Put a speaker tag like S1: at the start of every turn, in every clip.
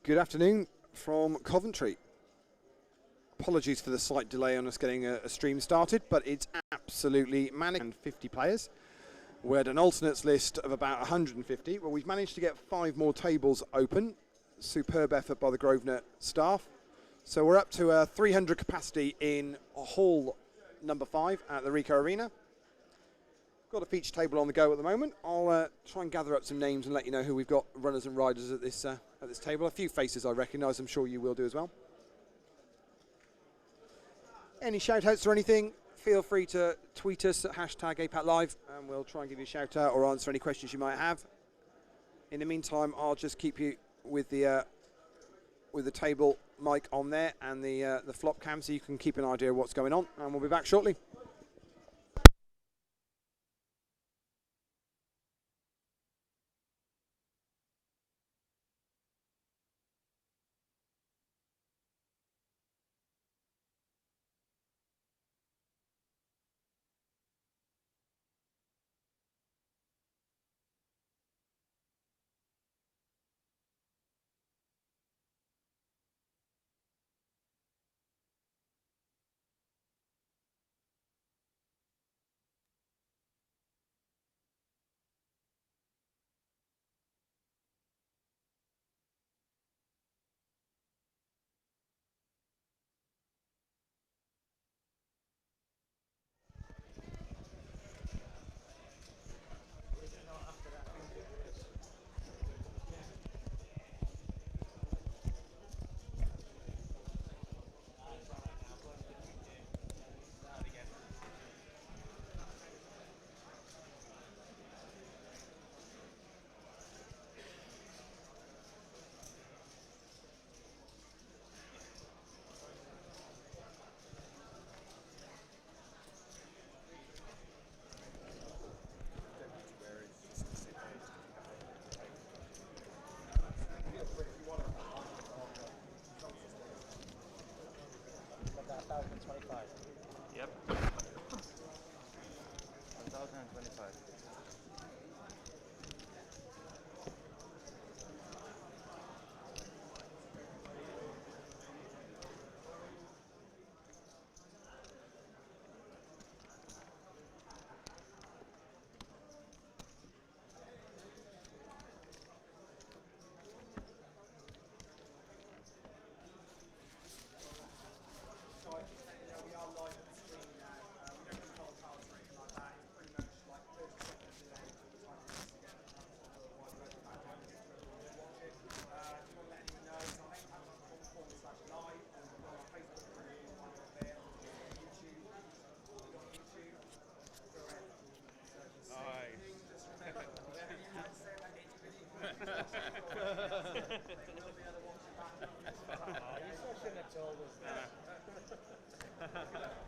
S1: Good afternoon from Coventry. Apologies for the slight delay on us getting a stream started, but it's absolutely manic. And 50 players. We had an alternates list of about 150. Well, we've managed to get 5 more tables open. Superb effort by the Grosvenor staff. So we're up to a 300 capacity in hall number 5 at the Rico Arena. Got a feature table on the go at the moment. I'll try and gather up some names and let you know who we've got runners and riders at this table. A few faces I recognise, I'm sure you will do as well. Any shout outs or anything, feel free to tweet us at hashtag #APACLive and we'll try and give you a shout out or answer any questions you might have. In the meantime, I'll just keep you with the table mic on there and the flop cam so you can keep an idea of what's going on, and we'll be back shortly.
S2: Yep. 1,025.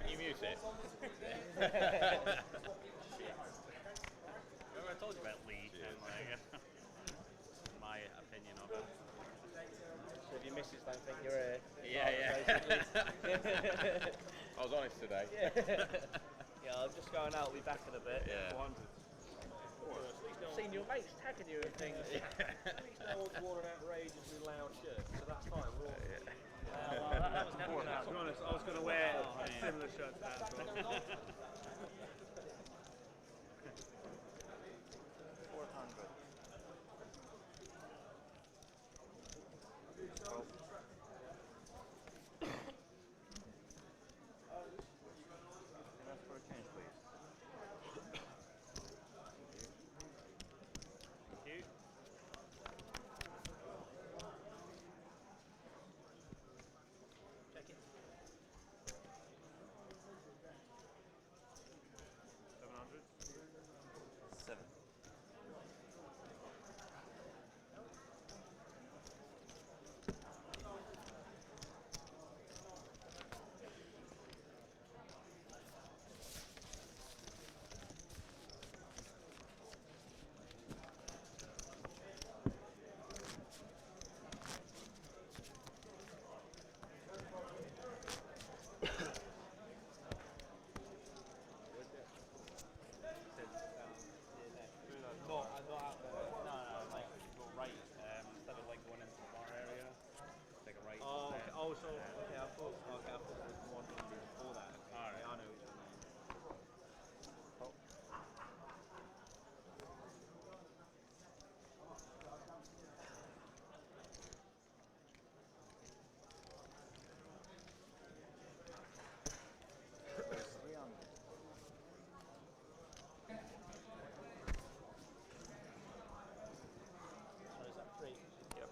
S3: Can you mute it? Remember I told you about Lee and my opinion of it.
S2: So if your missus don't think you're a
S3: Yeah. I was honest today.
S2: Yeah, I'm just going out, we'll be back in a bit.
S3: Yeah.
S2: I've seen your mates tagging you and things. No one's worn an outrageously loud shirt, so that's fine. We're all that was never
S4: To be honest, I was going to wear a similar shirt to that as well.
S2: 400. Can I ask for a change, please?
S3: Thank you.
S2: Check it. thought Spark Alpha was the one before that. Okay.
S3: Alright.
S2: I know which one that is. So is that 3?
S3: Yep.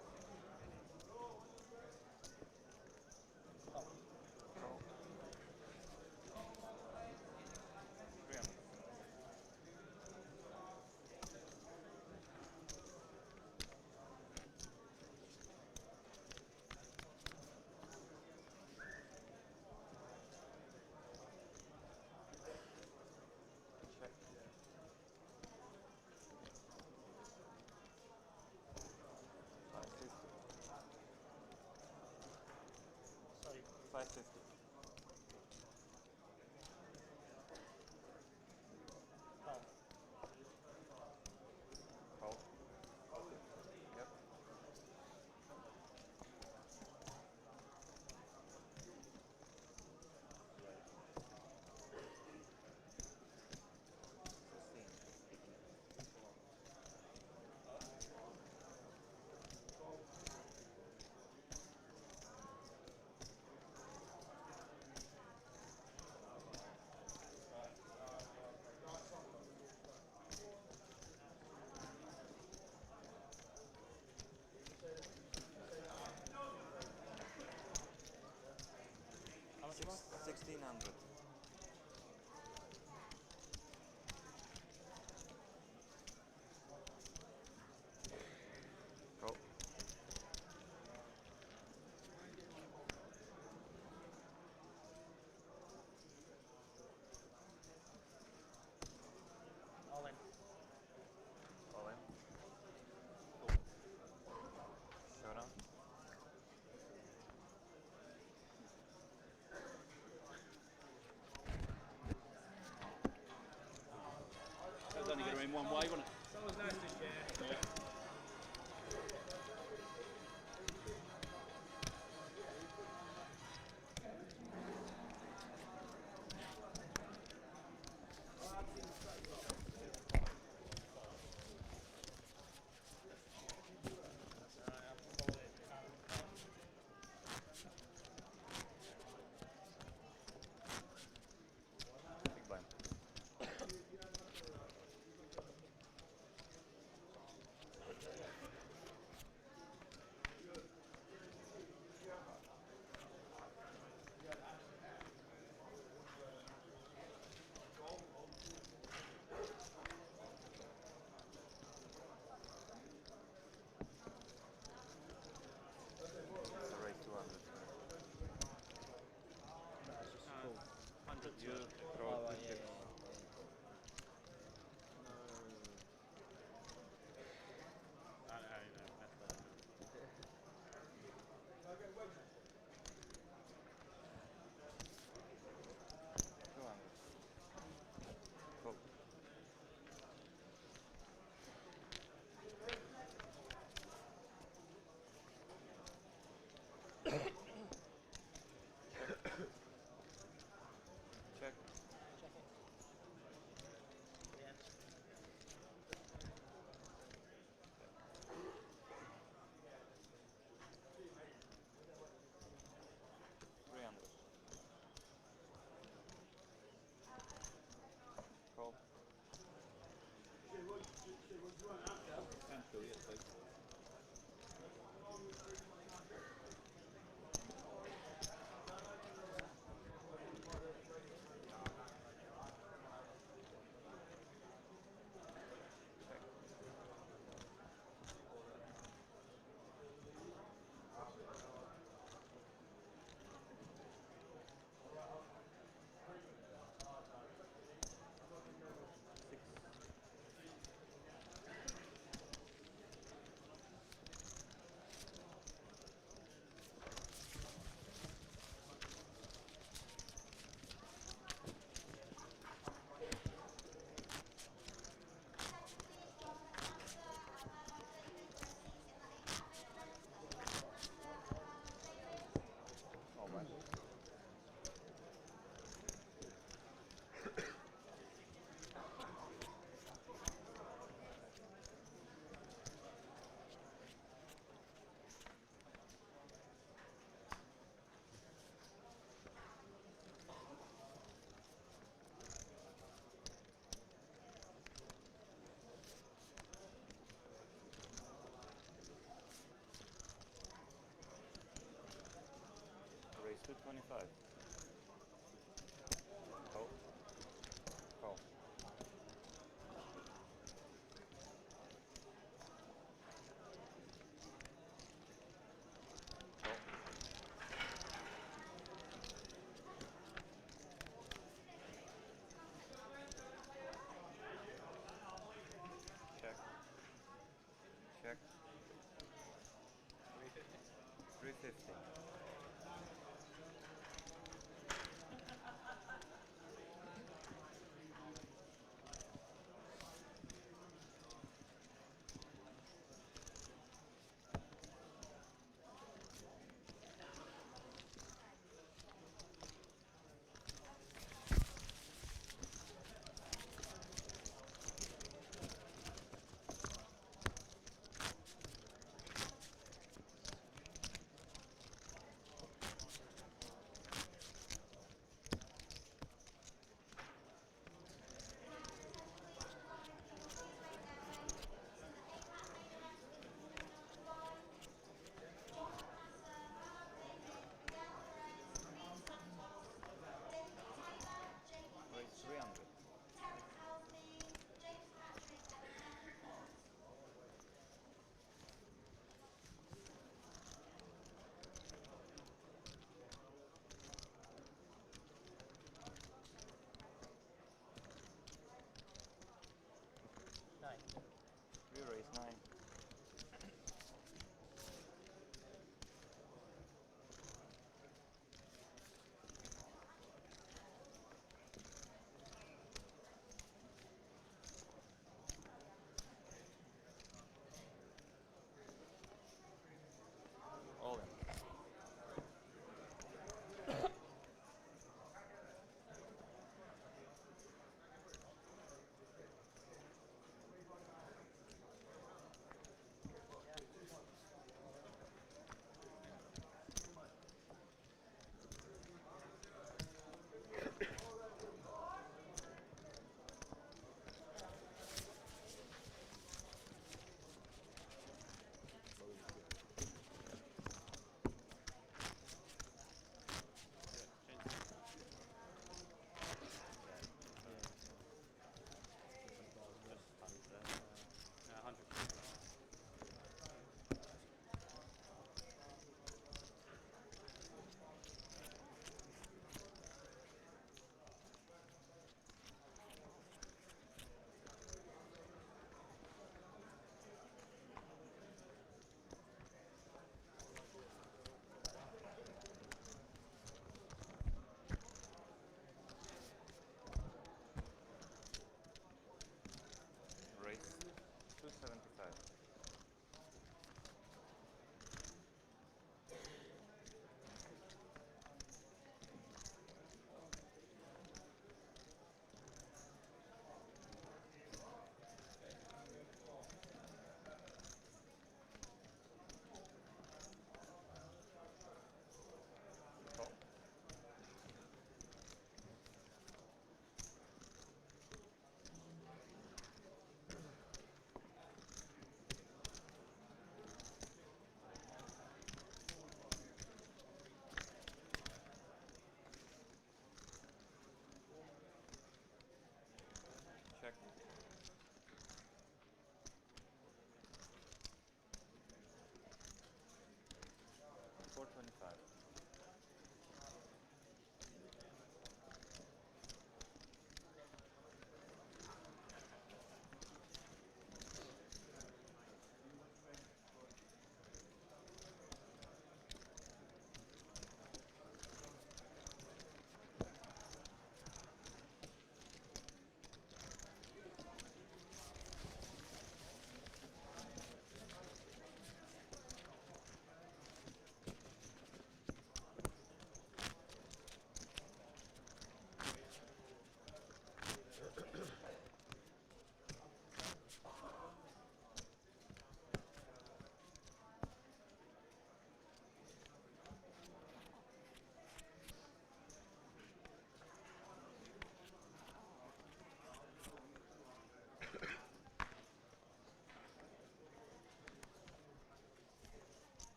S2: Oh.
S3: 300.
S5: Check. 550.
S2: Sorry.
S5: 550.
S2: Oh.
S5: Call. Yep.
S2: How much was
S5: 1600. Call.
S2: All in.
S5: All in. Showdown.
S3: That was only going to in one way, wasn't it?
S2: That was nice to share.
S3: Yeah.
S5: Big blind. 225. Call. Call. Call. Check. Check. 350.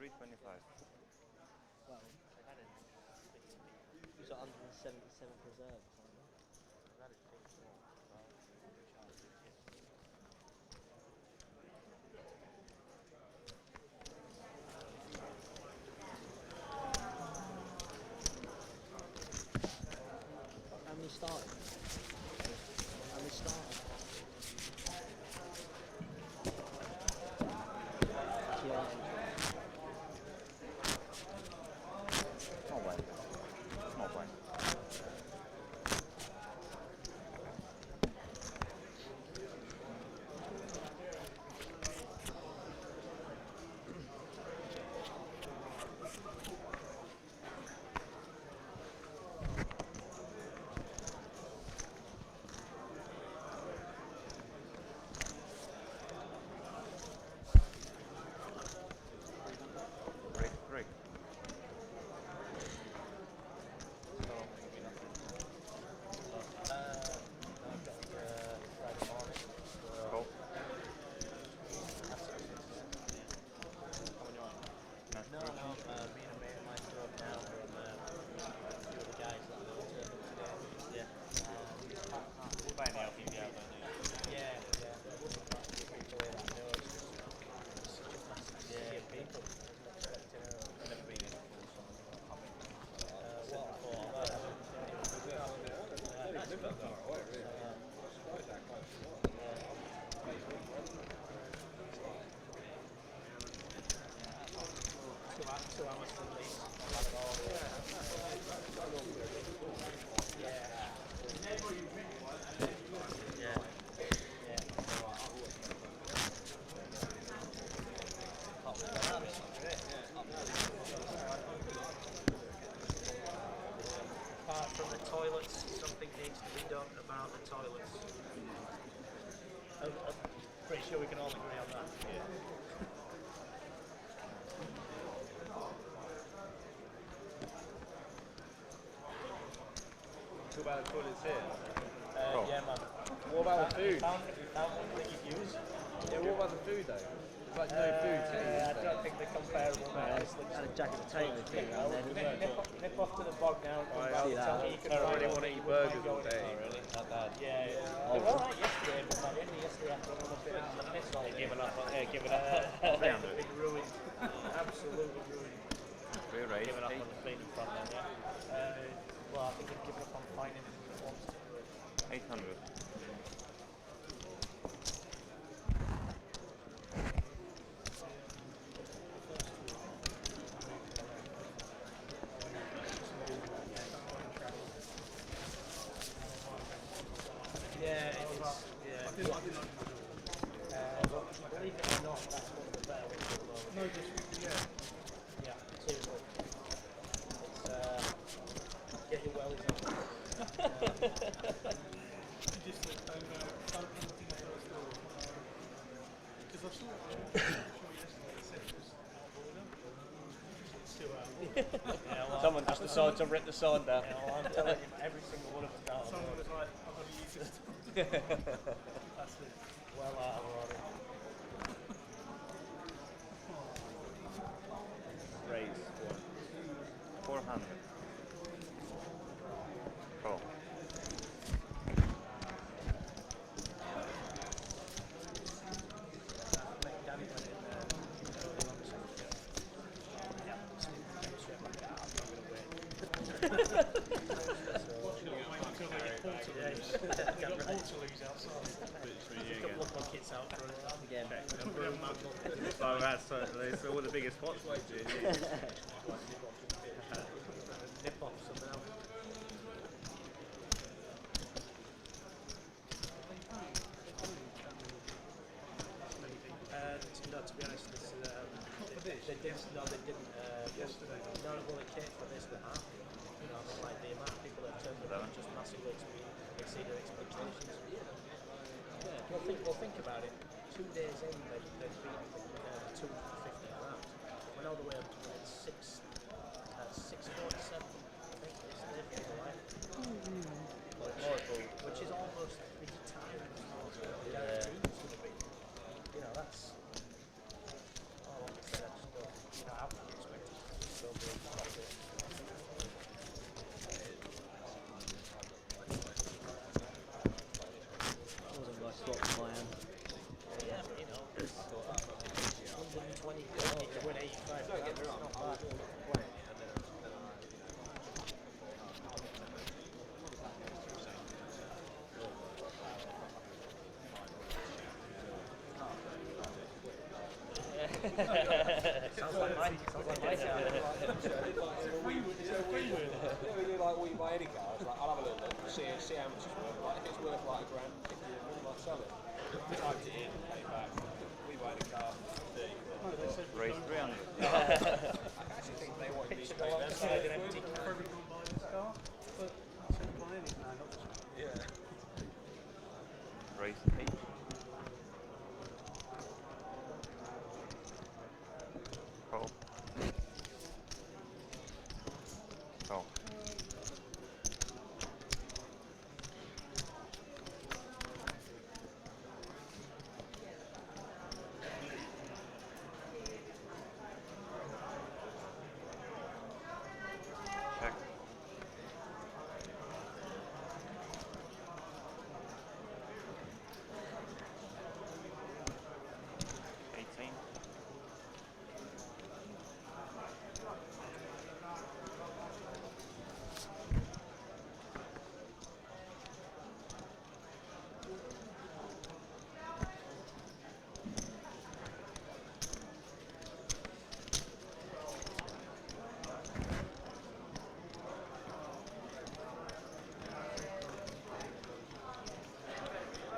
S5: 325.
S2: Well, they've had it. He's got 177 reserves. That is too small. How many started? How many started? Yeah.
S5: No way. No way. Break, break. So, maybe nothing.
S2: I've got Friday morning.
S5: Cool.
S2: No, me and a mate of mine drove down from a few of the guys that I know turned up today. Yeah.
S3: We'll buy any LPP out, don't you?
S2: Yeah. There wasn't that many people here that I know. It's just such a massive sea of people. I wasn't expecting it.
S3: I've never been in a full summer.
S2: Two hours from Leeds. I've had it all. Apart from the toilets, something needs to be done about the toilets. I'm pretty sure we can all agree on that.
S4: Talk about the toilets here.
S5: Oh.
S2: Yeah, man.
S4: What about the food?
S2: Found one that you use.
S4: Yeah, what about the food though? There's like no food here.
S2: I don't think they're comparable, mate.
S6: Had a jacket potato thing around then.
S2: Nip off to the bog now and come
S4: Right,
S2: back
S6: see
S2: and
S6: that.
S2: tell me you can
S4: I don't
S2: find
S4: really
S2: out
S4: want to
S2: if
S4: eat
S2: you wouldn't
S4: burgers
S2: mind
S4: all
S2: going.
S4: day.
S3: Oh, really? Not bad.
S2: Yeah. They were alright yesterday, but by the end of yesterday after I been out on the piss all day.
S3: Giving up. Giving up.
S2: Been ruined. Absolutely ruined.
S5: We're right.
S3: Giving up on the cleaning front then, yeah.
S2: Well, I think I've given up on finding who wants to do it.
S5: 800.
S2: Yeah, it is. Yeah. Believe it or not, that's one of the better ones at the moment.
S4: No, just
S2: Yeah, seriously. It's get your wellies on.
S4: just like don't anything else because I saw yesterday it said it was order. It's 2 hours.
S2: Yeah, well,
S3: Someone just decided to rip the sign down.
S2: yeah, well, I'm telling you, every single one of them out of
S4: Someone
S2: order.
S4: was like, I've got to use this. That's it.
S2: Well out of order.
S5: Raise 400. Cool.
S2: Danny went in there. Yeah, straight back out. I'm not going to wait.
S4: Portaloos outside.
S2: Couple of buckets out for it.
S6: Again,
S3: Oh, that's it's all the biggest spots.
S2: Nip off somehow. No, to be honest, this, they didn't. No, they didn't. Yesterday. No, well, it came for this with half. You know, like the amount of people that turned up just massively exceeded expectations. Yeah. Well, think about it. 2 days in, they've beaten 250 rounds. Went all the way up to 647. I think it's their figure, right? Which is almost 3 times what the guarantee was going to be. You know, that's. Oh, like I said, I just don't. You know, Sounds like my car.
S7: We do like we buy any car. It's like I'll have a little look, see how much it's worth. Like if it's worth like £1,000, 50, we might sell it. Typed it in, pay back. We buy any car. 30.
S5: Raise 300.
S7: I actually think they want me to pay them.
S2: Alongside an empty can.
S4: Probably not buy this car, but I shouldn't buy any. No, not this one.
S7: Yeah.
S5: Raise 8. Call. Call. Check.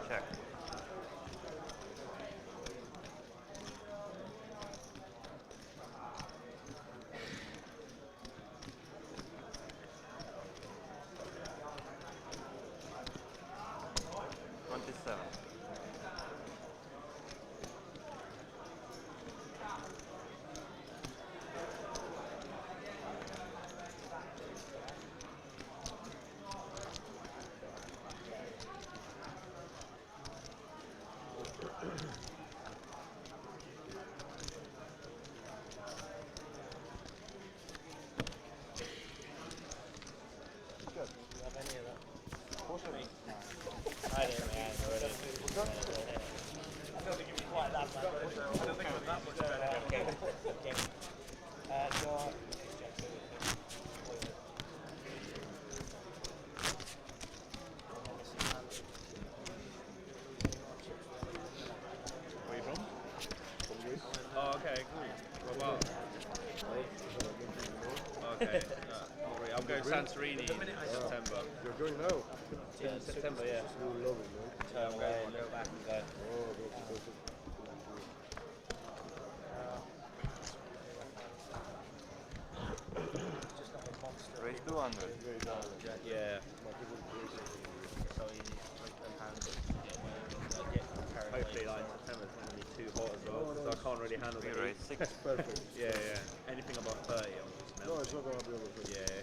S5: Check.
S2: I didn't already. I don't think it was quite that bad. I don't think it was that much better. Okay. Your
S5: Where you from? Oh, okay, cool. What about? Okay. I'm going Santorini in September.
S8: You're going now?
S5: In September, yeah.
S8: You love it, man.
S5: I'm going to go back and go.
S8: Oh, that's
S5: Raise 200. Yeah.
S2: so easy.
S5: Hopefully, like September's going to be too hot as well, so I can't really handle
S3: We
S5: it.
S3: raise 6.
S8: perfect.
S5: Yeah, yeah. Anything above 30, I'm just
S8: No,
S5: melting.
S8: it's not going to be able to.
S5: Yeah.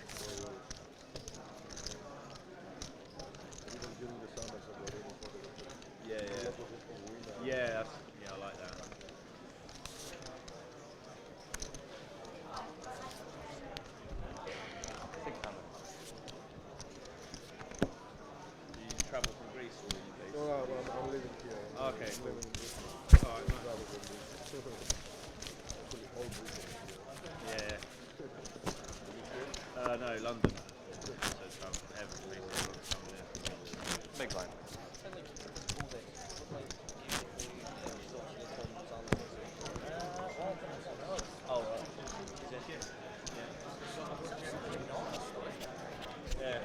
S8: Even during the summer, so we're ready for the
S5: Yeah, yeah.
S8: wind.
S5: Yeah, that's, yeah, I like that. Do you travel from Greece or are you based?
S8: No, I'm living here.
S5: Okay,
S8: I'm
S5: cool.
S8: living in this.
S5: Alright, nice.
S8: Rather than this. Actually, all Britain.
S5: Yeah. No, London. So travel every
S3: Big line.
S2: Oh, right.
S5: Yeah.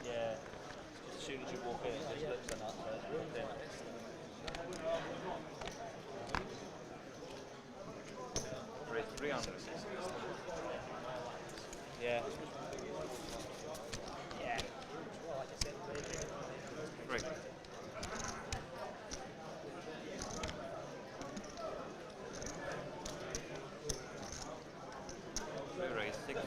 S2: Yeah. As soon as you walk in, it just looks like that.
S3: Raise 300.
S2: Yeah. Yeah. Well, like I said,
S3: Break. We raise 6.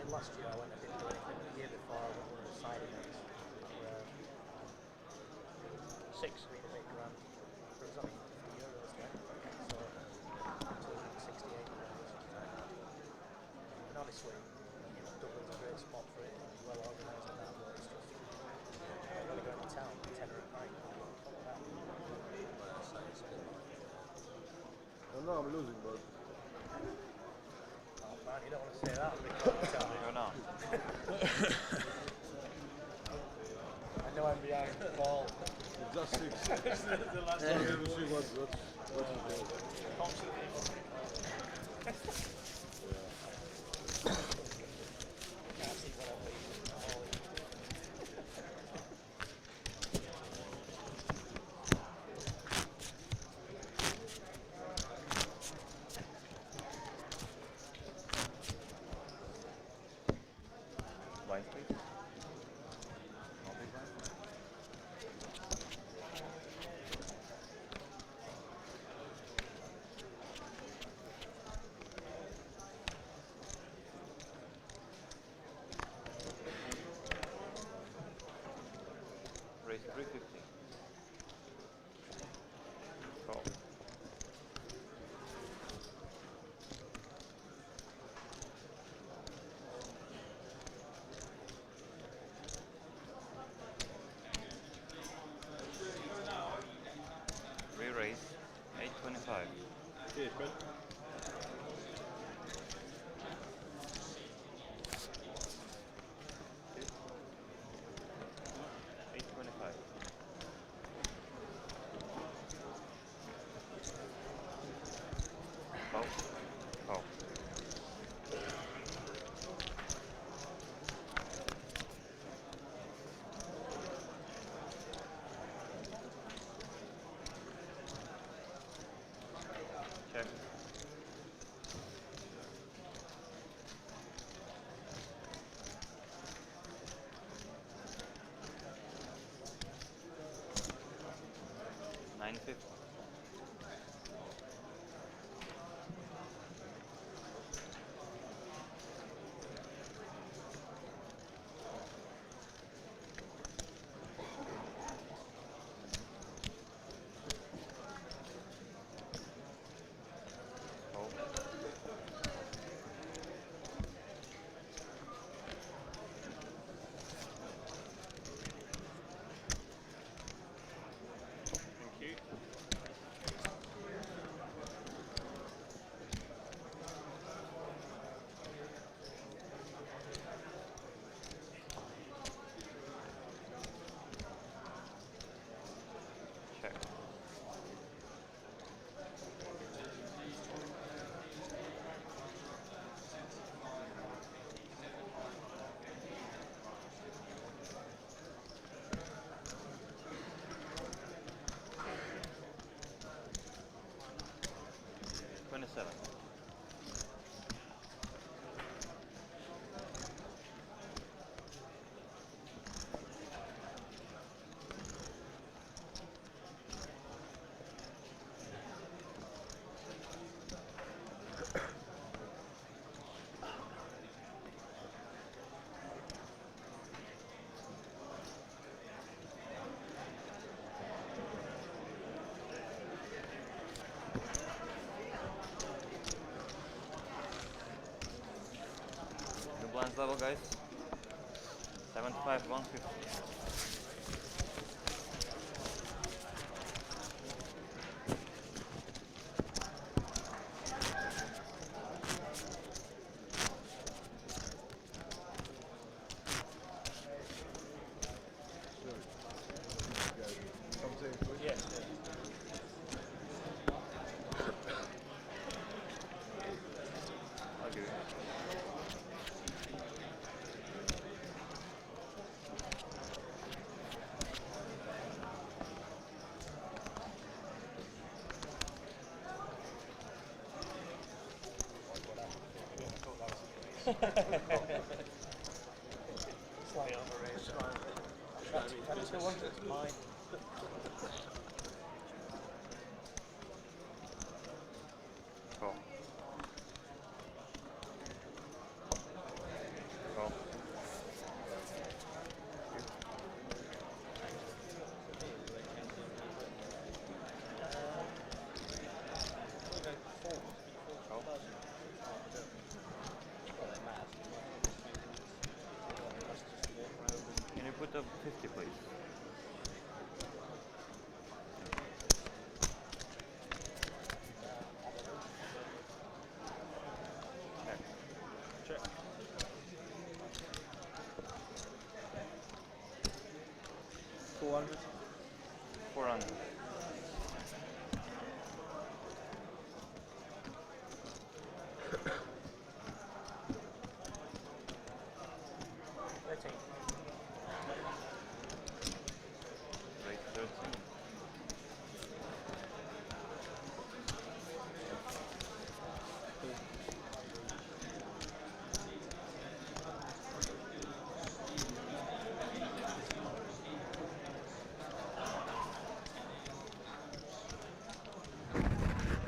S2: last year I went and didn't do anything, but the year before I went one of the side events that were 6 with a big grand. But it was only €50 then, so 268 euros. And obviously, you know, Dublin's a great spot for it, and well organised and that, but it's just, I'm going to go into town, tenner at night.
S8: No, I'm losing, but
S2: Oh man, you don't want to say that.
S3: You're not.
S2: I know I'm behind the ball.
S8: it's just 6.
S4: The last
S8: So let me see what's it
S2: Can't see what I'm beating.
S3: Blind please. Not big blind. Raise 350. Call. Re-raise 825.
S8: Okay, but
S3: 825. Call. Call. Check. $950. Hold. Thank you. Check. $27. New blinds level, guys. 75, 150.
S8: something quick.
S2: Yes.
S3: I'll give you.
S2: Slightly overrated. That's the one that's mine.
S3: Cool. 50, please.
S5: Check. 400.
S3: 400. Rate 13.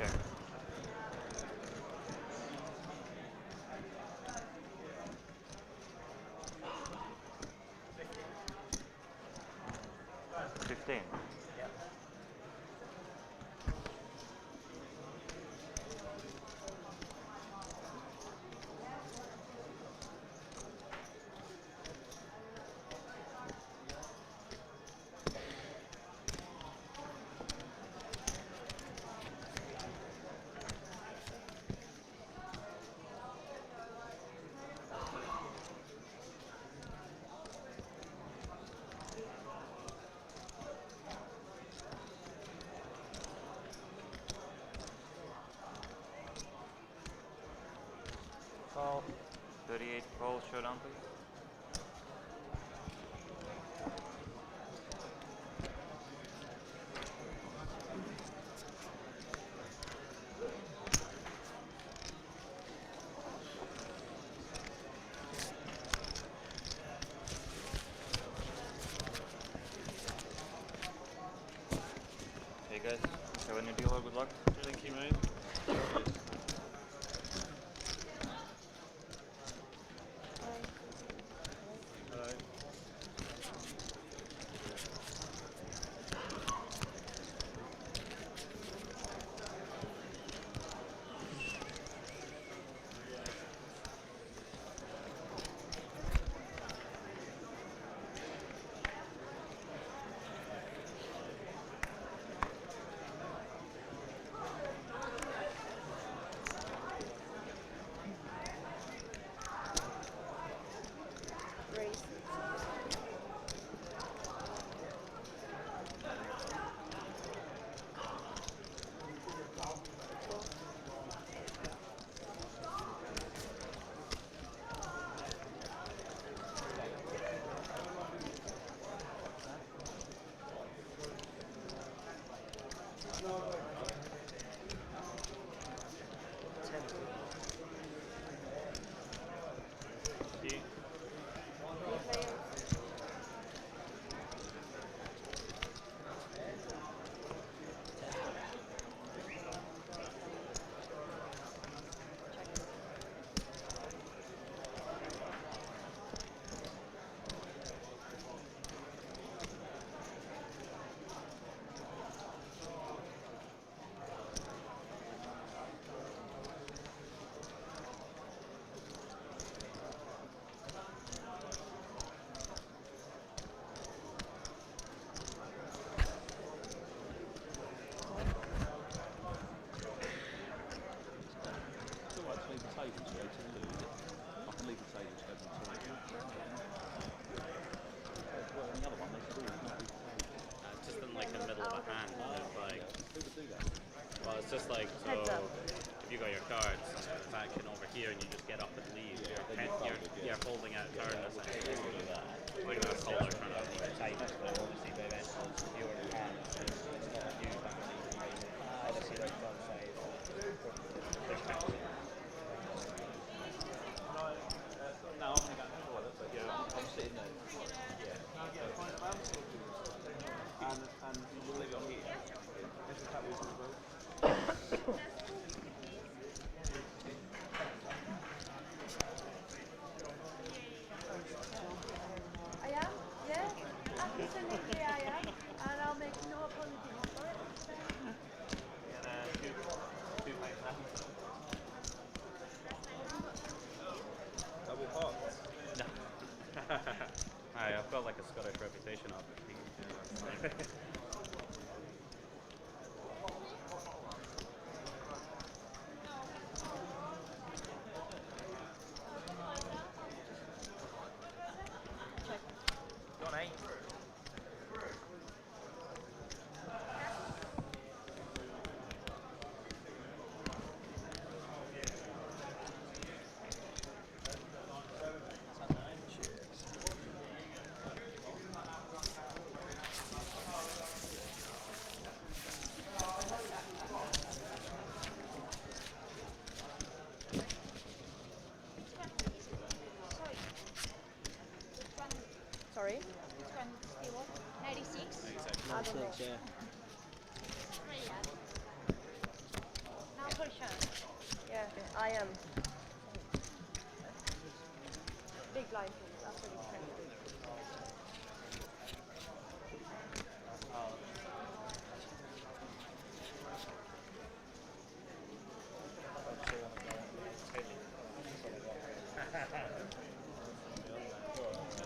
S3: Okay. 15. Call. 38 call showdown, please. Hey guys, have any deal or good luck?
S5: Thank you, mate. Hello. Thank you.
S7: It's all right to leave the table to go to the loo, is it? I can leave the table to go to the toilet. Well, in the other one, they said, oh, you can't leave the table.
S3: Just in like the middle of a hand, it's like,
S7: Who would do that?
S3: well, it's just like, so if you got your cards, it's action over here and you just get up and leave.
S7: then
S3: You're holding out turn essentially. Like a collar kind of.
S6: Tight, but obviously by then you're in the hand, it's not you, obviously right front side.
S7: No, I'm going to go to the toilet, but yeah, I'm sitting there. And we'll leave it on here. This is that as well.
S9: I am, yeah. Absolutely I am. And I'll make no apologies
S6: Go on, 8.
S9: Sorry? 96? I don't know.
S6: Yeah.
S9: Now for sure. Yeah, I am. Big blind, please. After this time.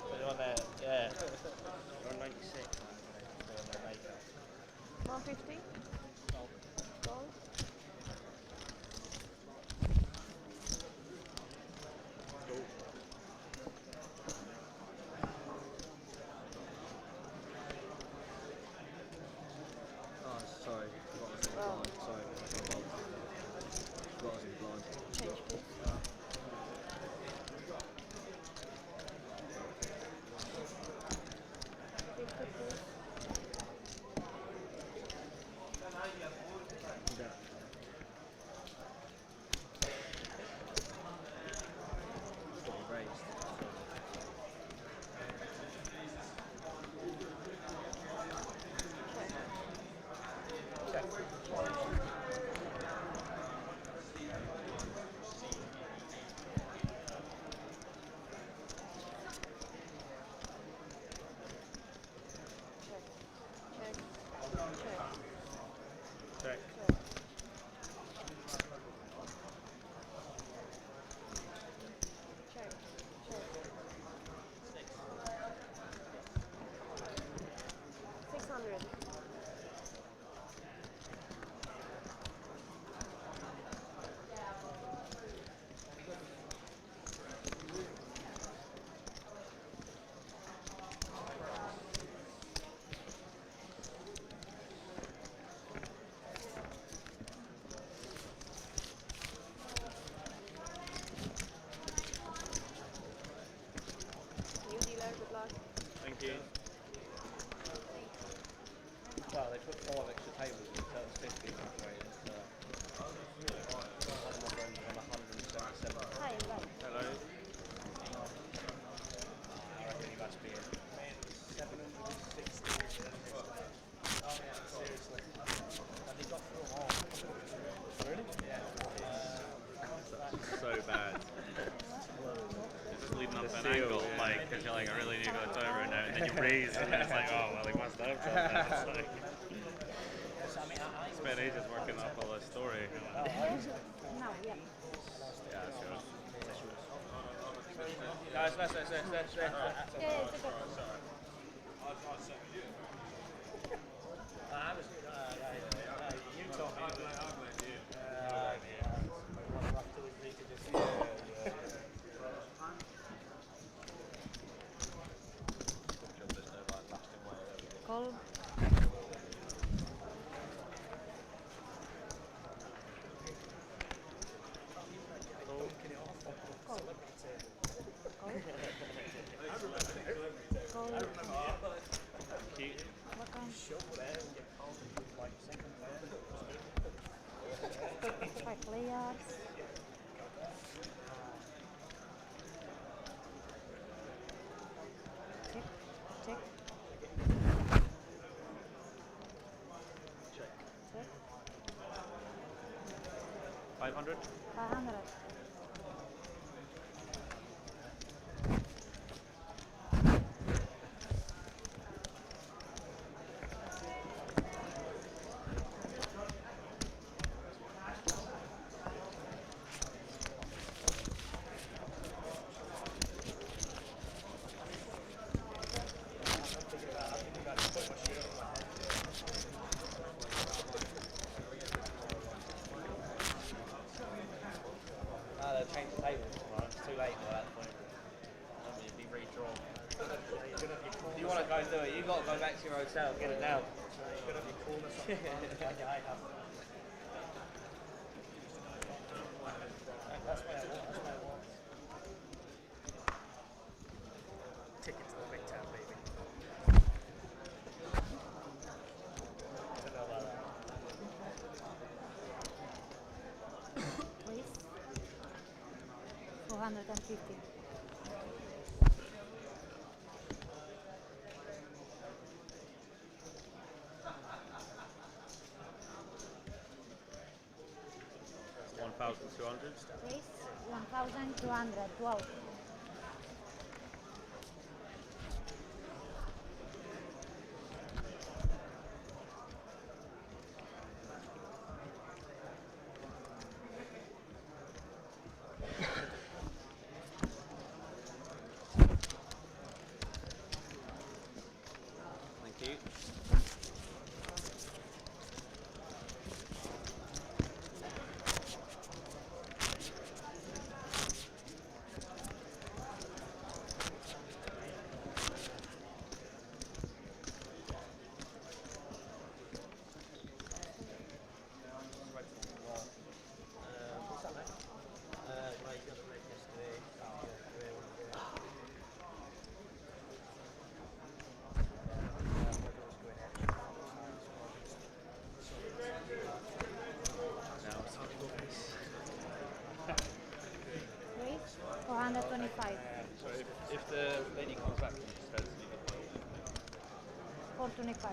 S6: Put it on there, yeah. You're on 96. Put it on there later.
S9: 150? Gold.
S5: Oh, sorry. Forgot I was in
S9: Well.
S5: blind. Sorry. Forgot I was in blind.
S9: Change, please.
S5: Yeah. It's got me raised.
S6: Check.
S9: Check. 600. New dealer, good luck.
S6: Thank you. Well, they put 5 extra tables in, so it's 50 that way. It's, on 177.
S9: Hi, bye.
S6: Hello. I reckon you must be in. 760. Oh yeah, seriously. And they got through them all. Really? Yeah.
S3: So bad. It's just leading up
S6: The
S3: an
S6: seal,
S3: angle,
S6: yeah.
S3: like, because you're like, I really need to go over it now, and then you raise, and it's like, oh, well, he must have done that. It's like, spent ages working up all this story.
S9: No, yeah.
S3: Yeah, sure.
S6: Guys, that's.
S9: Yeah, it's a good one.
S6: You told me.
S9: Call. Call.
S3: Cute.
S9: Welcome. 5 players. Check. Check. Check.
S3: 500?
S9: 500.
S6: 8 by that point. You'd be redrawn. If you want to go do it, you've got to go back to your hotel and get it down.
S2: You're going to have your corners up like I have. That's where I was. Ticket to the big town, baby. Don't know about that.
S9: Please. 450. Please. 1,212.
S3: Thank you.
S2: What's that, mate? Right, you got the red yesterday.
S9: Please. 425.
S5: So if the lady comes back and says you can play,
S9: 425.
S3: I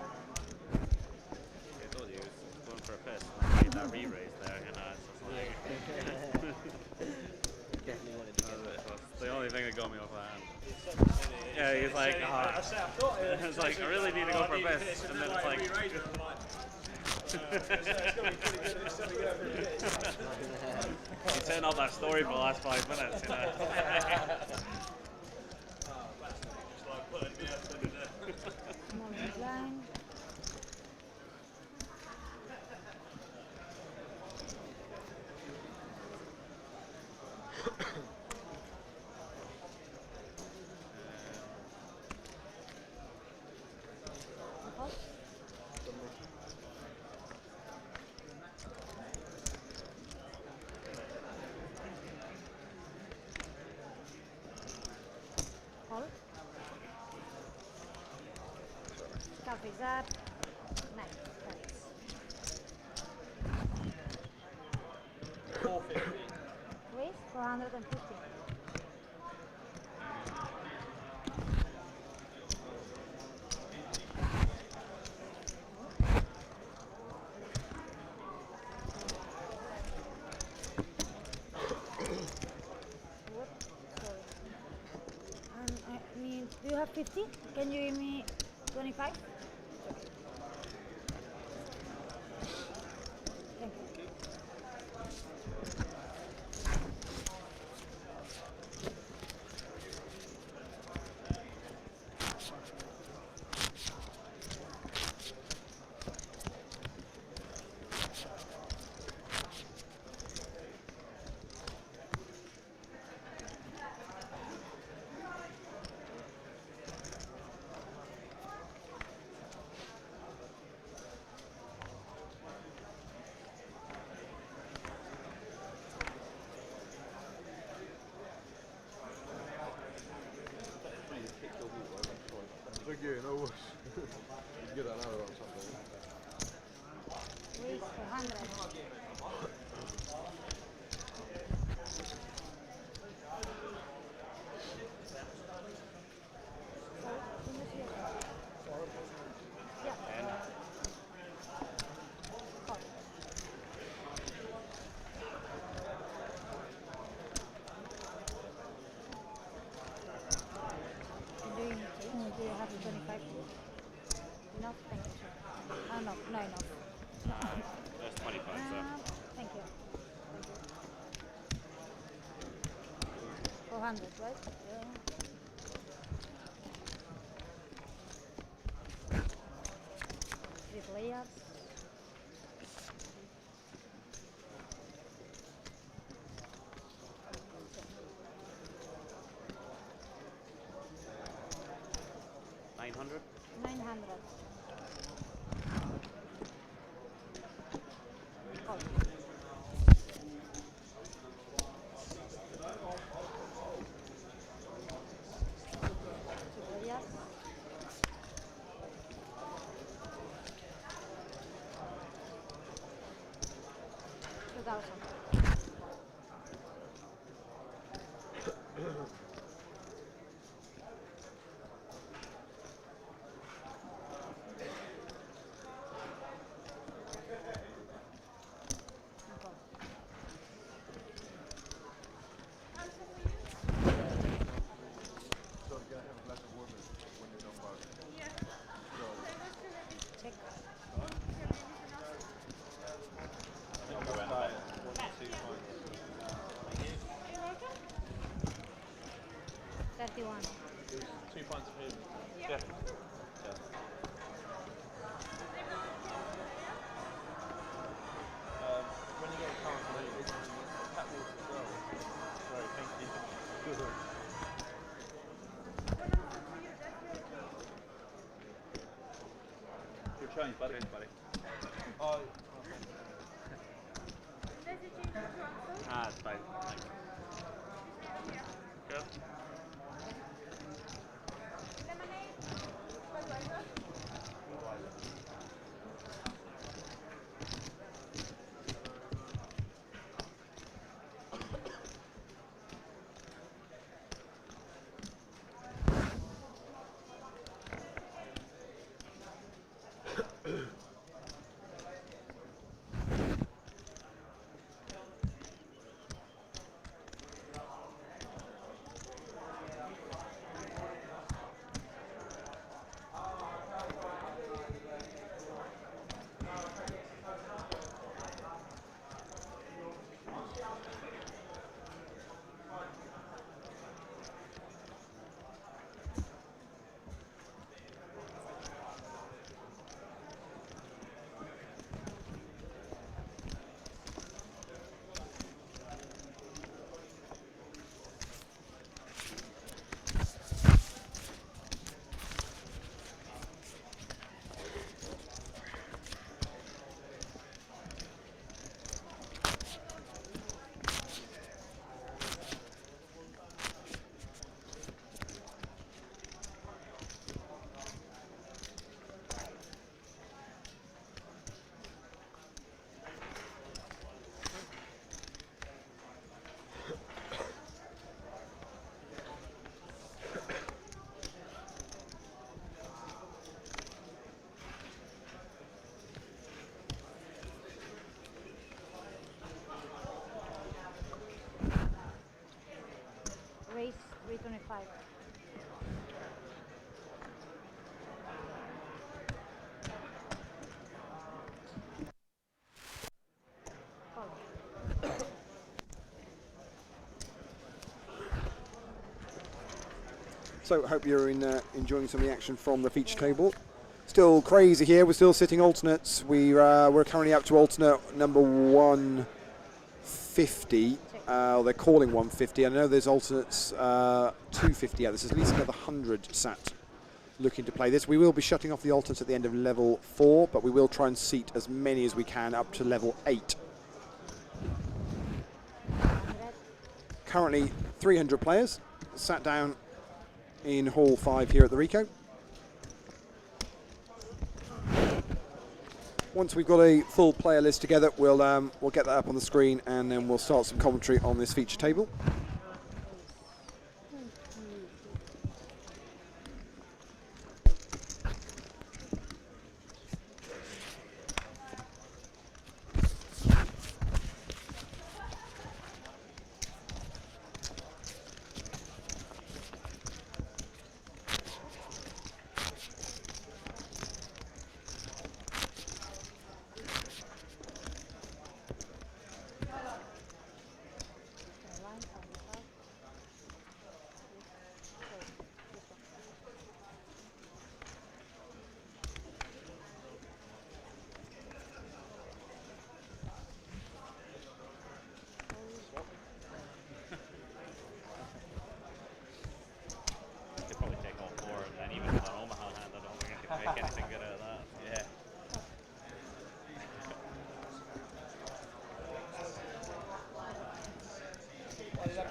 S3: told you, it was going for a piss. And I made that re-raise there, and it's just like...
S6: Definitely wanted to get it.
S3: That's the only thing that got me off the hand. Yeah, he's like, it's like, I really need to go for a piss. And then it's like... He's setting up that story for the last 5 minutes, you know.
S9: Small line. Hold. Cup is up. Nice. Thanks.
S2: 450.
S9: Please. 450. Whoops, sorry. I mean, do you have 50? Can you give me 25? Thank you.
S8: Again, I was. Get another or something.
S9: Please, 400. Yeah. Call. Do you need change? Do you have 25? No, thank you. Oh, no, no, enough.
S3: That's 25, so...
S9: Thank you. 400, right? Yeah. Three players.
S3: 900.
S9: 900. Call. Yes. 2000.
S8: So you gotta have a glass of water when you're done barking. So,
S9: Check.
S5: I'll go around about 1 or 2 points.
S9: 31.
S5: 2 points for him.
S3: Yeah.
S5: When you get a chance, maybe tap water as well. Sorry, thank you. Your change, buddy. Oh,
S3: Ah, it's fine. Thanks. Good.
S9: Race 325. Call.
S1: So hope you're enjoying some of the action from the feature table. Still crazy here. We're still sitting alternates. We're currently up to alternate number 150. They're calling 150. I know there's alternates 250 out. There's at least another 100 sat looking to play this. We will be shutting off the alternates at the end of level 4, but we will try and seat as many as we can up to level 8. Currently 300 players sat down in Hall 5 here at the Rico. Once we've got a full player list together, we'll get that up on the screen, and then we'll start some commentary on this feature table.
S9: Check.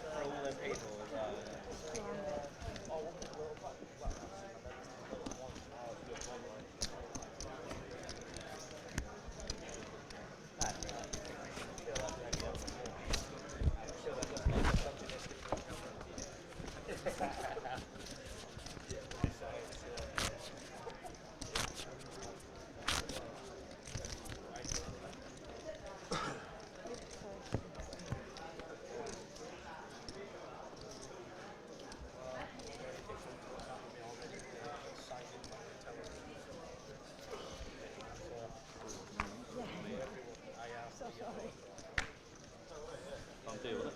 S6: For all them people as well.
S9: 200. So sorry.
S5: Can't deal with it.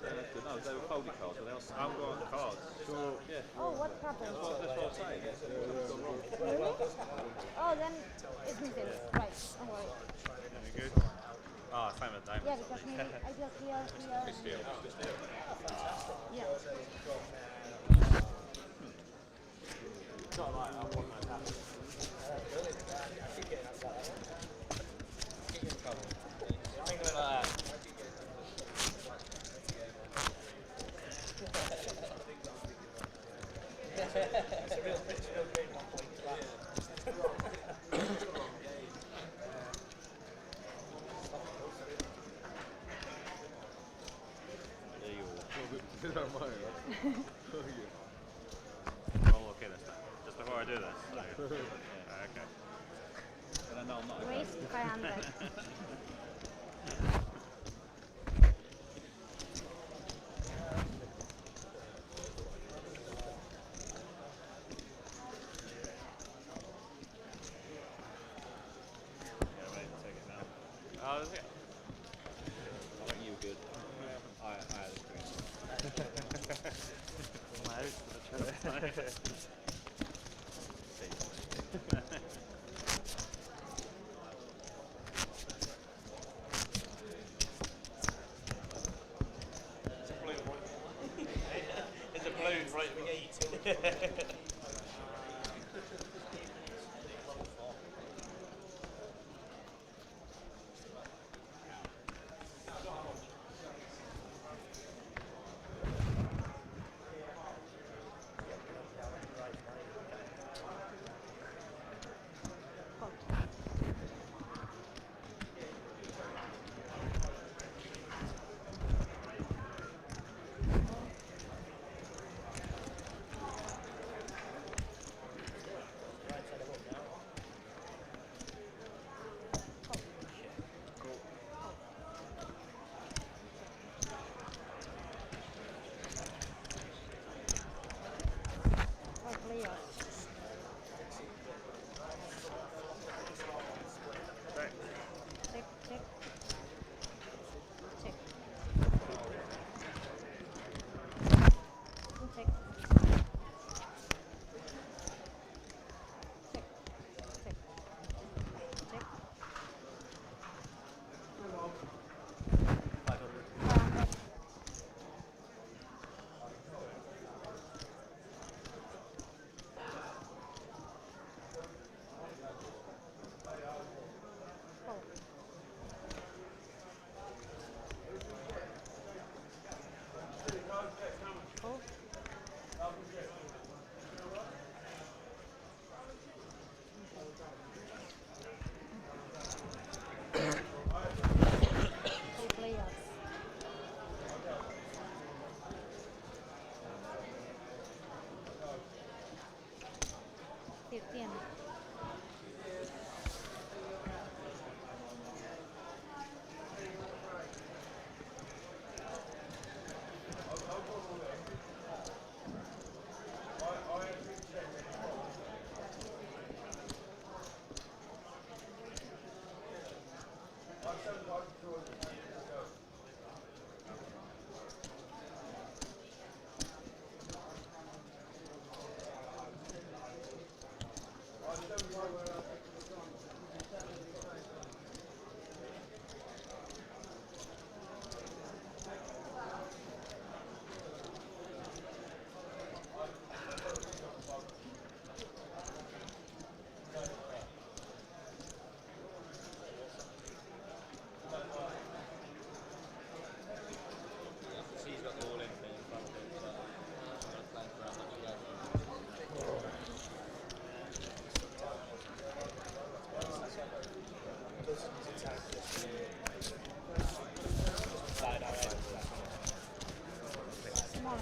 S5: That's good. No, they were folding cards, but I haven't got the cards. Sure. Yeah.
S9: Oh, what happened?
S5: That's what I'm saying.
S9: Really? Oh, then it's missing. Right, don't worry.
S3: You good? Oh, same with diamonds.
S9: Yeah, because maybe I just here. Yeah.
S7: Not like I want that to happen. I keep getting up like that. Get you in trouble. Think of it like that. It's a real great 1 point flat.
S8: Is that mine, right? Oh, yeah.
S3: We're all okay this time. Just before I do this. Okay.
S5: And I know I'm not.
S9: Raised 500.
S3: Yeah, ready to take it now. Oh, is it?
S5: I think you were good. I had a
S6: It's a balloon right at the gate.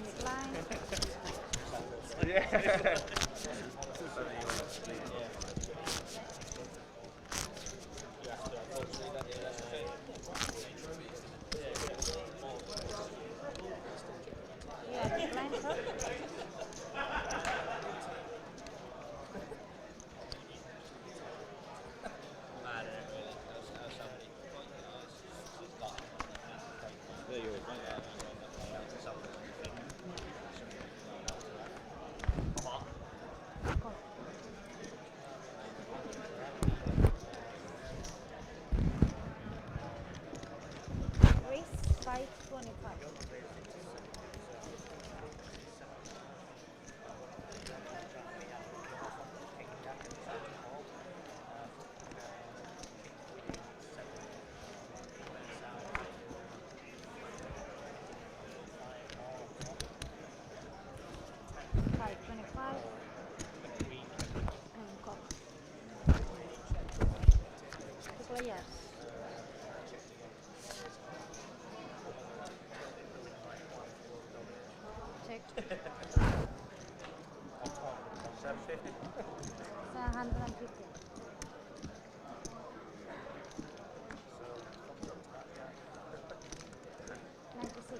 S9: Can decline.
S5: Yeah.
S9: Yeah, decline, sir.
S5: There you go.
S9: Call. Raise 525. And call. Declare yes. Check.
S2: 750.
S9: 750. Thank you.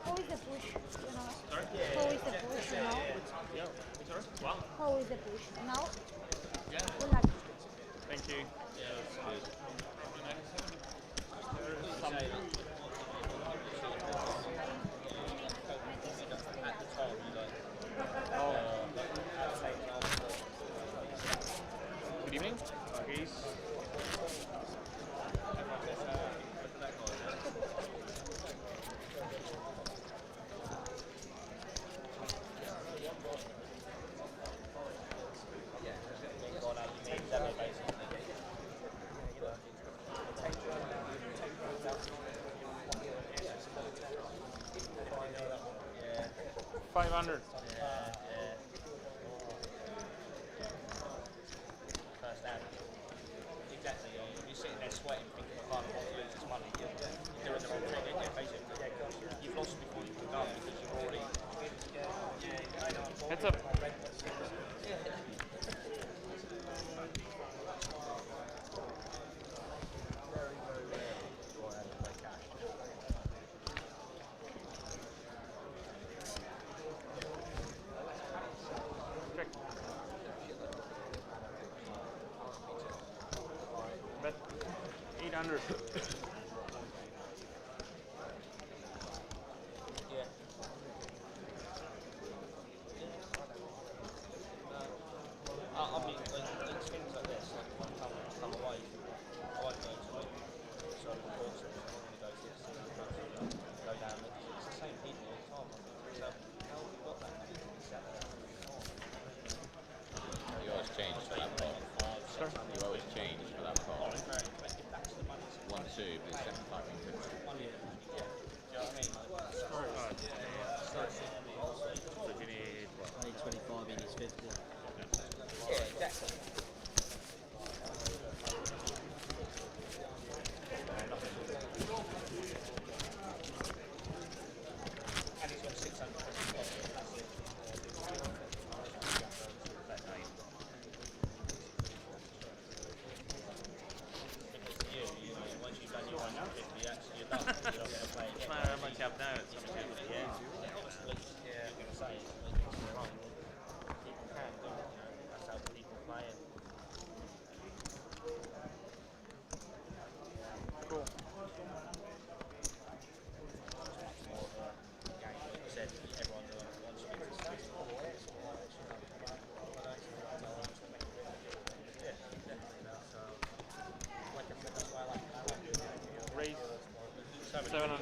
S9: How is the push? You know? How is the push? You know? How is the push? Now?
S3: Yeah.
S9: Good luck.
S3: Thank you. Good evening. Peace. $500.
S6: First hand. Exactly. You're sitting there sweating, thinking, I can't afford to lose this money. You're doing the wrong thing, aren't you? Basically, you've lost before you can go because you're already.
S3: Heads up. Check. Bet 800.
S6: Yeah. I mean, it's things like this, like when I come away, I won't go to like certain courses, I'm going to go to this, go down, it's the same people all the time, I think to myself, how have you got that money?
S5: You always change for that part. You always change for that part. 1, 2, but it's 75 and 50.
S6: Do you know what I mean?
S3: So you need what?
S2: 25 in his 50.
S6: Yeah, exactly. And he's got 600. Once you've done your 150, actually you're done. You're not going to play again.
S3: No matter how much you have now, it's not good.
S6: Yeah, obviously, you're going to say it. People can do it. That's how people play it.
S3: Cool.
S6: Said everyone wants to be
S3: Raise 700.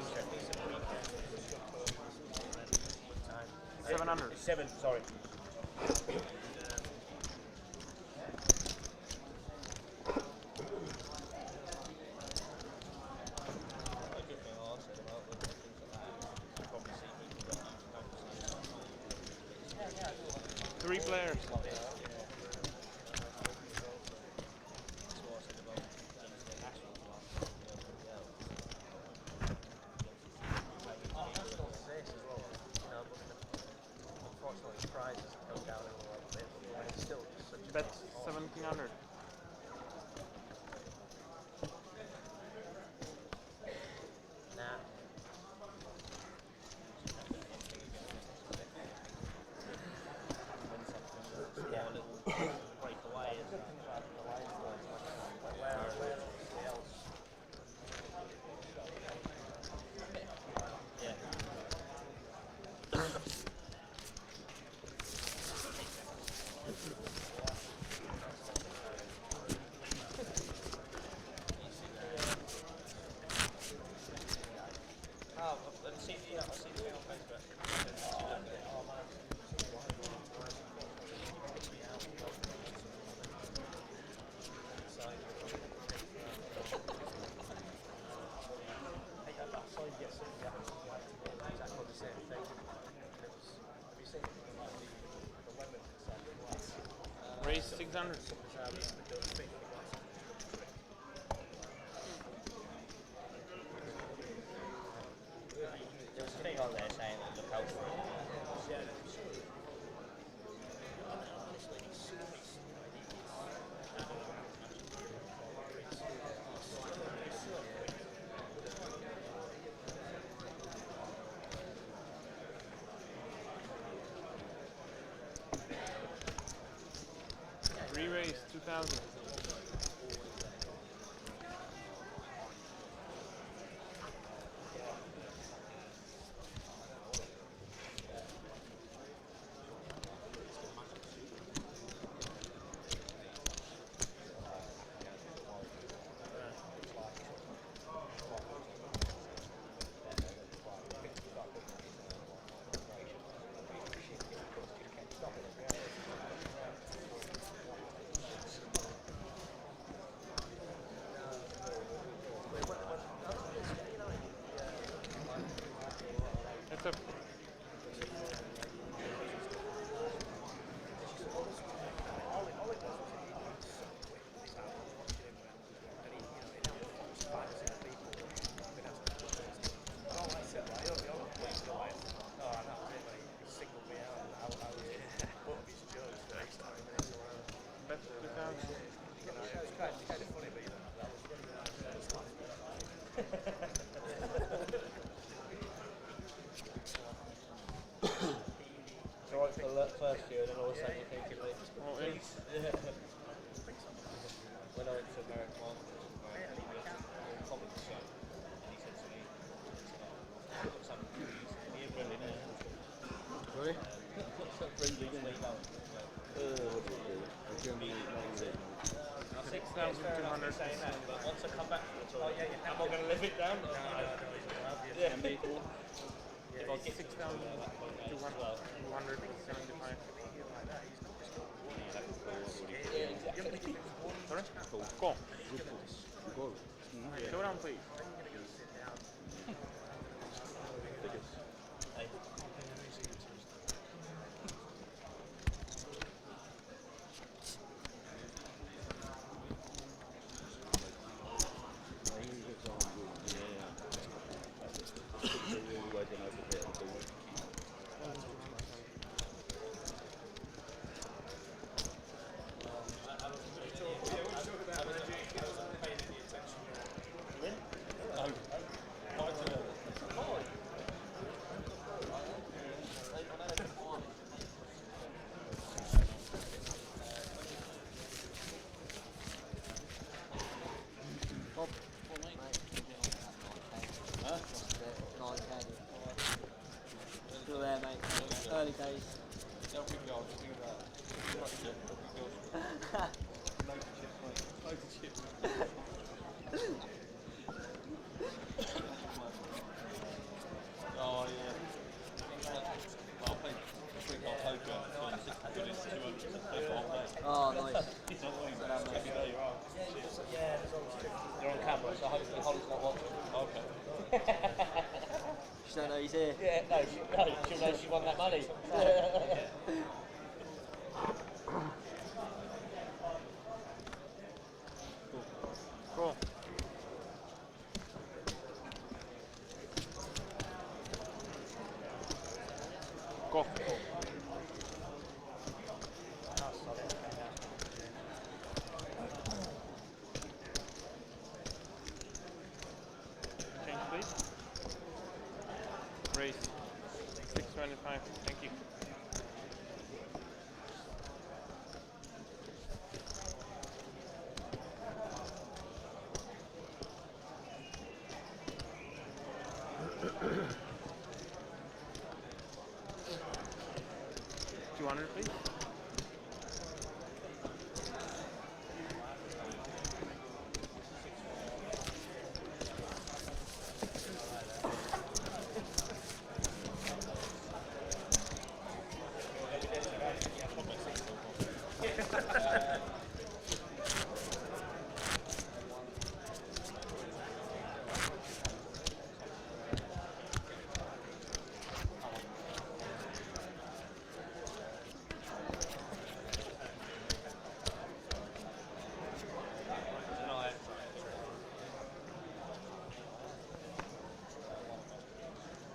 S3: 700.
S6: 7, sorry. good thing I said about with things like that, you probably see people that you don't see.
S3: 3 players.
S6: That's what I said about international ones. National this as well. You know, unfortunately, prizes go down a little bit, but it's still just such a
S3: Bet 1700.
S6: Nah. Yeah, a little break away. Yeah. Oh, I've seen the on Facebook.
S3: Raise 600.
S6: There was a thing on there saying that look out for it.
S3: Re-raise 2000. It's a bet 2000.
S6: It's alright for the first year, and then all of a sudden you're thinking, like,
S3: All in.
S6: when I went to American Masters, comic show, and he said to me, put some beer friendly there.
S8: Sorry?
S6: Put some friendly in there.
S8: What do you do? I generally not really.
S3: 6,200.
S6: Saying that, but once I come back from the tour, am I going to live it down? Yeah. If I get
S3: 6,200. 275.
S6: Yeah, exactly.
S3: Sorry? Go.
S8: Goal.
S3: Go down, please.
S2: Yeah, there's always 50.
S6: You're on camera, so hopefully Holly's not watching. Okay.
S10: She don't know he's here.
S6: Yeah, no, she'll know she won that money.
S3: Cool. Go. Change, please. Raise. 625. Thank you. $200, please.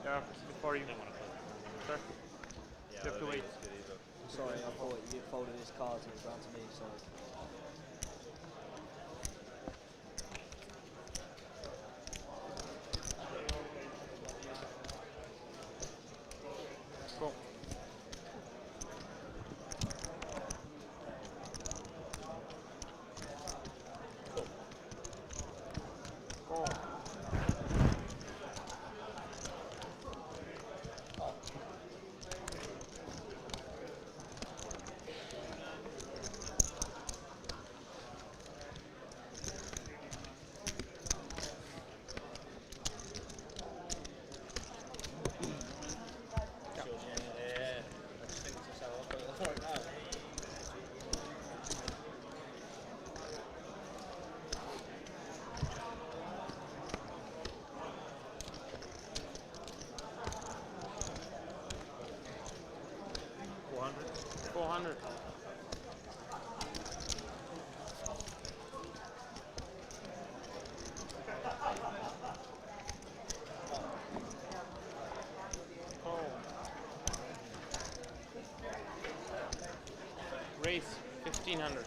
S3: Yeah, before you. Sir? You have to wait.
S10: Sorry, I thought you folded his cards and it was down to me, sorry.
S3: Cool. Cool. $400. Oh. Raise 1500.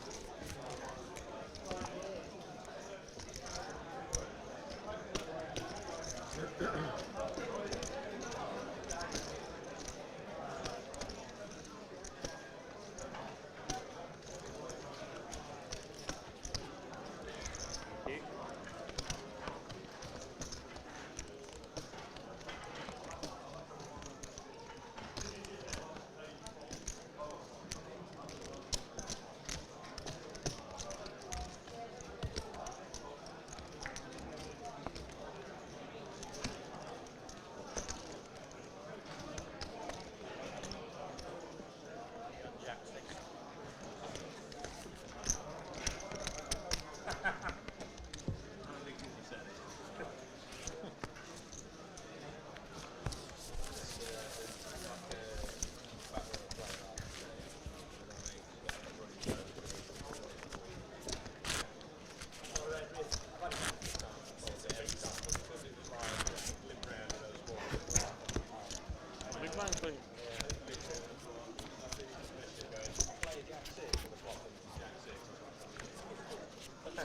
S3: Big blind, please.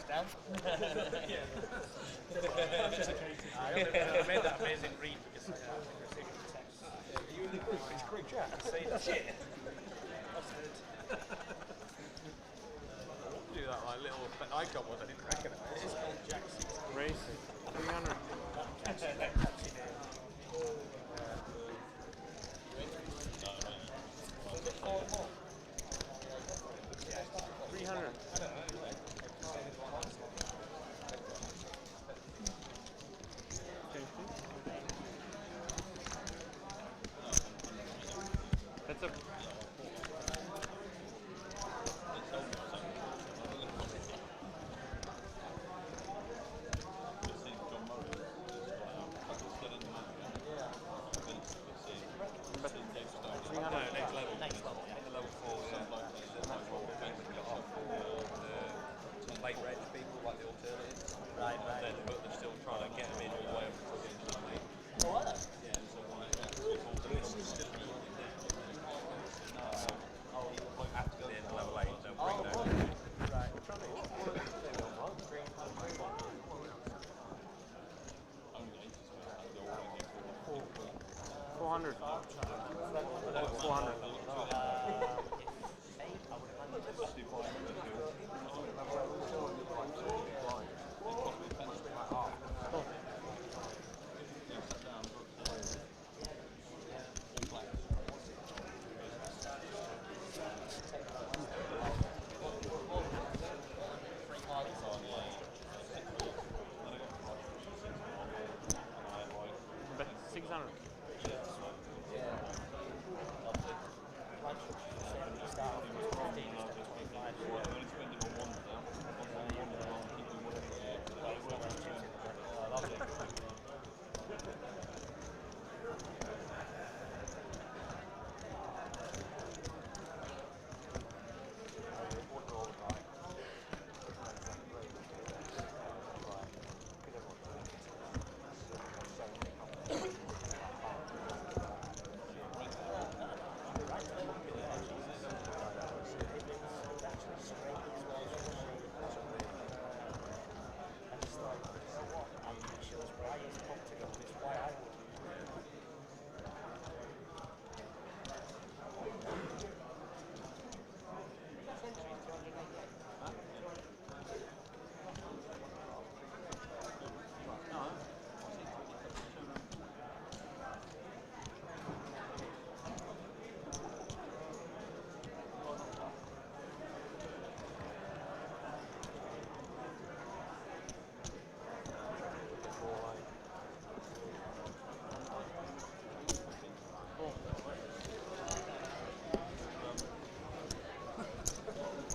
S2: Down. I made that amazing read because I received the text.
S7: Are you in the group? It's great chat.
S2: Say that shit.
S7: Do that like little icon was I didn't recognise.
S2: This is called Jack 6.
S3: Raise 300. That's a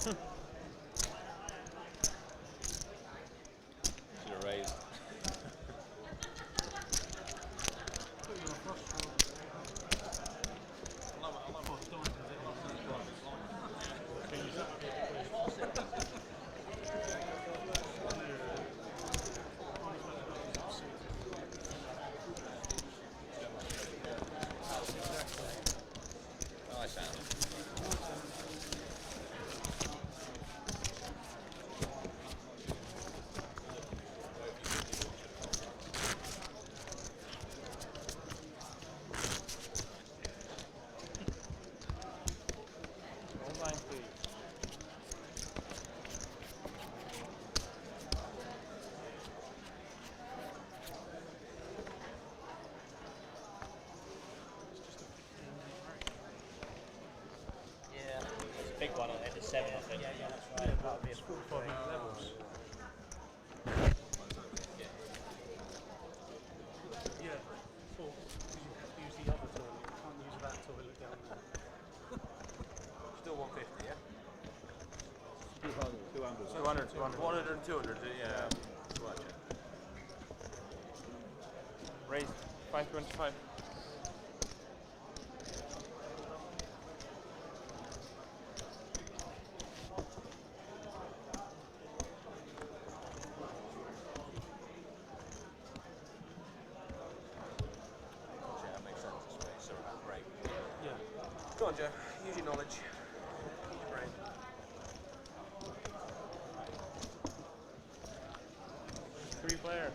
S5: Should have raised. Nice sound.
S3: Online, please.
S2: Yeah, it's a big one on it. It's 7, I think. Yeah, that's right. That'll be a
S4: 45 levels. Yeah, 4. You have to use the other toilet. You can't use that toilet down there.
S7: Still 150, yeah?
S8: 200.
S7: 100 and 200, yeah. Right, yeah.
S3: Raise 525.
S7: Yeah, that makes sense. That's right. So about break.
S4: Yeah.
S7: Go on, Joe. Use your knowledge. Use your brain.
S3: Three players.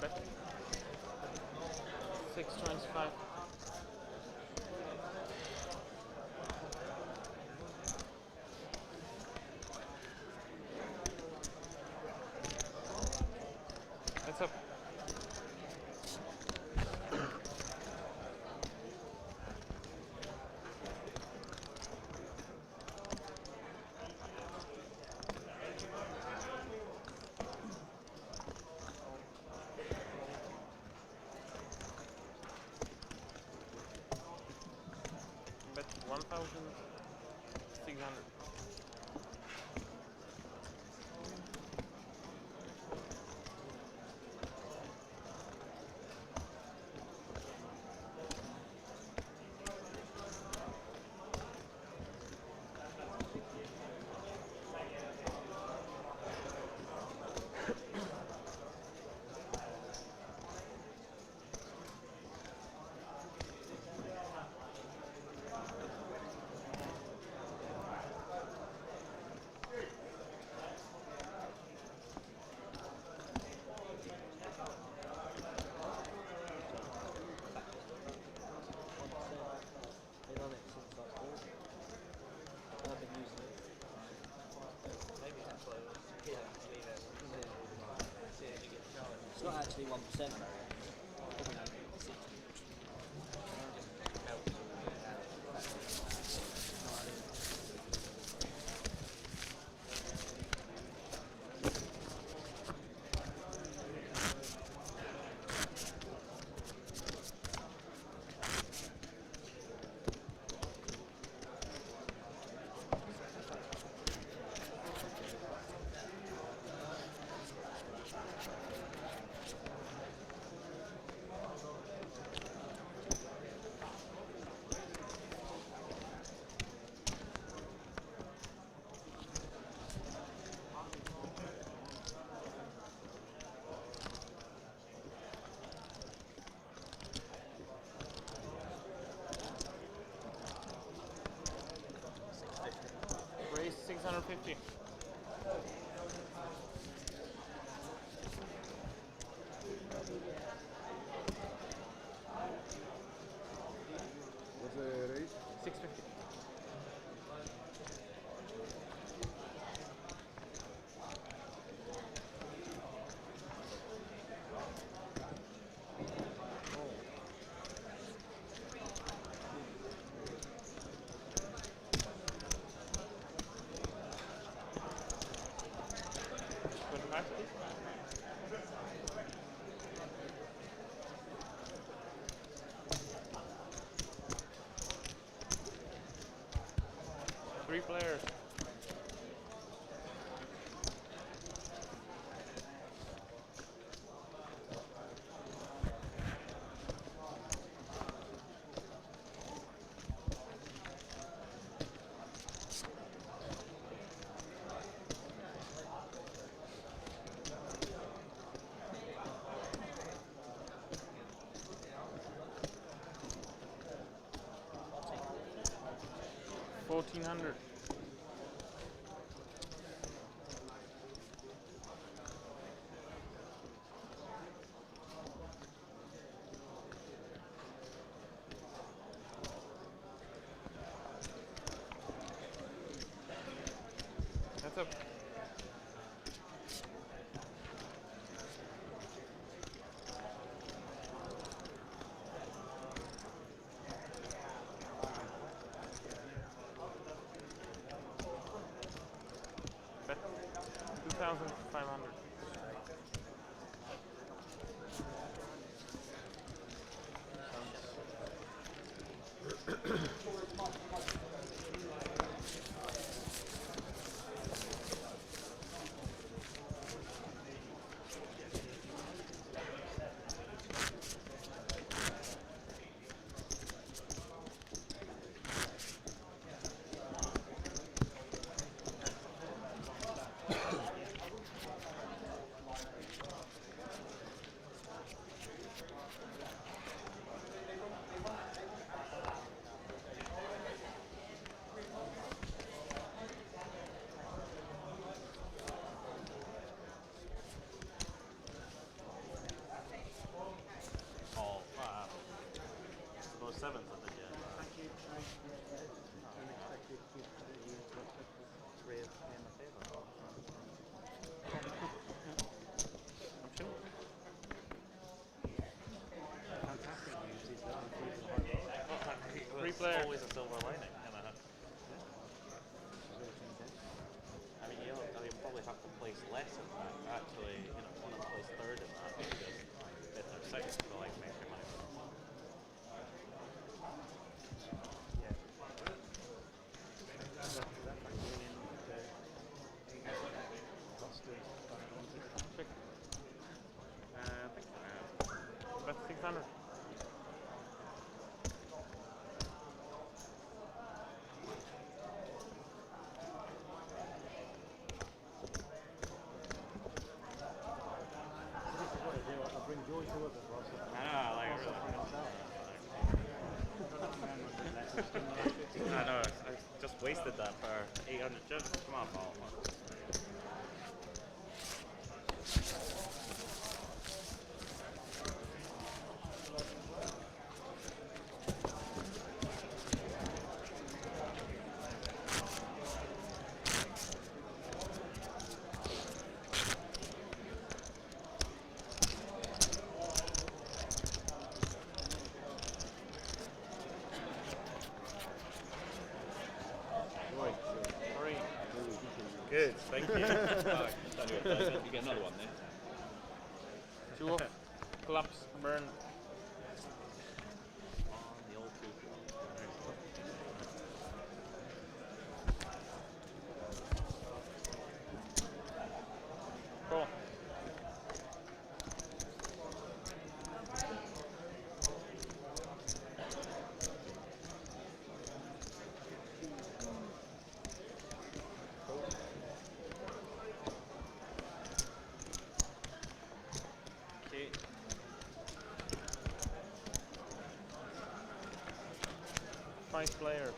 S3: Bet. 625. That's up. Bet 1,600.
S10: Been on it since like 4. And I've been using it.
S2: Maybe that's what it was. Yeah, leave it. See if you get charged.
S10: It's not actually 1%. Probably like 60.
S3: Raise 650. players. $1,400. That's up. Bet 2,500. Those sevens that they get.
S2: Thank you. Unexpected gift that you three of me in my favour.
S3: I'm sure.
S2: Fantastic news is that I'm free to the
S3: Three players.
S6: Always a silver lining. I mean, you'll probably have to place less in that. Actually, want to place third in that because fifth or sixth will like make your money.
S3: Bet 600.
S2: I'll bring joy to others, Ross.
S3: I know, like I know, I just wasted that for 800 chips. Come on, Paul. Good, thank you.
S5: You get another one then.
S3: 2 off, collapse, burn.
S5: The old two.
S3: Cool.
S6: Okay.
S3: 5 players.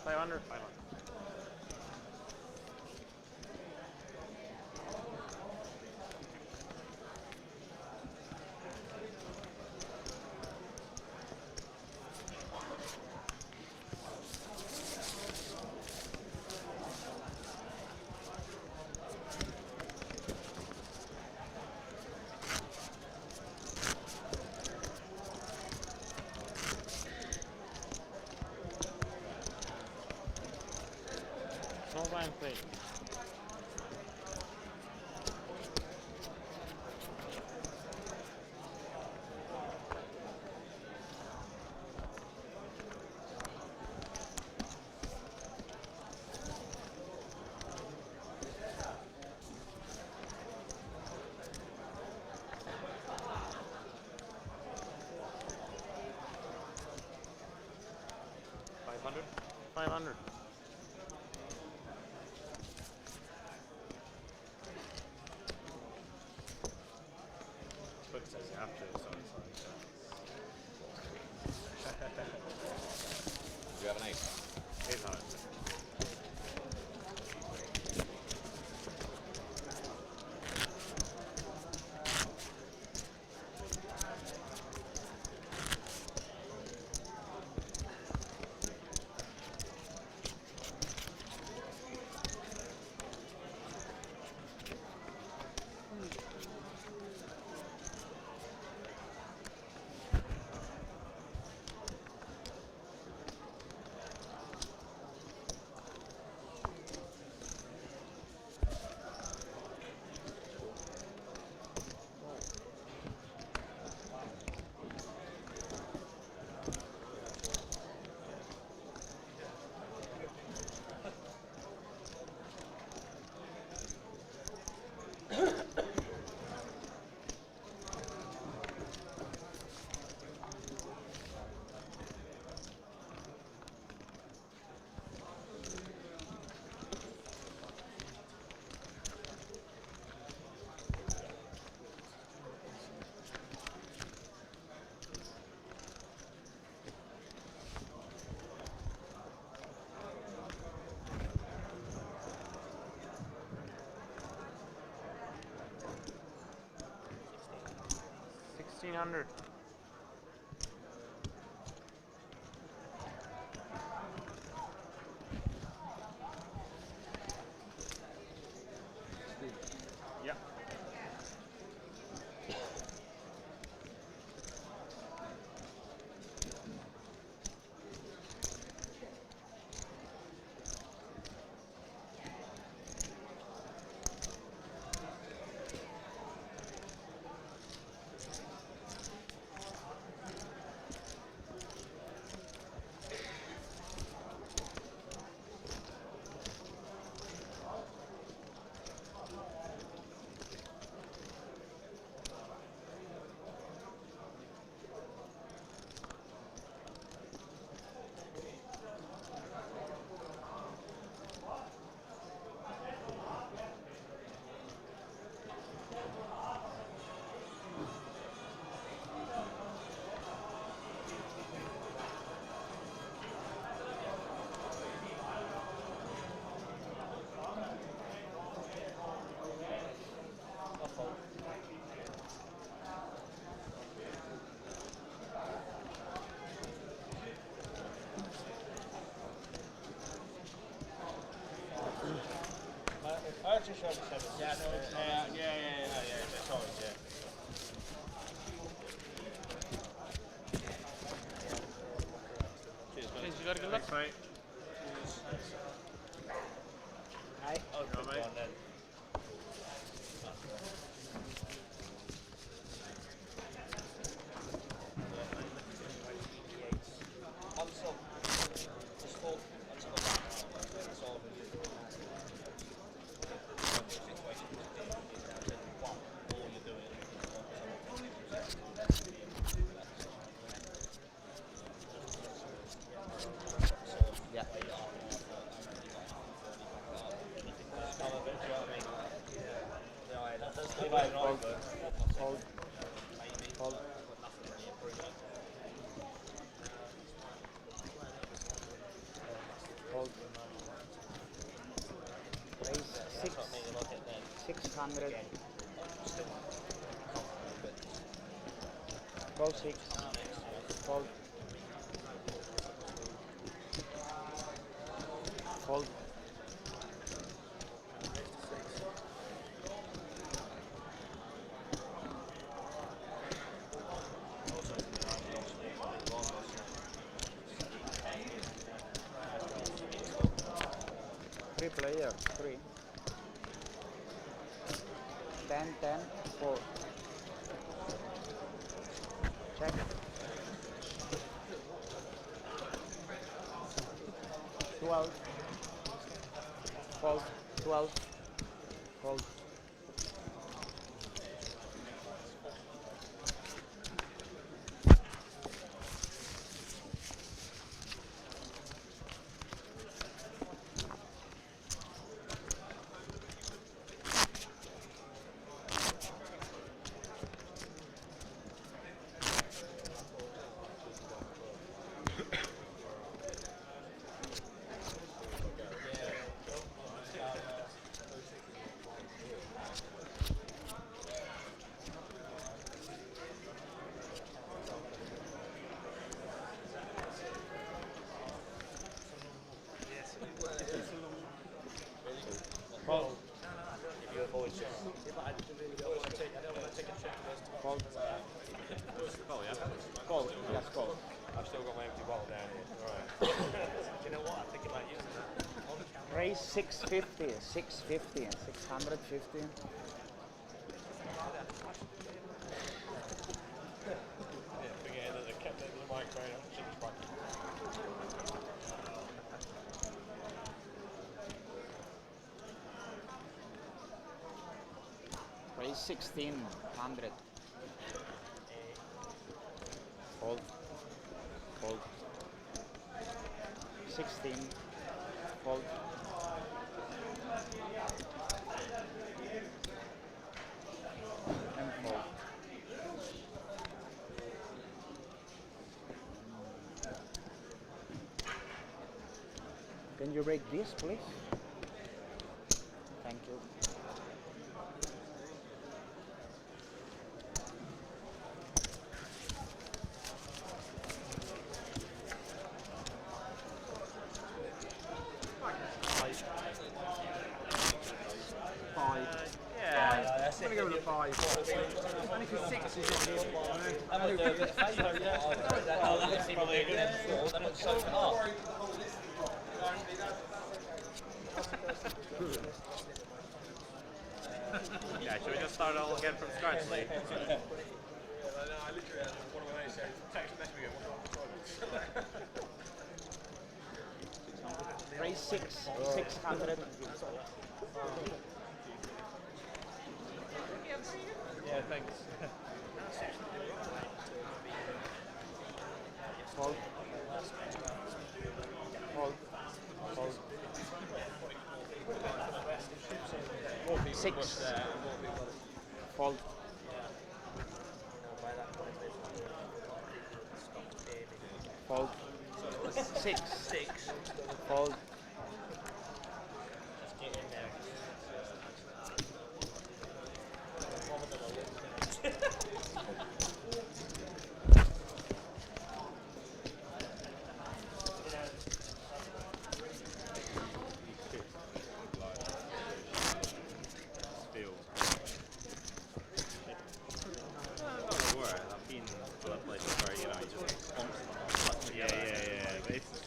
S3: 500. 500. Book says you have to, so it's like.
S5: Do you have an ace?
S3: 800. $1,600. Yep.
S6: I actually showed the 7. Yeah, no, it's sorry, yeah. Cheers, mate.
S3: You got a good luck, mate.
S6: Hey, I'll go, mate. Then.
S10: Go 6. Fold. Fold. Three player, 3. 10, 10, 4. Check. Fold. 12. Fold.
S7: it's just.
S2: I don't want to take a trip to this.
S6: Fold.
S3: Oh, yeah.
S6: Fold. Yes, fold.
S7: I've still got my empty bottle down here. Alright.
S2: Do you know what? I think about using that on the camera.
S6: Raise 650, 650, 650.
S7: Yeah, forgetting that they kept the microphone on. Shit was fucking.
S6: Raise 1600. Fold. Fold. 16. Fold. And fold. Can you break this, please? Thank you.
S3: Yeah.
S1: I'm gonna go with a 5. Only because 6 is not good.
S6: That would do a bit of favour, yeah. Oh, that's probably a good four. That looks so hard.
S3: Yeah, should we just start all again from scratch, Lee?
S7: I literally had one of my mates say, text message me,
S6: Raise 600.
S7: Yeah, thanks.
S6: Fold. Fold. Fold. 6. Fold. Fold. 6. Fold.
S2: Just get in there.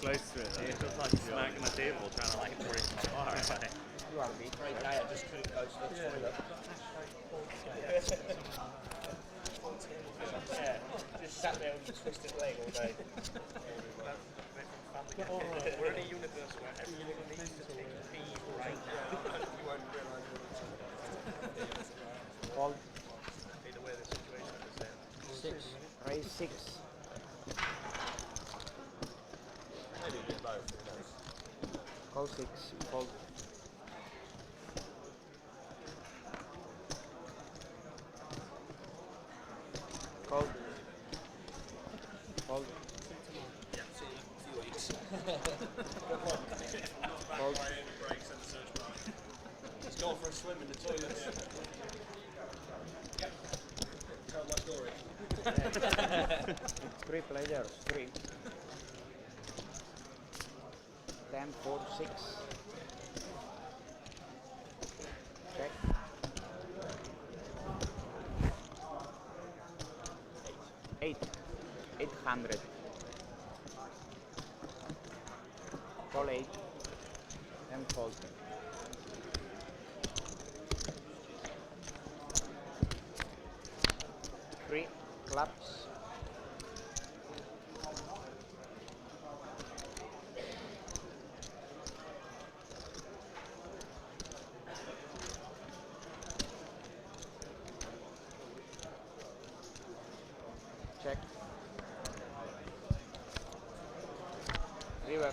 S3: Close to it. It was like smacking the table, trying to like break my bar.
S6: You are big.
S2: Great day, I just couldn't go to the toilet. Yeah, just sat there with a twisted leg all day. We're in a universe where everyone needs to take a pee right now. You won't realise
S6: Fold.
S2: either way the situation is there.
S6: 6. Raise 6.
S7: Maybe do both, who knows?
S6: Call 6. Fold. Fold. Fold.
S7: Yeah, see you in a few weeks.
S6: Fold.
S7: Breaks and the search bar. Let's go for a swim in the toilets. Tell my story.
S6: 3 players. 3. 10, 4, 6. Check. 8. 800. Call 8. And fold. 3 clubs. Check. River,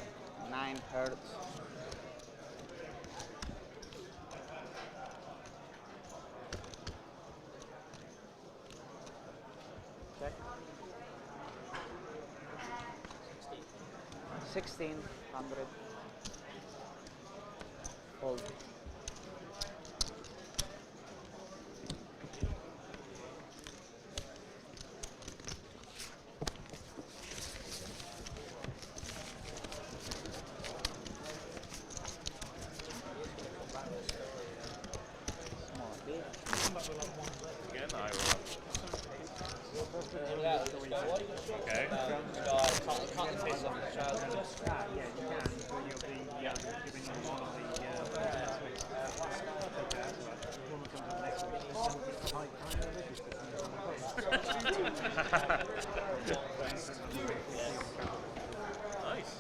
S6: 9 hertz. Check. 1600. Fold. Small.
S3: Again, I will. Okay.
S6: Cut the piss off the trousers.
S2: Yeah, you can, but you'll be giving them one of the next week. Woman comes up next week.
S3: Nice.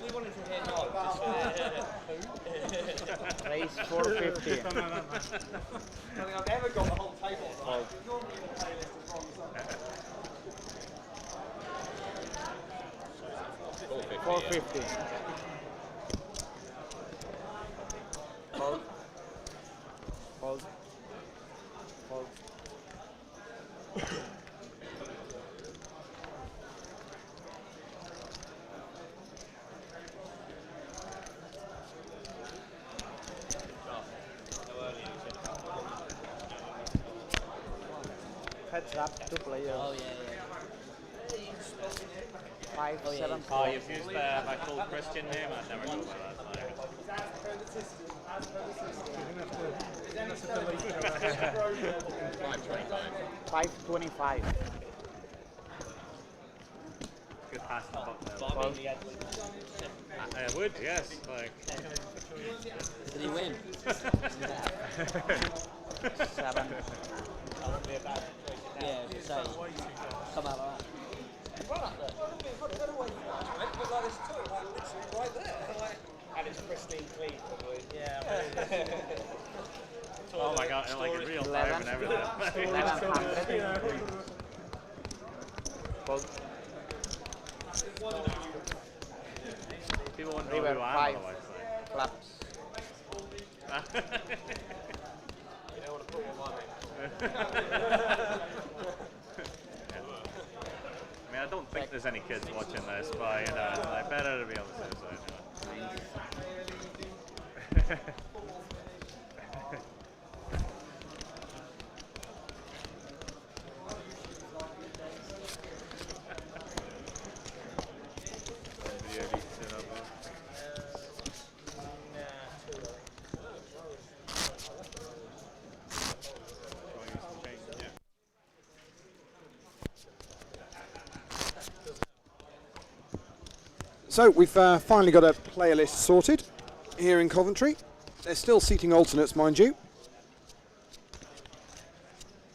S6: We wanted to hear no.
S10: Race 450.
S7: I think I've ever got the whole table. Normally the playlist is wrong.
S10: 450. Hold. Hold. Hold. Heads up, 2 players.
S6: Oh yeah.
S10: 5, 7,
S3: Oh, you've used my full Christian name? I'd never go by that.
S10: $5.25. 5.25.
S3: Good pass in the book there.
S6: But I mean, he had
S3: I would, yes. Like,
S6: did he win?
S10: 7.
S6: Yeah, say, come out like that.
S7: And it's pristine clean, probably.
S6: Yeah,
S3: oh my god, like in real time and everything.
S10: 1100. Hold.
S3: People wouldn't know
S10: River
S3: who I am
S10: 5.
S3: otherwise.
S10: Flaps.
S7: You don't want to put one on it.
S3: I mean, I don't think there's any kids watching this, but you know, I better to be able to say so.
S1: So we've finally got a player list sorted here in Coventry. They're still seating alternates, mind you.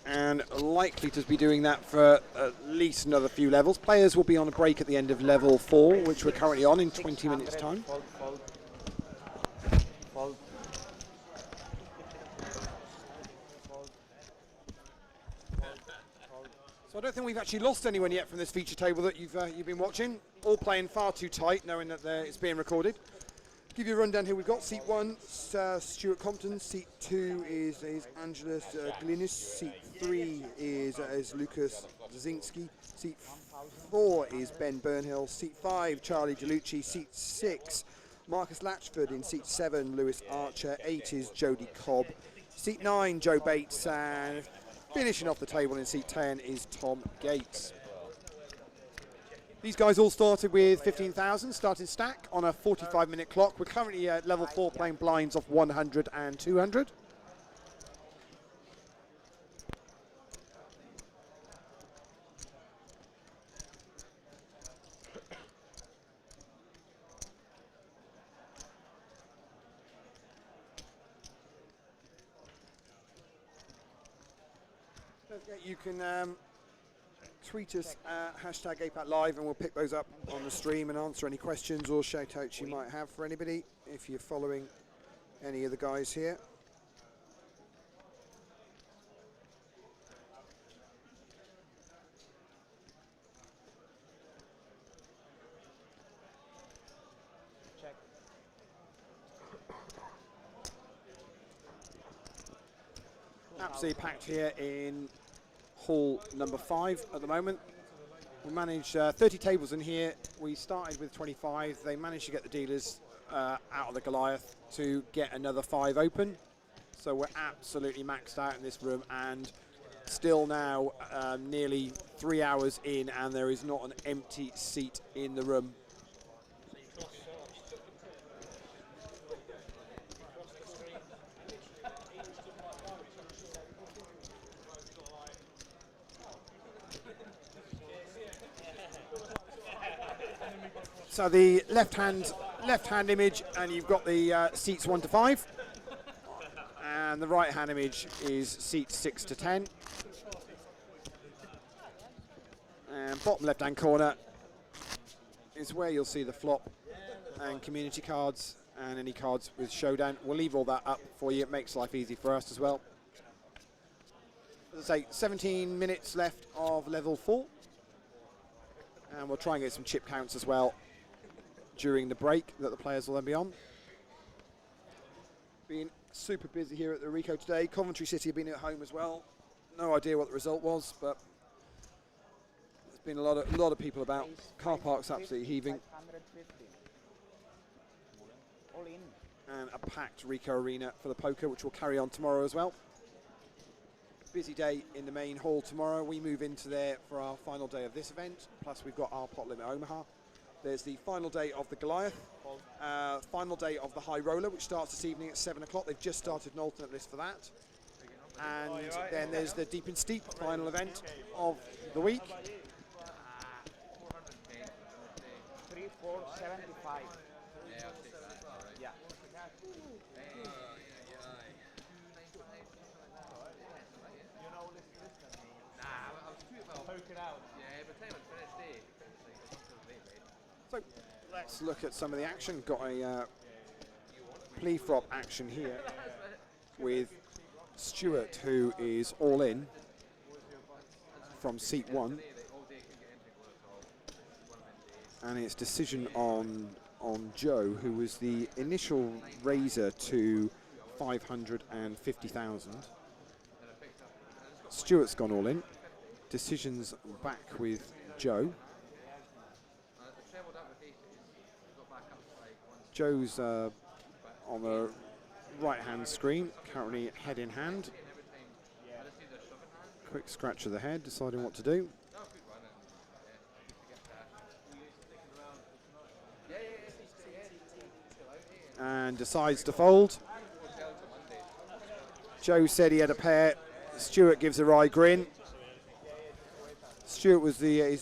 S1: And likely to be doing that for at least another few levels. Players will be on a break at the end of level 4, which we're currently on in 20 minutes' time.
S10: Fold, fold. Fold.
S1: So I don't think we've actually lost anyone yet from this feature table that you've been watching. All playing far too tight, knowing that it's being recorded. Give you a rundown here. We've got seat 1, Stuart Compton. Seat 2 is Angelus Glinis. Seat 3 is Lucas Zinski. Seat 4 is Ben Burnhill. Seat 5, Charlie Delucci. Seat 6, Marcus Latchford. In seat 7, Lewis Archer. 8 is Jody Cobb. Seat 9, Joe Bates. And finishing off the table in seat 10 is Tom Gates. These guys all started with 15,000 starting stack on a 45-minute clock. We're currently at level 4 playing blinds of 100 and 200. Don't forget you can tweet us at #APATLive and we'll pick those up on the stream and answer any questions or shout outs you might have for anybody if you're following any of the guys here.
S10: Check.
S1: Absolutely packed here in hall number 5 at the moment. We managed 30 tables in here. We started with 25. They managed to get the dealers out of the Goliath to get another 5 open. So we're absolutely maxed out in this room, and still now nearly 3 hours in, and there is not an empty seat in the room. So the left hand image, and you've got the seats 1 to 5, and the right hand image is seats 6 to 10. And bottom left hand corner is where you'll see the flop and community cards and any cards with showdown. We'll leave all that up for you. It makes life easy for us as well. As I say, 17 minutes left of level 4, and we'll try and get some chip counts as well during the break that the players will then be on. Been super busy here at the Rico today. Coventry City have been at home as well. No idea what the result was, but there's been a lot of people about. Car parks absolutely heaving. And a packed Rico arena for the poker, which will carry on tomorrow as well. Busy day in the main hall tomorrow. We move into there for our final day of this event. Plus we've got our pot limit Omaha. There's the final day of the Goliath, final day of the High Roller, which starts this evening at 7 o'clock. They've just started an alternate list for that. And then there's the Deep and Steep final event of the week.
S10: 3475. Yeah.
S1: So let's look at some of the action. Got a plea-frop action here with Stuart, who is all in from seat 1. And it's decision on Joe, who was the initial raiser to 550,000. Stuart's gone all in. Decisions back with Joe. Joe's on the right-hand screen, currently head in hand. Quick scratch of the head, deciding what to do. And decides to fold. Joe said he had a pair. Stuart gives a wry grin. Stuart was the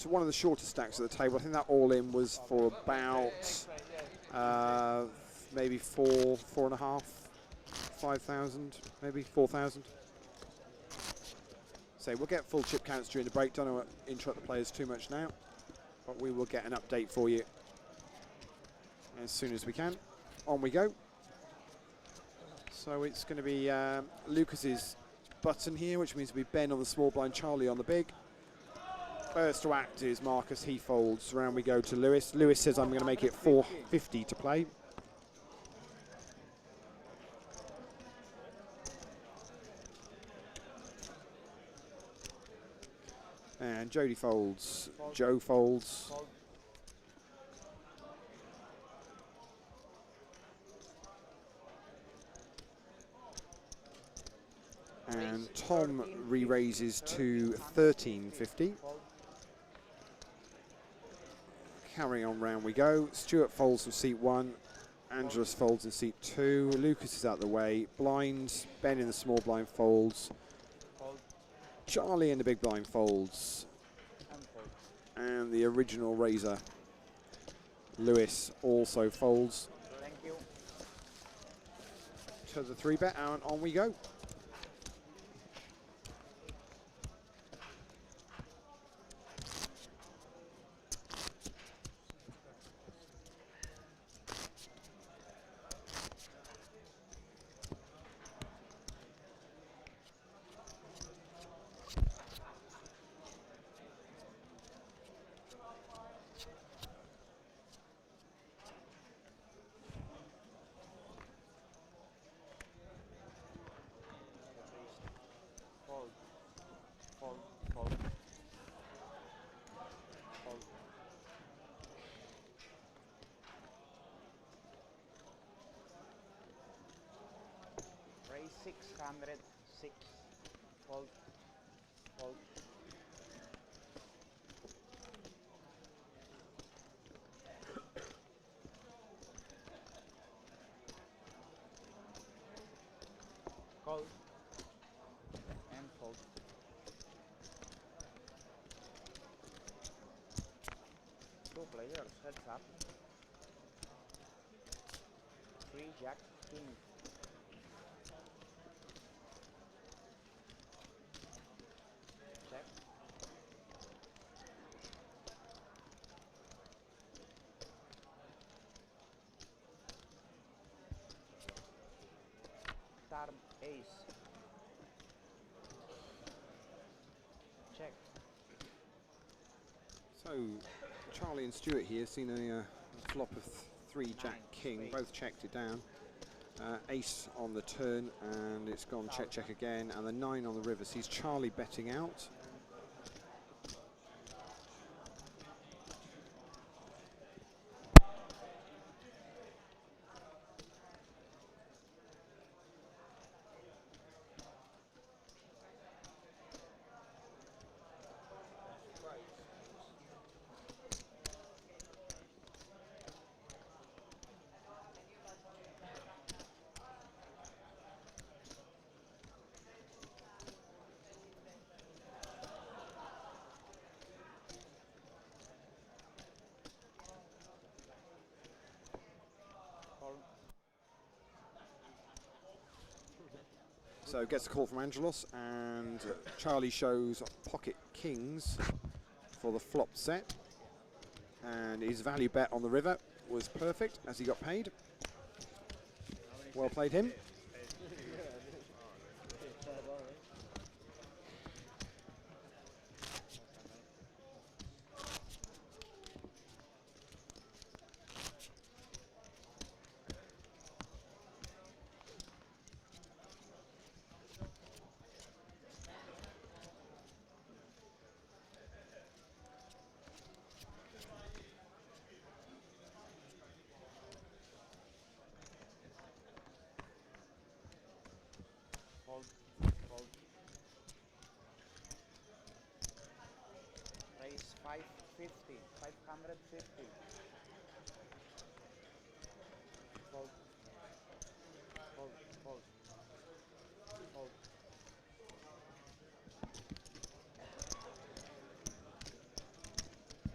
S1: one of the shortest stacks at the table. I think that all-in was for about maybe 4.5, 5,000, maybe 4,000. So we'll get full chip counts during the break. Don't want to interrupt the players too much now, but we will get an update for you as soon as we can. On we go. So it's going to be Lucas's button here, which means it'll be Ben on the small blind, Charlie on the big. First to act is Marcus. He folds. Round we go to Lewis. Lewis says, I'm going to make it 450 to play. And Jody folds. Joe folds. And Tom re-raises to 1350. Carrying on, round we go. Stuart folds from seat 1. Angelus folds in seat 2. Lucas is out the way. Blinds. Ben in the small blind folds. Charlie in the big blind folds. And the original raiser, Lewis, also folds.
S10: Thank you.
S1: To the 3-bet, and on we go.
S10: Raise 606. Fold. Fold. Call. And fold.
S6: Two players, heads up. 3 Jack King. Check. Turn ace. Check.
S1: So Charlie and Stuart here seen a flop of 3 Jack King, both checked it down. Ace on the turn, and it's gone check check again, and the 9 on the river sees Charlie betting out. So gets a call from Angelos, and Charlie shows pocket kings for the flop set, and his value bet on the river was perfect as he got paid. Well played him.
S6: Fold. Fold. Raise 550. 550. Fold. Fold. Fold. Fold.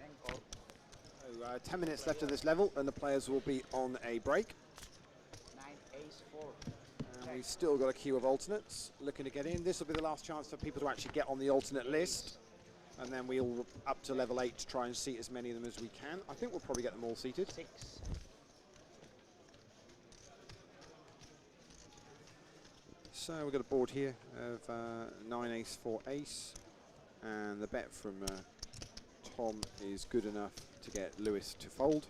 S6: And call.
S1: So 10 minutes left of this level, and the players will be on a break.
S6: 9 ace 4.
S1: And we've still got a queue of alternates looking to get in. This will be the last chance for people to actually get on the alternate list. And then we'll up to level 8 to try and seat as many of them as we can. I think we'll probably get them all seated.
S6: 6.
S1: So we've got a board here of 9 ace 4 ace. And the bet from Tom is good enough to get Lewis to fold.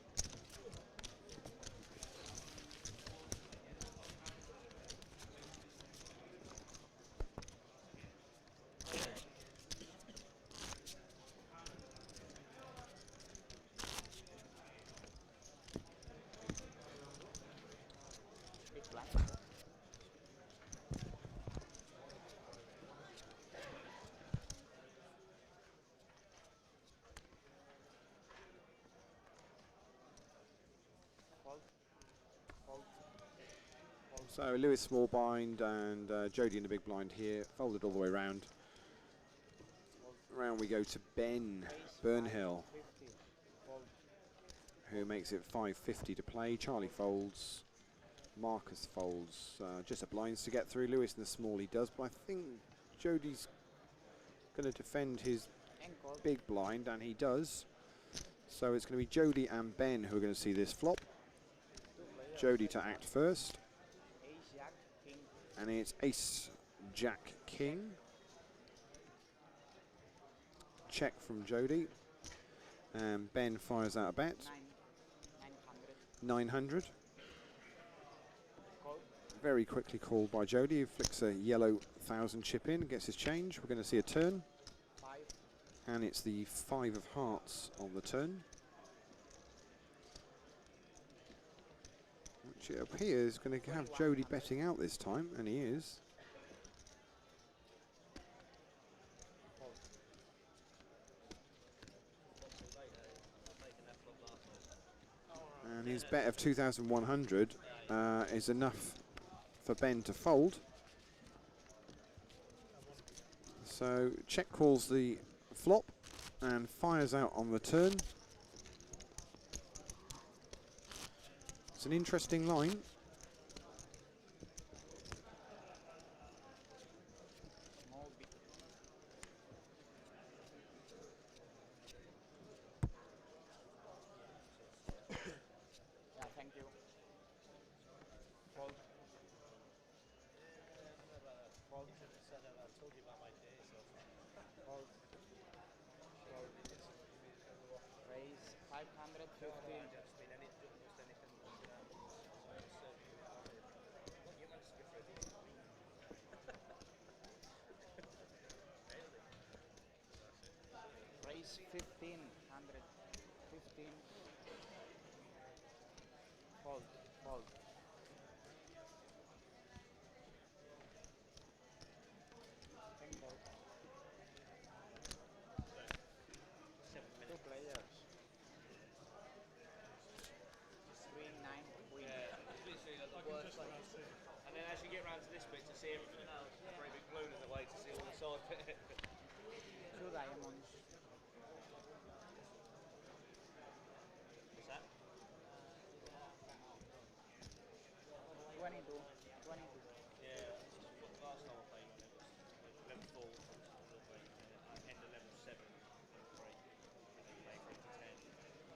S6: Big black. Fold. Fold. Fold.
S1: So Lewis small blind and Jody in the big blind here, folded all the way around. Round we go to Ben Burnhill,
S6: 50. Fold.
S1: who makes it 550 to play. Charlie folds, Marcus folds, just a blinds to get through. Lewis in the small he does, but I think Jody's going to defend his
S6: And call.
S1: big blind, and he does. So it's going to be Jody and Ben who are going to see this flop.
S6: 2 players.
S1: Jody to act first,
S6: Ace Jack King.
S1: and it's Ace Jack King. Check from Jody, and Ben fires out a bet.
S6: 900.
S1: 900.
S6: Call.
S1: Very quickly called by Jody, who flicks a yellow 1,000 chip in, gets his change. We're going to see a turn,
S6: 5.
S1: and it's the 5 of hearts on the turn, which it appears is going to have Jody betting out this time, and he is. And his bet of 2,100 is enough for Ben to fold. So check calls the flop and fires out on the turn. It's an interesting line.
S6: Yeah, thank you. Fold. Fold.
S2: I told you about my day, so
S6: Fold. Fold. Raise 550.
S2: just mean anything, just anything. You managed to get through these.
S6: Raise 1500. 15. Fold. Fold. Bingo. 2 players. 3, 9, queen.
S7: It's literally like the worst place. And then as you get round to this bit to see everything else, a very big balloon in the way to see all the side bit.
S6: 2 diamonds.
S7: What's that?
S6: 22. 22.
S7: Yeah, last time I played on it was level 4, end of level 7, level 3. And then play 3 to 10.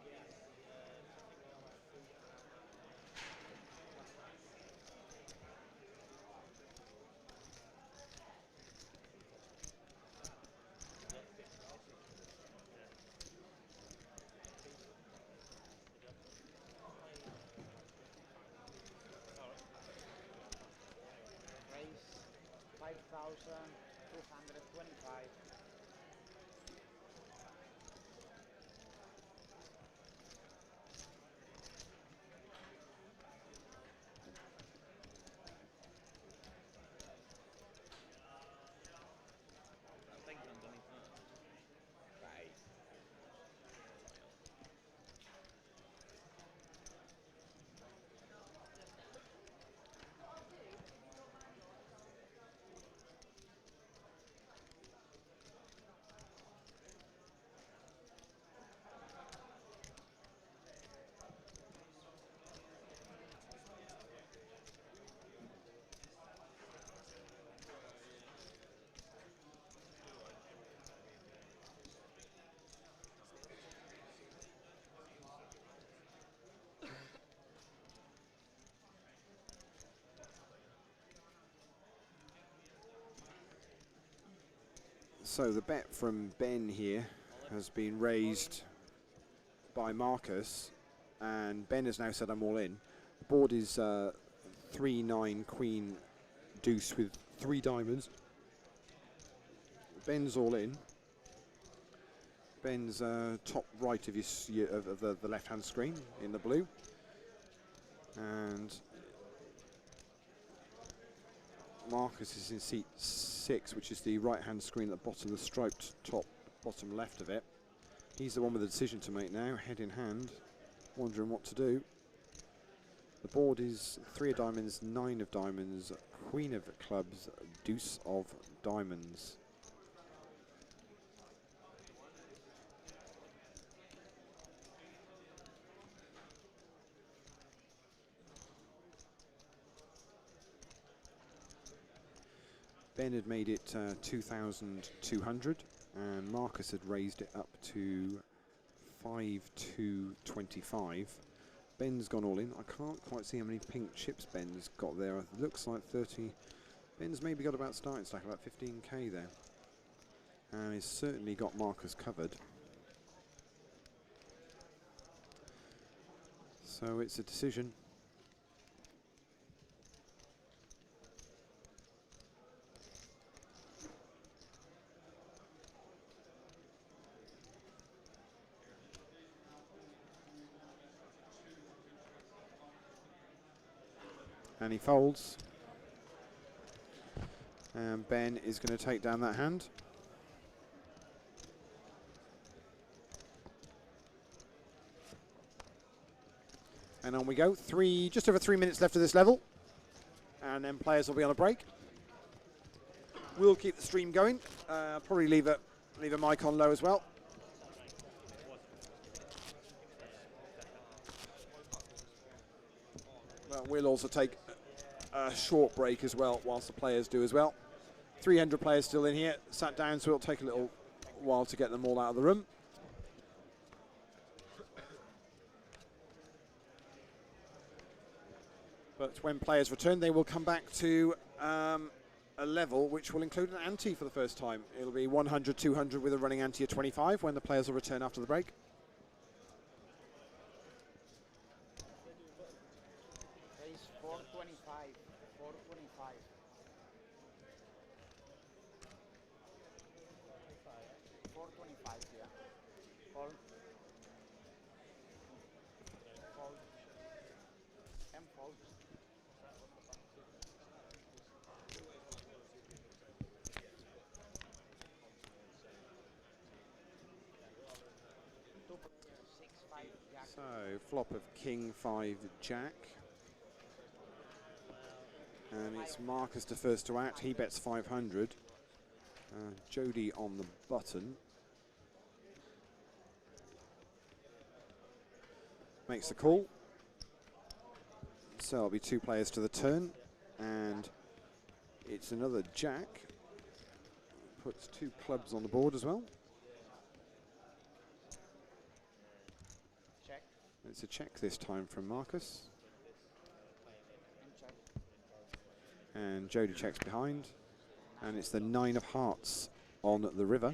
S6: Raise 5,225.
S3: Things underneath that.
S6: Right.
S1: So the bet from Ben here has been raised by Marcus, and Ben has now said I'm all in. The board is 3-9 queen deuce with 3 diamonds. Ben's all in. Ben's top right of, of the left-hand screen in the blue, and Marcus is in seat 6, which is the right-hand screen at the bottom, the striped top, bottom left of it. He's the one with the decision to make now, head in hand, wondering what to do. The board is 3 of diamonds, 9 of diamonds, queen of clubs, deuce of diamonds. Ben had made it 2,200, and Marcus had raised it up to 5,225. Ben's gone all in. I can't quite see how many pink chips Ben's got there. It looks like 30. Ben's maybe got about starting stack, about 15k there. And he's certainly got Marcus covered. So it's a decision. And he folds. And Ben is going to take down that hand. And on we go. Just over 3 minutes left of this level. And then players will be on a break. We'll keep the stream going. Probably leave a mic on low as well. Well, we'll also take a short break as well, whilst the players do as well. 300 players still in here, sat down, so it'll take a little while to get them all out of the room. But when players return, they will come back to a level which will include an ante for the first time. It'll be 100, 200 with a running ante of 25 when the players will return after the break.
S11: Race 425. 425. 425, yeah. Fold. Fold. And fold.
S1: So, flop of King 5 Jack. And it's Marcus the first to act. He bets 500. Jody on the button. Makes the call. So there'll be 2 players to the turn. And it's another Jack. Puts 2 clubs on the board as well.
S11: Check.
S1: It's a check this time from Marcus.
S11: And check.
S1: And Jody checks behind. And it's the 9 of hearts on the river.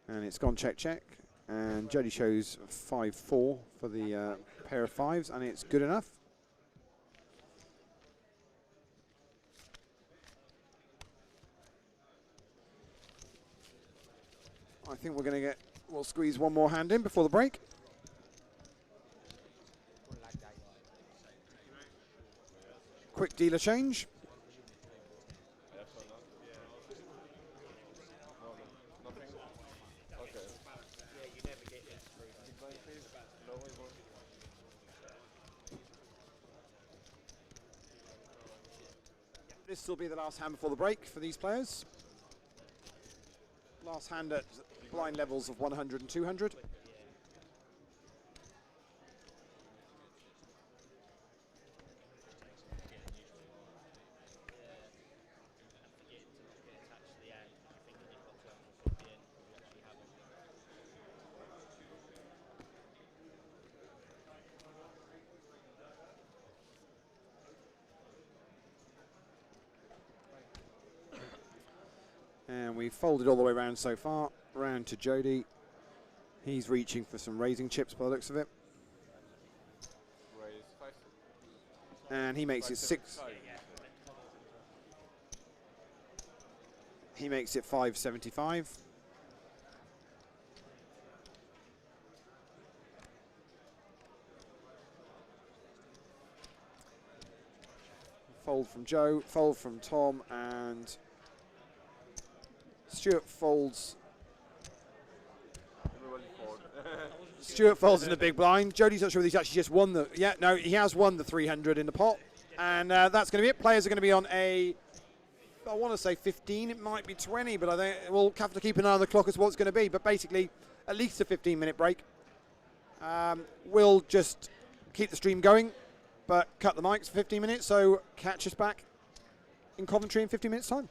S1: And it's gone check, check. And Jody shows 5-4 for the pair of 5s, and it's good enough. I think we'll squeeze one more hand in before the break. Quick dealer change. This will be the last hand before the break for these players. Last hand at blind levels of 100 and 200. And we folded all the way around so far. Round to Jody. He's reaching for some raising chips by the looks of it. And he makes it 6. He makes it 575. Fold from Joe, fold from Tom, and Stuart folds. Stuart folds in the big blind. Jody's not sure whether he's actually just won the. Yeah, no, he has won the 300 in the pot, and that's going to be it. Players are going to be on a. I want to say 15. It might be 20, but I think we'll have to keep an eye on the clock as to what it's going to be. But basically, at least a 15-minute break. We'll just keep the stream going, but cut the mics for 15 minutes. So catch us back in Coventry in 15 minutes' time.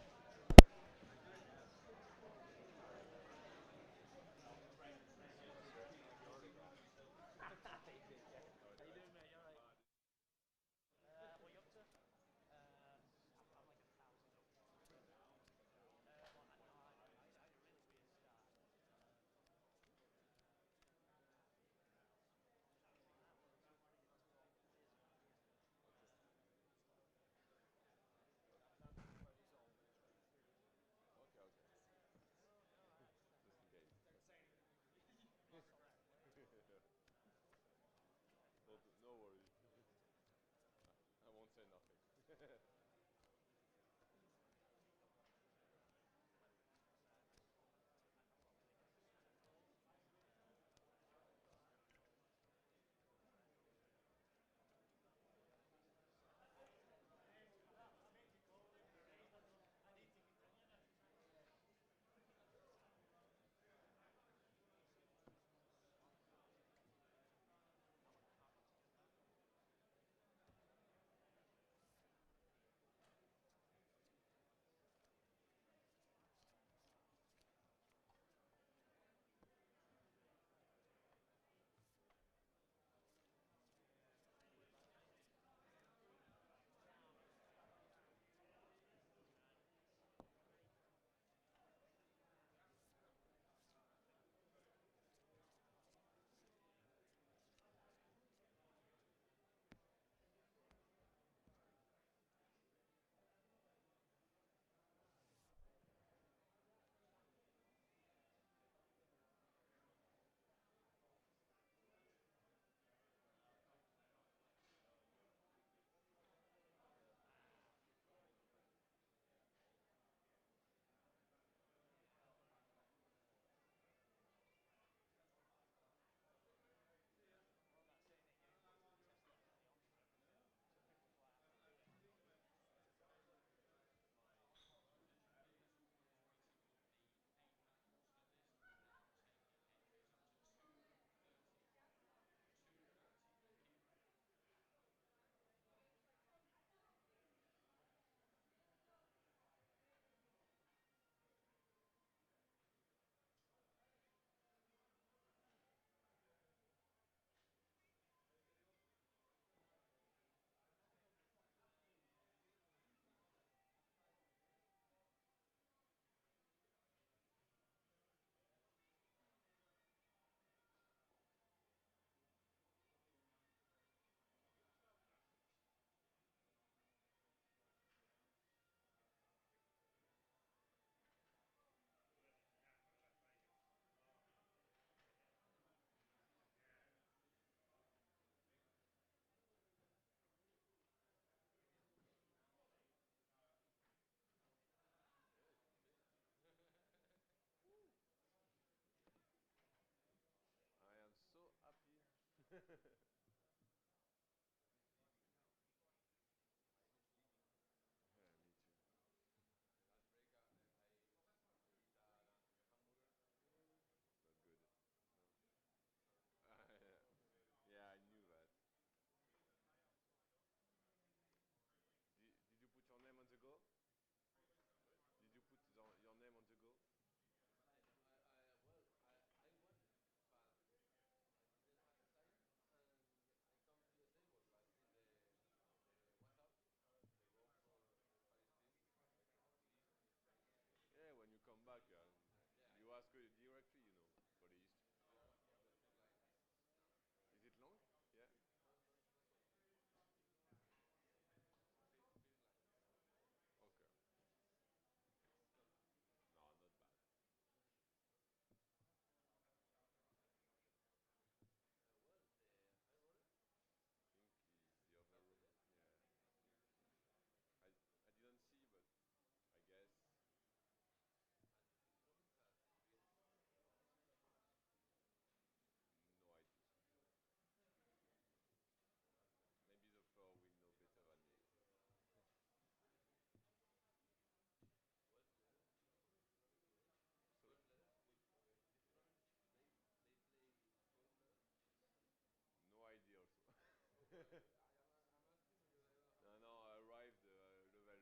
S12: No, I arrived level 1,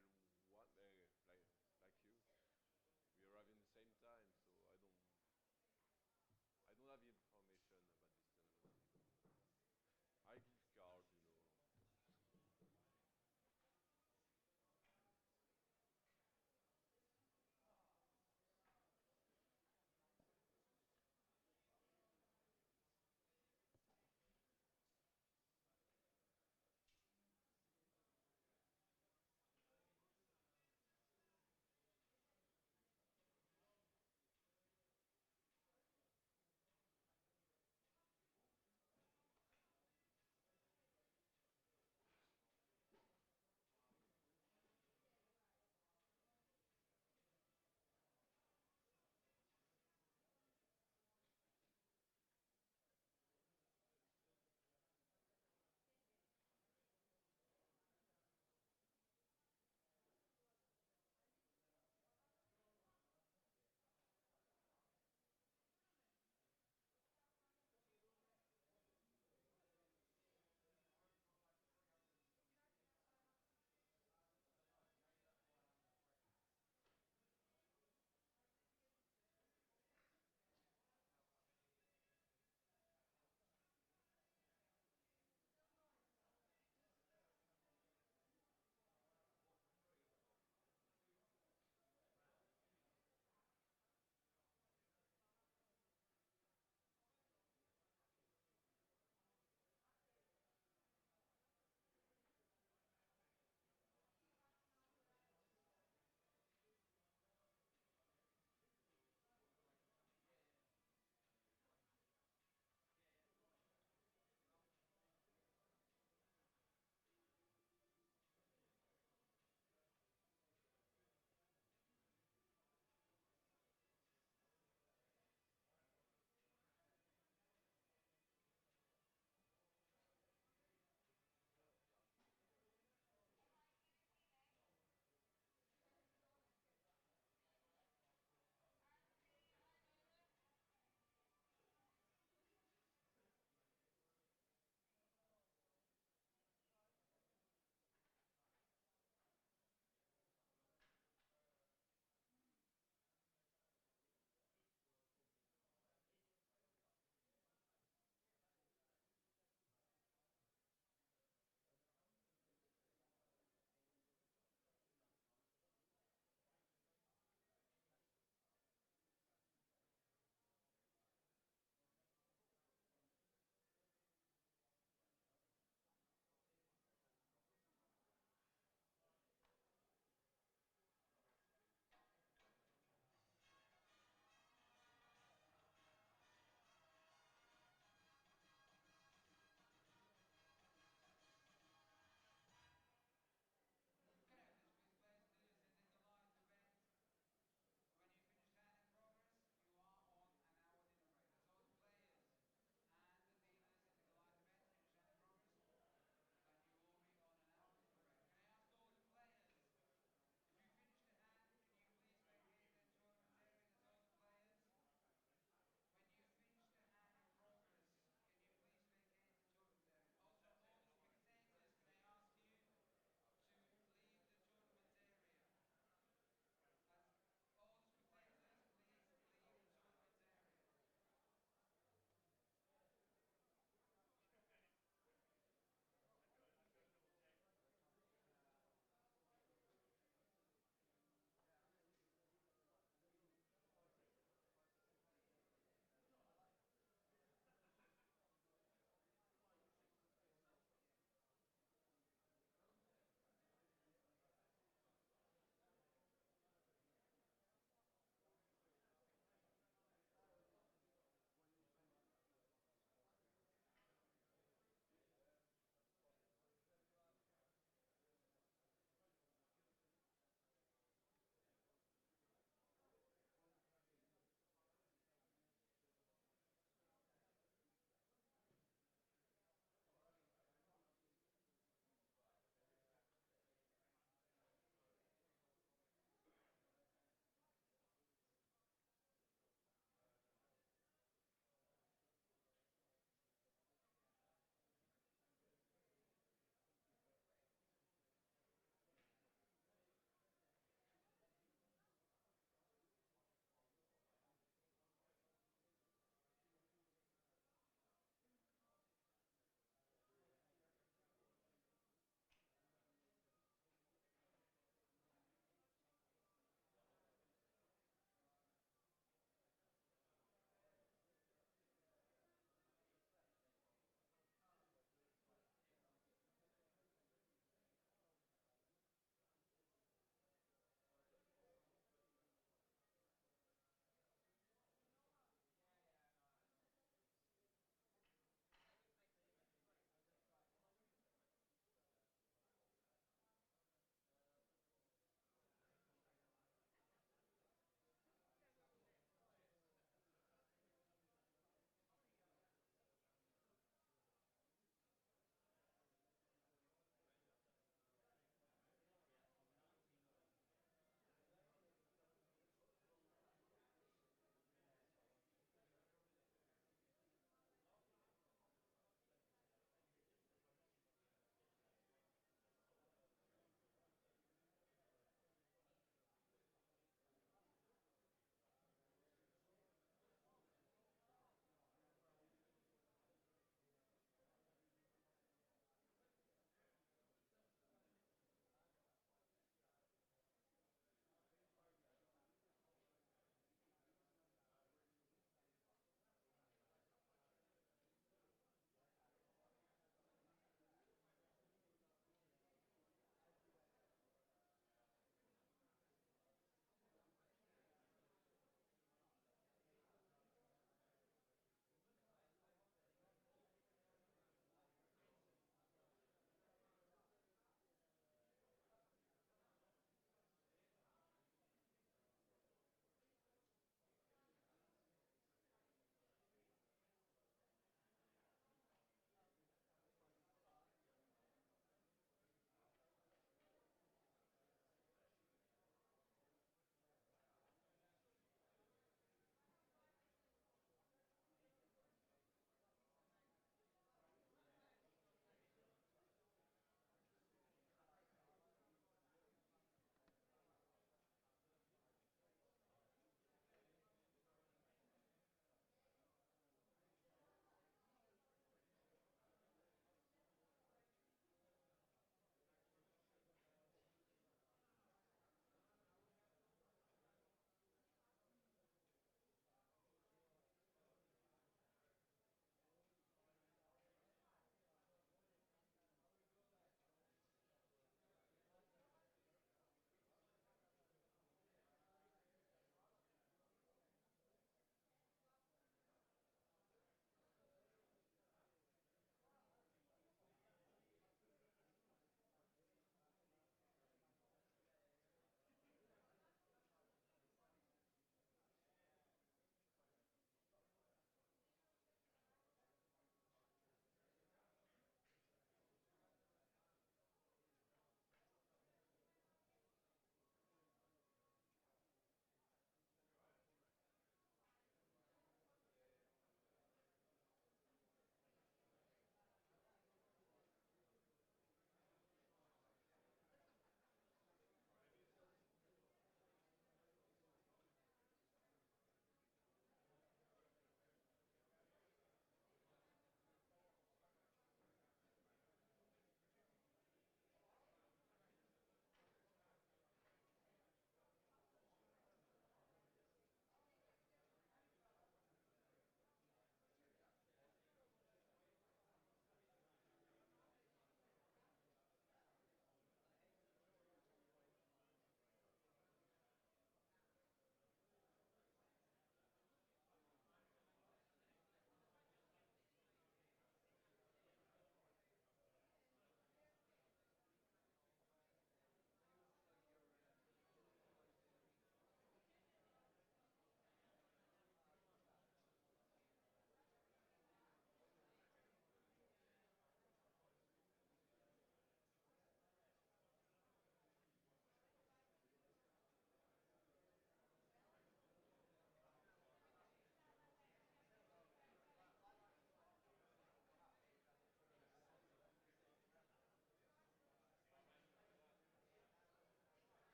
S12: like you. We arrived in the same time, so I don't have information about this tournament. I give cards, you know.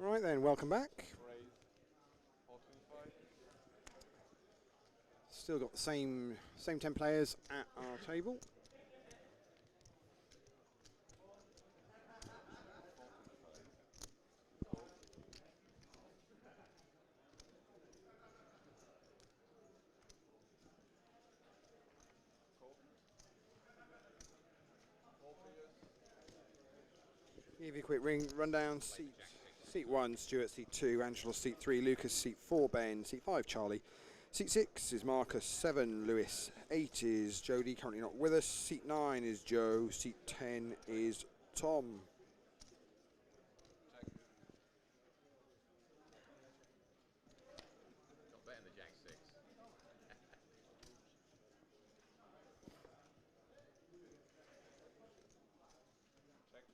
S1: Right then, welcome back.
S12: Raise 425.
S1: Still got the same 10 players at our table. Give you a quick rundown. Seat 1, Stuart. Seat 2, Angela. Seat 3, Lucas. Seat 4, Ben. Seat 5, Charlie. Seat 6 is Marcus. 7, Lewis. 8 is Jodie, currently not with us. Seat 9 is Joe. Seat 10 is Tom.
S5: Got better than the Jack 6.
S12: Check. Check. Check.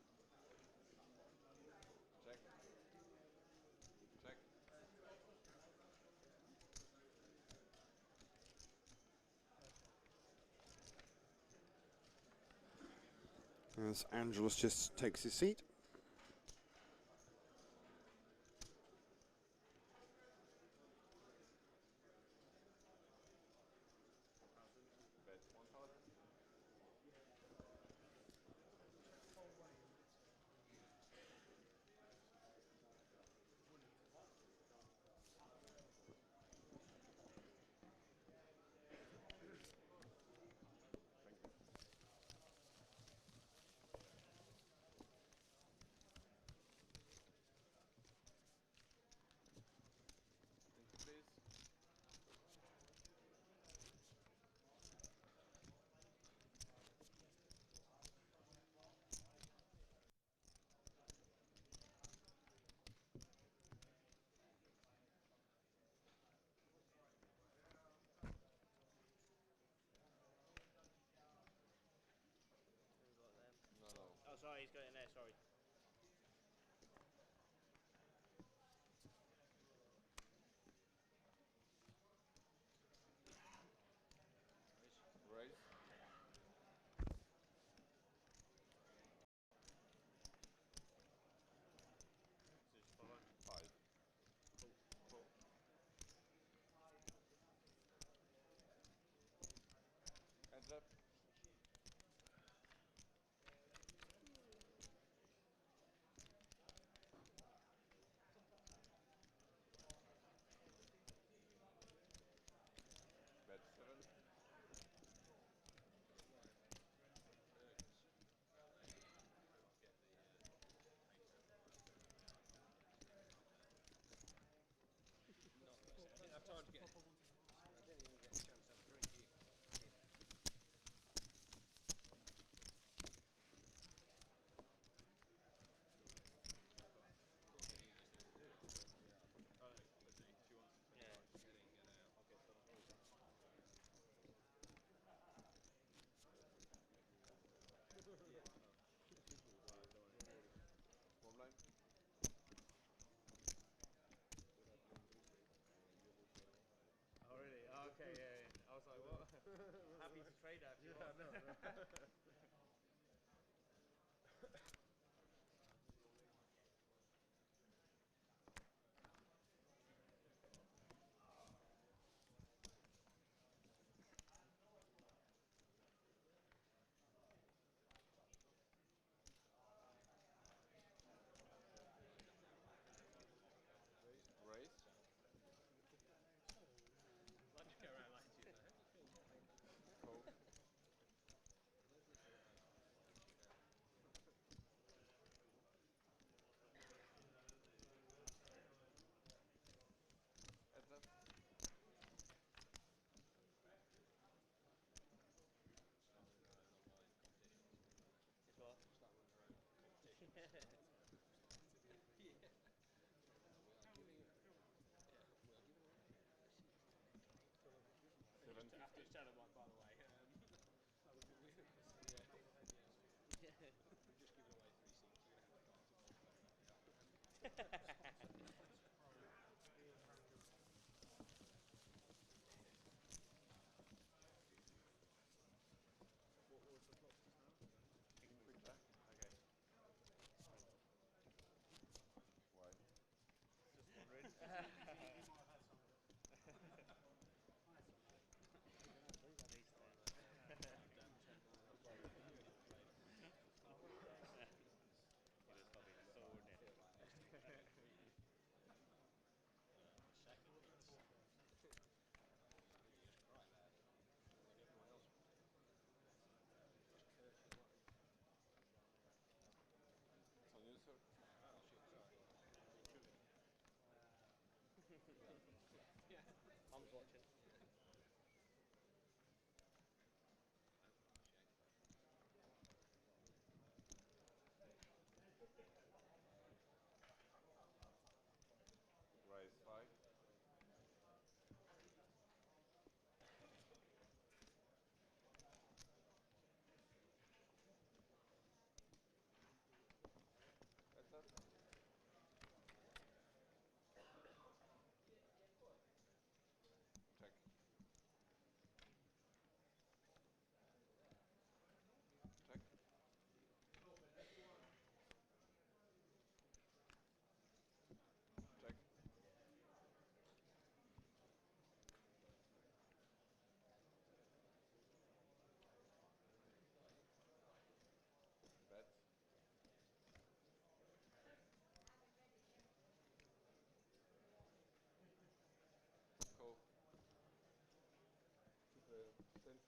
S1: As Angelus just takes his seat.
S12: Bet 1000. Please. No, no.
S6: Oh, sorry, he's got it in there, sorry.
S12: Raise.
S6: Just follow.
S12: 5.
S6: Cool.
S12: Cool. Hands up. Bet 7.
S7: I didn't have time to get. I didn't even get a chance to have a drink.
S12: One line.
S6: Oh, really? Oh, okay, yeah. I was like, what? Happy to trade that if you want.
S12: No. Raise.
S6: Why'd you go around like you know?
S12: Cool. Heads up.
S6: It's what? Yeah. I've just tell them, like, by the way. Yeah.
S7: We've just given away 3 seats. We're going to have the car tomorrow.
S12: What was the clock just now? Quick check. Okay. Why?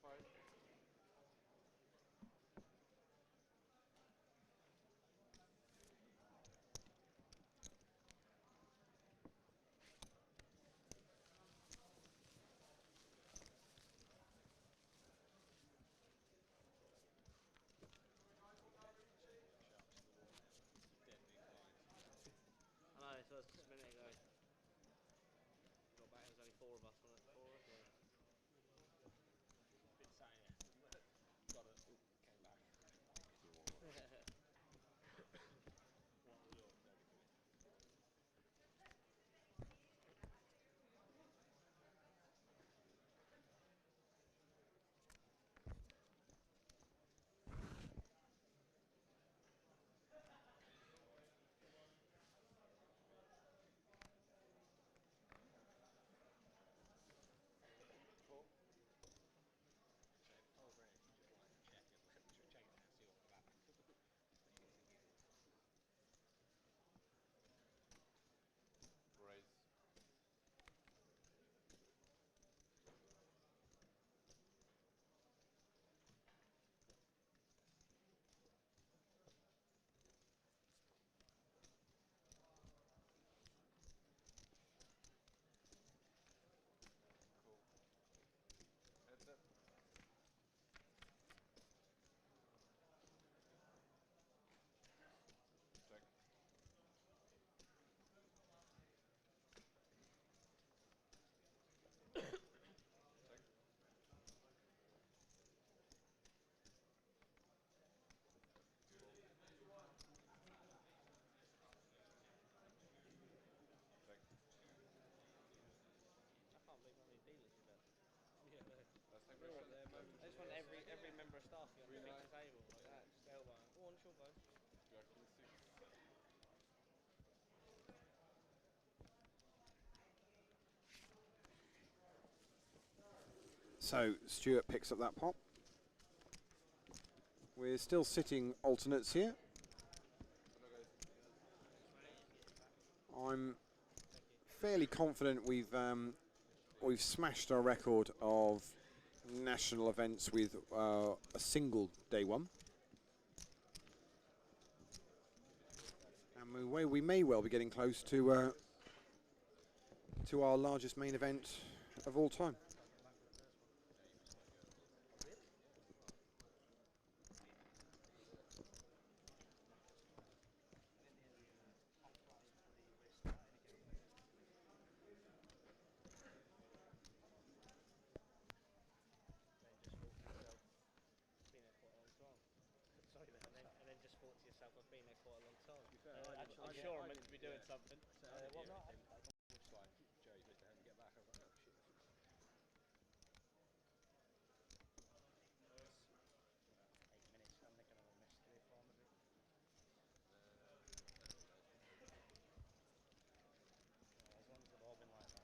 S12: 5.
S6: I know, it was just a minute ago. Got back, there was only 4 of us, wasn't it? 4 of us? Yeah.
S7: Bit sad, yeah. Got it. Ooh, came back. What are we on? There we go. Cool. Oh, great. Just like check it. Just check it out. See what that.
S12: Raise. Cool. Heads up. Check. Check. Check.
S6: I can't believe how many dealers you've had.
S7: Yeah, no.
S12: Last time
S7: They're all up there, man.
S6: I just want every member of staff to
S12: Green
S6: fix
S12: eye.
S6: the table like that. Just elbow. Go on, short bow.
S12: We are king 6.
S1: So Stuart picks up that pot. We're still sitting alternates here.
S12: Hello guys.
S1: I'm fairly confident we've smashed our record of national events with a single day one. And we may well be getting close to our largest main event of all time.
S6: Sorry, and then just thought to yourself, I've been there quite a long time.
S7: To be fair,
S6: I'm sure I'm meant to be doing something.
S7: What not? Just like, Joe, you let him get back. I was like, oh shit.
S6: 8 minutes, I'm not going to miss 3 or 4 maybe. As long as they've all been like that.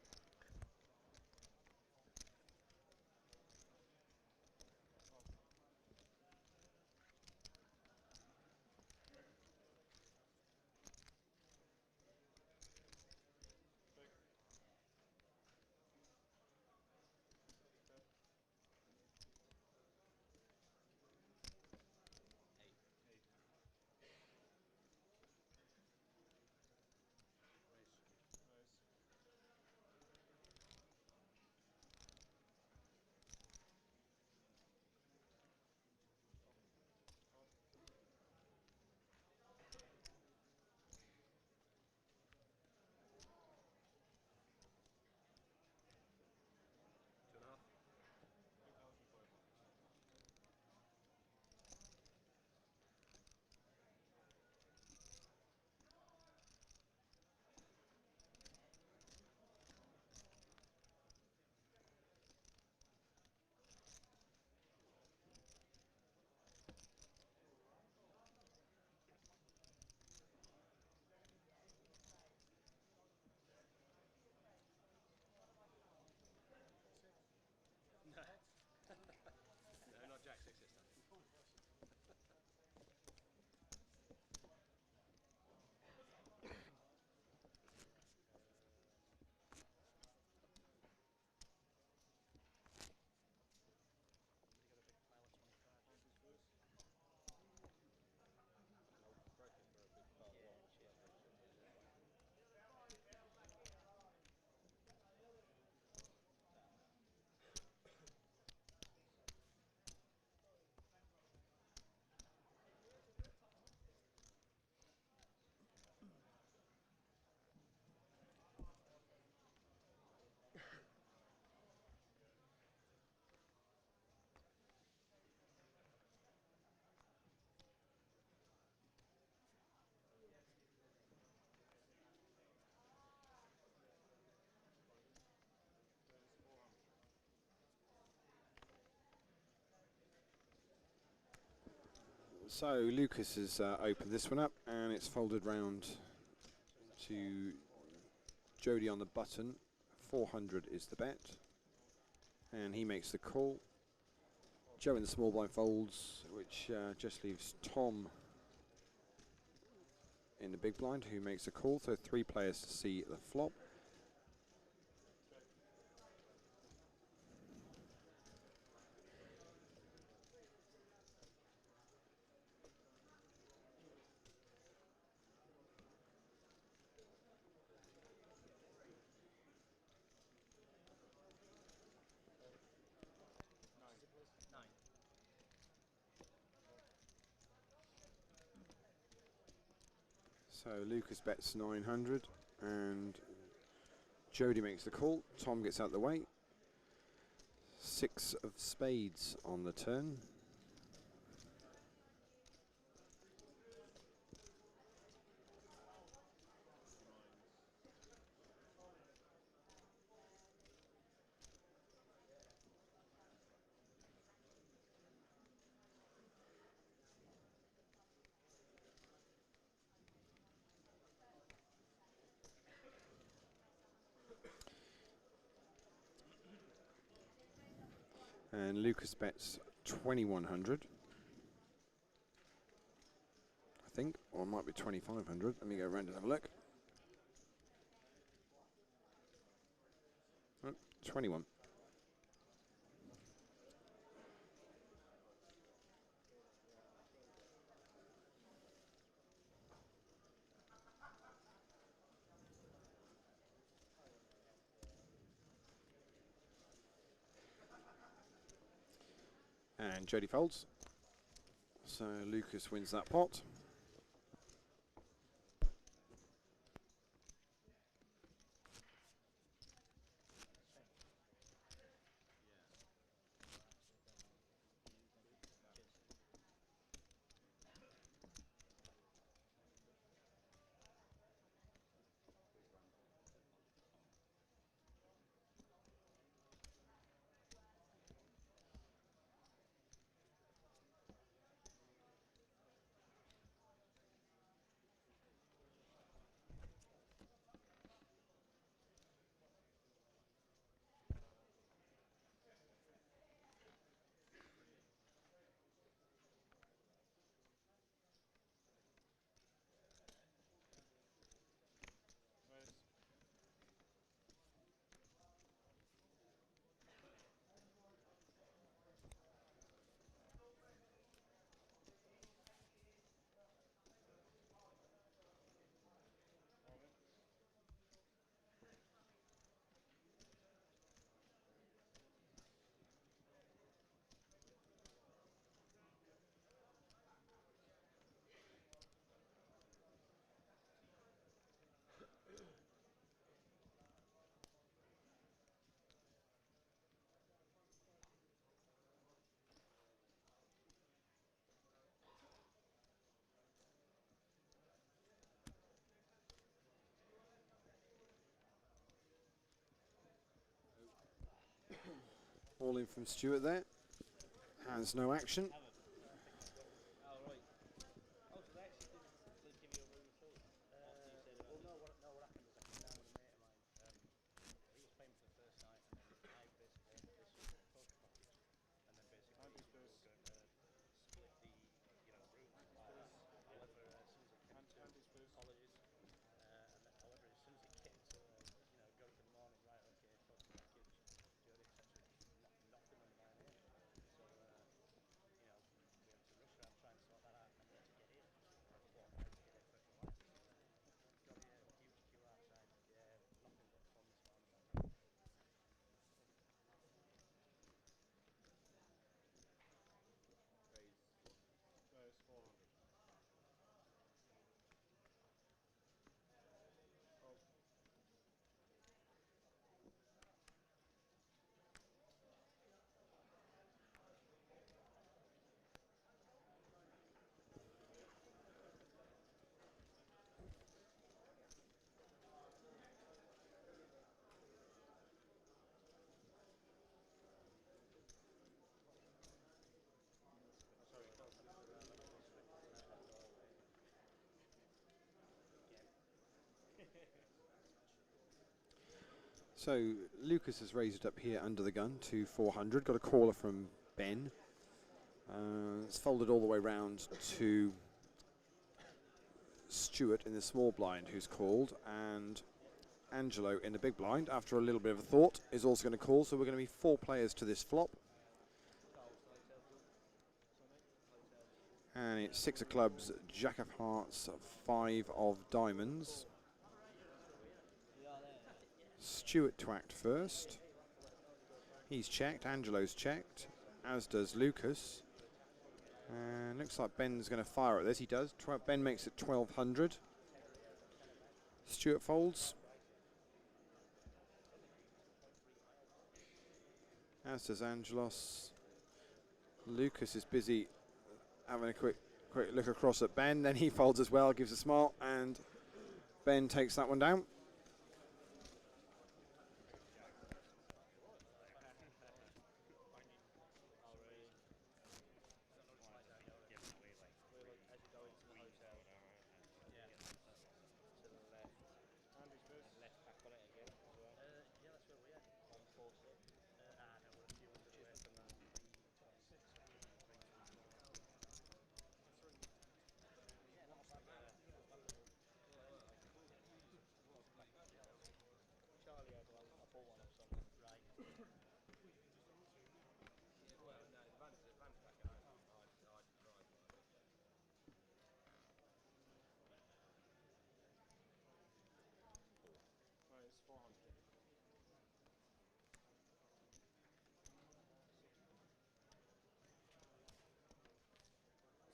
S1: So Lucas has opened this one up, and it's folded round to Jody on the button. 400 is the bet, and he makes the call. Joe in the small blind folds, which just leaves Tom in the big blind, who makes a call. So 3 players to see the flop. So Lucas bets 900, and Jody makes the call. Tom gets out the way. 6 of spades on the turn. And Lucas bets 2100, I think, or it might be 2500. Let me go around and have a look. Oh, 21. And Jody folds. So Lucas wins that pot. All in from Stuart there. Has no action.
S6: Oh, right. Oh, so they actually didn't give you a room full?
S2: Well, no, what happened is I came down with a mate of mine. He was playing for the first night, and then I basically ended this poker package. And then basically we were going to split the, rooms. However, as soon as it came to apologies, however, as soon as it came to, got up in the morning, right, okay, poker package, Jody accepted nothing under my name. So,
S1: So Lucas has raised it up here under the gun to 400. Got a caller from Ben. It's folded all the way round to Stuart in the small blind, who's called, and Angelo in the big blind, after a little bit of a thought, is also going to call. So we're going to be 4 players to this flop. And it's 6 of clubs, jack of hearts, 5 of diamonds. Stuart to act first. He's checked, Angelo's checked, as does Lucas. And looks like Ben's going to fire at this. He does. Ben makes it 1200. Stuart folds. As does Angelos. Lucas is busy having a quick look across at Ben. Then he folds as well, gives a smile, and Ben takes that one down.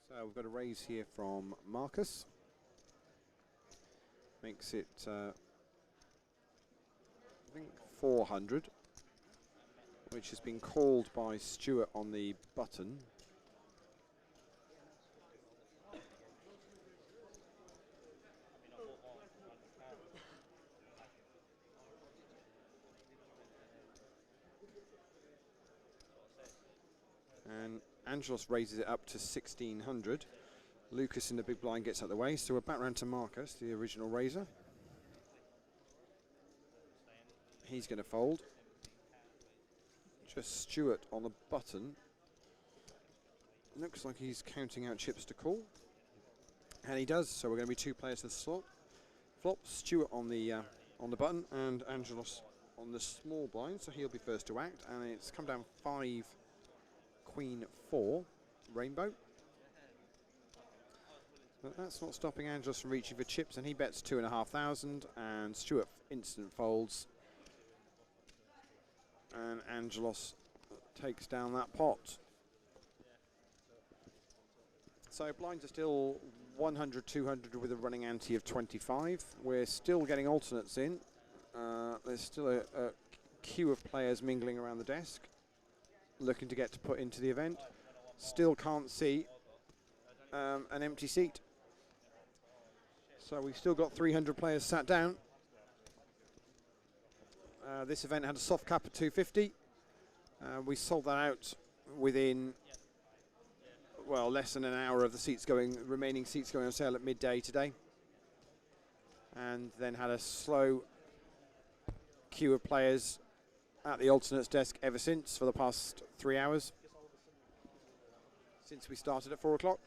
S1: So we've got a raise here from Marcus. Makes it, I think, 400, which has been called by Stuart on the button. And Angelos raises it up to 1600. Lucas in the big blind gets out of the way, so we're back round to Marcus, the original raiser. He's going to fold. Just Stuart on the button. Looks like he's counting out chips to call. And he does, so we're going to be 2 players to the slot. Flop, Stuart on the button, and Angelos on the small blind, so he'll be first to act. And it's come down 5, Queen 4, rainbow. But that's not stopping Angelos from reaching for chips, and he bets 2,500, and Stuart instant folds. And Angelos takes down that pot. So blinds are still 100, 200 with a running ante of 25. We're still getting alternates in. There's still a queue of players mingling around the desk, looking to get to put into the event. Still can't see an empty seat. So we've still got 300 players sat down. This event had a soft cap of 250. We sold that out within, well, less than an hour of the remaining seats going on sale at midday today. And then had a slow queue of players at the alternates desk ever since for the past 3 hours, since we started at 4 o'clock.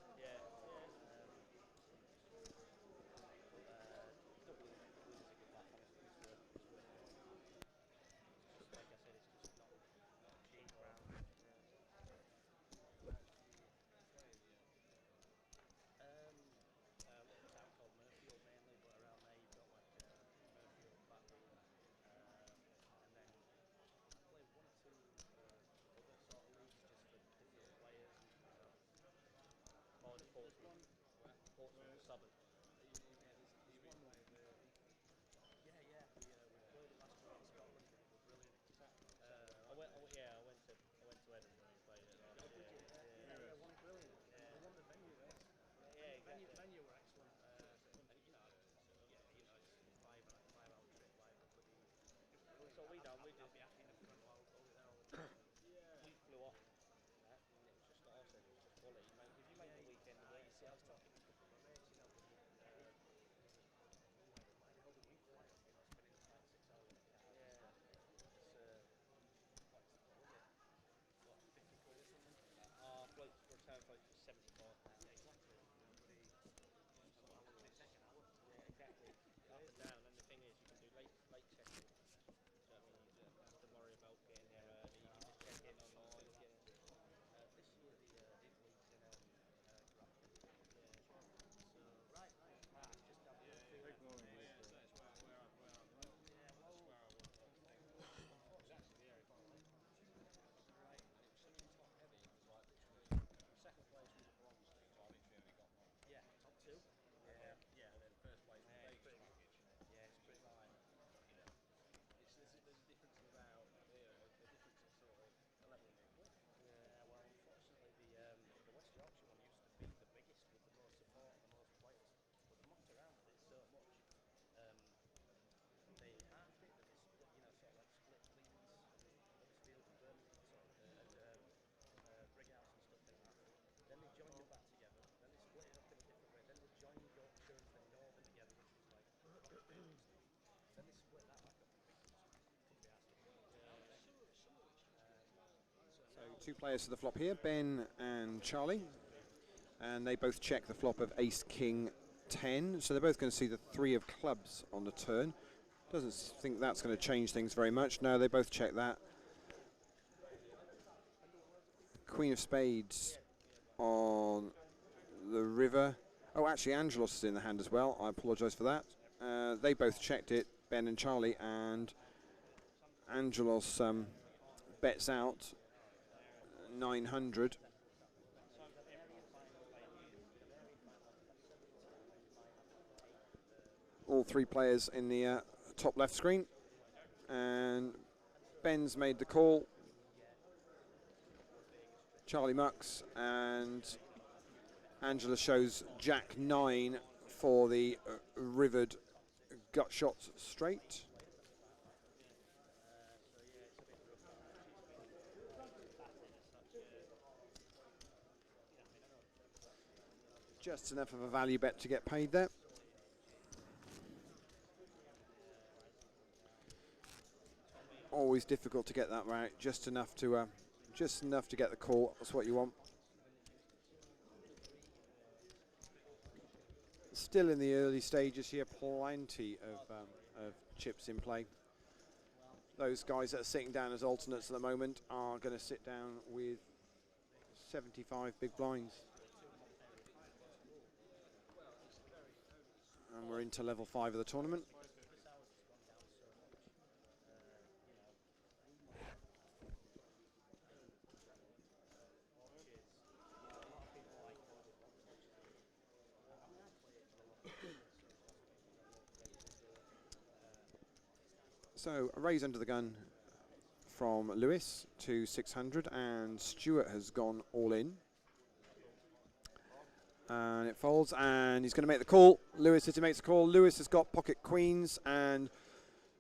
S1: Two players for the flop here, Ben and Charlie. And they both check the flop of Ace King 10. So they're both going to see the 3 of clubs on the turn. Doesn't think that's going to change things very much. No, they both check that. Queen of Spades on the river. Oh, actually, Angelos is in the hand as well. I apologise for that. They both checked it, Ben and Charlie, and Angelos bets out 900. All 3 players in the top left screen, and Ben's made the call. Charlie mucks, and Angela shows Jack 9 for the rivered gut shot straight. Just enough of a value bet to get paid there. Always difficult to get that right. Just enough to get the call. That's what you want. Still in the early stages here. Plenty of chips in play. Those guys that are sitting down as alternates at the moment are going to sit down with 75 big blinds. And we're into level 5 of the tournament. So a raise under the gun from Lewis to 600, and Stuart has gone all in. And it folds, and he's going to make the call. Lewis says he makes the call. Lewis has got pocket queens, and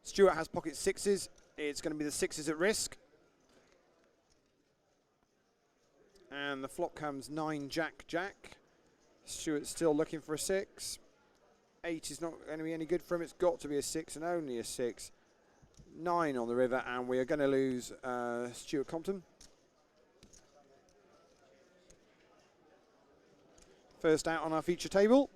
S1: Stuart has pocket 6s. It's going to be the 6s at risk. And the flop comes 9 Jack Jack. Stuart's still looking for a 6. 8 is not going to be any good for him. It's got to be a 6 and only a 6. 9 on the river, and we are going to lose Stuart Compton. First out on our feature table.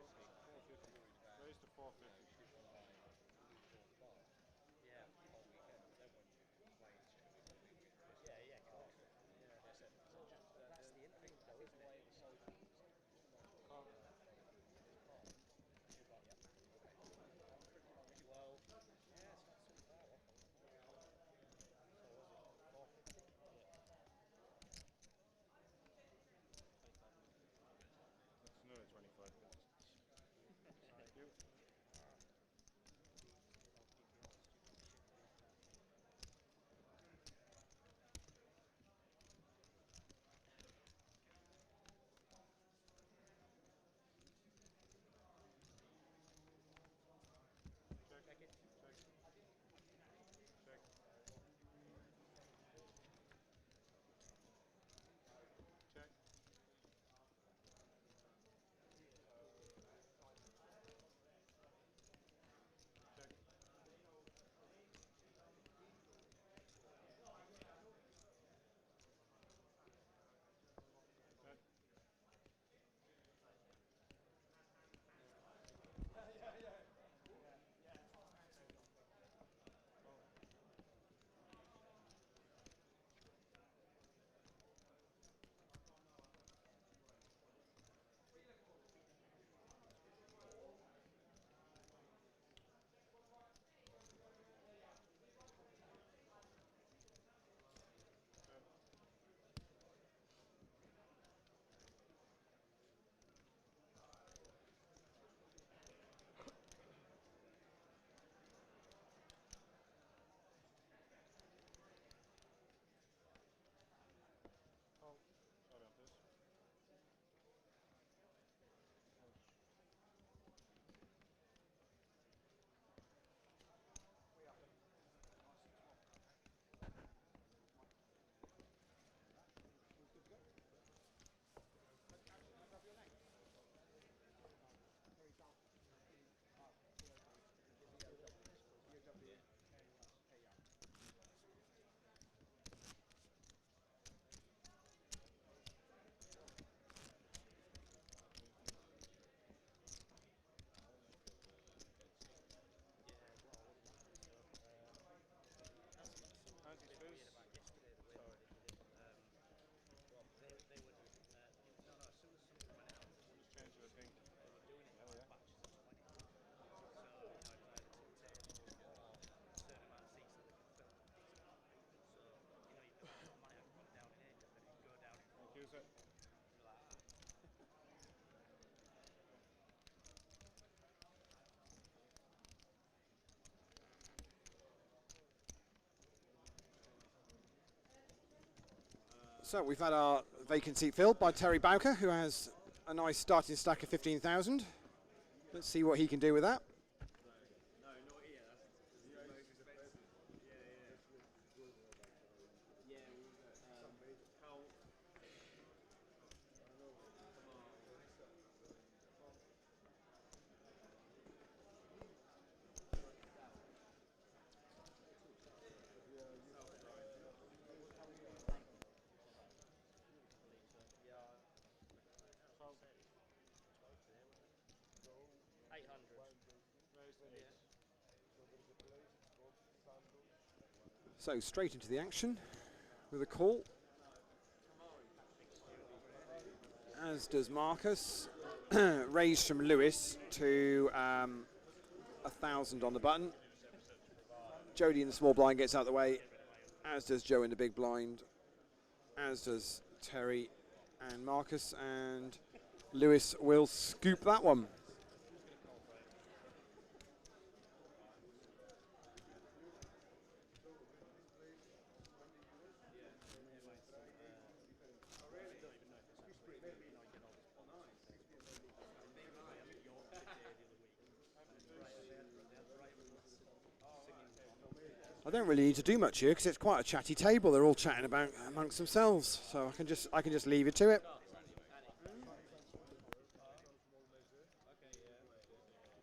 S8: Where's the 450?
S6: Yeah.
S7: whole weekend, but then when you play in Sheffield,
S6: Yeah, yeah, of course. Yeah.
S7: that's the thing though, isn't it? The way it was social was not it's not.
S6: She was like, yep.
S7: Okay. I'm pretty
S6: Well, yeah, it's not too far off. So was it 450? Yeah. 25 minutes.
S8: That's another 25 minutes. Thank you. Check.
S6: Check it.
S8: Check. Check. Check. Check. Check. Oh, sorry about this.
S6: That's a bit weird about yesterday, the way they did it. Well, they were doing, no, as soon as somebody went out,
S8: Just change it, I think.
S6: they were doing it in
S8: Yeah,
S6: like
S8: yeah.
S6: batches of 20. So, you know, it was either two tables or a certain amount of seats so they could fill X amount of people. So, you know, the first one hadn't gone down in ages, then it'd go down in 4
S8: Thank you, sir.
S6: minutes. You're like, ah.
S1: So we've had our vacant seat filled by Terry Bowker, who has a nice starting stack of 15,000. Let's see what he can do with that.
S3: No, not here. That's the most expensive. Yeah, yeah. Yeah, Carl. Come on.
S6: Yeah,
S8: So,
S6: 12 today, wasn't it? 800.
S8: where's the
S6: Yeah.
S1: So straight into the action with a call, as does Marcus. Raised from Lewis to 1,000 on the button. Jody in the small blind gets out of the way, as does Joe in the big blind, as does Terry and Marcus, and Lewis will scoop that one. I don't really need to do much here because it's quite a chatty table. They're all chatting about amongst themselves, so I can just leave it to it.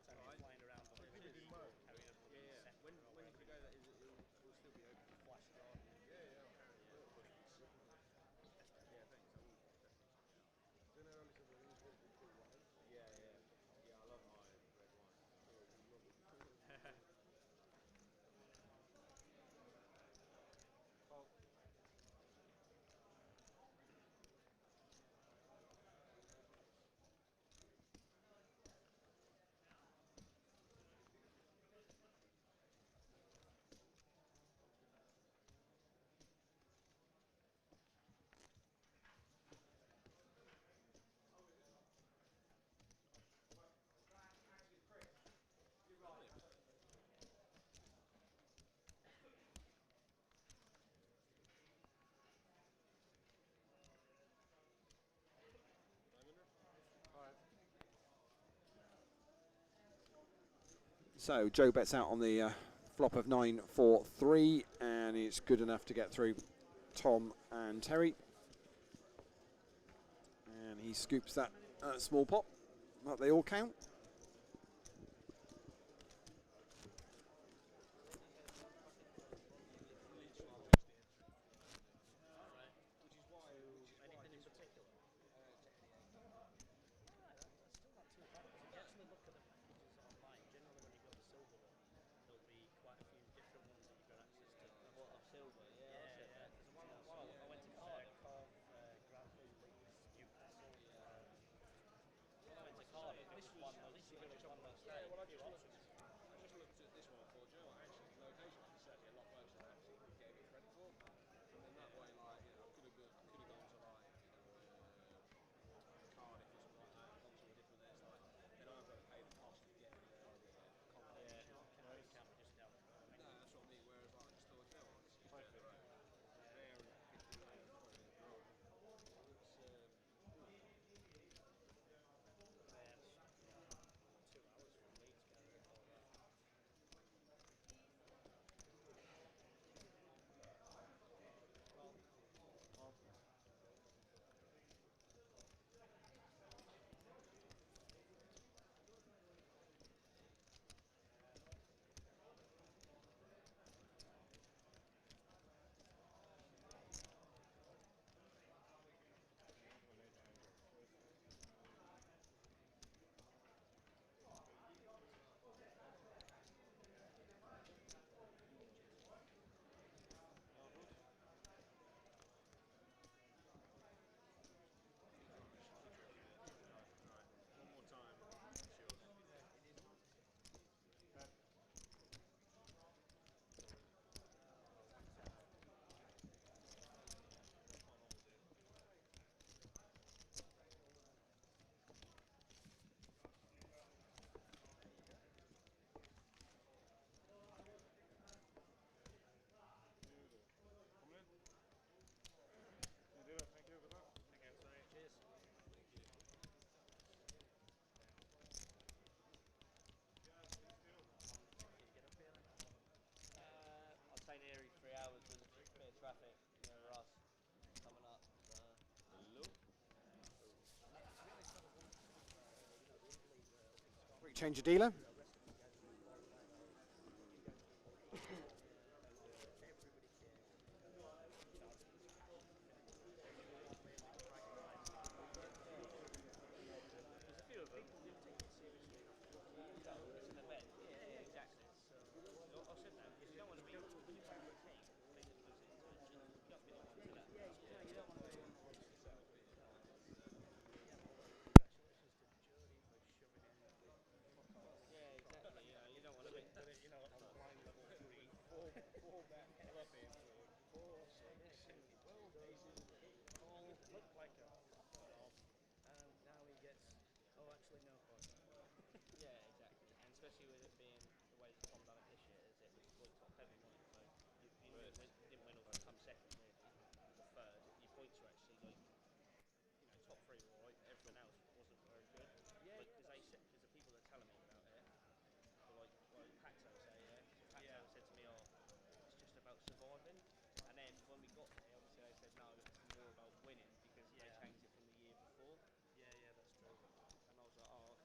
S6: Flying around on the carrying a
S7: When did you go that it'll still be open?
S6: Flash Gordon.
S7: Yeah, thanks. I will definitely check it out. Yeah, yeah. Yeah,
S1: So Joe bets out on the flop of 9-4-3, and it's good enough to get through Tom and Terry. And he scoops that small pot, but they all count.
S2: Anything in particular? That's still not too bad. If you actually look at the packages online, generally when you've got the silver one, there'll be quite a few different ones that you've got access to.
S6: What of silver? Yeah.
S2: Yeah.
S6: Because I went to Cardiff.
S2: Grantham, Leeds, Newcastle.
S6: I went to Cardiff. It was one
S2: At
S6: of
S2: least
S6: those.
S2: you've got one that's
S7: Yeah, well,
S2: a few options.
S7: I just looked at this one and thought, you know what, actually, the location is certainly a lot closer than I actually gave it credit for. And then that way, like, you know, I could have gone to, like, Cardiff or something like that, and gone to a different there's like, then I've got to pay the cost of getting there and the accommodation.
S2: Can't be just down the road.
S7: No, that's what I mean, whereas like, I just thought, you know what, it's down the road. There and 15 minutes, 20 minute drive. It's,
S2: 2 hours from Leeds going before that.
S7: one more time,
S4: Thank you for that.
S2: Cheers.
S6: I'd say nearly 3 hours with a bit of traffic near us coming up.
S5: Hello?
S1: Quick change of dealer.
S2: There's a few of them. People do take it seriously enough to watch it.
S6: It's an event. Yeah, exactly.
S2: I said that
S6: If you don't want to be, when you go for a king, fingers lose it into it. You got to be the one to that.
S2: you don't want to be. Congratulations to Jody for shoving in with fuck all.
S6: Yeah, exactly. You don't want to be.
S2: You know what?
S4: On line level 3, 4 bet flop into 4, 6, 12 aces, all looked like a off.
S2: And now he gets. Oh, actually, no point.
S6: Yeah, exactly. And especially with it being the way that Tom done it this year, is it was like top heavy, wasn't it? So you didn't win or come second really, or third. Your points were actually like, top three were alright. Everyone else wasn't very good.
S2: Yeah,
S6: Because the people that are telling me about it, were like Paxo say, yeah. So Paxo said to me, oh, it's just about surviving. And then when we got there, obviously they said no, it's more about winning because they changed it from the year before.
S2: yeah, that's true.
S6: And I was like, oh,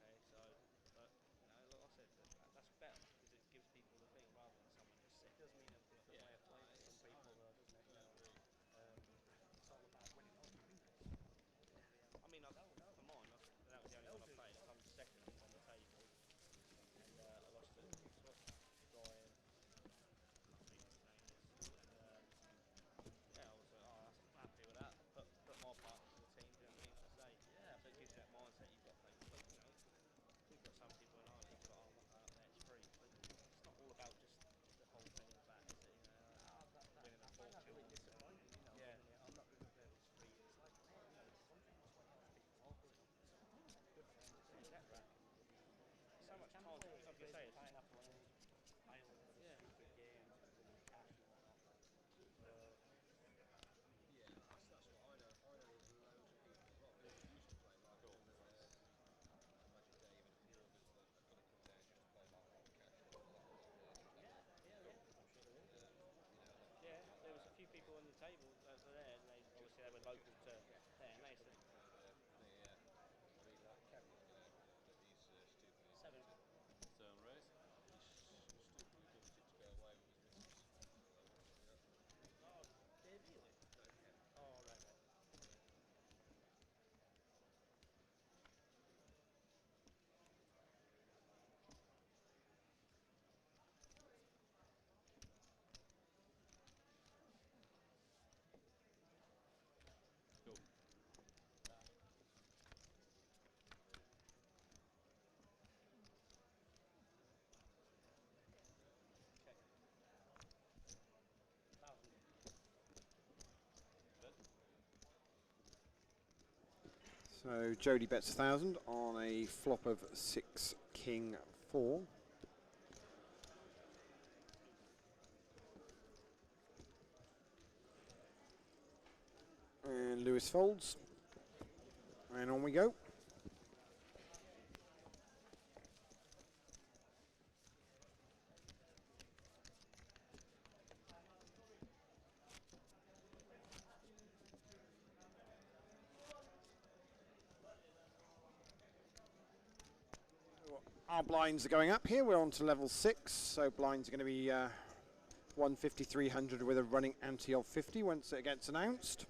S1: So Jody bets 1,000 on a flop of 6 King 4. And Lewis folds. And on we go. Our blinds are going up here. We're on to level 6, so blinds are going to be 150, 300 with a running ante of 50 once it gets announced.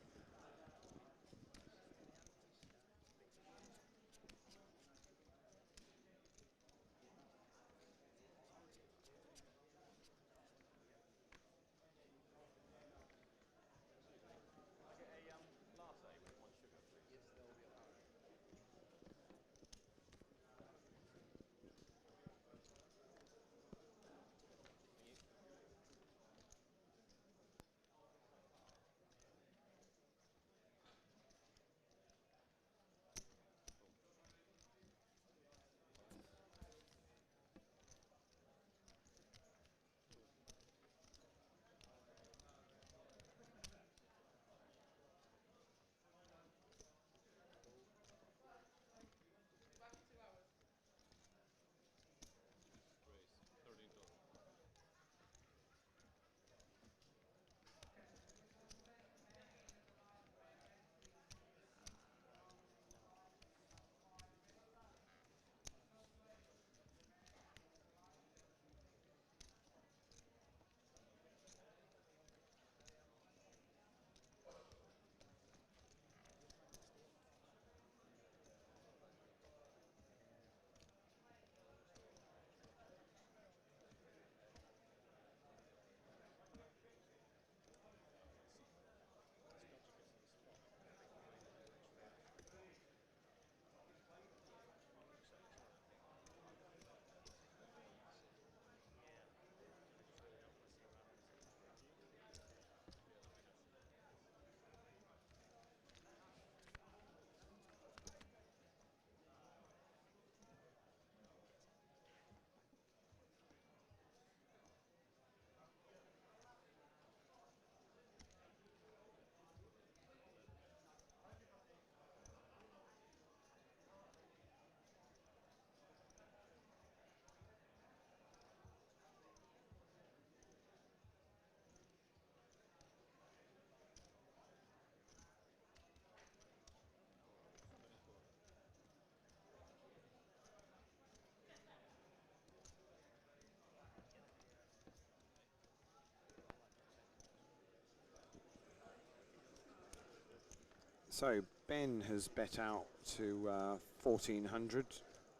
S1: So Ben has bet out to 1,400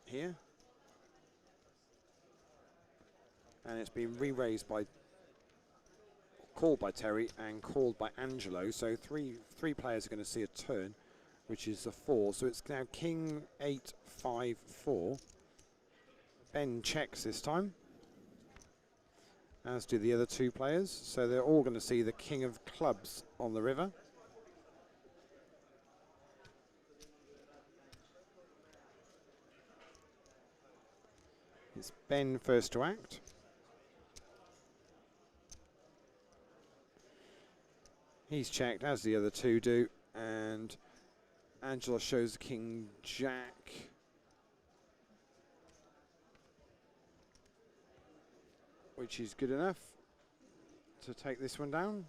S1: here. And it's been re-raised by, called by Terry and called by Angelo. So three players are going to see a turn, which is the 4. So it's now King 8, 5, 4. Ben checks this time, as do the other 2 players. So they're all going to see the King of Clubs on the river. It's Ben first to act. He's checked, as the other 2 do, and Angela shows King Jack. Which is good enough to take this one down.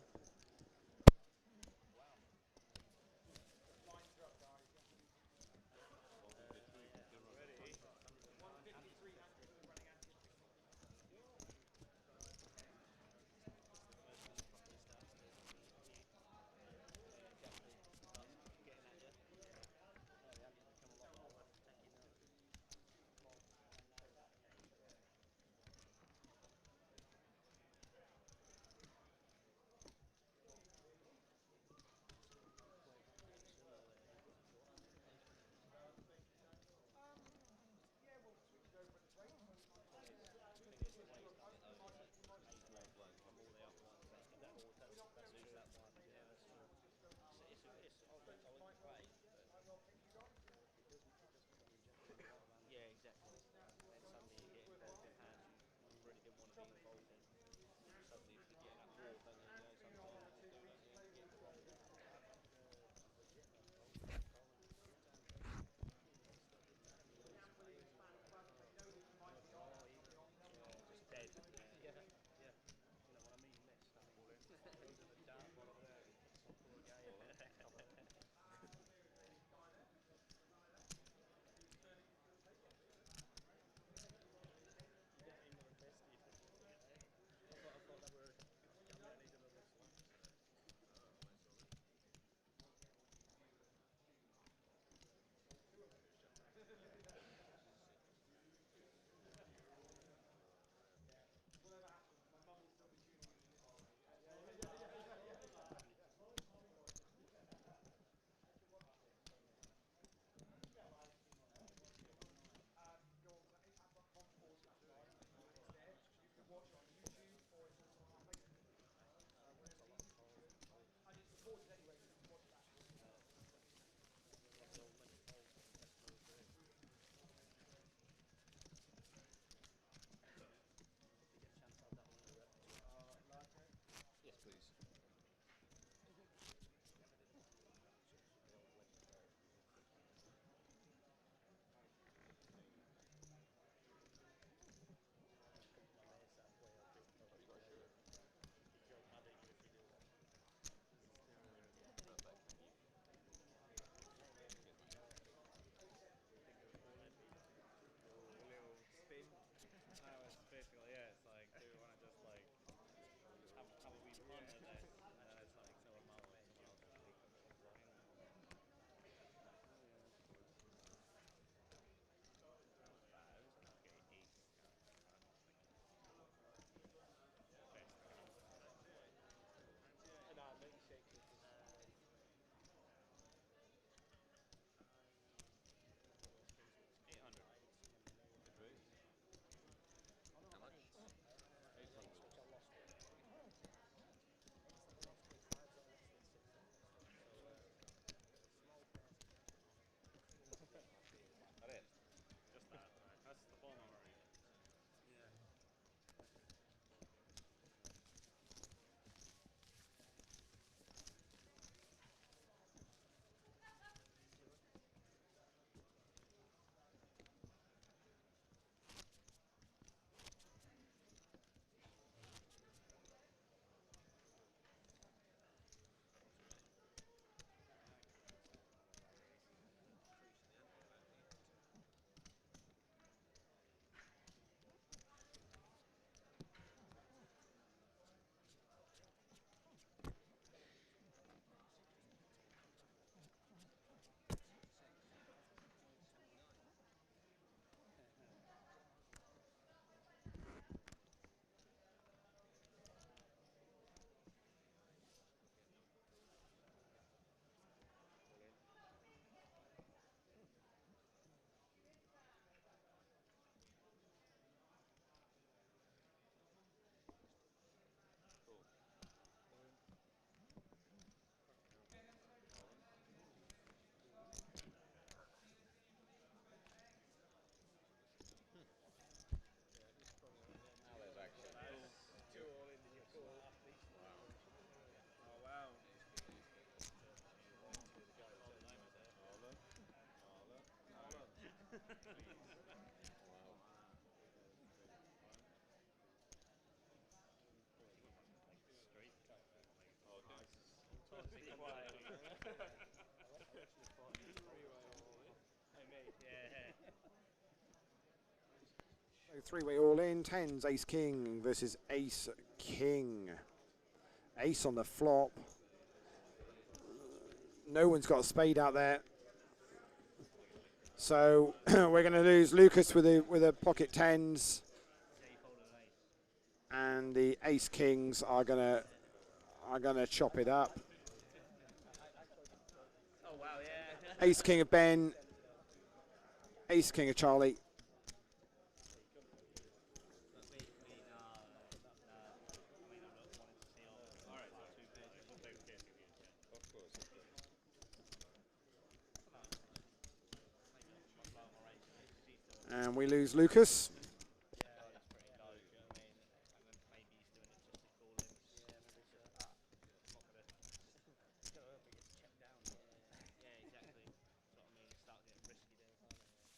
S3: on the desk, and then it's like someone else will pick up the line. It was like ace kind of card, like best card.
S7: And our milkshake is just...
S3: 800.
S5: Good race. How much? 800.
S2: Which I lost with. It's like I lost with cards that are less than 600. So it's a small person.
S5: That it?
S3: Just that, right? That's the full memory.
S7: Yeah.
S5: Cool. Now there's action.
S7: Two all in and you're cool.
S5: Wow.
S7: Oh, wow.
S5: Marlon. Marlon.
S7: Marlon.
S5: Wow.
S3: Straight.
S5: Oh, okay.
S7: Be quiet.
S2: Hey mate.
S3: Yeah.
S1: So three-way all in, tens, ace king versus ace king. Ace on the flop. No one's got a spade out there. So we're going to lose Lucas with a pocket tens, and the ace kings are gonna chop it up.
S2: Oh wow, yeah.
S1: Ace king of Ben, ace king of Charlie.
S3: Alright, so we'll take the case again.
S5: Of course, of course.
S1: And we lose Lucas.
S2: Yeah, exactly. That's what I mean. Start getting risky there, can't it?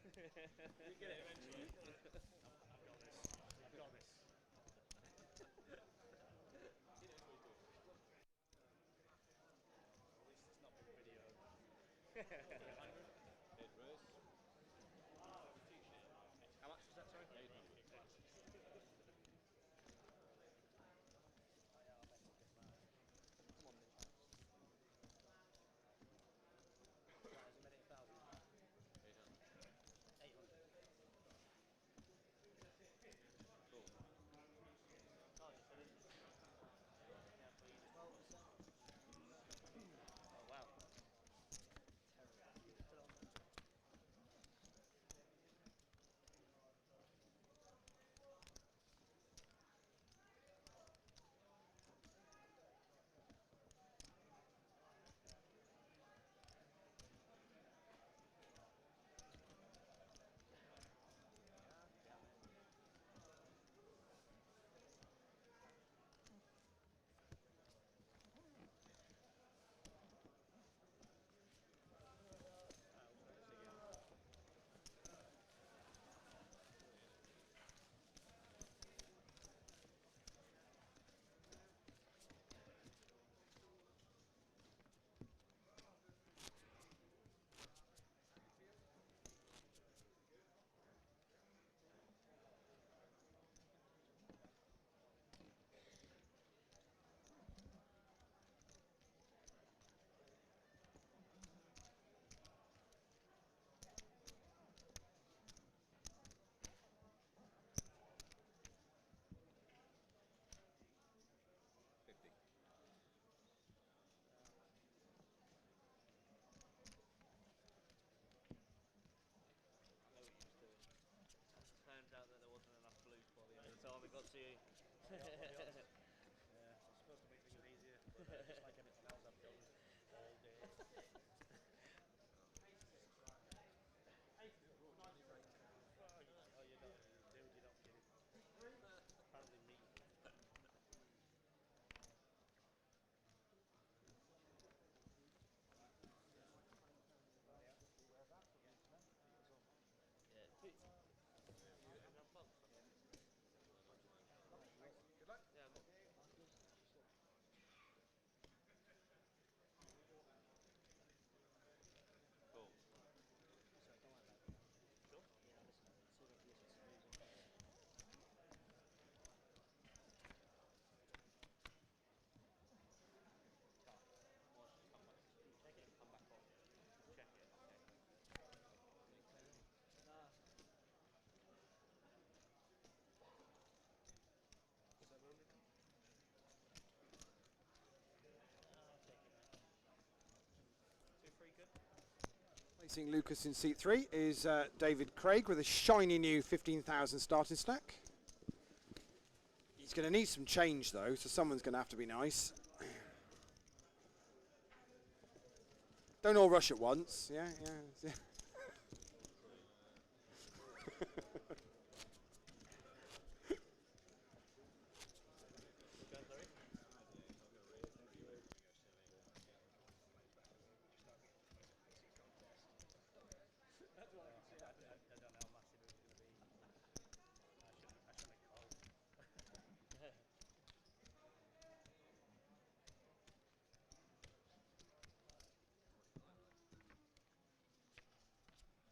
S2: You get it eventually.
S3: I've got this. I've got this.
S2: At least it's not been videoed.
S3: 800.
S5: Dead race.
S2: How much was that, sorry?
S5: 800.
S2: Come on then. Right, has he made it 1,000?
S5: 800.
S2: 800. Yeah, it's supposed to make things easier, but just like anything else I've done all day. Oh, you're not, dude, you're not kidding. Apparently me.
S6: Yeah.
S7: Good luck.
S6: Yeah, cool.
S10: Sorry, don't worry about it.
S6: Sure.
S10: Yeah, listen, listen to music.
S6: Come back. Check it and come back on. Check it. Okay.
S10: Nah.
S2: I'll take it, mate.
S6: 2-3 good.
S1: Placing Lucas in seat 3 is David Craig with a shiny new 15,000 starting stack. He's going to need some change though, so someone's going to have to be nice. Don't all rush at once. Yeah, yeah.
S2: I don't know how massive it's going to be. I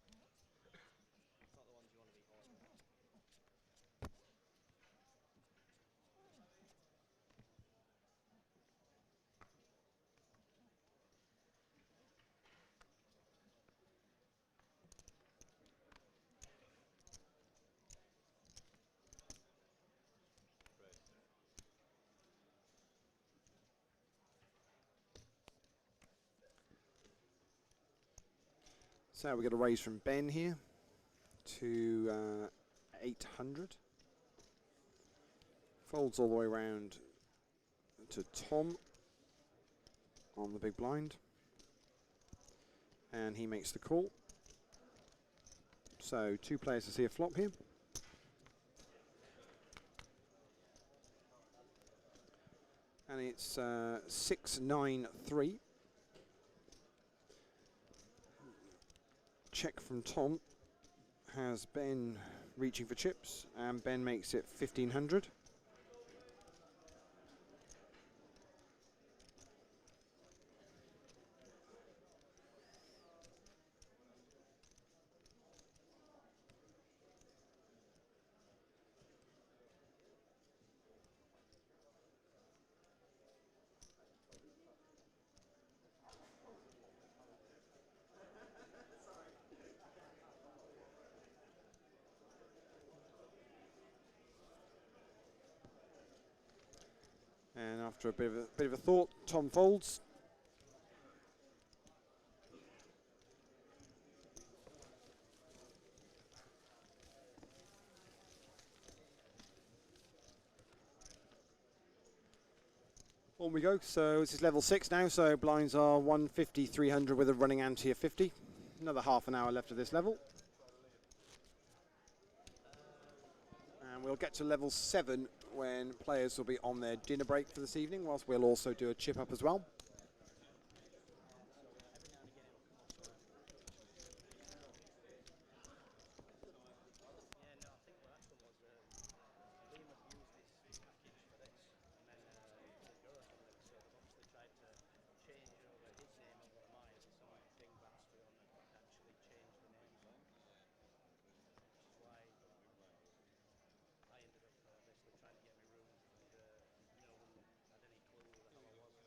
S2: shouldn't have called.
S10: It's not the ones you want to be hiding.
S1: So we got a raise from Ben here to 800. Folds all the way around to Tom on the big blind. And he makes the call. So 2 players to see a flop here. And it's 6-9-3. Check from Tom has Ben reaching for chips, and Ben makes it 1,500. And after a bit of a thought, Tom folds. On we go. So this is level 6 now. So blinds are 150, 300 with a running ante of 50. Another half an hour left of this level. And we'll get to level 7 when players will be on their dinner break for this evening, whilst we'll also do a chip up as well.
S2: Yeah, no, I think what happened was Liam had used this package for this, and then the Euro something, so they've obviously tried to change over his name over mine, so some dingbat's to on actually change the names, which is why I ended up basically trying to get my room, and no one had any clue who the hell I was.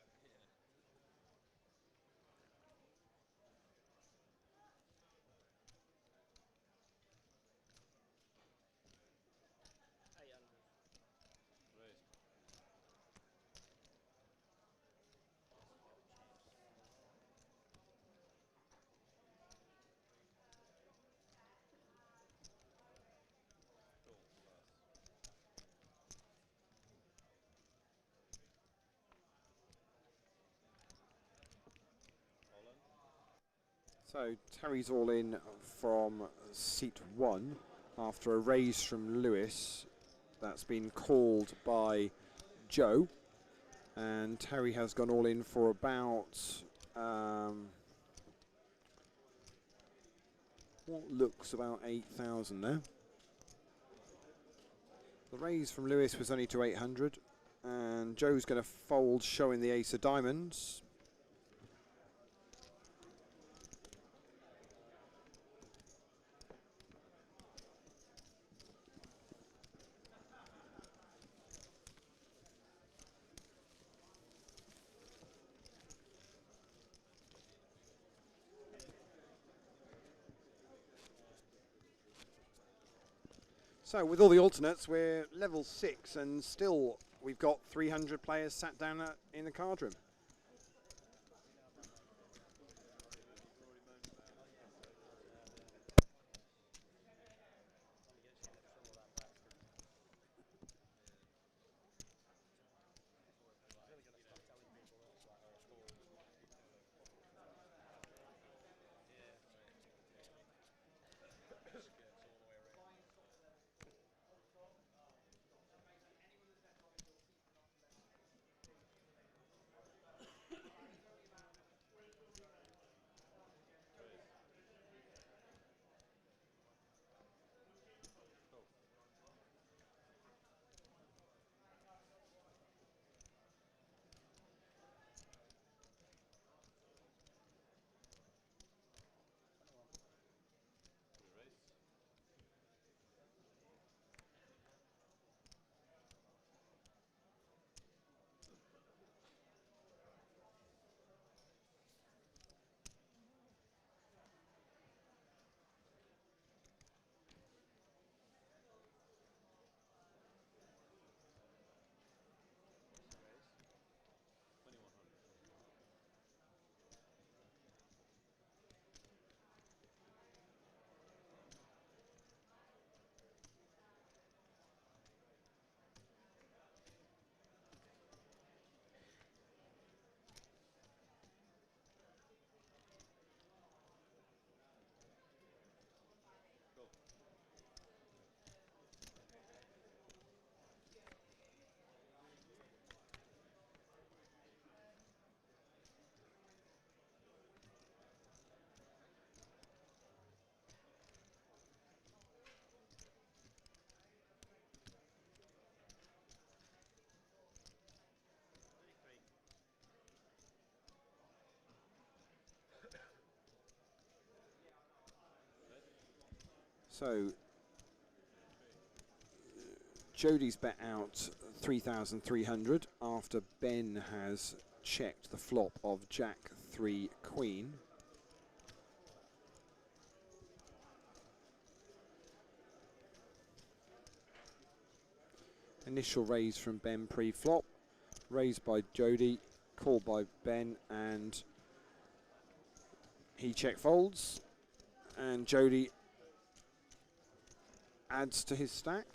S1: So Terry's all in from seat 1 after a raise from Lewis. That's been called by Joe. And Terry has gone all in for about what looks about 8,000 now. The raise from Lewis was only to 800, and Joe's going to fold, showing the ace of diamonds. So with all the alternates, we're level 6, and still we've got 300 players sat down in the card room. So Jody's bet out 3,300 after Ben has checked the flop of Jack 3 Queen. Initial raise from Ben pre-flop, raised by Jody, called by Ben, and he check folds, and Jody adds to his stack.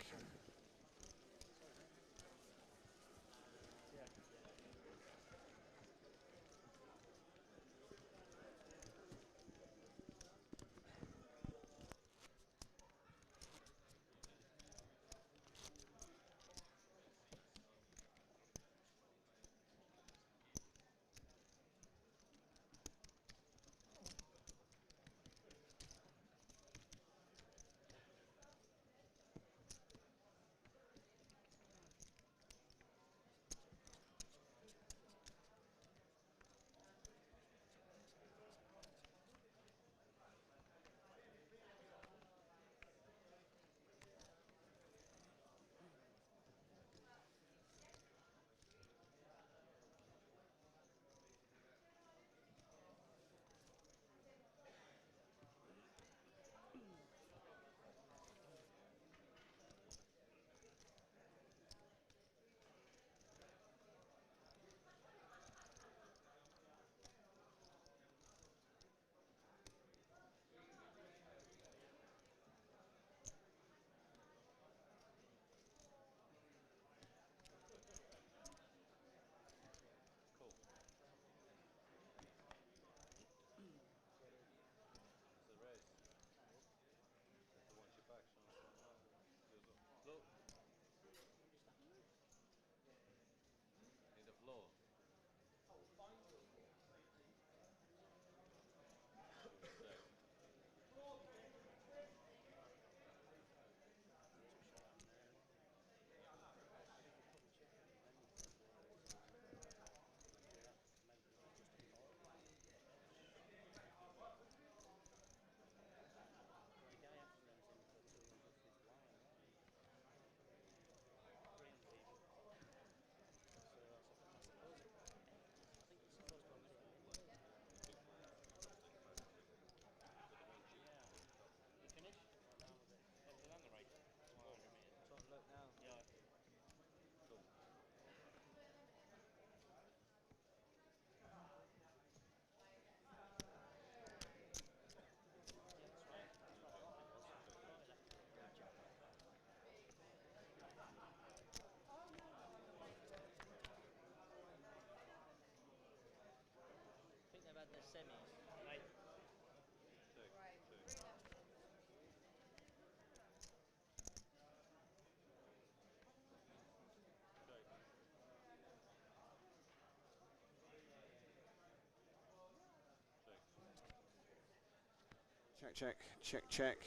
S1: Check, check, check.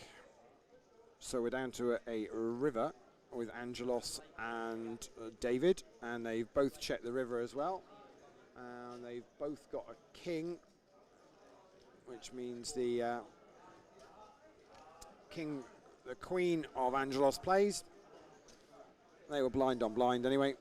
S1: So we're down to a river with Angelos and David, and they've both checked the river as well. And they've both got a king, which means the king, the queen of Angelos plays. They were blind on blind anyway.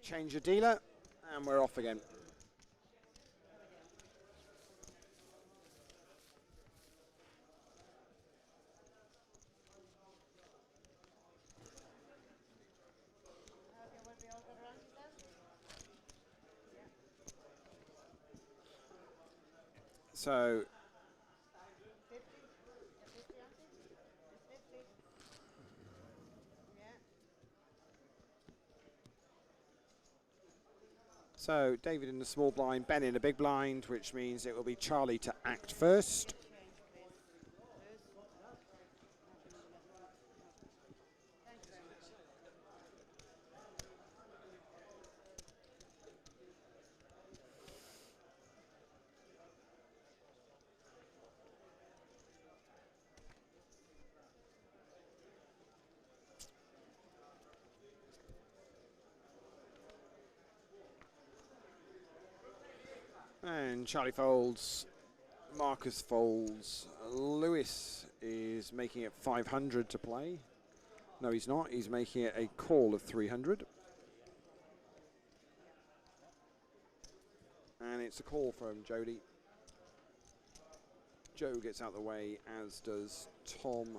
S1: Change your dealer, and we're off again. So David in the small blind, Ben in the big blind, which means it will be Charlie to act first. And Charlie folds, Marcus folds, Lewis is making it 500 to play. No, he's not. He's making it a call of 300. And it's a call from Jody. Joe gets out of the way, as does Tom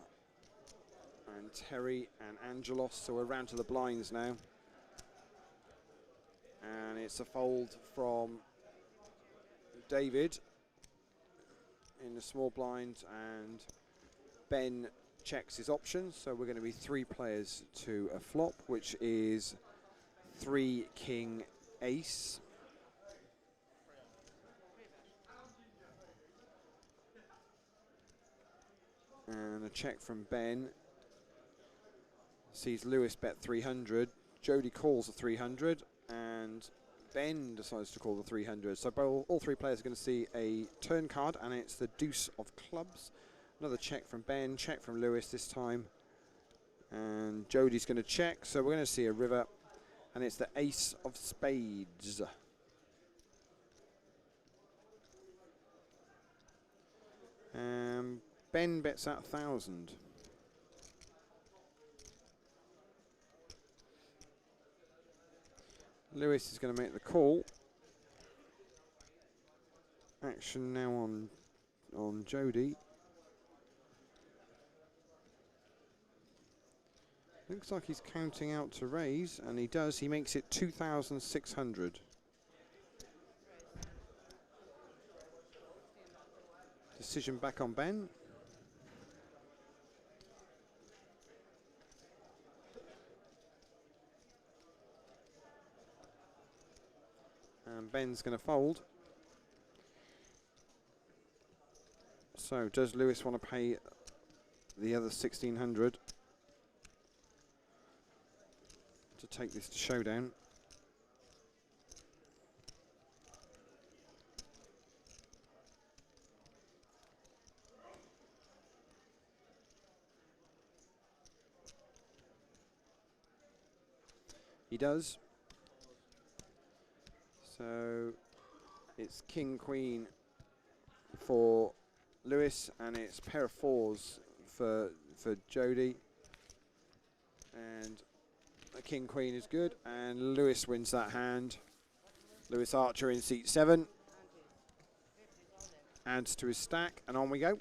S1: and Terry and Angelos. So we're round to the blinds now. And it's a fold from David in the small blind, and Ben checks his options. So we're going to be 3 players to a flop, which is 3 king ace. And a check from Ben. Sees Lewis bet 300. Jody calls the 300, and Ben decides to call the 300. So all 3 players are going to see a turn card, and it's the deuce of clubs. Another check from Ben, check from Lewis this time. And Jody's going to check, so we're going to see a river, and it's the ace of spades. Ben bets out 1,000. Lewis is going to make the call. Action now on Jody. Looks like he's counting out to raise, and he does. He makes it 2,600. Decision back on Ben. And Ben's going to fold. So does Lewis want to pay the other 1,600 to take this to showdown? He does. So it's king, queen for Lewis, and it's pair of 4s for Jody. And the king, queen is good, and Lewis wins that hand. Lewis Archer in seat 7. Adds to his stack, and on we go.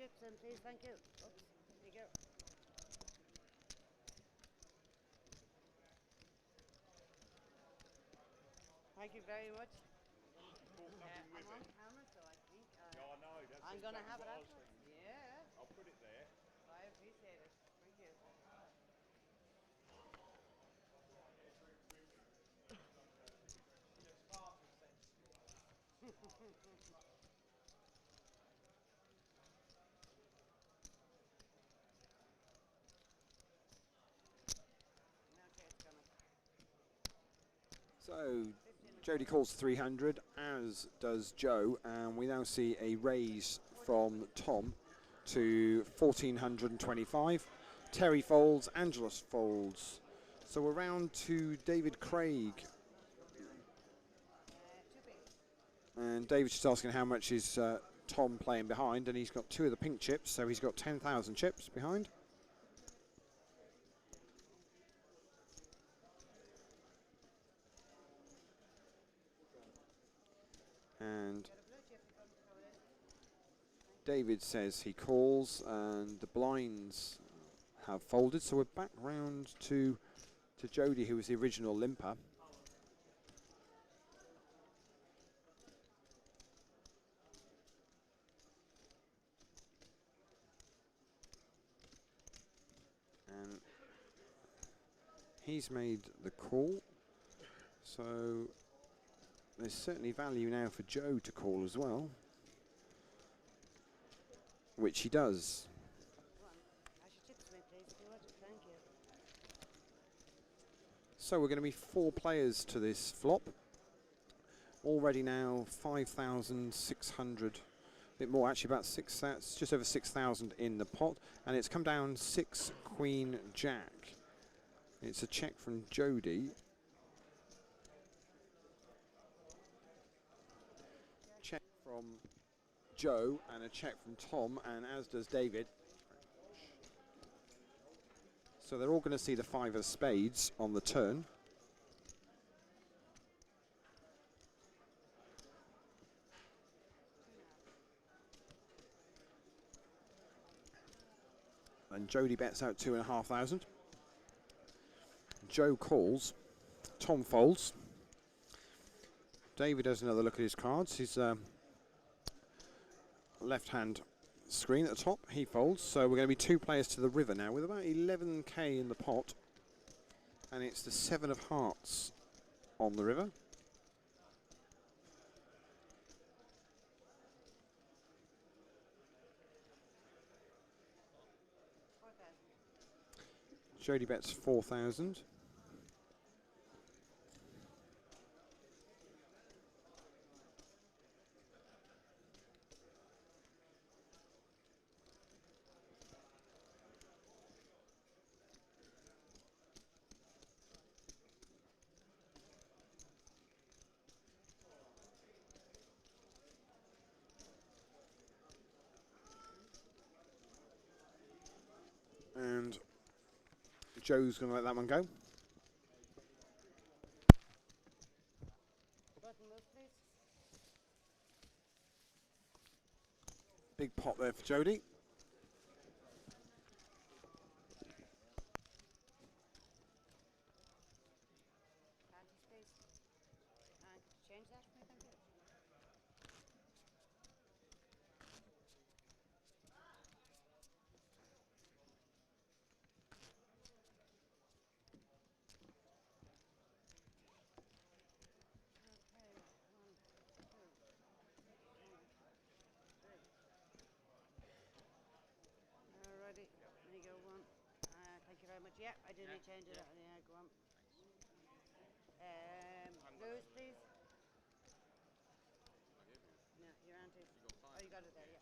S9: chips in, please. Thank you. Oops. There you go. Thank you very much. I'm on camera, so I think I'm going to have it afterwards. Yeah.
S12: I'll put it there.
S9: I appreciate it. Thank you.
S1: So Jody calls 300, as does Joe, and we now see a raise from Tom to 1425. Terry folds, Angelus folds. So we're round to David Craig. And David's just asking how much is Tom playing behind, and he's got 2 of the pink chips, so he's got 10,000 chips behind. And David says he calls, and the blinds have folded, so we're back round to Jody, who was the original limper. And he's made the call, so there's certainly value now for Joe to call as well, which he does. So we're going to be 4 players to this flop. Already now 5,600, a bit more actually, about 6,000, just over 6,000 in the pot, and it's come down 6 Queen Jack. It's a check from Jody. Check from Joe and a check from Tom, and as does David. So they're all going to see the 5 of spades on the turn. And Jody bets out 2,500. Joe calls. Tom folds. David has another look at his cards. His left-hand screen at the top. He folds. So we're going to be 2 players to the river now with about 11k in the pot. And it's the 7 of hearts on the river. Jody bets 4,000. And Joe's going to let that one go. Big pot there for Jody.
S9: Change that for me, thank you. Alrighty, there you go, 1. Thank you very much. Yeah, I didn't change it. Yeah, go on. Lose, please. No, your auntie. Oh, you got it there, yeah.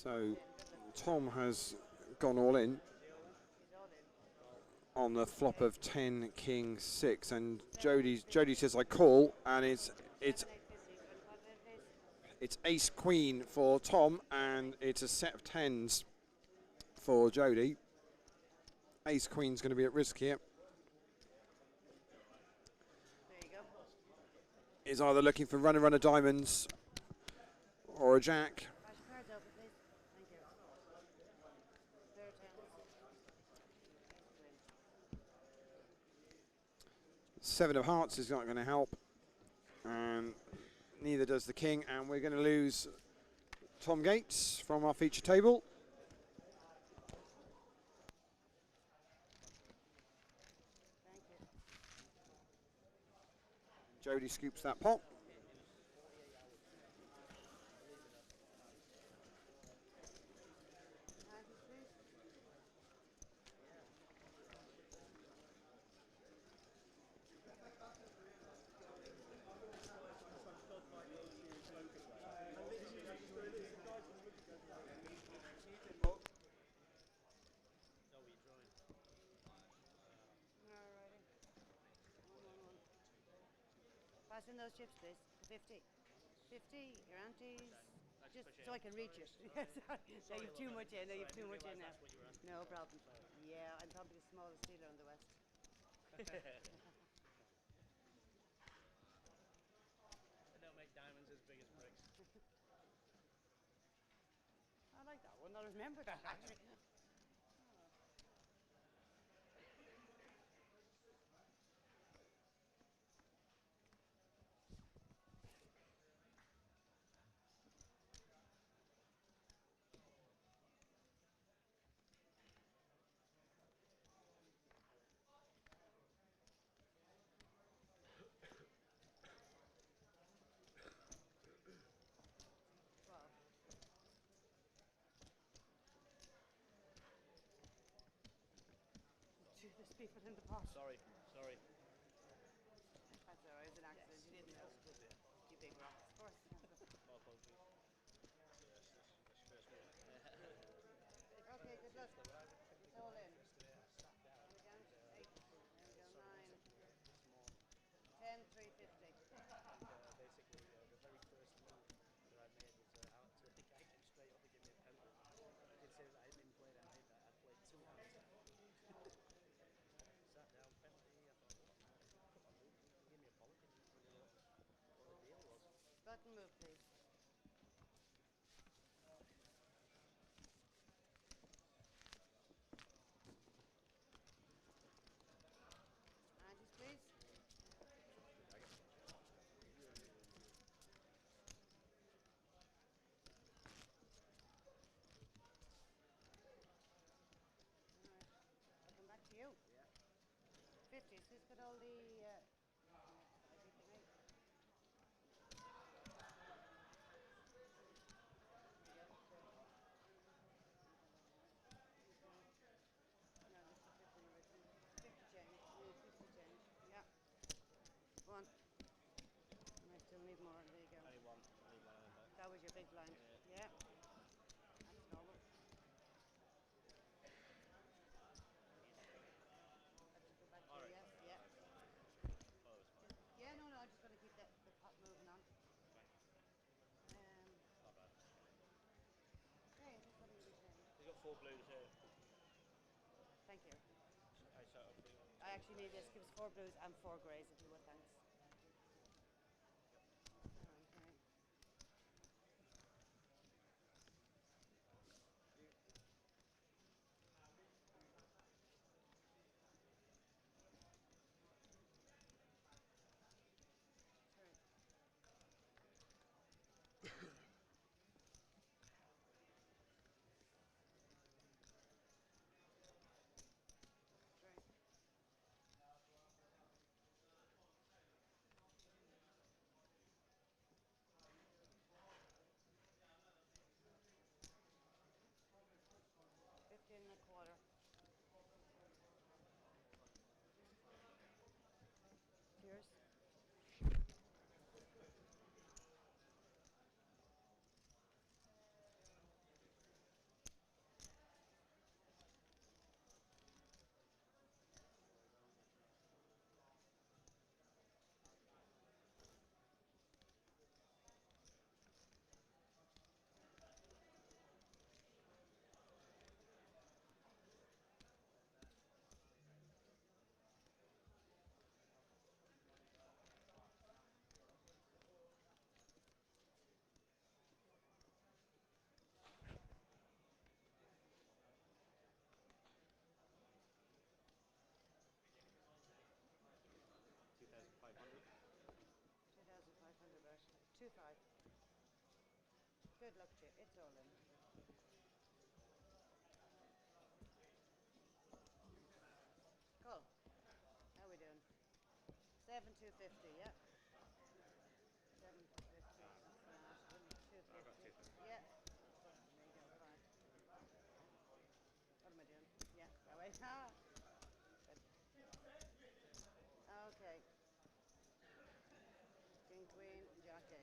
S1: So Tom has gone all in on the flop of 10 King 6, and Jody says I call, and it's Ace Queen for Tom, and it's a set of tens for Jody. Ace Queen's going to be at risk here. Is either looking for runner diamonds or a jack. Seven of hearts is not going to help, and neither does the king, and we're going to lose Tom Gates from our feature table. Jody scoops that pot.
S9: Pass in those chips, please. 50. 50, your aunties. Just so I can reach it. Sorry. No, you've too much in. No, you've too much in now. No problem. Yeah, I'm probably the smallest dealer in the West.
S2: They don't make diamonds as big as bricks.
S9: I like that one. I remember that actually. There's people in the pot.
S2: Sorry.
S9: That's all right. It's an accident. You didn't know. You big rocks, of course.
S2: More apologies.
S9: Okay, good luck. It's all in. Down to 8. There we go. 9. 10, 350.
S2: Basically, the very first move that I made was out to the guy came straight up and gave me a penalty. I did say that I didn't play that. I played 2 hands. Sat down, penalty. I thought, come on, dude. He gave me a polygon. He didn't know what the deal was.
S9: Button move, please. Aunties, please. Alright, I'll come back to you. 50s, who's got all the... I beat the mate. No, this is 50 original. 50 change. 50 change. Yeah. 1. And I still need more. There you go.
S2: Only one. Only one on that.
S9: That was your big blind. Yeah. That's normal. Let's go back to yes. Yeah. Yeah, no, I'm just going to keep the pot moving on. Okay, just letting you change.
S2: He's got 4 blues here.
S9: Thank you.
S2: I set up 3 ones.
S9: I actually need this. Give us 4 blues and 4 greys if you would, thanks. Okay. 2-5. Good luck to you. It's all in. Cool. How we doing? 7-250, yeah. 7-250. That's 250. Yeah. There you go, 5. What am I doing? Yeah, that way. Good. Okay. King, queen, jack, 8.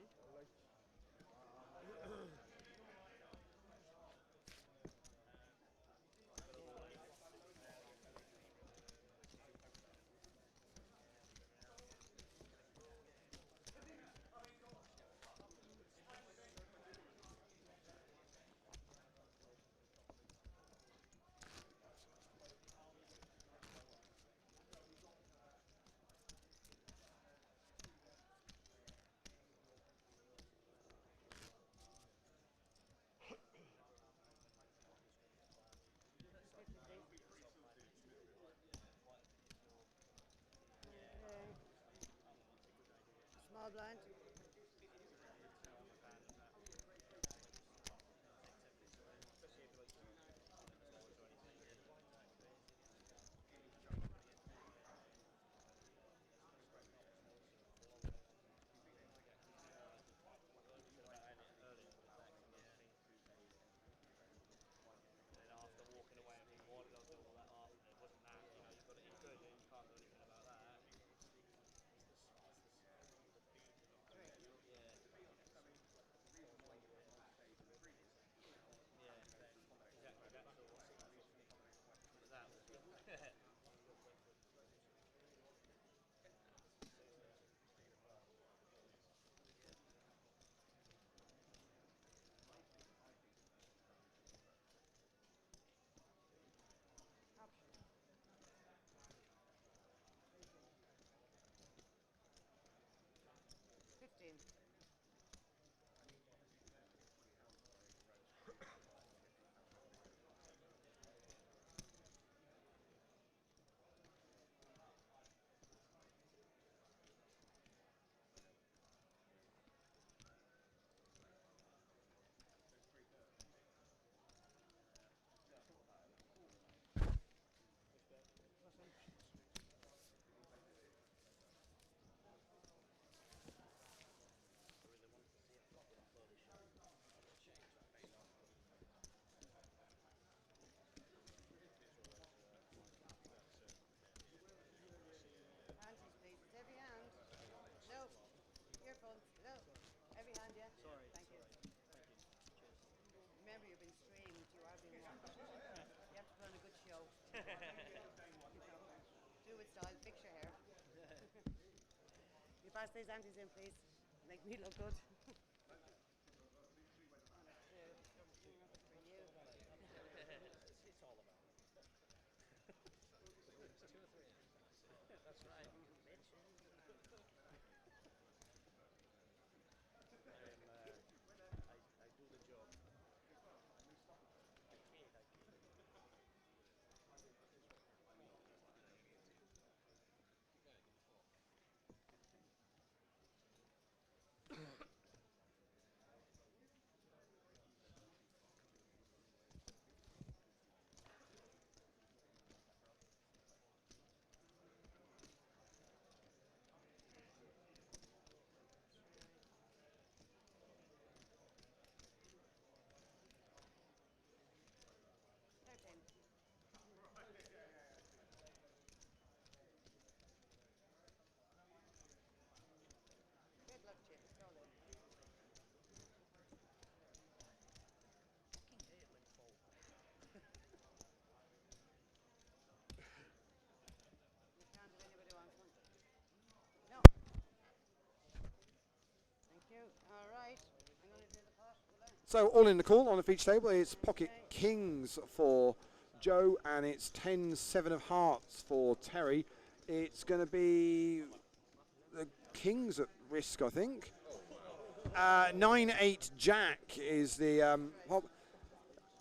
S9: Okay. Small blind.
S6: And then after walking away and thinking, why did I do all that after? It wasn't that, you know, you've got it in good and you can't do anything about that. Yeah. Yeah, exactly. That's all. But that was good.
S9: Option. 15. Panties, please. It's every hand. No. Earphones. No. Every hand, yeah?
S6: Sorry.
S9: Thank you.
S6: Thank you. Cheers.
S9: Remember, you've been streamed. You are being watched. You have to put on a good show. Do it style. Fix your hair. You pass these aunties in, please. Make me look good. For you.
S6: It's all about. It's 2 or 3. That's right. I do the job. I kid.
S9: Good luck, Chip. It's all in.
S6: Fucking hate when folk.
S9: You can't if anybody wants one. No. Thank you. All right. I'm going to do the pot. Will I?
S1: So all in the call on the feature table, it's pocket kings for Joe and it's 10-7 of hearts for Terry. It's going to be the kings at risk, I think. 9-8 Jack is the pop,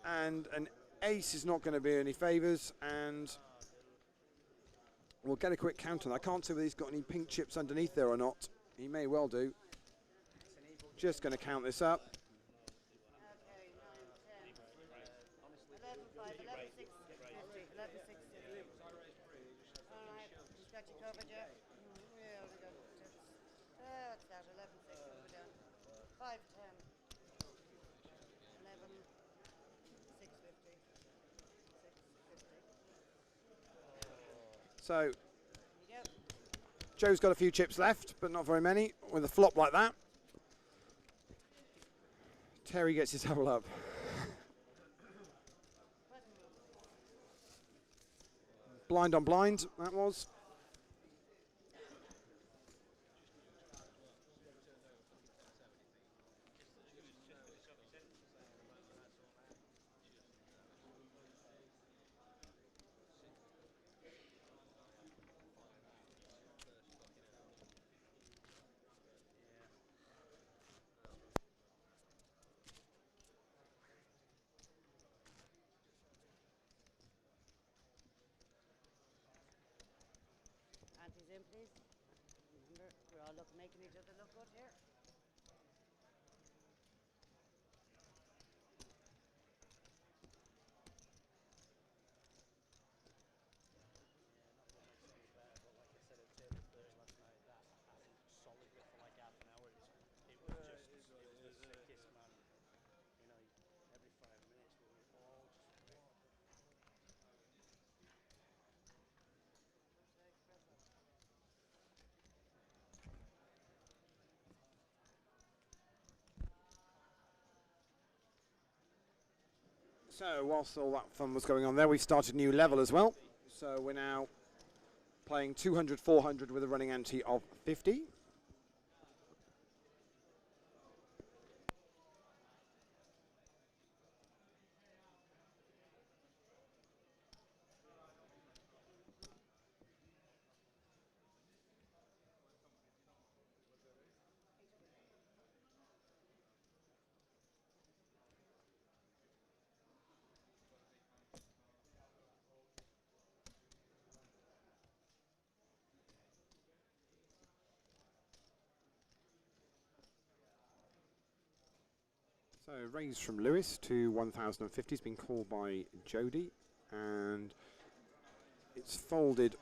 S1: and an ace is not going to be any favours, and we'll get a quick count on that. I can't see whether he's got any pink chips underneath there or not. He may well do. Just going to count this up.
S9: Okay, 9, 10, 11, 5, 11, 6, 50, 11, 6, 50. All right, he's got you covered, yeah? Yeah, we got tips. What's that? 11, 6, what have we done? 5, 10, 11, 6, 50, 6, 50.
S1: So
S9: There you go.
S1: Joe's got a few chips left, but not very many. With a flop like that, Terry gets his double up. Blind on blind, that was.
S9: Aunties in, please. Remember, we're all making each other look good here.
S1: So whilst all that fun was going on there, we started a new level as well. So we're now playing 200, 400 with a running ante of 50. So raise from Lewis to 1050 has been called by Jody, and it's folded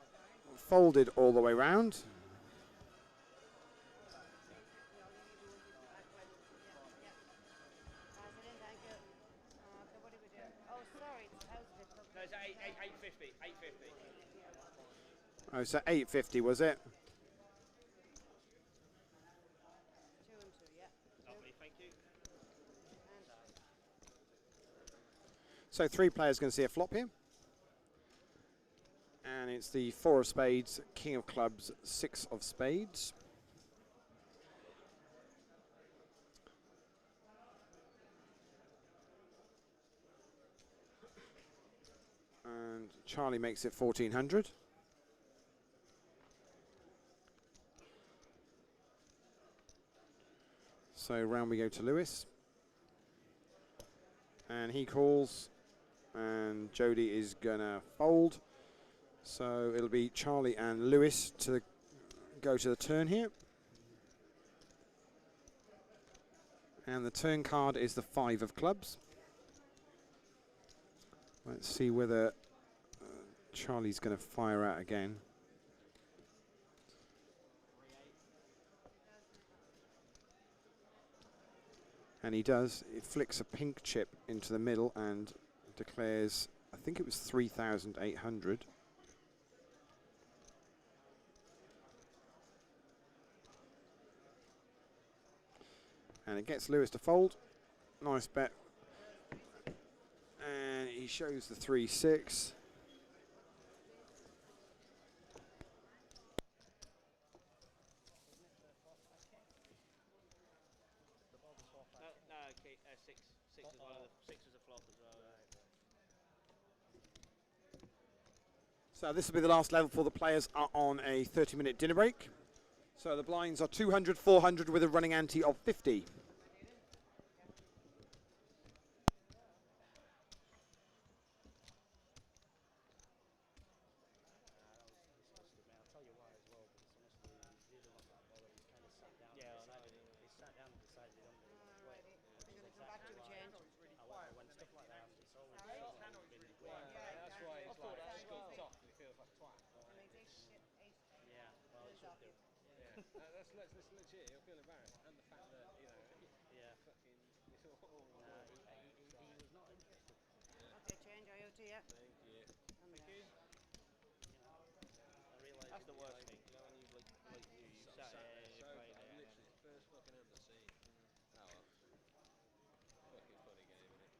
S1: all the way round.
S9: What did we do? Oh, sorry, it's house bit.
S6: No, it's 850. 850.
S1: Oh, so 850 was it?
S9: 2 and 2, yeah.
S6: Lovely, thank you.
S1: So 3 players going to see a flop here. And it's the 4 of spades, king of clubs, 6 of spades. And Charlie makes it 1400. So round we go to Lewis. And he calls, and Jody is gonna fold. So it'll be Charlie and Lewis to go to the turn here. And the turn card is the 5 of clubs. Let's see whether Charlie's going to fire out again. And he does. He flicks a pink chip into the middle and declares, I think it was 3,800. And it gets Lewis to fold. Nice bet. And he shows the 3-6.
S6: No, okay, 6. 6 is one of the 6 is a flop as well.
S1: So this will be the last level for the players are on a 30-minute dinner break. So the blinds are 200, 400 with a running ante of 50.
S7: That's legit. He'll feel embarrassed, and the fact that fucking it's all.
S2: He was not interested.
S9: Okay, change IoT, yeah.
S7: Thank you.
S6: I realise that's the worst thing. You know when you you sat there, you played it, and
S7: literally first fucking hand I've seen. Oh well. Fucking funny game, isn't it?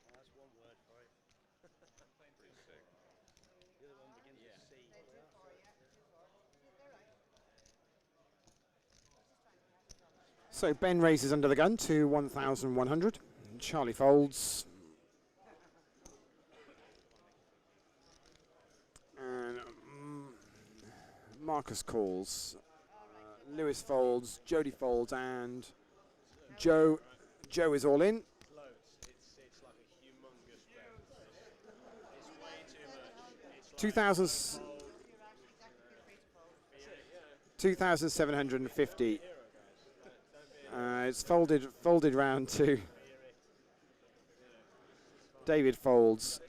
S2: Well, that's one word for it.
S12: Pretty sick.
S2: The other one begins with C.
S1: So Ben raises under the gun to 1,100. Charlie folds. And Marcus calls. Lewis folds. Jody folds, and Joe is all in.
S7: Loads. It's like a humongous bet. It's way too much. It's
S1: 2,000. 2,750. It's folded round to David folds.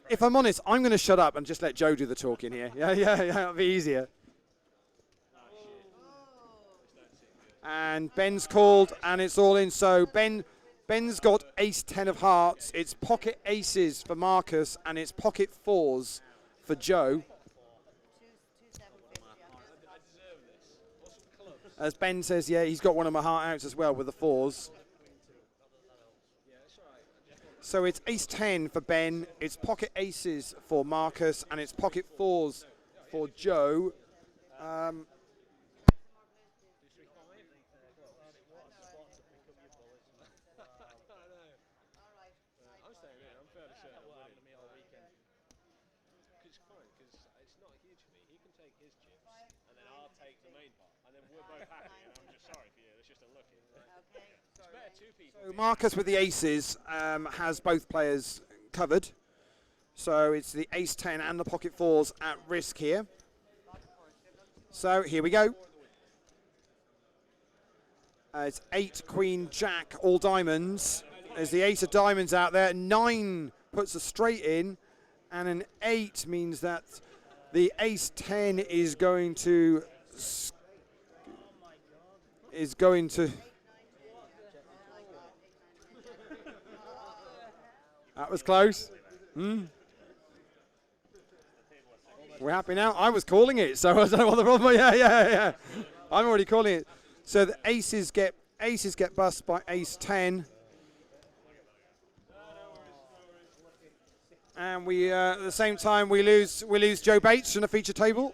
S1: If I'm honest, I'm going to shut up and just let Joe do the talking here. Yeah, it'll be easier. And Ben's called, and it's all in. So Ben's got ace 10 of hearts. It's pocket aces for Marcus, and it's pocket fours for Joe. As Ben says, yeah, he's got one of my heart outs as well with the fours. So it's ace 10 for Ben, it's pocket aces for Marcus, and it's pocket fours for Joe.
S7: I'm staying in. I'm fairly certain I'm winning. It's fine because it's not huge for me. He can take his chips, and then I'll take the main part, and then we're both happy. And I'm just sorry for you. It's just a look. It's better two people.
S1: So Marcus with the aces has both players covered. So it's the ace 10 and the pocket fours at risk here. So here we go. It's 8, queen, jack, all diamonds. There's the ace of diamonds out there. 9 puts a straight in, and an 8 means that the ace 10 is going to That was close. We're happy now. I was calling it, so I don't know what the problem is. Yeah. I'm already calling it. So the aces get bust by ace 10. And we at the same time we lose Joe Bates from the feature table.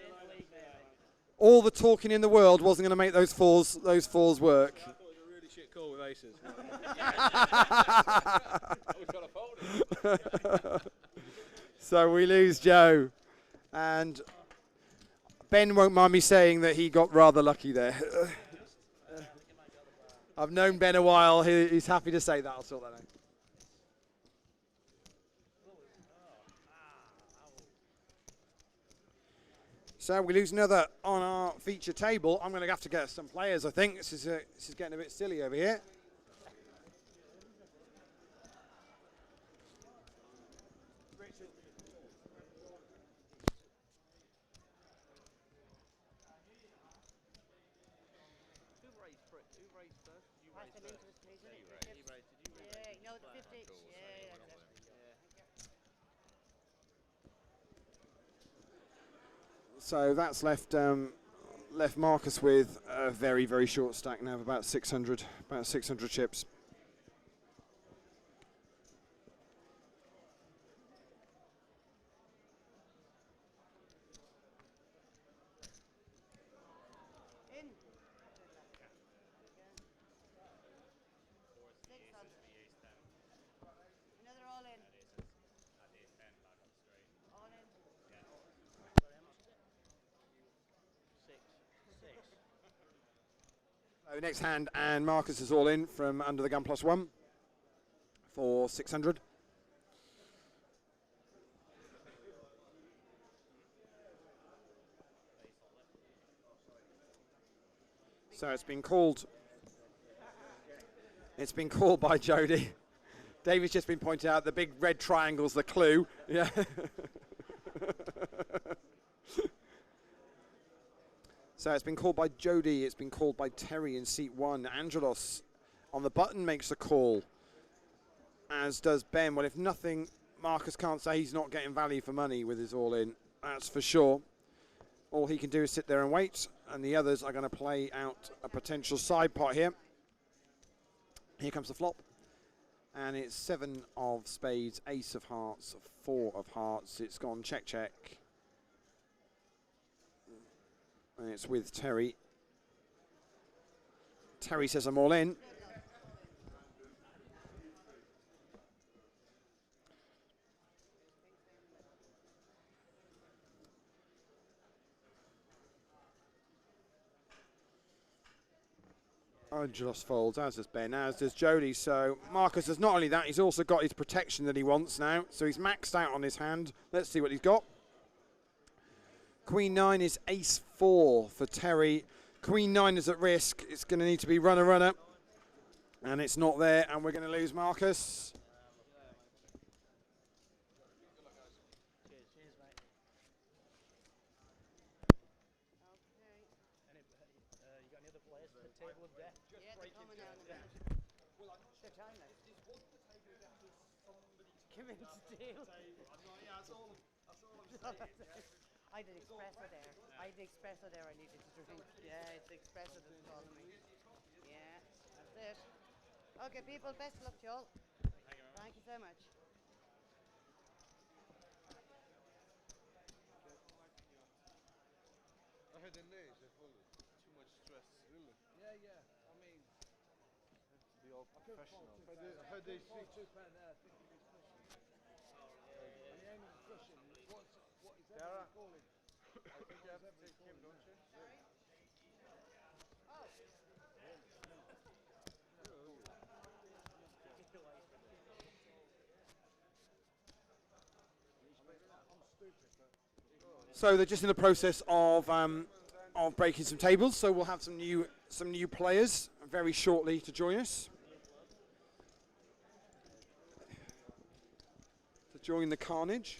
S1: All the talking in the world wasn't going to make those fours work.
S7: I thought it was a really shit call with aces.
S1: So we lose Joe, and Ben won't mind me saying that he got rather lucky there. I've known Ben a while. He's happy to say that. I'll sort that out. So we lose another on our feature table. I'm going to have to get some players, I think. This is getting a bit silly over here. So that's left Marcus with a very, very short stack now of about 600 chips. Next hand, and Marcus is all in from under the gun +1 for 600. So it's been called It's been called by Jody. David's just been pointed out the big red triangle's the clue. Yeah. So it's been called by Jody. It's been called by Terry in seat 1. Angelos on the button makes a call, as does Ben. Well, if nothing, Marcus can't say he's not getting value for money with his all-in. That's for sure. All he can do is sit there and wait, and the others are going to play out a potential side pot here. Here comes the flop, and it's 7 of spades, ace of hearts, 4 of hearts. It's gone check, check. And it's with Terry. Terry says I'm all in. Angelos folds, as does Ben, as does Jody. So Marcus does not only that, he's also got his protection that he wants now. So he's maxed out on his hand. Let's see what he's got. Queen 9 is ace 4 for Terry. Queen 9 is at risk. It's going to need to be runner, runner. And it's not there, and we're going to lose Marcus.
S9: Come in to deal. I did espresso there. I did espresso there. I needed to drink. Yeah, it's the espresso that's calling me. Yeah, that's it. Okay, people, best of luck to you all. Thank you so much.
S8: I heard the names, I thought too much stress. Really? Yeah, yeah. I mean, have to be all professional. I heard they speak. I think he's pushing. And the aim is pushing. What is everyone calling? I think you have to take him, don't you? Sorry? Oh.
S1: So they're just in the process of breaking some tables. So we'll have some new players very shortly to join us. To join the carnage.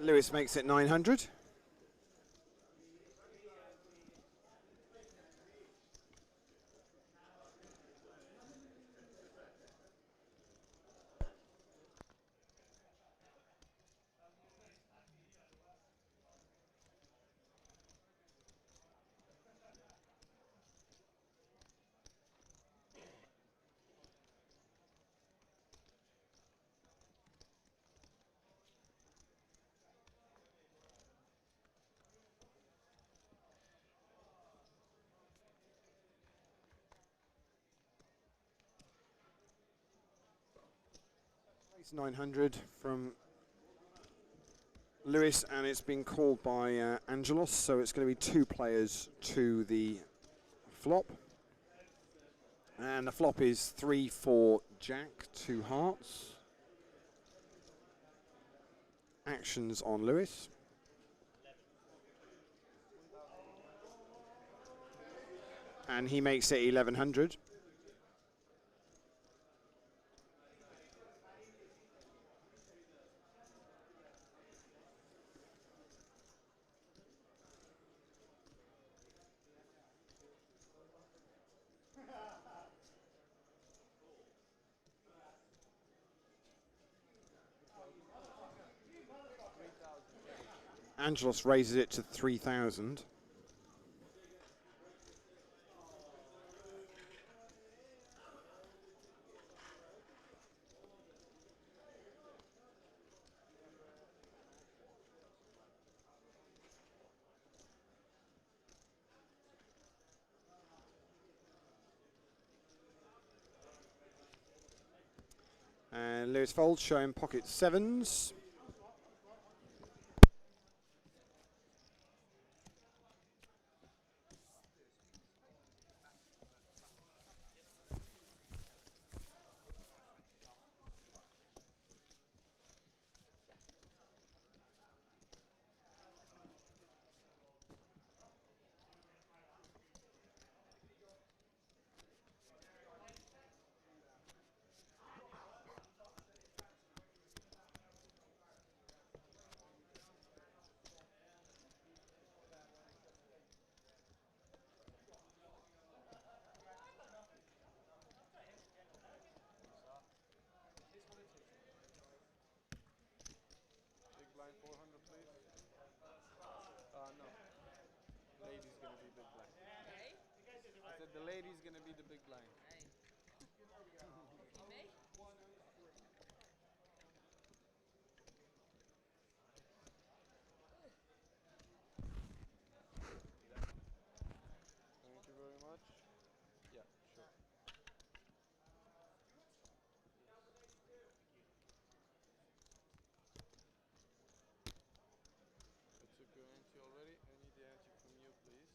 S1: Lewis makes it 900. It's 900 from Lewis, and it's been called by Angelos, so it's going to be 2 players to the flop. And the flop is 3-4 Jack, 2 hearts. Actions on Lewis. And he makes it 1100. Angelos raises it to 3,000. And Lewis folds, showing pocket sevens.
S8: Big blind 400, please. No. Lady's gonna be big blind. I said the lady's gonna be the big blind. Thank you very much. Yeah, sure. I took your ante already. I need the ante from you, please.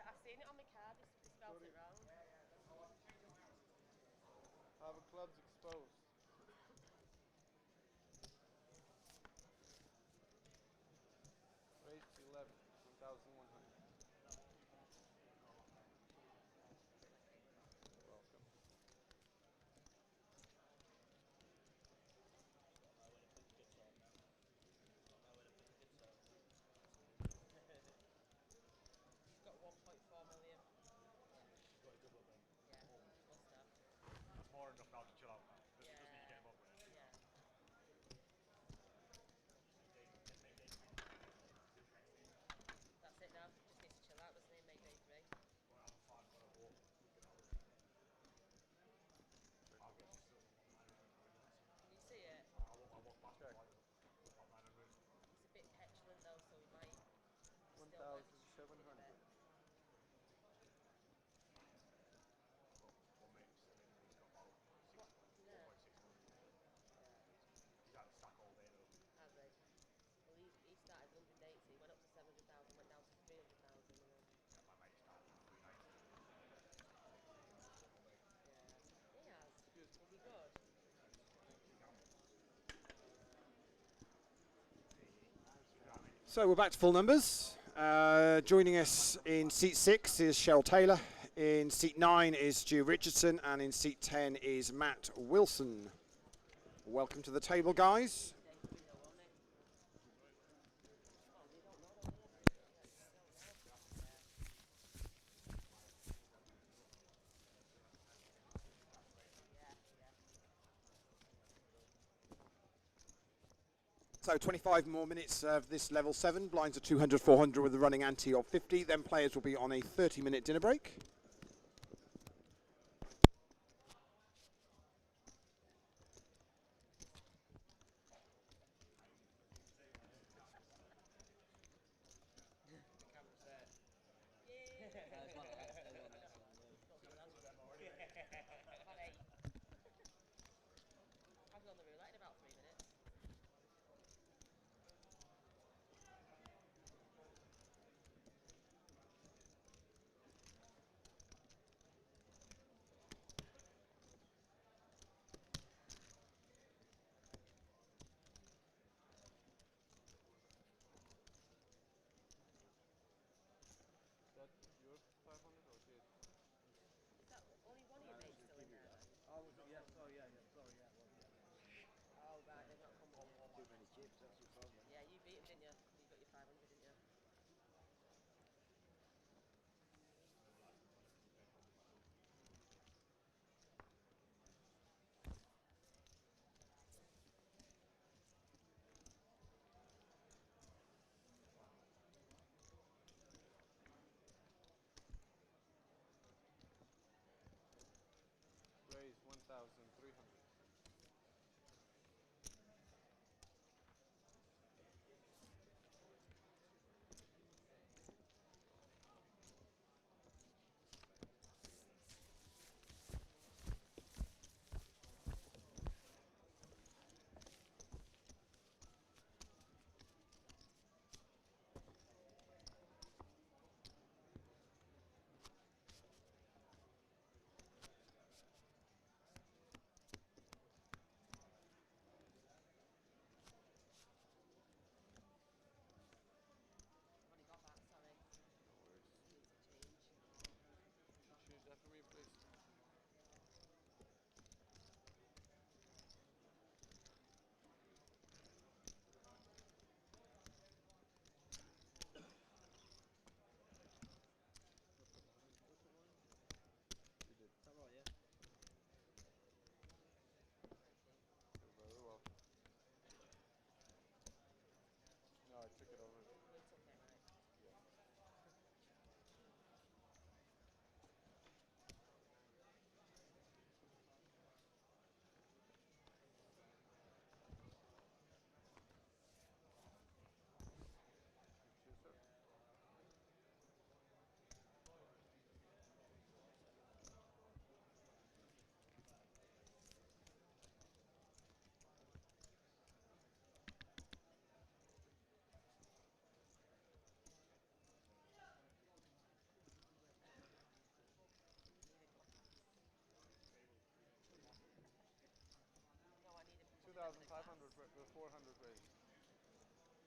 S13: I've seen it on my card, they spelled it wrong.
S8: Have a clubs exposed. Raise to 11, 1,100. Welcome.
S6: Got 1.4 million.
S4: Got a double then.
S6: Yeah, must have.
S4: That's more enough now to chill out. Doesn't
S6: Yeah.
S4: need to get him over it.
S6: Yeah. That's it now. Just needs to chill out, doesn't he? Make day 3.
S4: Well, I'm fine when I walk. I'll get you still.
S6: Can you see it?
S4: I walk past
S8: Check.
S4: I'll find a room.
S6: He's a bit petulant though, so he might still
S8: 1,700.
S4: One mate still in, he's got about 4.6 million. He's had a stack all day though.
S6: Has he? Well, he started with 180, went up to 700,000, went down to 300,000, and then
S4: Yeah, my mate started at 390.
S6: yeah, he has.
S8: Excuse me.
S6: Is he good?
S1: So we're back to full numbers. Joining us in seat 6 is Cheryl Taylor. In seat 9 is Stu Richardson. And in seat 10 is Matt Wilson. Welcome to the table, guys. So 25 more minutes of this level 7. Blinds are 200, 400 with a running ante of 50. Then players will be on a 30-minute dinner break.
S6: The camera's there. Yay! I'll be on the roulette in about 3 minutes.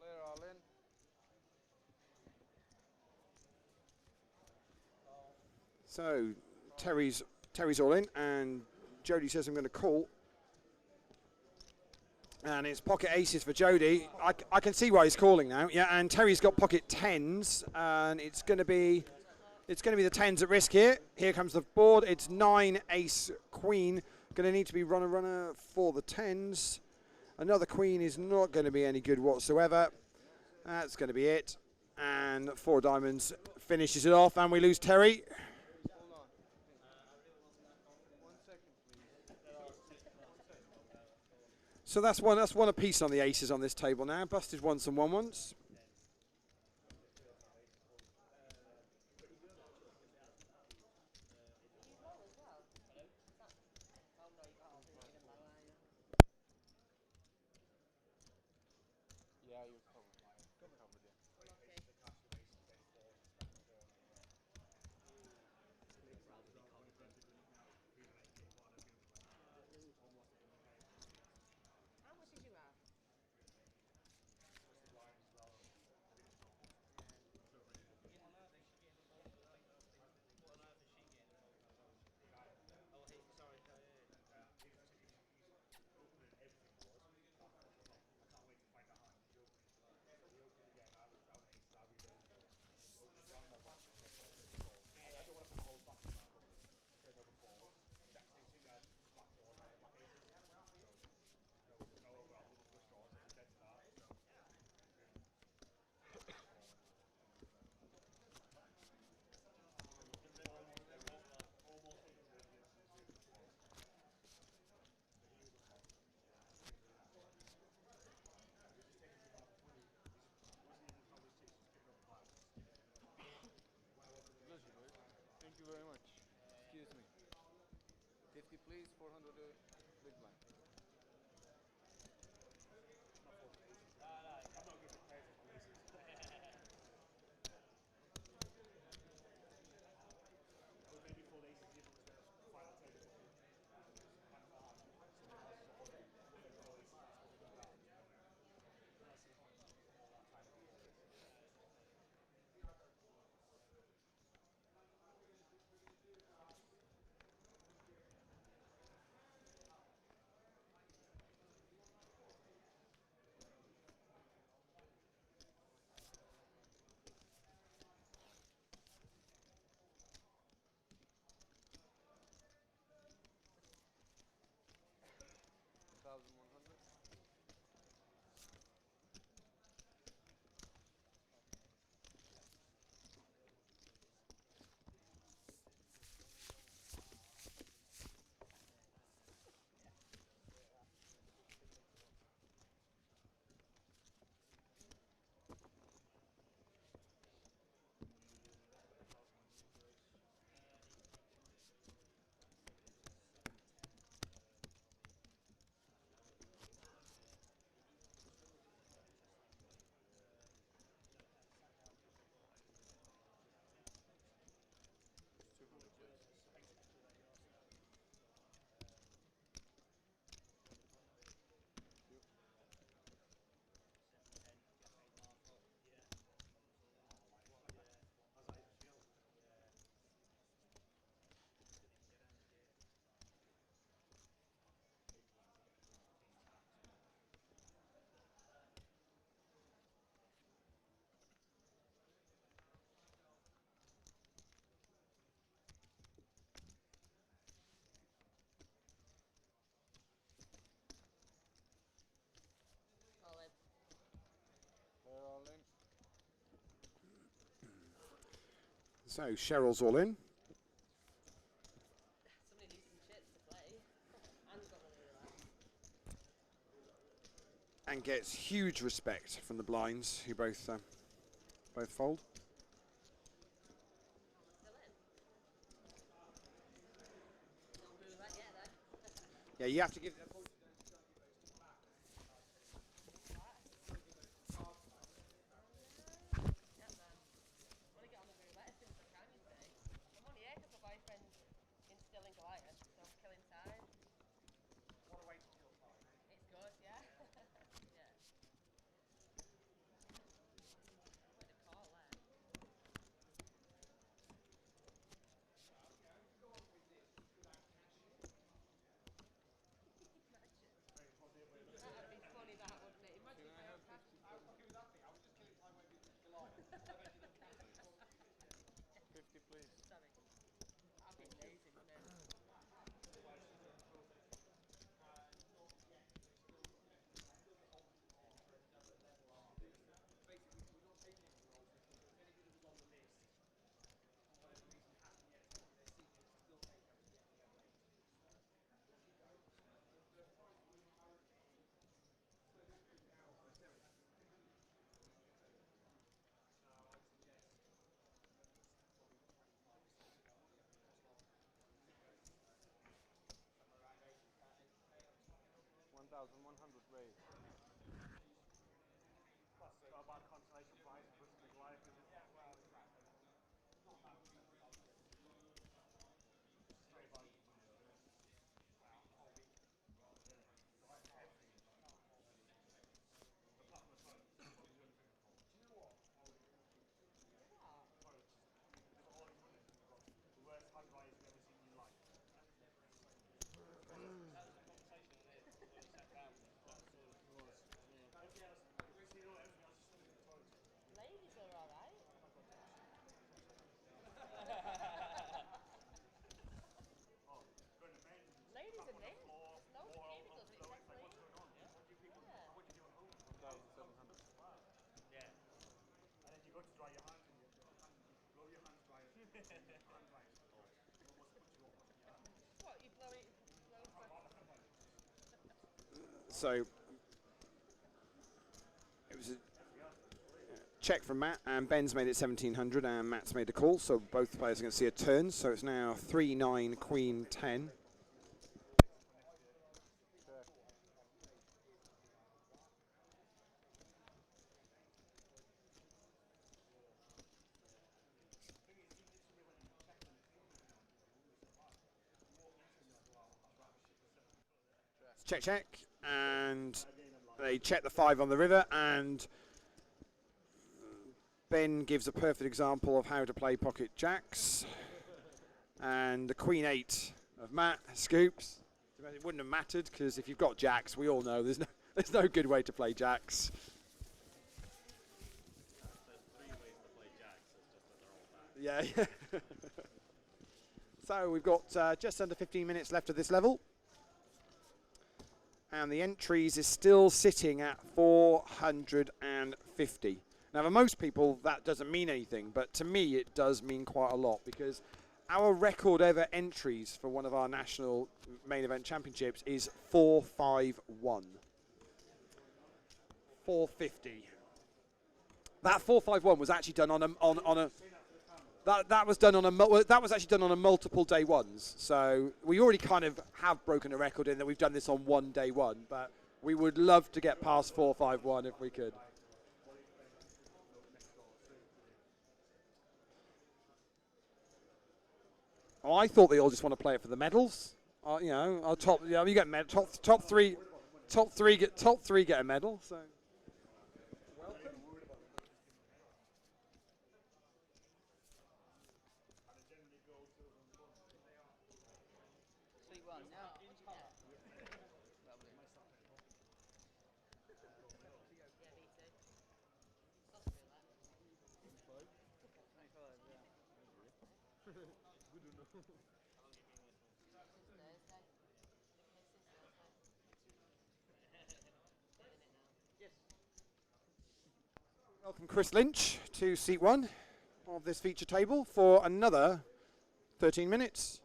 S8: Player all in.
S1: So Terry's all in, and Jody says I'm going to call. And it's pocket aces for Jody. I can see why he's calling now. Yeah, and Terry's got pocket tens, and it's going to be the tens at risk here. Here comes the board. It's 9 ace queen. Going to need to be runner for the tens. Another queen is not going to be any good whatsoever. That's going to be it. And 4 diamonds finishes it off, and we lose Terry.
S8: Hold on. 1 second, please.
S1: So that's one apiece on the aces on this table now. Busted ones and 1-1s.
S8: Yeah, you're covered. Covered, yeah.
S13: How much did you have?
S8: Thank you very much. Excuse me. 50 please, 400 big blind.
S1: So Cheryl's all in.
S13: Somebody needs some chips to play. Anne's got one of that.
S1: And gets huge respect from the blinds, who both fold. Yeah, you have to give them.
S8: 1,100 raised.
S3: Got about consolation prize for the life.
S13: Ladies are alright. Ladies and men. No cubicles, it's like clean. Yeah.
S8: 1,700.
S3: Yeah. And then you go to dry your hands and you blow your hands dry. Hand dry.
S13: What, you blow it?
S1: So it was a check from Matt, and Ben's made it 1,700, and Matt's made a call. So both players are going to see a turn. So it's now 3-9, Queen 10. Check, check, and they check the 5 on the river, and Ben gives a perfect example of how to play pocket jacks, and the Queen 8 of Matt scoops. It wouldn't have mattered, because if you've got jacks, we all know there's no good way to play jacks.
S3: There's 3 ways to play jacks, it's just that they're all bad.
S1: Yeah. So we've got just under 15 minutes left of this level. And the entries is still sitting at 450. Now, for most people, that doesn't mean anything, but to me, it does mean quite a lot, because our record ever entries for one of our national main event championships is 451. 450. That 451 was actually done on a that was done on that was actually done on a multiple day ones. So we already kind of have broken a record in that we've done this on one day one, but we would love to get past 451 if we could. Oh, I thought they all just want to play it for the medals. You know, our top. You know, you get top three get a medal. So.
S10: Sweet one, now.
S1: Welcome Chris Lynch to seat 1 of this feature table for another 13 minutes.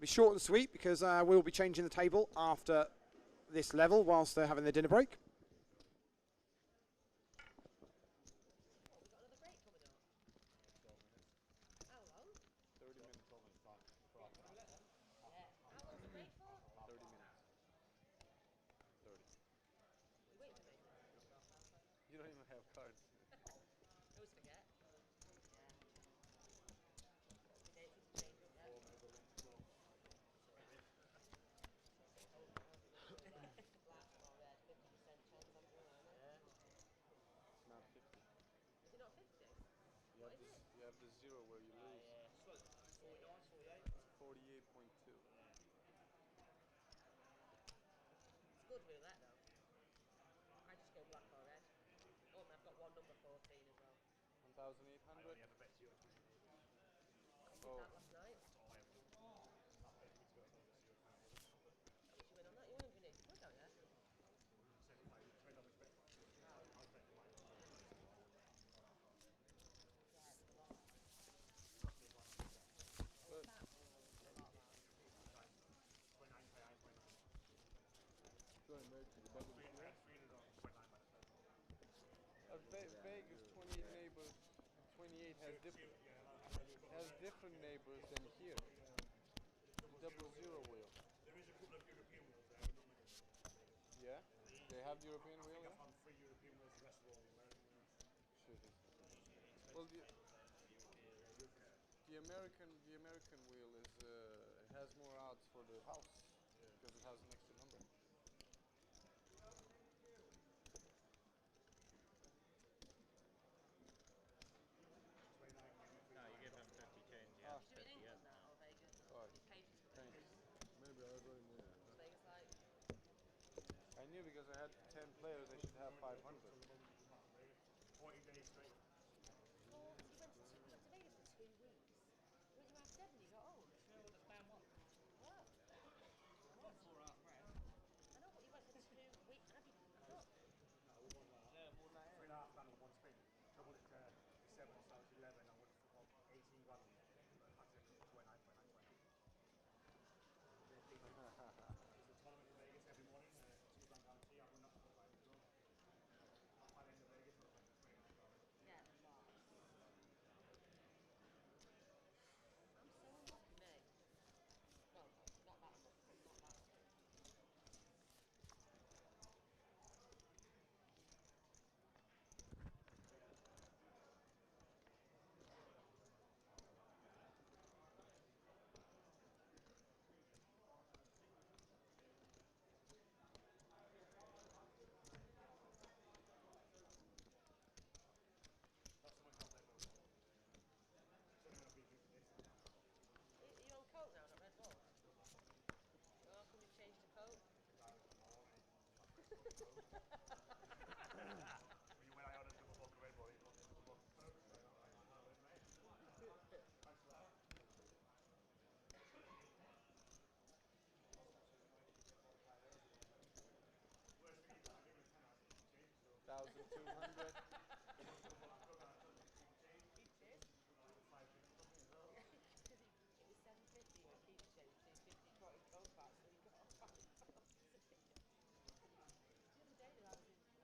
S1: Be short and sweet, because we'll be changing the table after this level whilst they're having their dinner break.
S8: You don't even have cards.
S13: Always forget.
S8: Not 50.
S13: Is it not 50?
S8: You have the 0 where you lose. 48.2.
S13: It's good roulette though. I just go black or red. Oh, and I've got one number 14 as well.
S8: 1,800.
S13: I did
S8: Oh.
S13: that last night. At least you win on that. You won 180 quid, don't you?
S8: Vegas 28 neighbors. 28 has different neighbors than here. Double 0 wheel.
S3: There is a couple of European wheels there, but not many.
S8: Yeah? They have the European wheel,
S4: I've
S8: yeah?
S4: gone 3 European wheels, the rest of all the American wheels.
S8: Shit. Well, the American wheel is it has more odds for the house because it has an extra number.
S5: No, you give them 50 change,
S13: Did
S5: yeah.
S13: you do it in England now or Vegas?
S8: Alright.
S13: Pages for
S8: Thanks.
S13: Vegas.
S8: Maybe I was in there.
S13: What's Vegas like?
S8: I knew because I had 10 players, I should have 500.
S4: 40 days straight.
S13: Oh, so you went to Vegas for 2 weeks. Weren't you half dead when you got home?
S6: No, the fan one.
S13: What?
S6: What? 4.5 grand.
S13: I know, but you went for 2 weeks. Have you? I thought.
S6: Yeah, more than that.
S4: 3.5 grand on one spin. Double it to 7, so it's 11. I would have put 18 grand on it. But I had to 29. There's a tournament in Vegas every morning, £2 grand guarantee. I won that for 5 years old. By the end of Vegas, I was like 3.5 grand.
S13: Yeah, boss. I'm so unlucky, mate. Well, not that unlucky, but not that lucky. Are you on Coke now, not Red Bull? Oh, how come you've changed to Coke?
S4: When I ordered a double vodka Red Bull, it was a double vodka Coke. So I'm like, oh, mate. Thanks for that. Worst thing is, I give him a 10, I said, keep the change. So
S8: 1,200.
S13: Keep change?
S4: 5 drinks from me as well.
S13: Because it was 7.50 for keep change, 2.50 brought his Coke back, so he got £5. The other day when I was in Goliath, I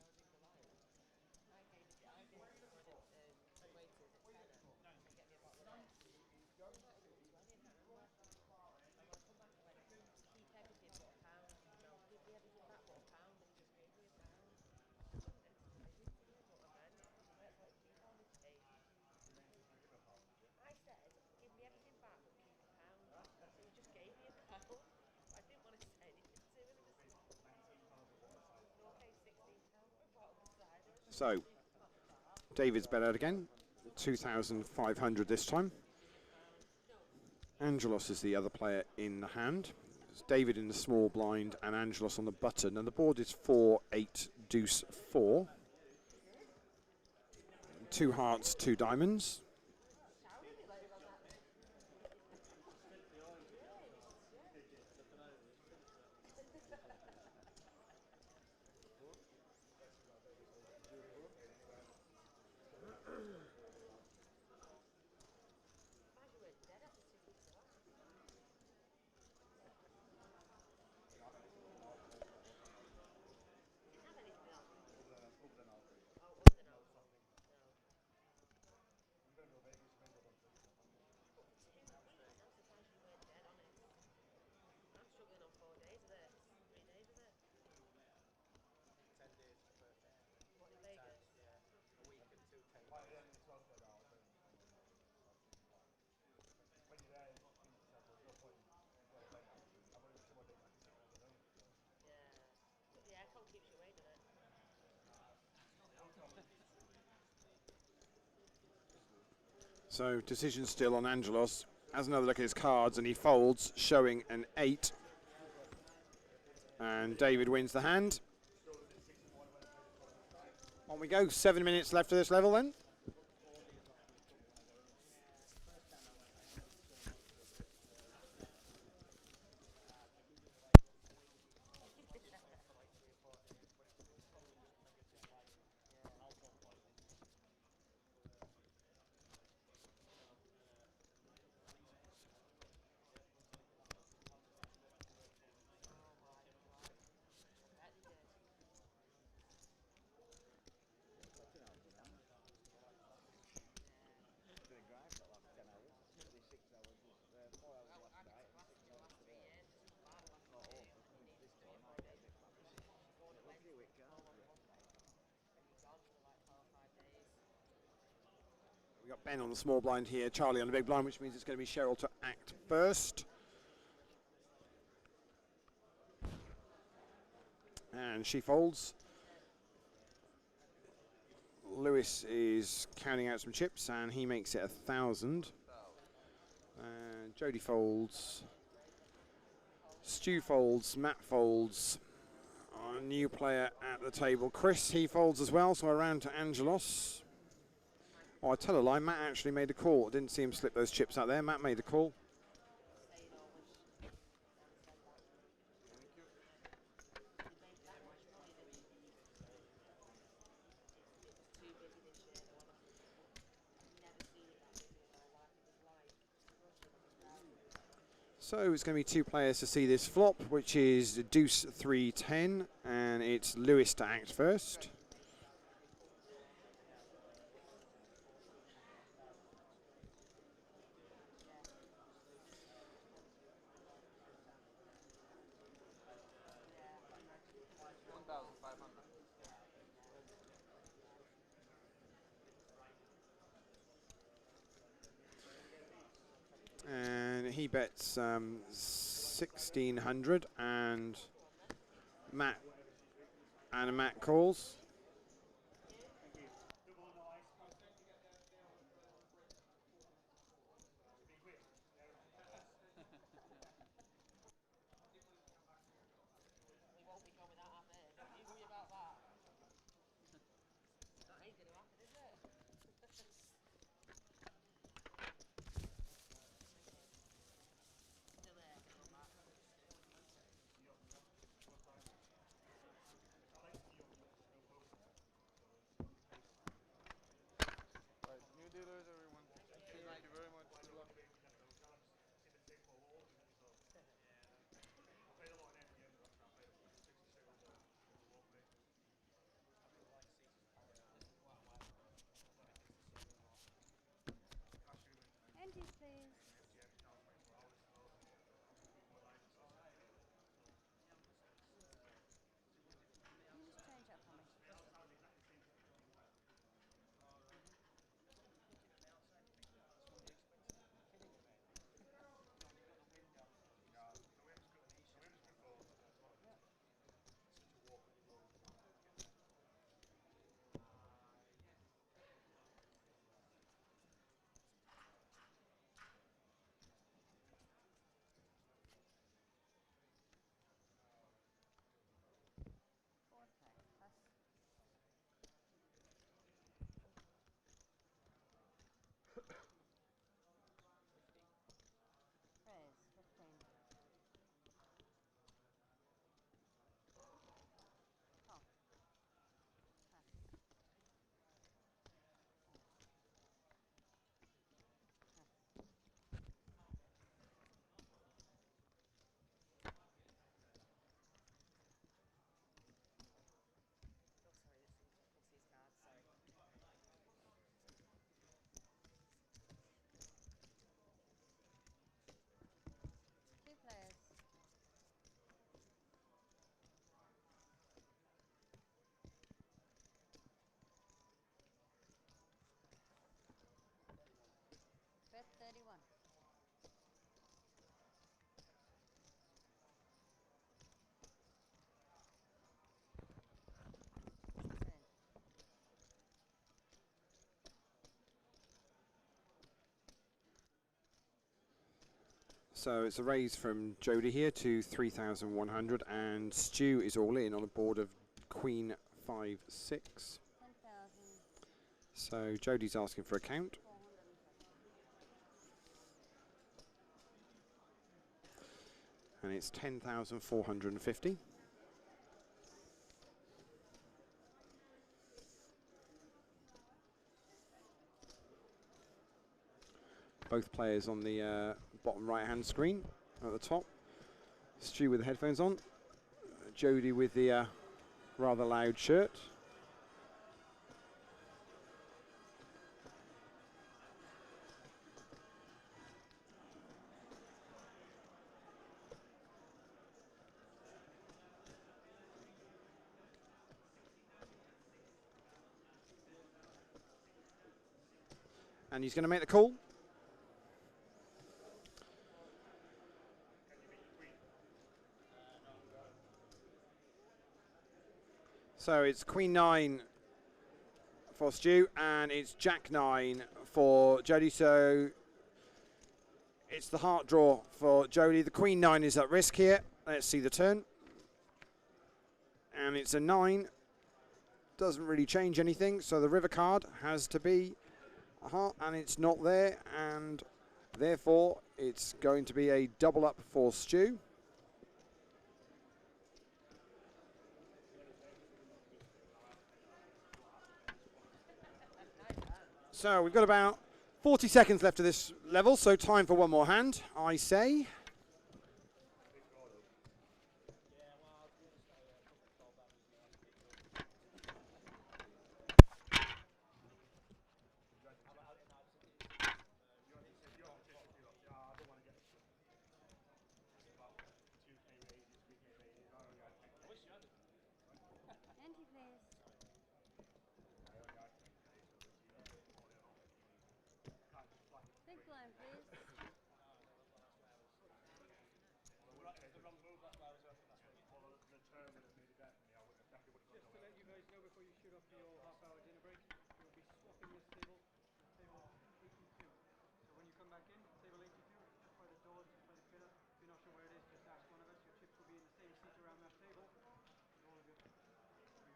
S13: gave one of the waiters a tenner and get me a bottle of this. It might have been 20, I can't remember. And when I come back, I went, keep everything but £1. No, give me everything back but £1, and he just gave me £1. I didn't see him, but I meant. That's like, keep all this change. I said, give me everything back but keep £1. So he just gave me £1. I didn't want to say anything to him. He just, okay, £16 for a bottle of cider.
S1: So, David's bet out again. 2,500 this time. Angelos is the other player in the hand. It's David in the small blind and Angelos on the button. And the board is 4, 8, deuce, 4. 2 hearts, 2 diamonds.
S13: I'm struggling on 4 days of this, 3 days of it.
S6: 10 days is perfect.
S13: What, in Vegas?
S6: Yeah. A week and 2 10
S4: By the
S6: days.
S4: end of the 12th day, I'll say, when you're there, you think to yourself, there's no point in going to bed now. I've only got 2 more days, I can sit on the room. So.
S13: Yeah. Yeah, Coke keeps you away, doesn't it?
S1: So, decision still on Angelos. Has another look at his cards and he folds, showing an 8. And David wins the hand. On we go. 7 minutes left of this level then. Ben on the small blind here, Charlie on the big blind, which means it's going to be Cheryl to act first. And she folds. Lewis is counting out some chips and he makes it 1,000. And Jody folds. Stu folds. Matt folds. Our new player at the table, Chris, he folds as well, so around to Angelos. Oh, I tell a lie, Matt actually made a call. I didn't see him slip those chips out there. Matt made a call. So it's going to be two players to see this flop, which is Deuce 3-10, and it's Lewis to act first. And he bets 1,600, and Matt calls.
S8: New dealers, everyone. Thank you very much. Good luck.
S9: Empties, please. Can you just change that for me? Raise, 15. Call. Pass.
S13: Oh, sorry, it's these cards, sorry.
S9: Two players. Bet 31.
S1: So it's a raise from Jody here to 3,100, and Stu is all in on a board of Queen 5-6.
S9: 10,000.
S1: So Jody's asking for a count. And it's 10,450. Both players on the bottom right-hand screen at the top. Stu with the headphones on. Jody with the rather loud shirt. And he's going to make the call. So it's Queen 9 for Stu, and it's Jack 9 for Jody. So it's the heart draw for Jody. The Queen 9 is at risk here. Let's see the turn. And it's a 9. Doesn't really change anything. So the river card has to be a heart, and it's not there. And therefore, it's going to be a double up for Stu. So we've got about 40 seconds left of this level, so time for one more hand, I say.
S9: Anti, please. Big blind, please.
S4: Just to let you guys know before you shoot off for your half-hour dinner break, you'll be swapping this table, table 82. So when you come back in, table 82, just by the door, just by the pillar. If you're not sure where it is, just ask one of us. Your chips will be in the same seat around that table. And all of you will be over there.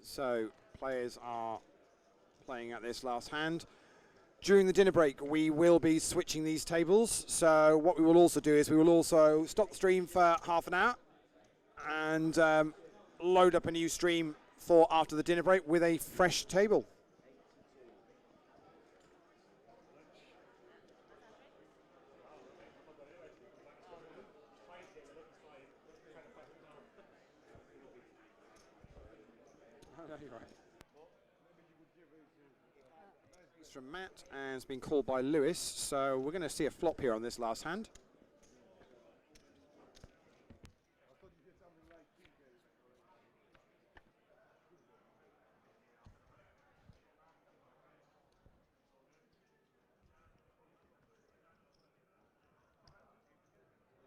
S1: So players are playing at this last hand. During the dinner break, we will be switching these tables. So what we will also do is we will also stop the stream for half an hour and load up a new stream for after the dinner break with a fresh table. Oh, no, you're right. It's from Matt and it's been called by Lewis, so we're going to see a flop here on this last hand.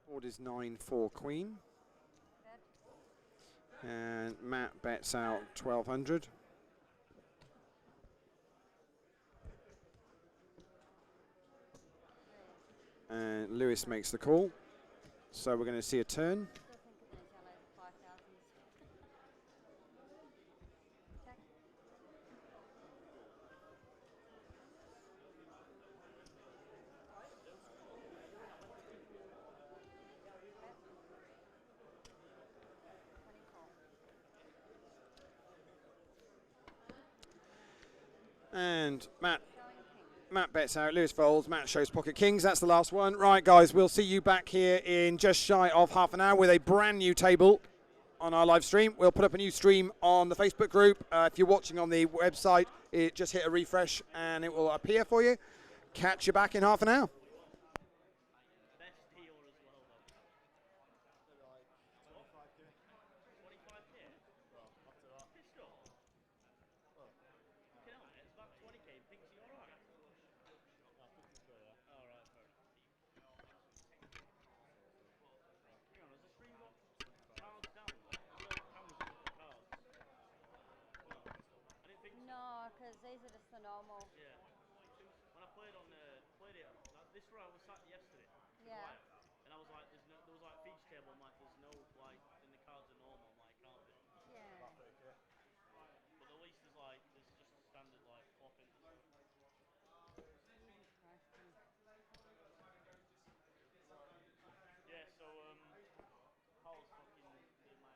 S1: Board is 9-4 Queen. And Matt bets out 1200. And Lewis makes the call. So we're going to see a turn. And Matt bets out, Lewis folds, Matt shows pocket kings. That's the last one. Right, guys, we'll see you back here in just shy of half an hour with a brand new table on our live stream. We'll put up a new stream on the Facebook group. If you're watching on the website, just hit a refresh and it will appear for you. Catch you back in half an hour.
S9: No, because these are just the normal.
S2: Yeah. When I played on played it, this is where I was sat yesterday.
S9: Yeah.
S2: Right, and I was like, there was like feature table. I'm like, there's no like, and the cards are normal. I'm like, can't be.
S9: Yeah.
S2: But at least there's just standard like flop in. Yeah. So Paul's fucking doing my.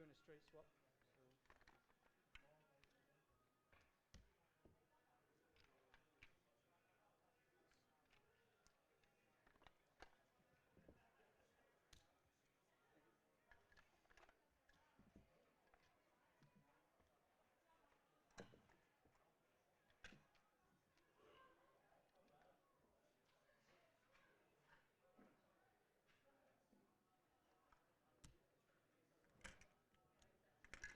S4: doing a straight swap. So.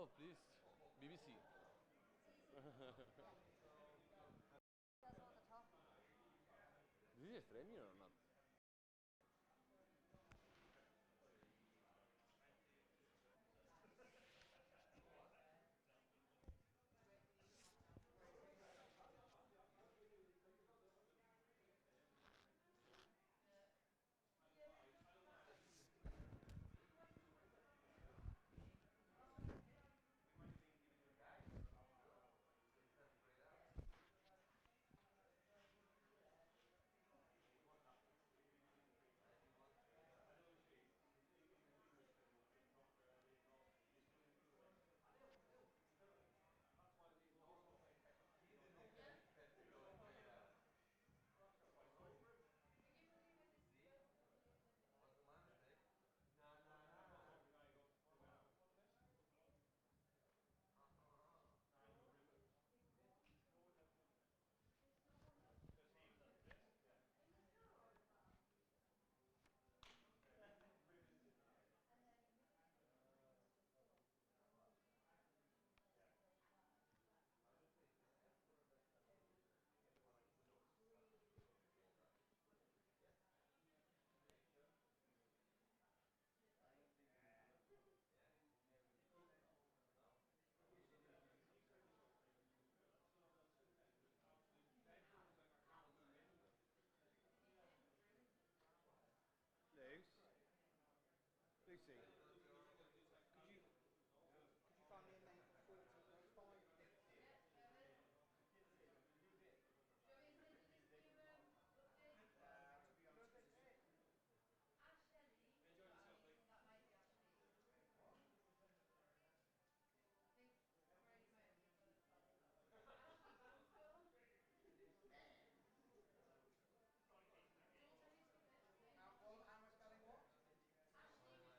S14: No, please. BBC.
S9: That's on the top.
S14: This is streaming or not?
S1: Lucy.
S11: Could you find me a name for 40 those 5? To be honest, because it's...
S13: Enjoy yourself, mate. That might be Ashley.
S11: What?
S13: I think Craig might have just done the spelling wrong. Ashley Banfield. We'll send you some bits, okay?
S11: How am I spelling what?
S13: Ashley just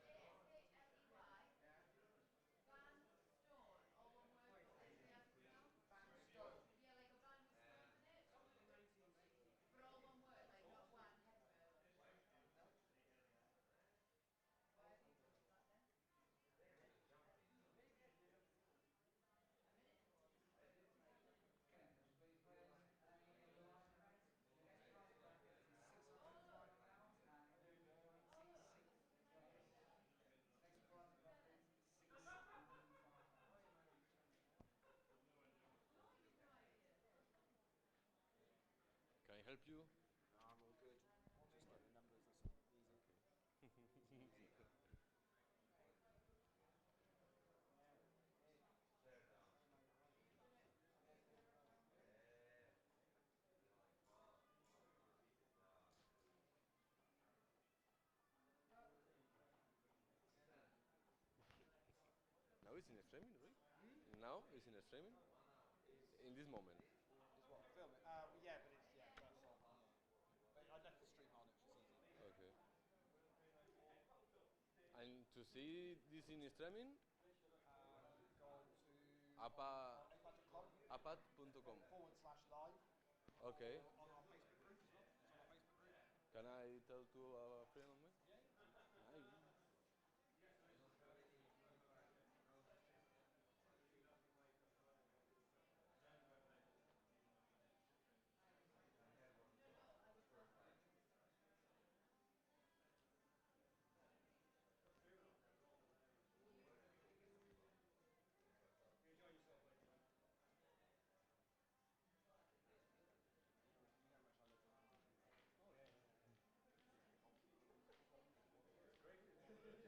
S13: ASHLEY.
S11: Yeah.
S13: Van Stone, all one word, but this way how to pronounce.
S11: Van Stone.
S13: Yeah, like a van with stones in it.
S11: Something 1960.
S13: But all one word, like not one headverb.
S11: No.
S13: Why have you posted that then? A minute ago.
S14: Can I help you?
S10: No, I'm all good. Just get the numbers, that's easy.
S14: Now it's in streaming, right? Now it's in streaming? In this moment.
S7: Is what? Film it? Yeah, but it's, that's on. But I left the stream on, it's just easy.
S14: Okay. And to see this in streaming?
S7: Go on to
S14: apad.com.
S7: apad.com/live.
S14: Okay.
S7: On our Facebook group as well. It's on our Facebook group.
S14: Can I tell to a friend of mine?
S7: Yeah.
S14: Nice.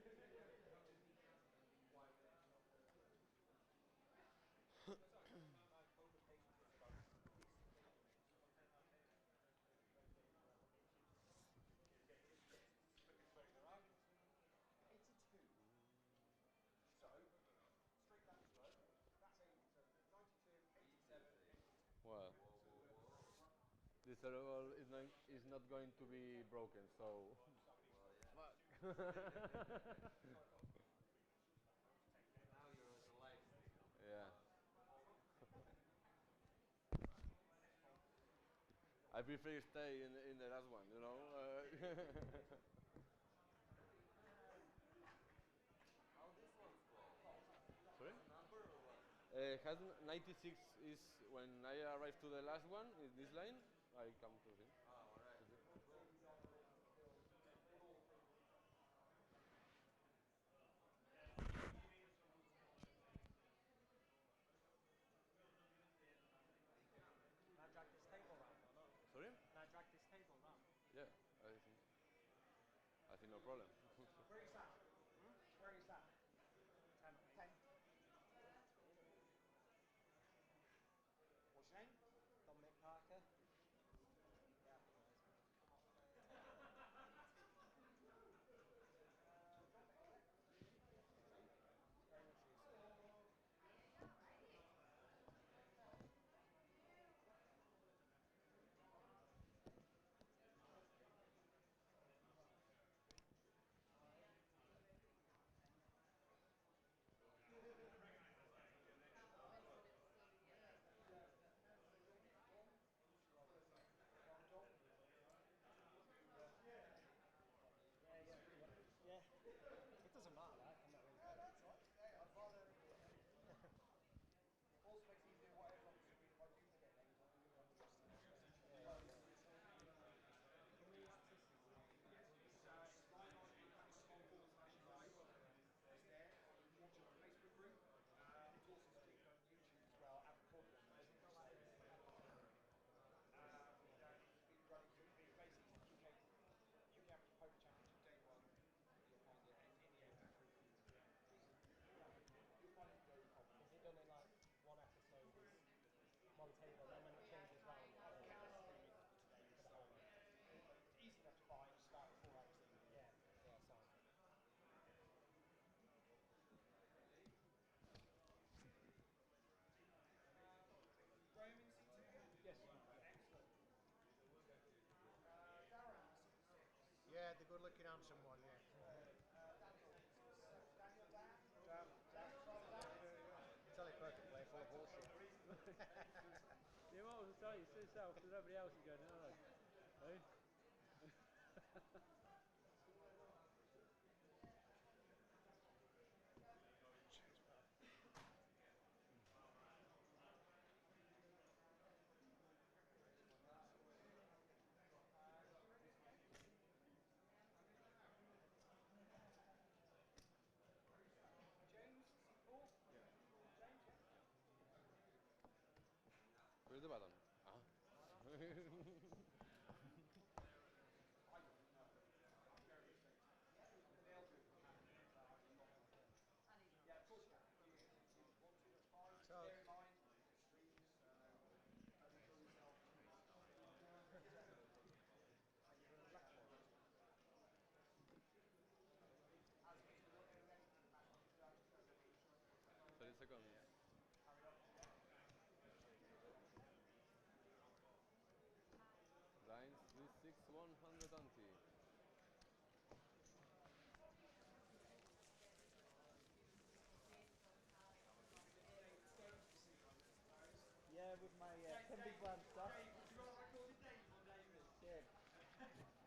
S4: You enjoy yourself, ladies, man.
S7: You know how much I love the
S4: Oh, yeah. It's great.
S7: My poker patience is about this big. Flipping straight around. 82. So, straight that slow. That's 80. So 92, 87, 82.
S14: Well, this server is not going to be broken, so. Fuck.
S12: Now you're on the live stream.
S14: Yeah. I prefer stay in the last one, you know.
S12: How this one's called?
S14: Sorry?
S12: What's the number?
S14: Has 96 is when I arrive to the last one in this line, I come to him.
S5: Oh, alright.
S2: Can I drag this table round or not?
S14: Sorry?
S2: Can I drag this table round?
S14: Yeah, I think no problem.
S2: Where is that? Where is that? 10. 10. What's your name? Dominic Parker. Yeah, I think that is. Very much useful. Yeah. It doesn't matter, right? I'm not really bothered.
S11: Also makes it easier, whatever, obviously, if I do forget names, I can remember the rest of them. Slide on any kind of small format you like. It's there. You can watch it on the Facebook group. It's also streamed on YouTube as well and recorded on YouTube. So, it's been running, so it's basically the UK Amateur Poker Championship Day 1. You'll find it in the MP3 feed. You'll find it no problem.
S2: Is it done in like one episode is one table, and when it changes round,
S11: You can stream it for today, so it's easy enough to find. Just about 4 hours later.
S2: yeah, sounds.
S11: Graham in C2?
S2: Yes.
S11: Excellent. Darren in C6.
S15: Yeah, the good-looking handsome one, yeah.
S11: Daniel in C7. Daniel Dan?
S15: Dan.
S11: Daniel Dan?
S15: Tell it poker play full of bullshit.
S4: You might as well tell you yourself because nobody else is going to know. Hey?
S11: James, C4?
S14: Yeah.
S11: James, yeah?
S14: Where's the button? Ah.
S11: I don't know. I'm very frustrated. They'll do it for Canada, but I'm not going to. Yeah, of course you can. If you want to, that's fine.
S15: So,
S11: Bear in mind, it's streams, so don't enjoy yourself too much. As we do anything, Matt, you've done, as any
S14: 30 seconds.
S11: carry on.
S14: Lines 3, 6, 120.
S10: Yeah, with my 10 big brand stuff.
S11: Dave, you got a recorded name on David?
S10: Yeah.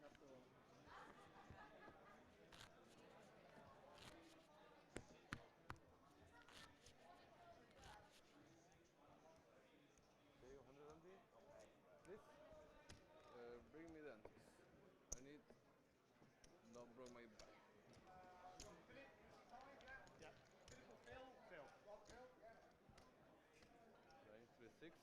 S10: That's the one.
S14: Okay, 120. Please. Bring me the antics. I need. Not broke my back.
S11: Philip, C5, yeah?
S2: Yeah.
S11: Philip or Phil?
S2: Phil.
S11: Rob, Phil, yeah.
S14: Line 3, 6.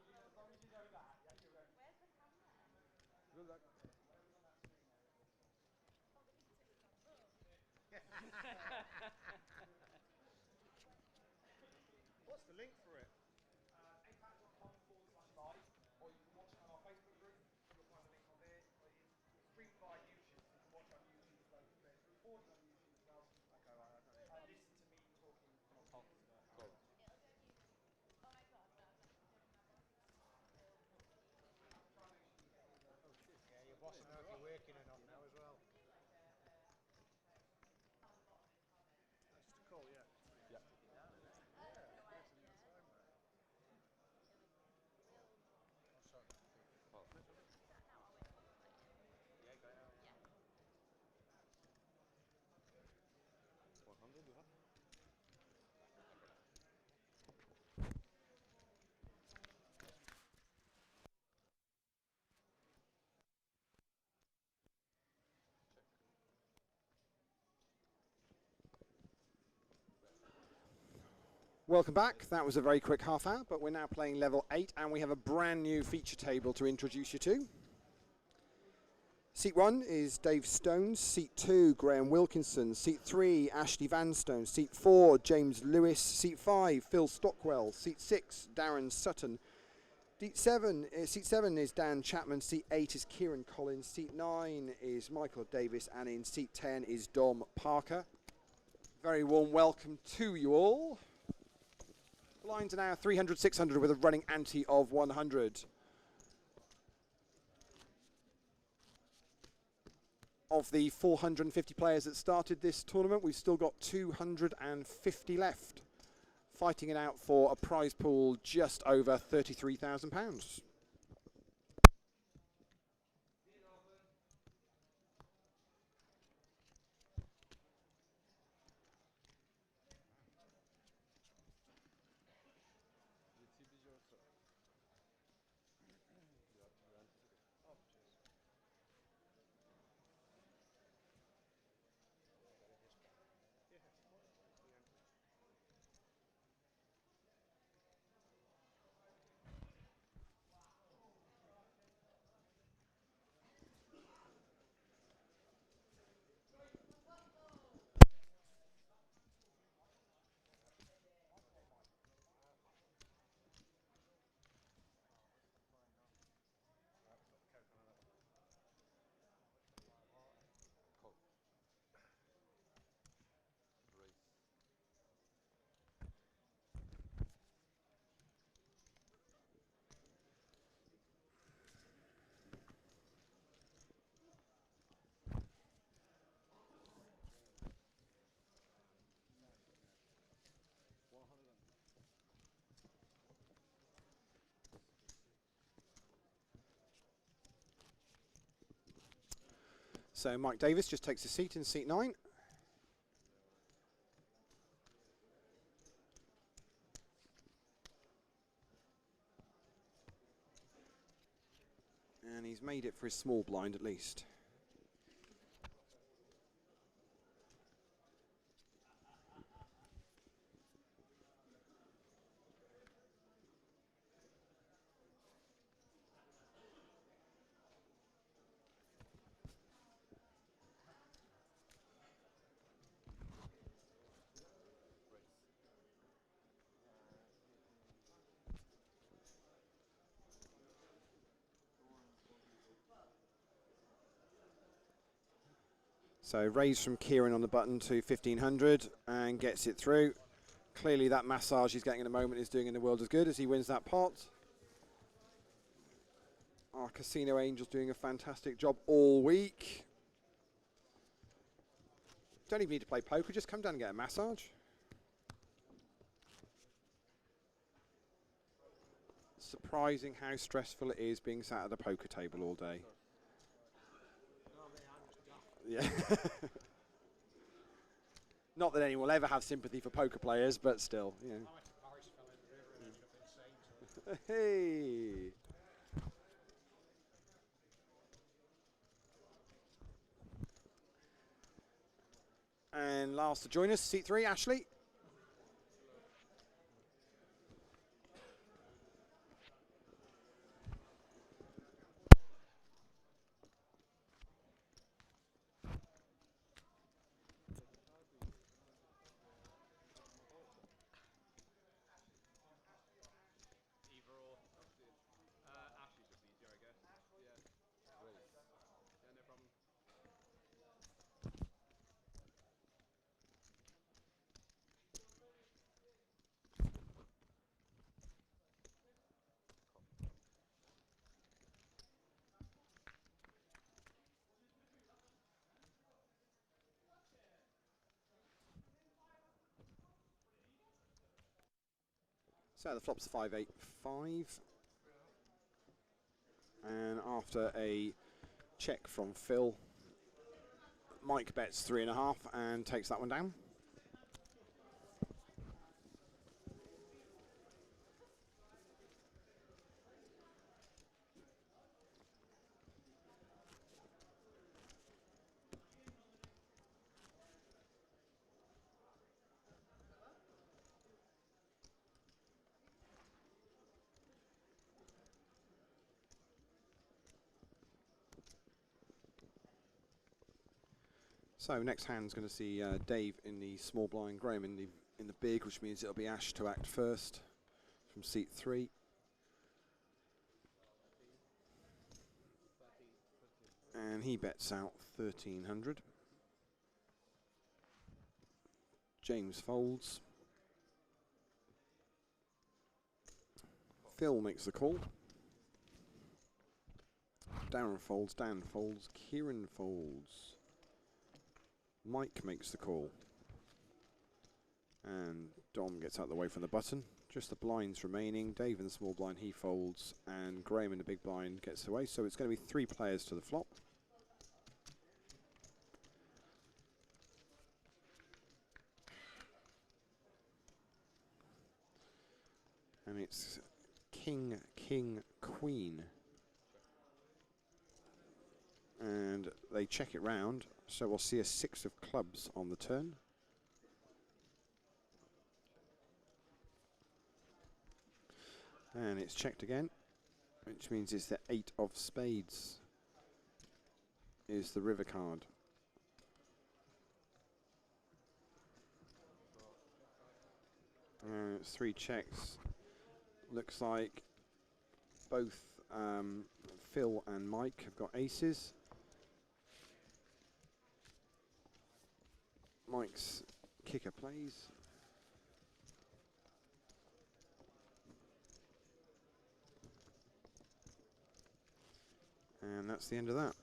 S11: As long as you know that, yeah, you're ready.
S13: Where's the camera?
S14: Good luck.
S1: Welcome back. That was a very quick half hour, but we're now playing level 8 and we have a brand new feature table to introduce you to. Seat 1 is Dave Stones, Seat 2 Graham Wilkinson, Seat 3 Ashley Vanstone, Seat 4 James Lewis, Seat 5 Phil Stockwell, Seat 6 Darren Sutton, Seat 7 is Dan Chapman, Seat 8 is Kieran Collins, Seat 9 is Michael Davis, and in Seat 10 is Dom Parker. Very warm welcome to you all. Blinds are now 300, 600 with a running ante of 100. Of the 450 players that started this tournament, we've still got 250 left, fighting it out for a prize pool just over £33,000. So Mike Davis just takes a seat in Seat 9. And he's made it for his small blind at least. So raise from Kieran on the button to 1500 and gets it through. Clearly that massage he's getting in a moment is doing in the world as good as he wins that pot. Our Casino Angel's doing a fantastic job all week. Don't even need to play poker, just come down and get a massage. Surprising how stressful it is being sat at a poker table all day. Yeah. Not that anyone will ever have sympathy for poker players, but still, you know. Hey. And last to join us, Seat 3, Ashley. So the flop's 5-8-5. And after a check from Phil, Mike bets 3.5 and takes that one down. So next hand's going to see Dave in the small blind, Graham in the big, which means it'll be Ash to act first from seat 3. And he bets out 1300. James folds. Phil makes the call. Darren folds, Dan folds, Kieran folds. Mike makes the call. And Dom gets out of the way from the button. Just the blinds remaining. Dave in the small blind, he folds. And Graham in the big blind gets away. So it's going to be 3 players to the flop. And it's King, King, Queen. And they check it round, so we'll see a 6 of clubs on the turn. And it's checked again, which means it's the 8 of spades is the river card. And it's 3 checks. Looks like both Phil and Mike have got aces. Mike's kicker plays. And that's the end of that.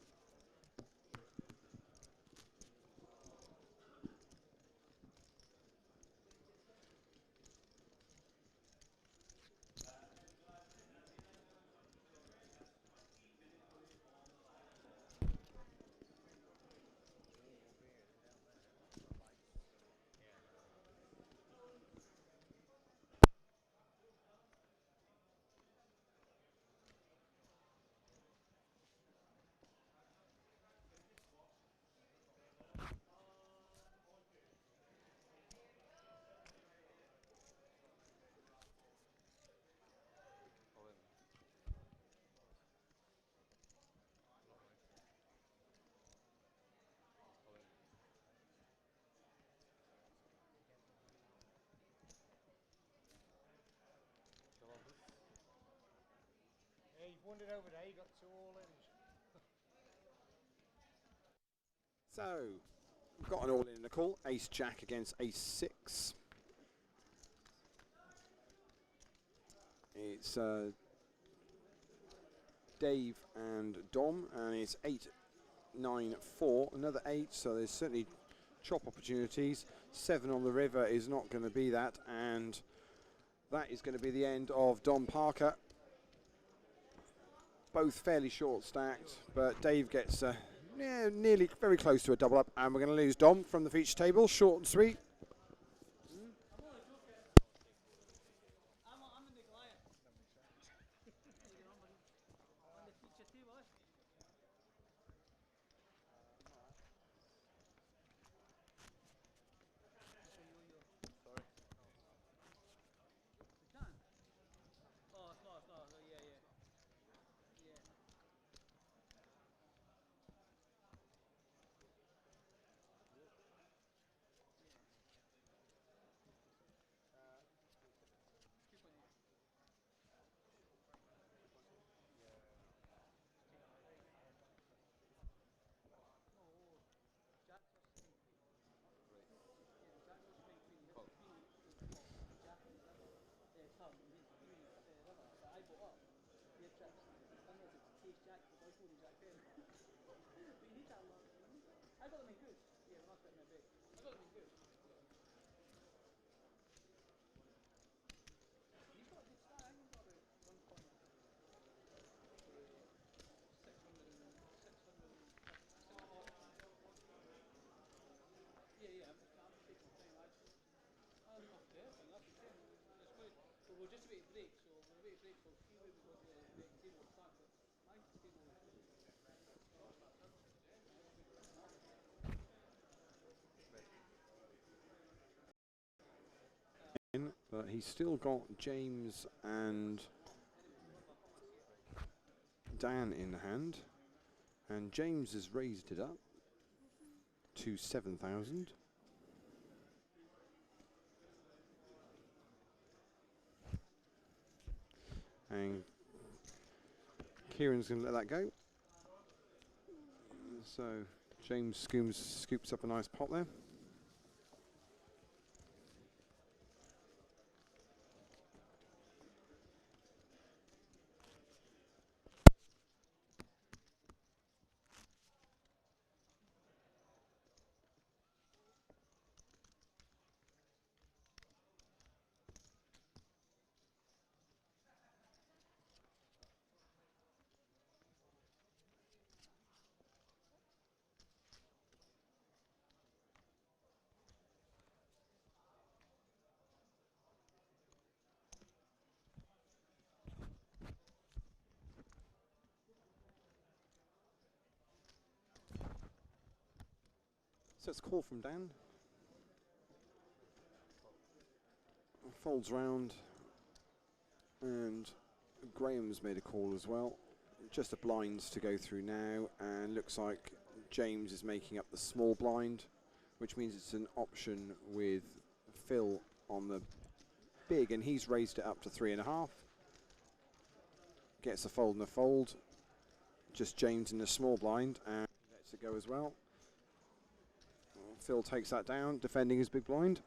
S15: Yeah, you've won it over there, you got 2 all-ins.
S1: So, we've got an all in the call. Ace Jack against Ace 6. It's Dave and Dom, and it's 8, 9, 4. Another 8, so there's certainly chop opportunities. 7 on the river is not going to be that, and that is going to be the end of Dom Parker. Both fairly short stacked, but Dave gets nearly very close to a double up, and we're going to lose Dom from the feature table. Short and sweet. But he's still got James and Dan in hand, and James has raised it up. to 7,000. And Kieran's going to let that go. So James scoops up a nice pot there. So it's a call from Dan. Folds round, and Graham's made a call as well. Just the blinds to go through now, and looks like James is making up the small blind, which means it's an option with Phil on the big, and he's raised it up to 3.5. Gets a fold and a fold. Just James in the small blind, and lets it go as well. Phil takes that down, defending his big blind.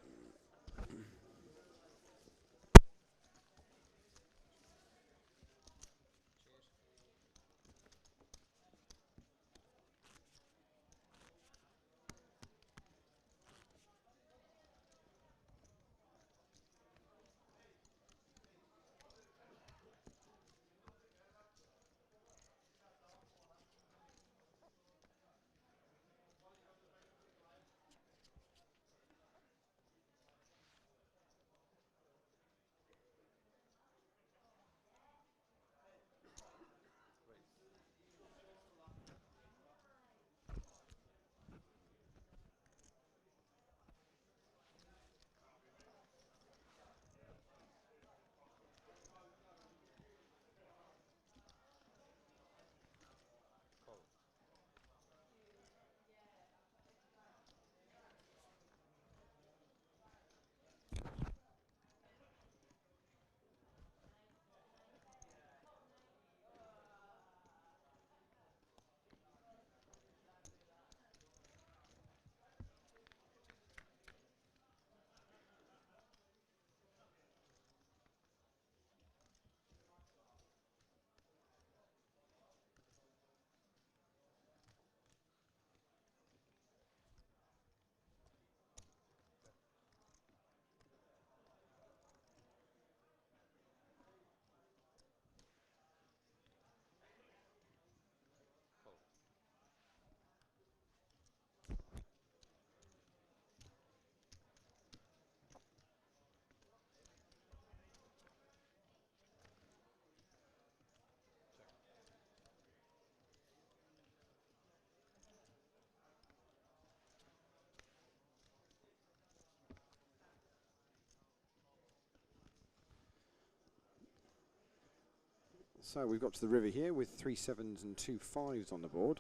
S1: So we've got to the river here with 3 7s and 2 5s on the board.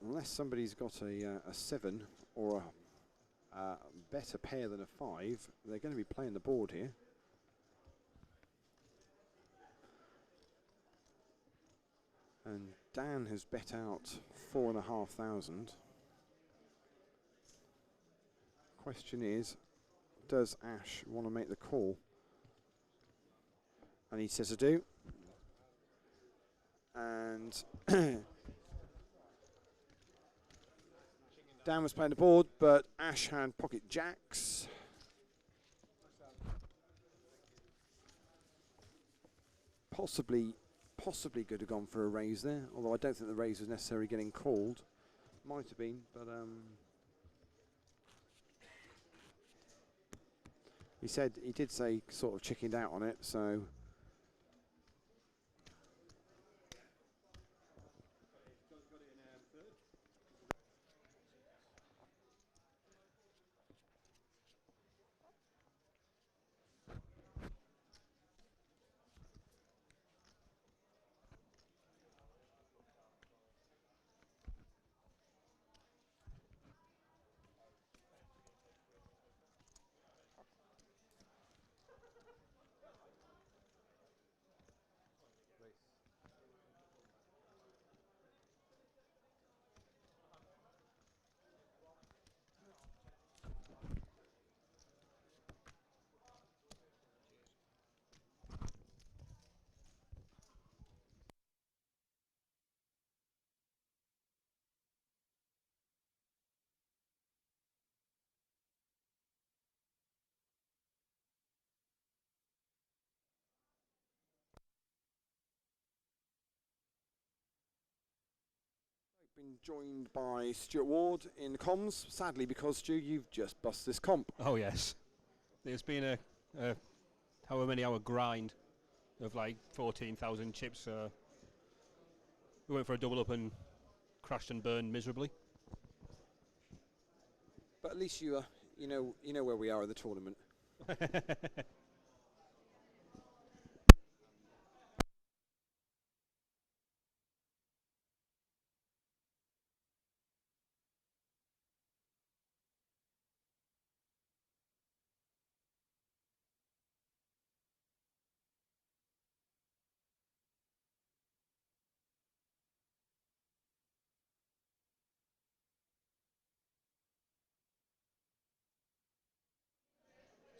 S1: Unless somebody's got a 7 or a better pair than a 5, they're going to be playing the board here. And Dan has bet out 4,500. Question is, does Ash want to make the call? And he says I do. And Dan was playing the board, but Ash had pocket jacks. Possibly could have gone for a raise there, although I don't think the raise was necessarily getting called. Might have been, but he did say sort of chickened out on it, so. been joined by Stuart Ward in comms, sadly, because Stu, you've just bust this comp.
S16: Oh yes, it's been a however many hour grind of like 14,000 chips. We went for a double up and crashed and burned miserably.
S1: But at least you know where we are in the tournament.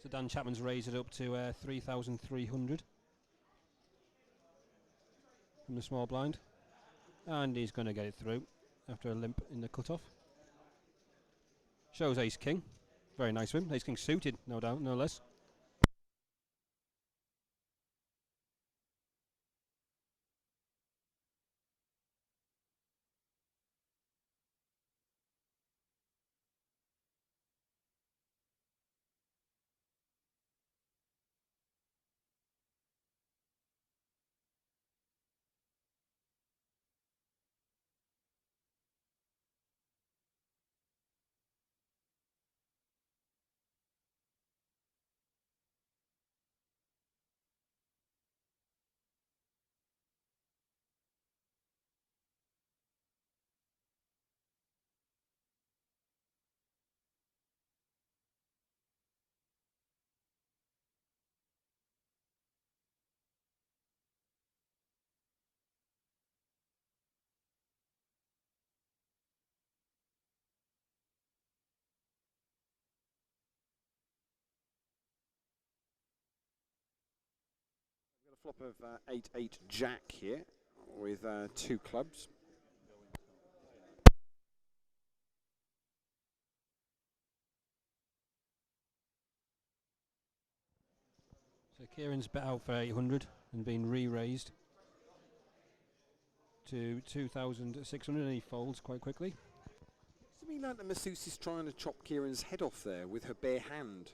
S16: So Dan Chapman's raised it up to 3,300 from the small blind, and he's going to get it through after a limp in the cutoff. Shows Ace King, very nice of him. Ace King suited, no doubt, no less.
S1: Flop of 8-8 Jack here with 2 clubs.
S16: So Kieran's bet out for 800 and been re-raised to 2,600, and he folds quite quickly.
S1: Does it mean like the masseuse is trying to chop Kieran's head off there with her bare hand?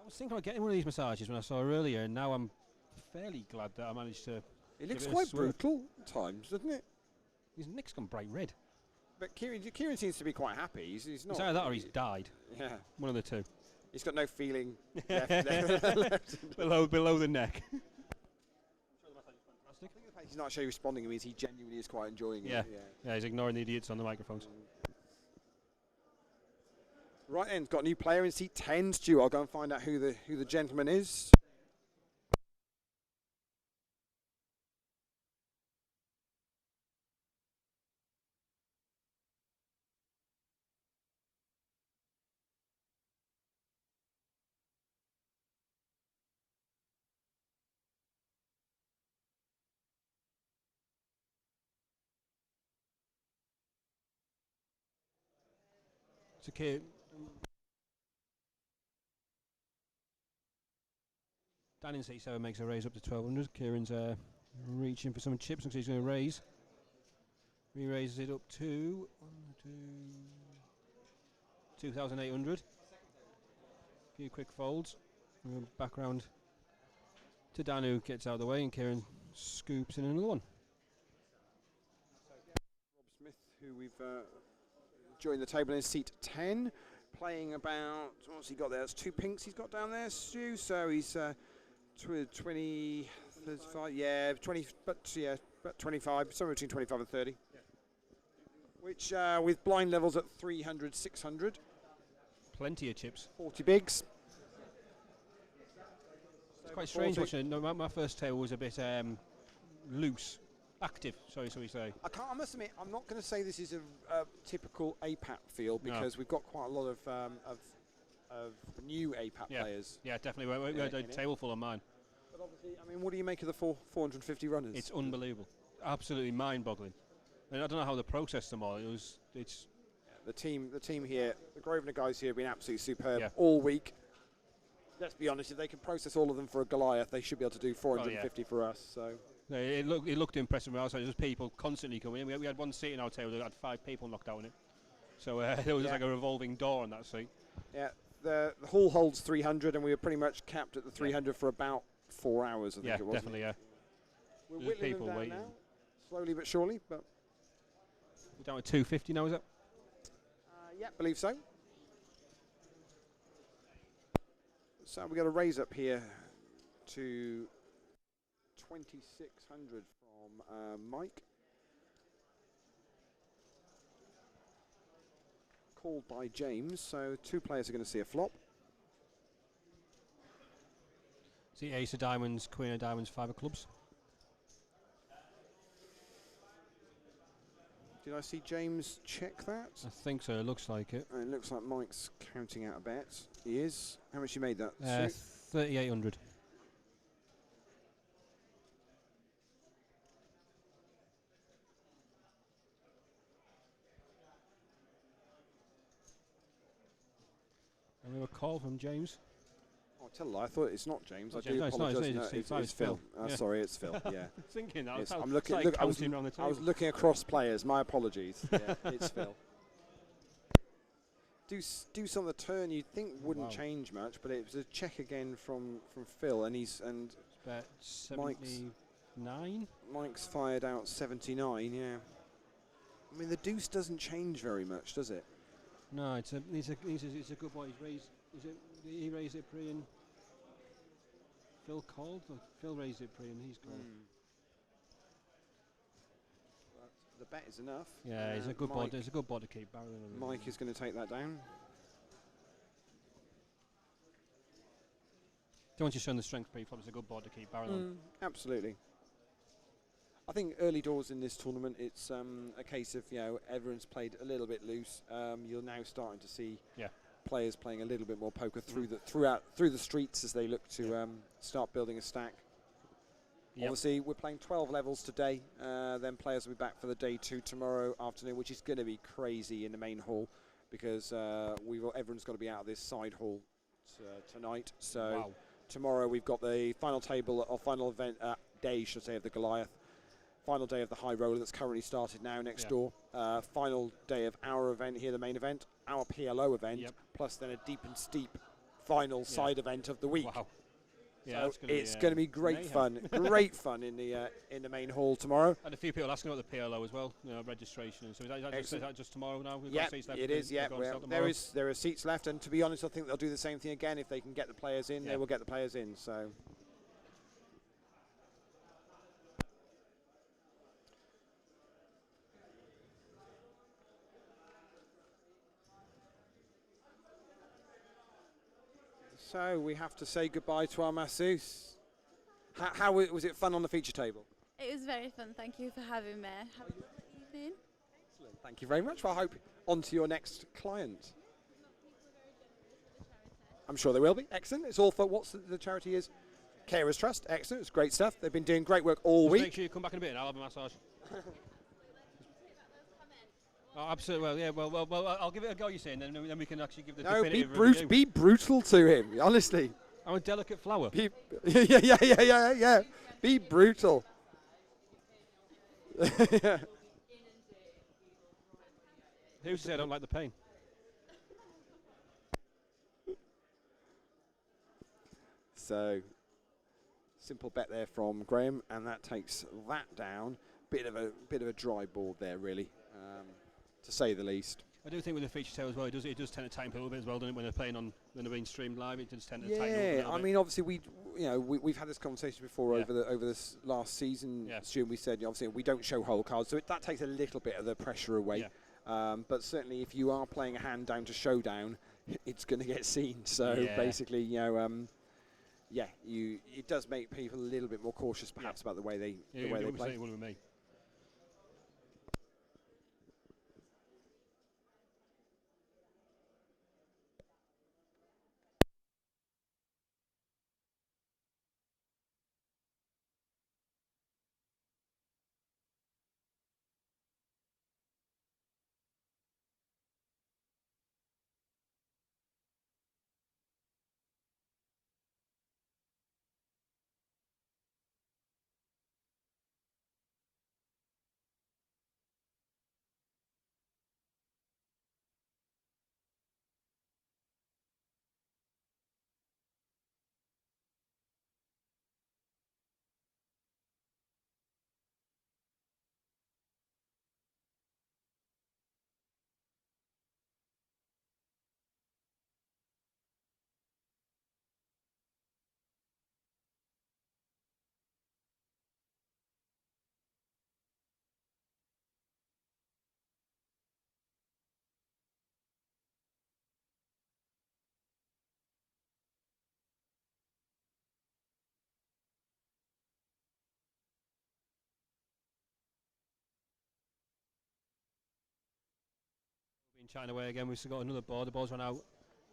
S16: I was thinking about getting one of these massages when I saw her earlier, and now I'm fairly glad that I managed to.
S1: It looks quite brutal at times, doesn't it?
S16: His neck's gone bright red.
S1: But Kieran seems to be quite happy. He's not.
S16: It's either that or he's died.
S1: Yeah.
S16: One of the two.
S1: He's got no feeling left.
S16: below the neck.
S1: I think the fact he's not actually responding means he genuinely is quite enjoying
S16: Yeah.
S1: it.
S16: Yeah, he's ignoring the idiots on the microphones.
S1: Right end, got a new player in seat 10. Stu, I'll go and find out who the gentleman is.
S16: So Kieran, Dan in seat 7 makes a raise up to 1,200. Kieran's reaching for some chips, and he's going to raise. He raises it up to 2,800. A few quick folds. We'll go back round to Dan, who gets out of the way, and Kieran scoops in another one.
S1: Rob Smith, who we've joined the table in seat 10, playing about, what's he got there? That's 2 pinks he's got down there, Stu. So he's 20, 35, yeah, 20, but yeah, about 25, somewhere between 25 and 30. Yeah. Which, with blind levels at 300, 600.
S16: Plenty of chips.
S1: 40 bigs.
S16: It's quite strange watching it. No, my first table was a bit loose. Active, sorry, so we say.
S1: I must admit, I'm not going to say this is a typical APAP field because we've got quite a lot of new APAP players.
S16: Yeah, definitely. We had a table full of mine.
S1: But obviously, I mean, what do you make of the 450 runners?
S16: It's unbelievable, absolutely mind-boggling. And I don't know how they processed them all.
S1: The team here, the Grosvenor guys here have been absolutely superb all week. Let's be honest, if they can process all of them for a Goliath, they should be able to do 450 for us. So.
S16: It looked impressive from outside. There's just people constantly coming in. We had one seat in our table that had 5 people knocked out in it. So there was like a revolving door on that seat.
S1: Yeah, the hall holds 300, and we were pretty much capped at the 300 for about 4 hours, I think it was.
S16: Definitely, yeah.
S1: We're
S16: There's
S1: whittling
S16: people
S1: them down
S16: waiting.
S1: now, slowly but surely. But
S16: We're down to 250 now, is it?
S1: yeah, believe so. So we got a raise up here to 2,600 from Mike. Called by James, so 2 players are going to see a flop.
S16: See, Ace of Diamonds, Queen of Diamonds, 5 of Clubs.
S1: Did I see James check that?
S16: I think so, it looks like it.
S1: It looks like Mike's counting out a bet. He is. How much you made that?
S16: 3,800. And we have a call from James.
S1: Oh, tell a lie. I thought it's not James. I
S16: James,
S1: do
S16: no, it's not,
S1: apologise.
S16: it's
S1: It's Phil.
S16: Yeah.
S1: Sorry, it's Phil. Yeah.
S16: Thinking that.
S1: Yes,
S16: I
S1: I'm looking.
S16: like
S1: I was
S16: counting around the table.
S1: looking across players. My apologies. Yeah, it's Phil. Do some of the turn you'd think wouldn't change much, but it was a check again from Phil, and
S16: Bet 79.
S1: Mike's fired out 79. Yeah. I mean, the deuce doesn't change very much, does it?
S16: No, it's a good boy. He raised it pre and Phil called. Or Phil raised it pre and he's called.
S1: The bet is enough.
S16: Yeah, he's a good board. It's a good board to keep barreling.
S1: Mike is going to take that down.
S16: Don't want you showing the strength pre-flop. It's a good board to keep barreling.
S1: Absolutely. I think early doors in this tournament, it's a case of everyone's played a little bit loose. You're now starting to see players playing a little bit more poker through the streets as they look to start building a stack. Obviously, we're playing 12 levels today. Then players will be back for the day 2 tomorrow afternoon, which is going to be crazy in the main hall because everyone's got to be out of this side hall tonight. So tomorrow we've got the final table or final event day, should I say, of the Goliath. Final day of the high roller that's currently started now next door. Final day of our event here, the main event, our PLO event, plus then a deep and steep final side event of the week.
S16: Wow.
S1: Yeah, so it's going to be great fun. Great fun in the main hall tomorrow.
S16: And a few people asking about the PLO as well, registration. So is that just tomorrow now?
S1: Yeah, it is. Yeah, there are seats left, and to be honest, I think they'll do the same thing again. If they can get the players in, they will get the players in. So we have to say goodbye to our masseuse. How was it fun on the feature table?
S17: It was very fun. Thank you for having me. Have a good evening.
S1: Excellent. Thank you very much. Well, I hope on to your next client. I'm sure there will be. Excellent. It's all for what's the charity is? Carers Trust. Excellent. It's great stuff. They've been doing great work all week.
S16: Make sure you come back in a bit and I'll have a massage. Oh, absolutely. Well, yeah. Well, I'll give it a go. You say, and then we can actually give the definitive review.
S1: Be brutal to him. Honestly.
S16: I'm a delicate flower.
S1: Yeah. Be brutal.
S16: Who said I don't like the pain?
S1: So, simple bet there from Graham, and that takes that down. Bit of a dry board there, really, to say the least.
S16: I do think with the feature tail as well, it does tend to tighten people a bit as well, doesn't it? When they're playing when they're being streamed live, it does tend to tighten up a little bit.
S1: I mean, obviously we've had this conversation before over this last season. Stu, we said obviously we don't show whole cards, so that takes a little bit of the pressure away. But certainly, if you are playing a hand down to showdown, it's going to get seen. So basically, it does make people a little bit more cautious, perhaps, about the way they play.
S16: It with me. In China way again, we've still got another board. The ball's run out.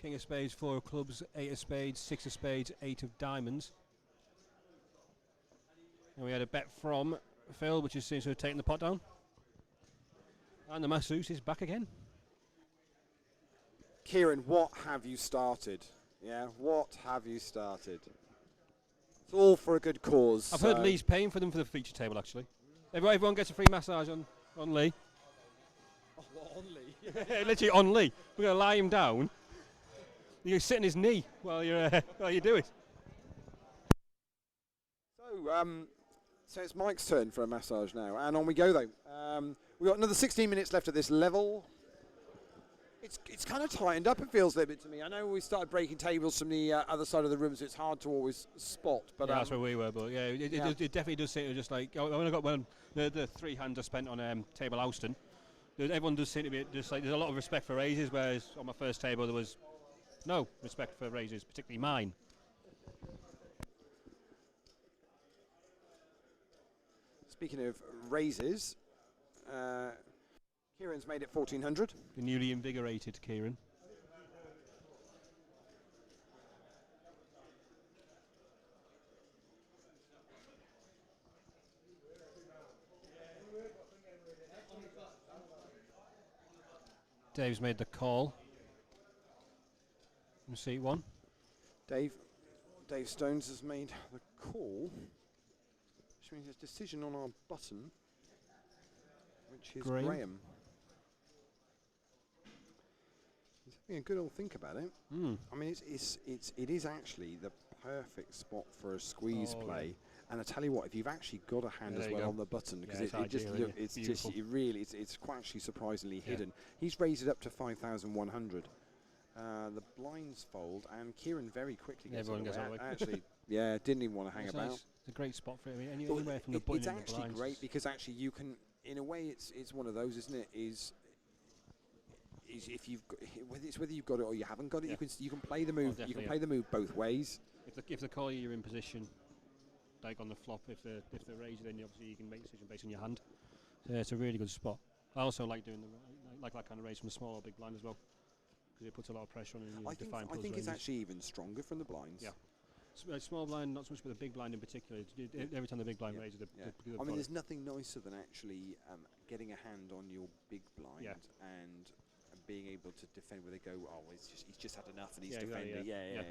S16: King of spades, 4 of clubs, 8 of spades, 6 of spades, 8 of diamonds. And we had a bet from Phil, which seems to have taken the pot down. And the masseuse is back again.
S1: Kieran, what have you started? Yeah, what have you started? It's all for a good cause.
S16: I've heard Lee's paying for them for the feature table, actually. Everyone gets a free massage on Lee.
S1: Oh, what, on Lee?
S16: Literally on Lee. We're going to lie him down. You sit on his knee while you do it.
S1: So it's Mike's turn for a massage now, and on we go though. We've got another 16 minutes left at this level. It's kind of tightened up, it feels a little bit to me. I know we started breaking tables from the other side of the room, so it's hard to always spot. But
S16: yeah, that's where we were, but yeah, it definitely does seem to just like, when I got the 3 hands I spent on table Houston, everyone does seem to be just like, there's a lot of respect for raises, whereas on my first table there was no respect for raises, particularly mine.
S1: Speaking of raises, Kieran's made it 1400.
S16: The newly invigorated Kieran. Dave's made the call from seat 1.
S1: Dave Stones has made the call, which means a decision on our button, which is Graham. He's having a good old think about it. I mean, it is actually the perfect spot for a squeeze play. Yeah. And I tell you what, if you've actually got a hand as well on the button, because it's quite actually surprisingly hidden. He's raised it up to 5,100. The blinds fold, and Kieran very quickly gets
S16: Everyone gets away.
S1: Actually, yeah, didn't even want to hang about.
S16: Nice. It's a great spot for him. Anywhere from the button.
S1: It's actually great because actually you can, in a way, it's one of those, isn't it? Is if you've got, whether you've got it or you haven't got it, you can play the move. You can play the move both ways.
S16: If the call you're in position, like on the flop, if they raise it, then obviously you can make a decision based on your hand. So it's a really good spot. I also like doing like that kind of raise from the small or big blind as well, because it puts a lot of pressure on it.
S1: I think it's actually even stronger from the blinds.
S16: Yeah. Small blind, not so much, but the big blind in particular. Every time the big blind raises,
S1: I mean, there's nothing nicer than actually getting a hand on your big blind and being able to defend where they go, oh, he's just had enough and he's defending. Yeah.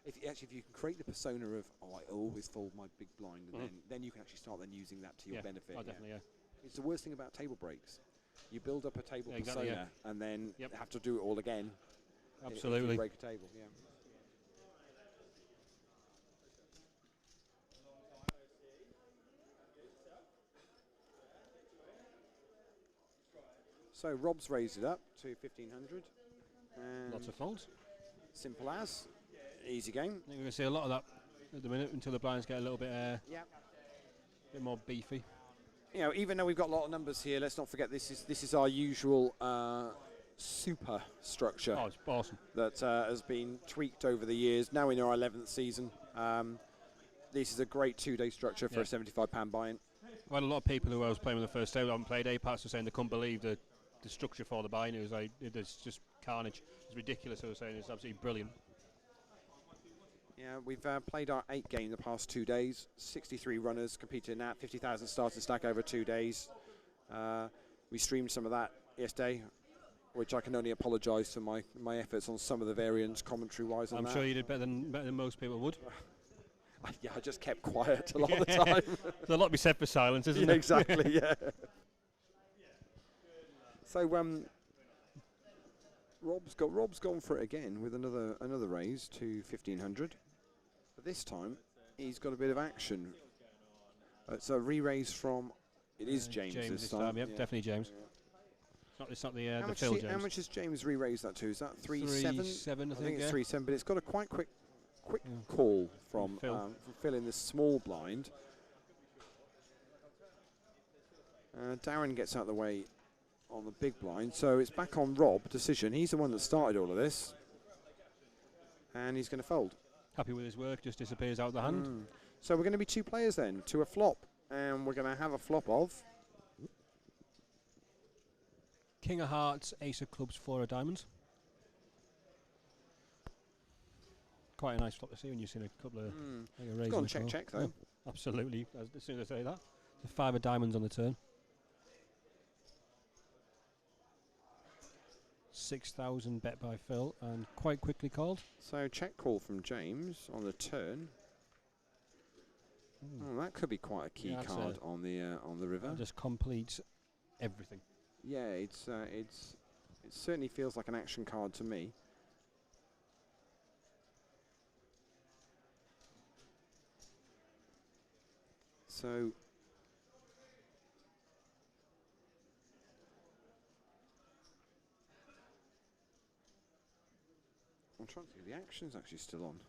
S1: If you can create the persona of, I always fold my big blind, and then you can actually start using that to your benefit.
S16: Oh, definitely, yeah.
S1: It's the worst thing about table breaks. You build up a table persona and then have to do it all again.
S16: Absolutely.
S1: If you break a table, yeah. So Rob's raised it up to 1,500.
S16: Lots of folds.
S1: Simple as. Easy game.
S16: I think we're going to see a lot of that at the minute until the blinds get a little bit bit more beefy.
S1: You know, even though we've got a lot of numbers here, let's not forget this is our usual super structure.
S16: Oh, it's awesome.
S1: That has been tweaked over the years. Now in our 11th season. This is a great 2-day structure for a £75 buy-in.
S16: I've had a lot of people who I was playing with the first day, haven't played Apex, were saying they couldn't believe the structure for the buy-in. It was like, it's just carnage. It's ridiculous. I was saying it's absolutely brilliant.
S1: Yeah, we've played our 8 game the past 2 days. 63 runners competed in that. 50,000 starter stack over 2 days. We streamed some of that yesterday, which I can only apologise for my efforts on some of the variants commentary-wise.
S16: I'm sure you did better than most people would.
S1: Yeah, I just kept quiet a lot of the time.
S16: There's a lot to be said for silence, isn't there?
S1: Exactly, yeah. So Rob's gone for it again with another raise to 1,500. But this time he's got a bit of action. It's a re-raise from. It is James this time.
S16: Yep, definitely James. It's not the Phil James.
S1: How much has James re-raised that to? Is that 3-7?
S16: 3-7, I think
S1: it's 3-7, but it's got a quite quick call from Phil in this small blind. Darren gets out of the way on the big blind, so it's back on Rob. Decision. He's the one that started all of this, and he's going to fold.
S16: Happy with his work, just disappears out the hand.
S1: So we're going to be 2 players then to a flop, and we're going to have a flop of
S16: King of Hearts, Ace of Clubs, 4 of Diamonds. Quite a nice flop to see when you've seen a couple of like a raise.
S1: It's gone
S16: and a
S1: check,
S16: call.
S1: check, though.
S16: Yeah, absolutely, as soon as I say that. The 5 of Diamonds on the turn. 6,000 bet by Phil and quite quickly called.
S1: So check call from James on the turn. Oh, that could be quite a key card on the river.
S16: That just completes everything.
S1: Yeah, it certainly feels like an action card to me. So I'm trying to see if the action's actually still on.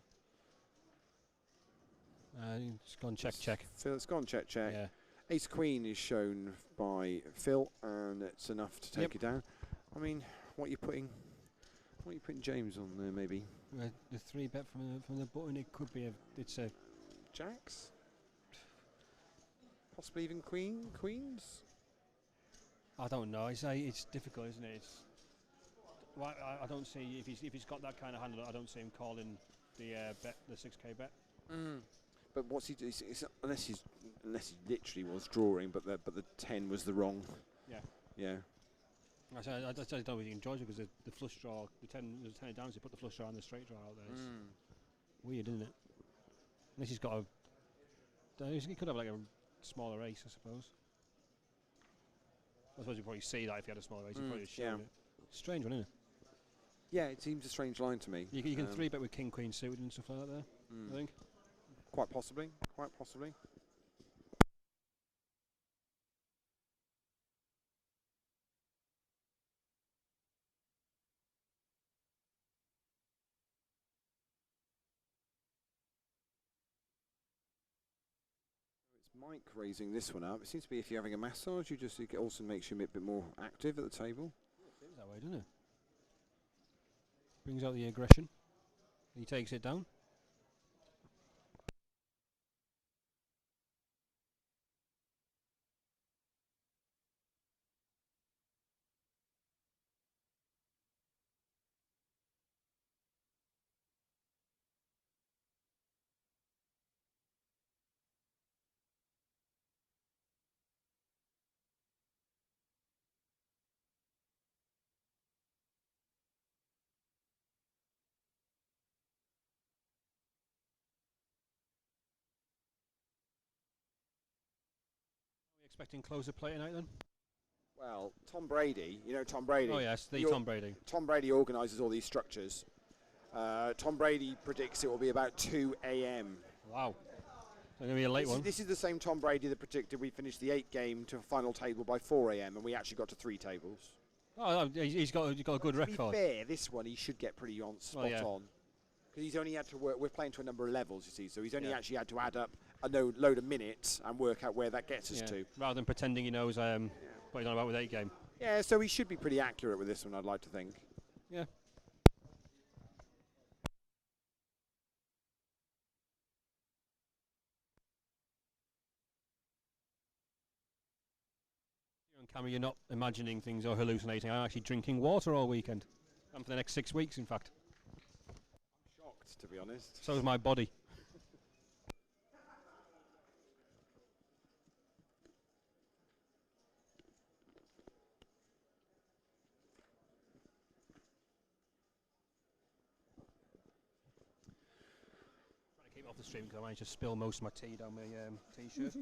S16: It's gone check, check.
S1: Phil, it's gone check, check.
S16: Yeah.
S1: Ace Queen is shown by Phil, and it's enough to take it down. I mean, what are you putting James on there? Maybe
S16: the 3 bet from the button. It could be it's a
S1: jacks. Possibly even queens.
S16: I don't know. It's difficult, isn't it? Well, I don't see if he's got that kind of handle. I don't see him calling the 6K bet.
S1: But what's he do? Unless he literally was drawing, but the 10 was the wrong.
S16: Yeah.
S1: Yeah.
S16: I don't know if he enjoys it because the flush draw, the 10 of diamonds, he put the flush draw and the straight draw out there. It's weird, isn't it? Unless he's got he could have like a smaller ace, I suppose. I suppose you'd probably see that if he had a smaller ace. He'd probably show it. Strange one, isn't it?
S1: Yeah, it seems a strange line to me.
S16: You can 3 bet with king, queen suited and stuff like that there, I think.
S1: Quite possibly. Quite possibly. It's Mike raising this one up. It seems to be if you're having a massage, it also makes you a bit more active at the table.
S16: It seems that way, doesn't it? Brings out the aggression. He takes it down. Expecting closer play tonight then?
S1: Well, Tom Brady, you know Tom Brady.
S16: Oh yes, Tom Brady.
S1: Tom Brady organises all these structures. Tom Brady predicts it will be about 2 a.m.
S16: Wow. It's going to be a late one.
S1: This is the same Tom Brady that predicted we finished the 8 game to a final table by 4 a.m. and we actually got to 3 tables.
S16: Oh, he's got a good record.
S1: To be fair, this one he should get pretty spot on. Because he's only had to work, we're playing to a number of levels, you see, so he's only actually had to add up a load of minutes and work out where that gets us to.
S16: Rather than pretending he knows what he's on about with 8 game.
S1: Yeah, so he should be pretty accurate with this one, I'd like to think.
S16: Yeah. On camera, you're not imagining things or hallucinating. I'm actually drinking water all weekend. And for the next 6 weeks, in fact.
S1: I'm shocked, to be honest.
S16: So is my body. Trying to keep it off the stream because I managed to spill most of my tea down my t-shirt.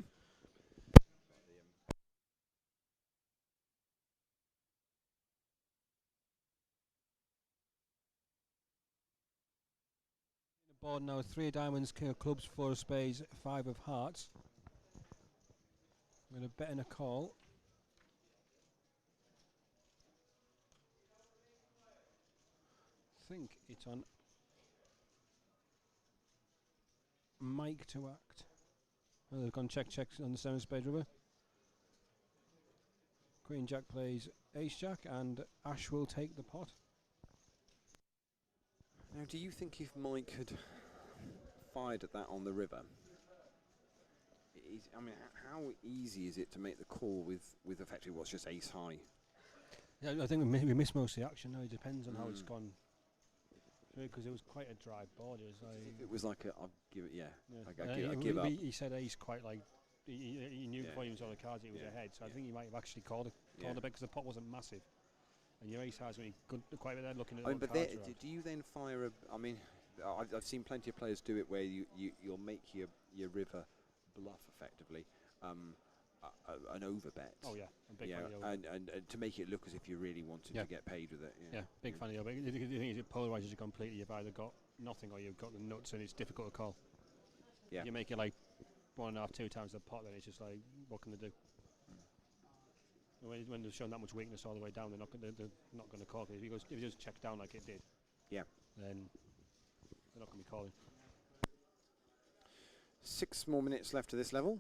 S16: Board now 3 of diamonds, king of clubs, 4 of spades, 5 of hearts. I'm going to bet in a call. I think it's on Mike to act. Oh, they've gone check on the 7 of spades rubber. Queen Jack plays Ace Jack and Ash will take the pot.
S1: Now, do you think if Mike had fired at that on the river, how easy is it to make the call with effectively what's just ace high?
S16: Yeah, I think we missed most of the action. No, it depends on how it's gone. Because it was quite a dry board. It was like
S1: if it was like I'll give it, I
S16: he,
S1: give up.
S16: He said he's quite like he knew before he was on the cards he was ahead. So I think he might have actually called a bit because the pot wasn't massive. And your ace has when he quite a bit there looking at.
S1: I mean, but do you then fire a? I mean, I've seen plenty of players do it where you'll make your river bluff effectively. An overbet.
S16: Oh yeah,
S1: and to make it look as if you really wanted to get paid with it.
S16: Yeah, big fan of it. The thing is, it polarises you completely. You've either got nothing or you've got the nuts, and it's difficult to call.
S1: Yeah.
S16: If you make it like 1.5, 2 times the pot, then it's just like, what can they do? When they've shown that much weakness all the way down, they're not going to call. Cause if he just checks down like it did, then they're not going to be calling.
S1: 6 more minutes left of this level.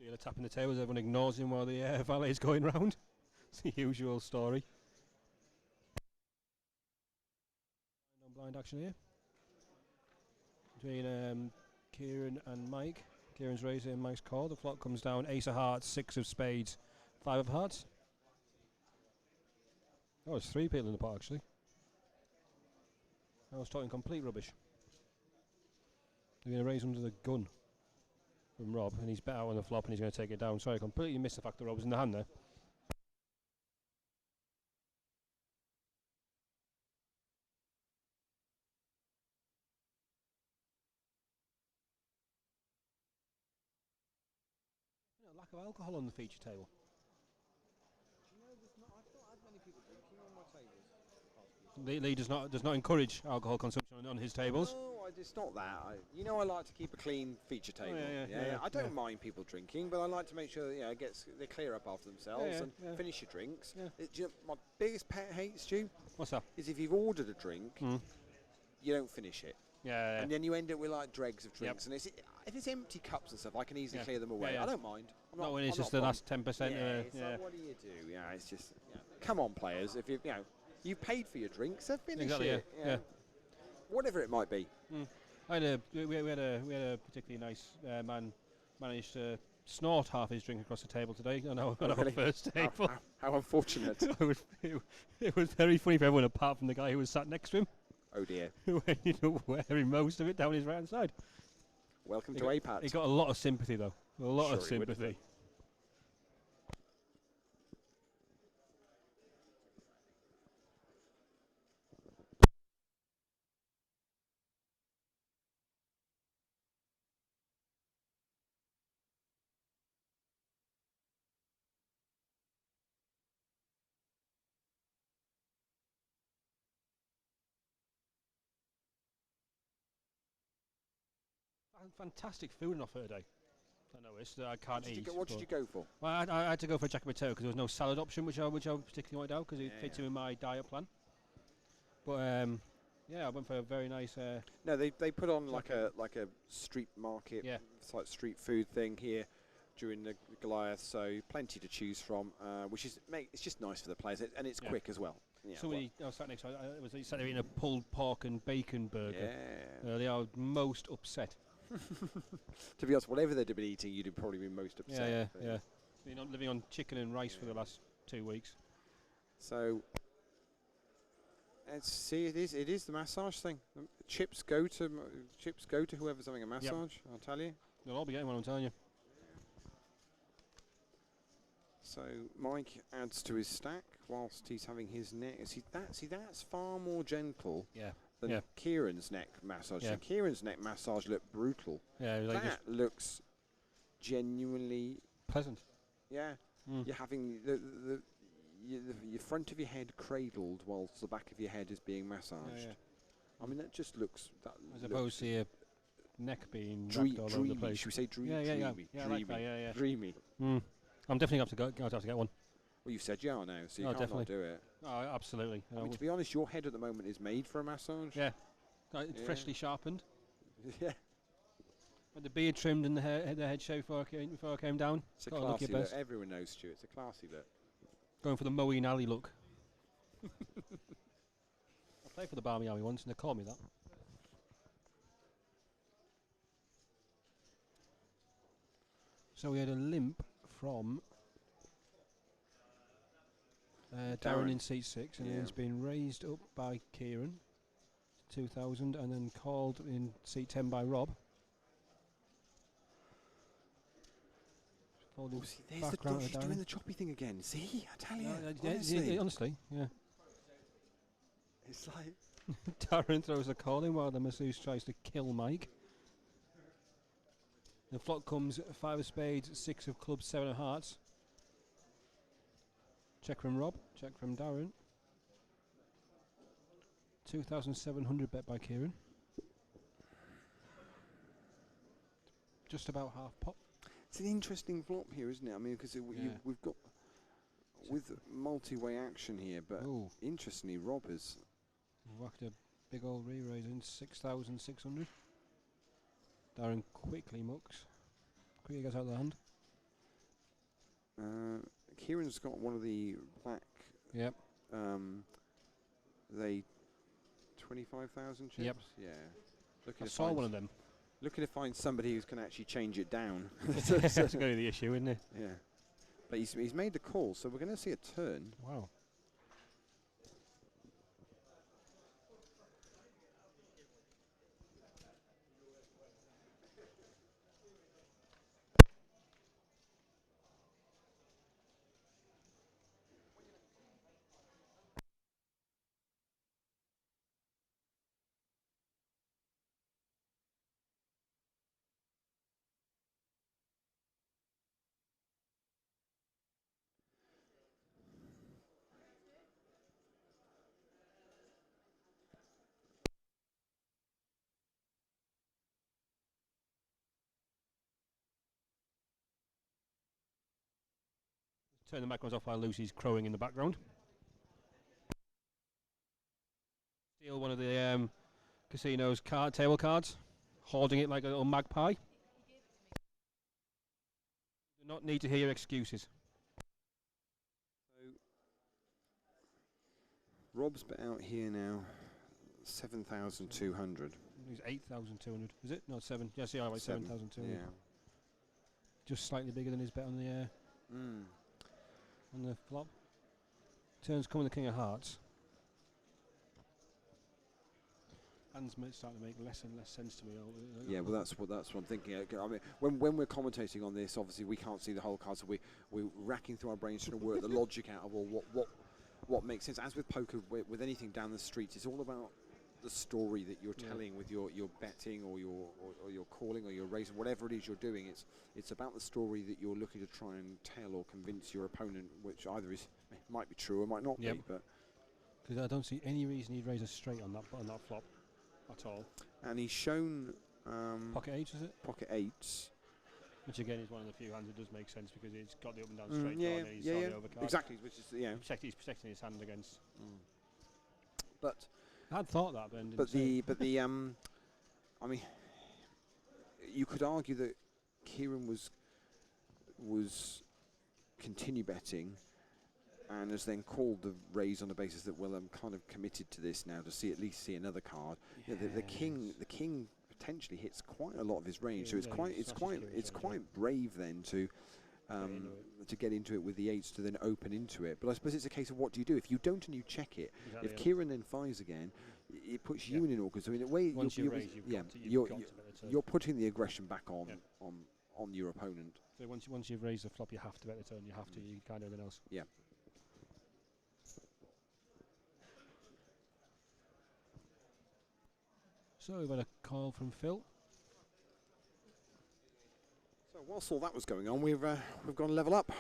S16: Dealer tapping the tables, everyone ignores him while the valet is going round. It's the usual story. Blind action here between Kieran and Mike. Kieran's raising, Mike's call. The flop comes down. Ace of hearts, 6 of spades, 5 of hearts. Oh, it's 3 people in the pot actually. I was talking complete rubbish. They're going to raise under the gun from Rob, and he's bet out on the flop, and he's going to take it down. Sorry, I completely missed the fact that Rob was in the hand there. Lack of alcohol on the feature table.
S1: I've not had many people drinking on my tables.
S16: Lee does not encourage alcohol consumption on his tables.
S1: No, it's not that. I like to keep a clean feature table. I don't mind people drinking, but I like to make sure that, they clear up after themselves and finish your drinks. My biggest pet hate, Stu.
S16: What's that?
S1: Is if you've ordered a drink, you don't finish it. And then you end up with like dregs of drinks. And if it's empty cups and stuff, I can easily clear them away. I don't mind.
S16: Not when it's just the last 10%.
S1: It's like, what do you do? It's just, come on, players. If you paid for your drinks, so finish it. Whatever it might be.
S16: We had a particularly nice man managed to snort half his drink across the table today on our first table.
S1: How unfortunate.
S16: It was very funny for everyone apart from the guy who was sat next to him.
S1: Oh dear.
S16: Who ended up wearing most of it down his right hand side.
S1: Welcome to APAT.
S16: He got a lot of sympathy though. A lot of sympathy. Fantastic food offer today. I noticed that I can't eat.
S1: What did you go for?
S16: Well, I had to go for a jack potato because there was no salad option, which I particularly wanted out because it fits in with my diet plan. But I went for a very nice.
S1: No, they put on like a street market, it's like street food thing here during the Goliath, so plenty to choose from, which is it's just nice for the players, and it's quick as well.
S16: Somebody I was sat next to, I sat there eating a pulled pork and bacon burger. They are most upset.
S1: To be honest, whatever they'd been eating, you'd have probably been most upset.
S16: Been living on chicken and rice for the last 2 weeks.
S1: So let's see. It is the massage thing. Chips go to whoever's having a massage. I'll tell you.
S16: They'll all be getting one. I'm telling you.
S1: So Mike adds to his stack whilst he's having his neck. That's far more gentle. Than Kieran's neck massage. So Kieran's neck massage looked brutal. That looks genuinely
S16: pleasant.
S1: You're having your front of your head cradled whilst the back of your head is being massaged. I mean, that just looks.
S16: As opposed to your neck being
S1: dreamy.
S16: all over the place.
S1: Should we say dreamy?
S16: Dreamy. I'm definitely going to have to get one.
S1: Well, you've said now, so you can't not do it.
S16: Oh, absolutely.
S1: I mean, to be honest, your head at the moment is made for a massage.
S16: It's freshly sharpened.
S1: Had
S16: the beard trimmed and the head shaved before I came down.
S1: It's a classy look. Everyone knows, Stu. It's a classy look.
S16: Going for the Moeen Alley look. I played for the Barmy Army once, and they called me that. So we had a limp from Darren in seat 6, and then it's been raised up by Kieran, 2000, and then called in seat 10 by Rob.
S1: Oh, see, there's the dog. She's doing the choppy thing again. See, I tell you.
S16: Honestly, yeah.
S1: It's like
S16: Darren throws the call in while the masseuse tries to kill Mike. The flop comes 5 of spades, 6 of clubs, 7 of hearts. Check from Rob, check from Darren. 2,700 bet by Kieran. Just about half pot.
S1: it's an interesting flop here, isn't it? I mean, because we've got with multi-way action here, but interestingly, Rob has
S16: whacked a big old re-raise in 6,600. Darren quickly mucks. Quickly gets out of the hand.
S1: Kieran's got one of the black.
S16: Yep.
S1: They 25,000 chips.
S16: Yep.
S1: Yeah.
S16: I saw one of them.
S1: Looking to find somebody who can actually change it down.
S16: That's going to be the issue, isn't it?
S1: Yeah. But he's made the call, so we're going to see a turn.
S16: Wow. Turn the microphones off while Lucy's crowing in the background. Steal one of the casino's table cards, hoarding it like a little magpie. Do not need to hear your excuses.
S1: So Rob's bet out here now, 7,200.
S16: He's 8,200. Is it? No, 7. Yes, yeah, like 7,200.
S1: Yeah.
S16: Just slightly bigger than his bet on the on the flop. Turns coming the king of hearts. Hands starting to make less and less sense to me.
S1: Yeah, well, that's what I'm thinking. I mean, when we're commentating on this, obviously we can't see the whole card, so we're racking through our brains trying to work the logic out of what makes sense. As with poker, with anything down the street, it's all about the story that you're telling with your betting or your calling or your raising, whatever it is you're doing. It's about the story that you're looking to try and tell or convince your opponent, which either might be true or might not be. But
S16: because I don't see any reason he'd raise a straight on that flop at all.
S1: And he's shown
S16: pocket eights, is it?
S1: Pocket eights.
S16: Which again is one of the few hands that does make sense because it's got the up and down straight card and he's on the overcard.
S1: Exactly, which is
S16: he's protecting his hand against.
S1: But
S16: I had thought that, Ben.
S1: I mean, you could argue that Kieran was continue betting, and has then called the raise on the basis that I'm kind of committed to this now to at least see another card. Yeah. The king potentially hits quite a lot of his range, so it's quite brave then to get into it with the eights to then open into it. But I suppose it's a case of what do you do if you don't and you check it. Exactly, if Kieran then fires again, it puts you in an awkward. So in a way,
S16: once you raise,
S1: you're putting the aggression back on your opponent.
S16: So once you've raised the flop, you have to bet the turn. You have to. You can't do anything else.
S1: Yeah.
S16: So we've had a call from Phil.
S1: So whilst all that was going on, we've gone level up.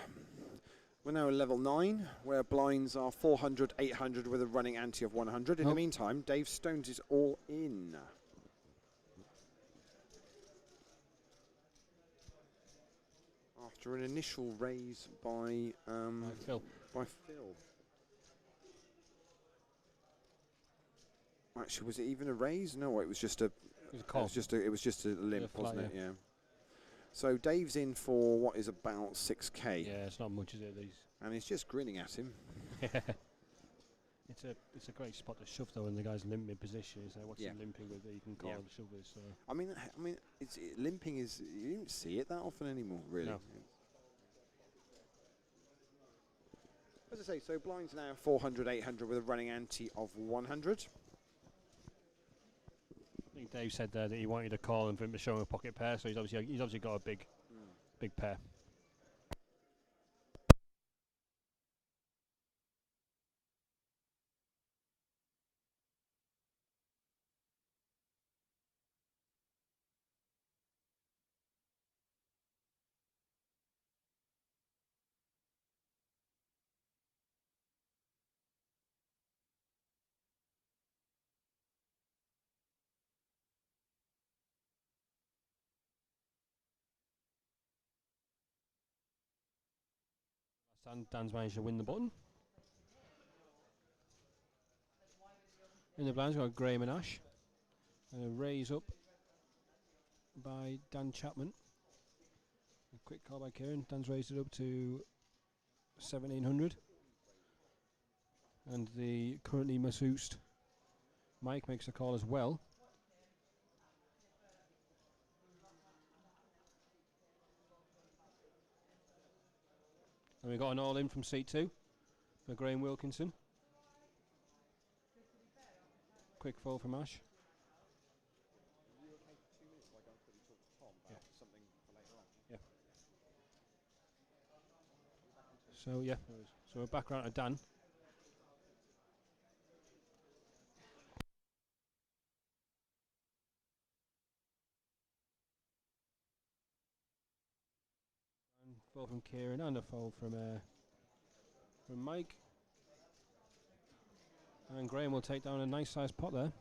S1: We're now at level 9, where blinds are 400, 800 with a running ante of 100. In the meantime, Dave Stones is all in. After an initial raise by
S16: Phil.
S1: Actually, was it even a raise? No, it was just a. It was a call. It was just a limp, wasn't it? Yeah. So Dave's in for what is about 6k.
S16: Yeah, it's not much, is it? These.
S1: And he's just grinning at him.
S16: It's a great spot to shove though when the guy's limp mid position. Is what's
S1: Yeah.
S16: he limping with that you can call
S1: Yeah.
S16: the shove with. So
S1: I mean, limping is, you don't see it that often anymore, really.
S16: No.
S1: As I say, so blinds now 400, 800 with a running ante of 100.
S16: I think Dave said there that he wanted a call and for him to show him a pocket pair, so he's obviously got a big pair. Dan's managed to win the button. In the blinds, we've got Graham and Ash. And a raise up by Dan Chapman. A quick call by Kieran. Dan's raised it up to 1700. And the currently masseused Mike makes a call as well. And we got an all in from seat 2 for Graham Wilkinson. Quick fall from Ash. Yeah. So yeah, so we're back around to Dan. And fall from Kieran and a fall from Mike. And Graham will take down a nice sized pot there.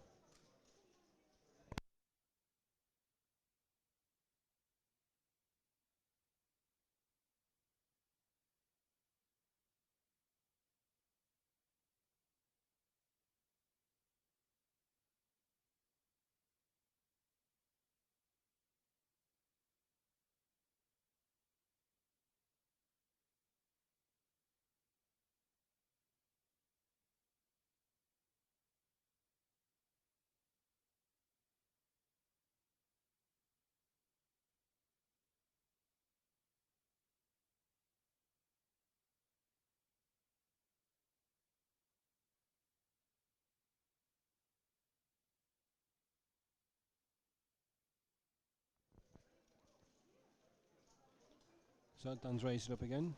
S16: So Dan's raised it up again,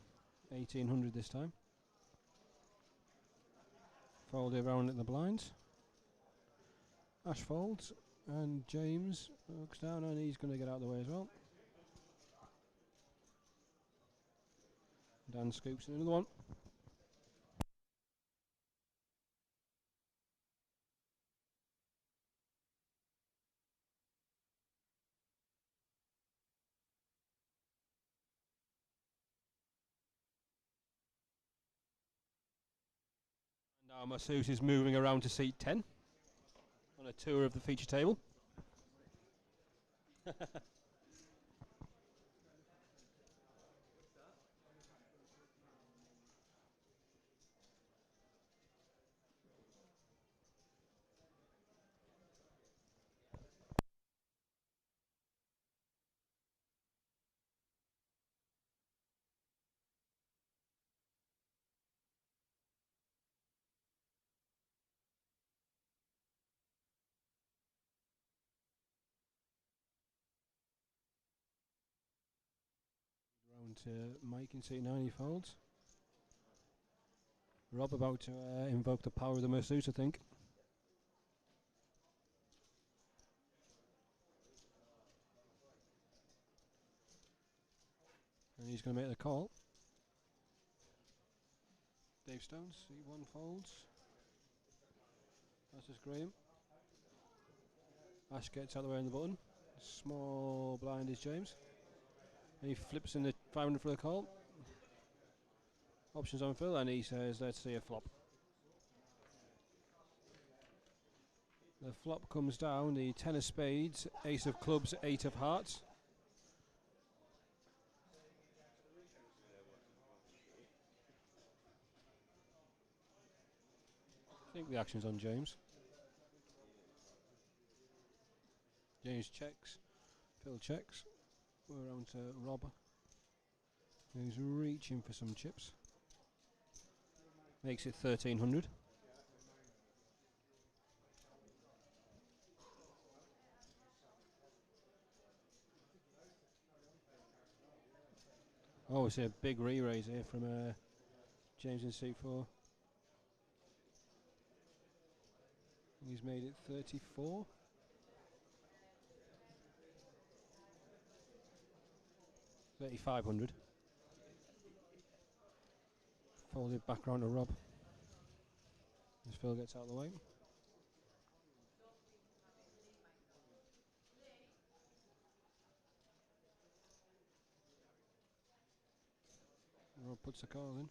S16: 1800 this time. Fold it around at the blinds. Ash folds, and James looks down and he's going to get out of the way as well. Dan scoops in another one. Now Masseuse is moving around to seat 10 on a tour of the feature table. Round to Mike in seat 9, he folds. Rob about to invoke the power of the masseuse, I think. And he's going to make the call. Dave Stones, seat 1 folds. That's just Graham. Ash gets out of the way on the button. Small blind is James. And he flips in the 500 for the call. Options on fill, and he says, let's see a flop. The flop comes down, the 10 of spades, ace of clubs, 8 of hearts. think the action's on James. James checks. Phil checks. We're around to Rob, who's reaching for some chips. Makes it 1300. Oh, we see a big re-raise here from James in C4. He's made it 34. $3,500. Folded back round to Rob as Phil gets out of the way. Rob puts the call in.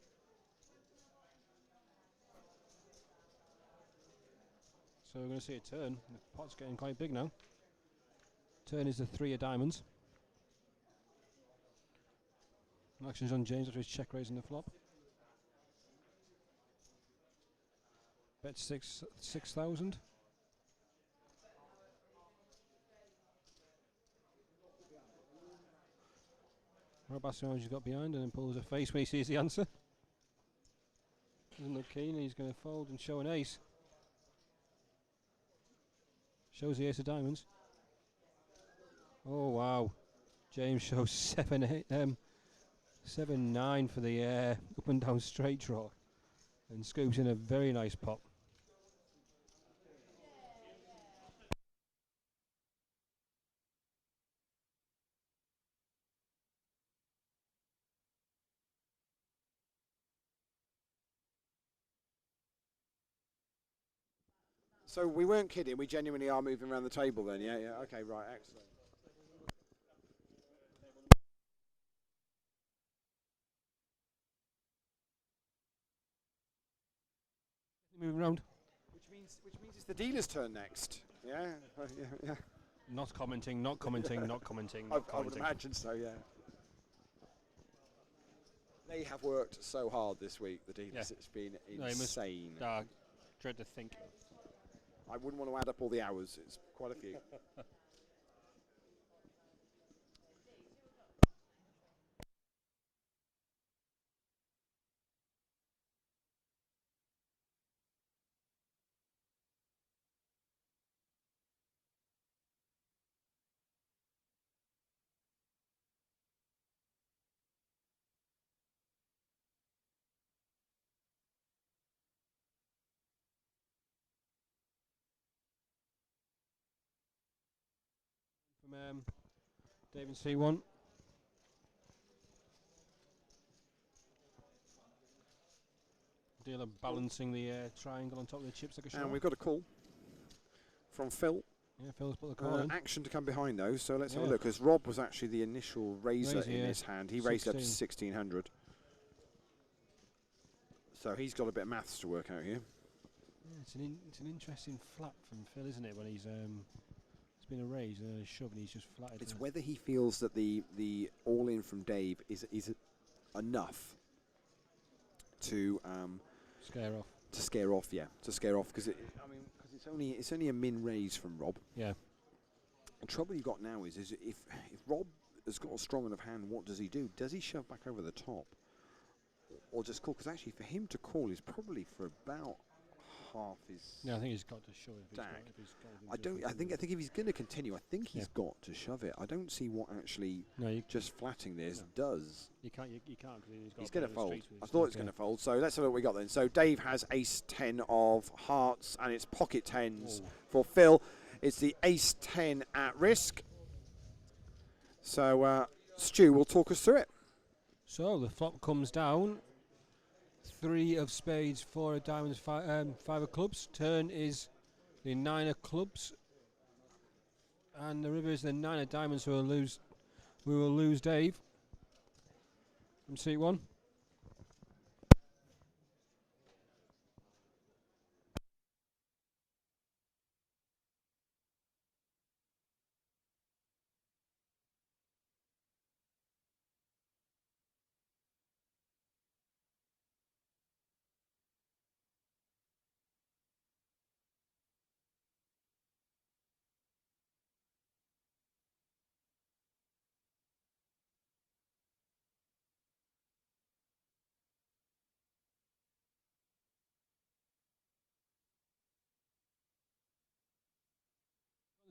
S16: So we're going to see a turn. The pot's getting quite big now. Turn is the 3 of diamonds. Action's on James after his check raising the flop. Bet 6,000. Rob asks how much he's got behind and then pulls a face when he sees the answer. Doesn't look keen, he's going to fold and show an ace. Shows the ace of diamonds. Oh wow. James shows 7-9 for the up and down straight draw. And scoops in a very nice pop.
S1: So we weren't kidding. We genuinely are moving around the table then. Yeah, yeah. Okay, right. Excellent.
S16: Moving around.
S1: Which means it's the dealer's turn next. Yeah, yeah.
S16: Not commenting, not commenting, not commenting,
S1: I
S16: not
S1: would
S16: commenting.
S1: imagine so. Yeah. They have worked so hard this week. The dealers.
S16: Yeah.
S1: It's been
S16: No, you must,
S1: insane.
S16: dread to think.
S1: I wouldn't want to add up all the hours. It's quite a few.
S16: From Dave in C1. Dealer balancing the triangle on top of the chips like a shark.
S1: And we've got a call from Phil.
S16: Yeah, Phil's put the call in.
S1: Action to come behind those, so let's have a
S16: Yeah.
S1: look. Because Rob was actually the initial raiser in
S16: yeah.
S1: his hand. He raised up to
S16: 16.
S1: 1600. So he's got a bit of maths to work out here.
S16: Yeah, it's an interesting flat from Phil, isn't it? When he's it's been a raise and a shove and he's just flatted.
S1: It's whether he feels that the all in from Dave is enough to
S16: scare off.
S1: To scare off, yeah, to scare off because it's only a min raise from Rob.
S16: Yeah.
S1: The trouble you've got now is if Rob has got a strong enough hand, what does he do? Does he shove back over the top, or just call? Because actually, for him to call is probably for about half his.
S16: Yeah, I think he's got to shove it.
S1: I think if he's going to continue, I think he's got to shove it. I don't see what actually just flatting this does.
S16: You can't. You can't because
S1: he's going to fold. I thought it's going to fold. So let's have a look what we got then. So Dave has ace 10 of hearts and it's pocket tens for Phil. It's the ace 10 at risk. So Stu will talk us through it.
S16: So the flop comes down. 3 of spades, 4 of diamonds, 5 of clubs. Turn is the 9 of clubs, and the river is the 9 of diamonds. So we will lose Dave from seat 1.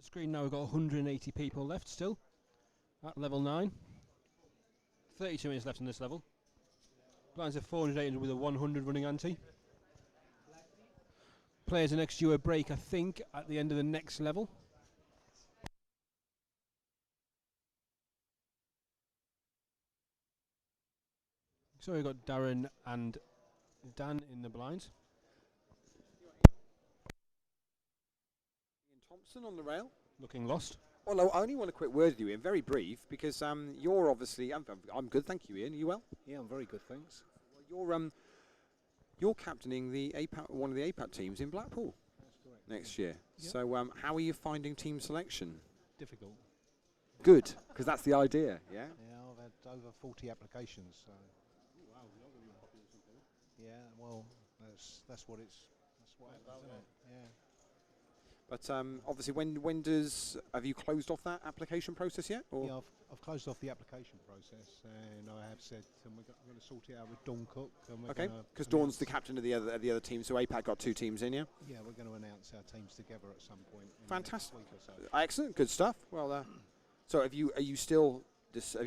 S16: The screen now, we've got 180 people left still at level 9. 32 minutes left on this level. Blinds are 400, 800 with a 100 running ante. Players are next due a break, I think, at the end of the next level. So we've got Darren and Dan in the blinds.
S1: Ian Thompson on the rail.
S16: Looking lost.
S1: Well, I only want a quick word with you, Ian, very brief, because you're obviously... I'm good, thank you, Ian. Are you well?
S18: Yeah, I'm very good, thanks.
S1: Well, you're captaining the one of the APAT teams in Blackpool next year.
S18: Yep.
S1: So how are you finding team selection?
S18: Difficult.
S1: Good, because that's the idea, yeah?
S18: Yeah, I've had over 40 applications. So.
S16: Wow, you're going to be popular something.
S18: Yeah, well, that's what happens, isn't it? Yeah.
S1: But obviously, have you closed off that application process yet? Or?
S18: Yeah, I've closed off the application process, and I have said we're going to sort it out with Dawn Cook. And
S1: Okay, because Dawn's the captain of the other team, so APAC got 2 teams in, yeah?
S18: Yeah, we're going to announce our teams together at some point.
S1: Fantastic.
S18: In the next week or so.
S1: Excellent, good stuff. Well, so have you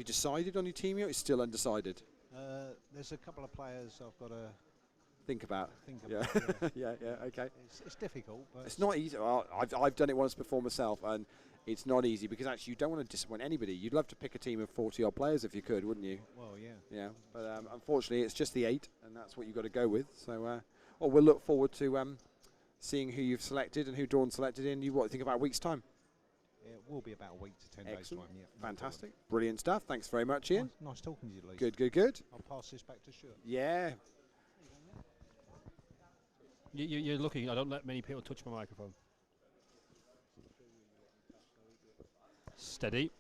S1: decided on your team yet? It's still undecided.
S18: There's a couple of players I've got to
S1: think about.
S18: Yeah.
S1: Yeah, okay.
S18: It's difficult, but
S1: it's not easy. Well, I've done it once before myself, and it's not easy because actually you don't want to disappoint anybody. You'd love to pick a team of 40 odd players if you could, wouldn't you?
S18: Well, yeah.
S1: Yeah, but unfortunately it's just the 8, and that's what you've got to go with. So, we'll look forward to seeing who you've selected and who Dawn selected in. What do you think about a week's time?
S18: It will be about a week to 10 days' time. Yeah,
S1: fantastic, brilliant stuff. Thanks very much, Ian.
S18: Nice talking to you, Lee.
S1: Good.
S18: I'll pass this back to Stuart.
S1: Yeah.
S16: You're looking. I don't let many people touch my microphone. Steady.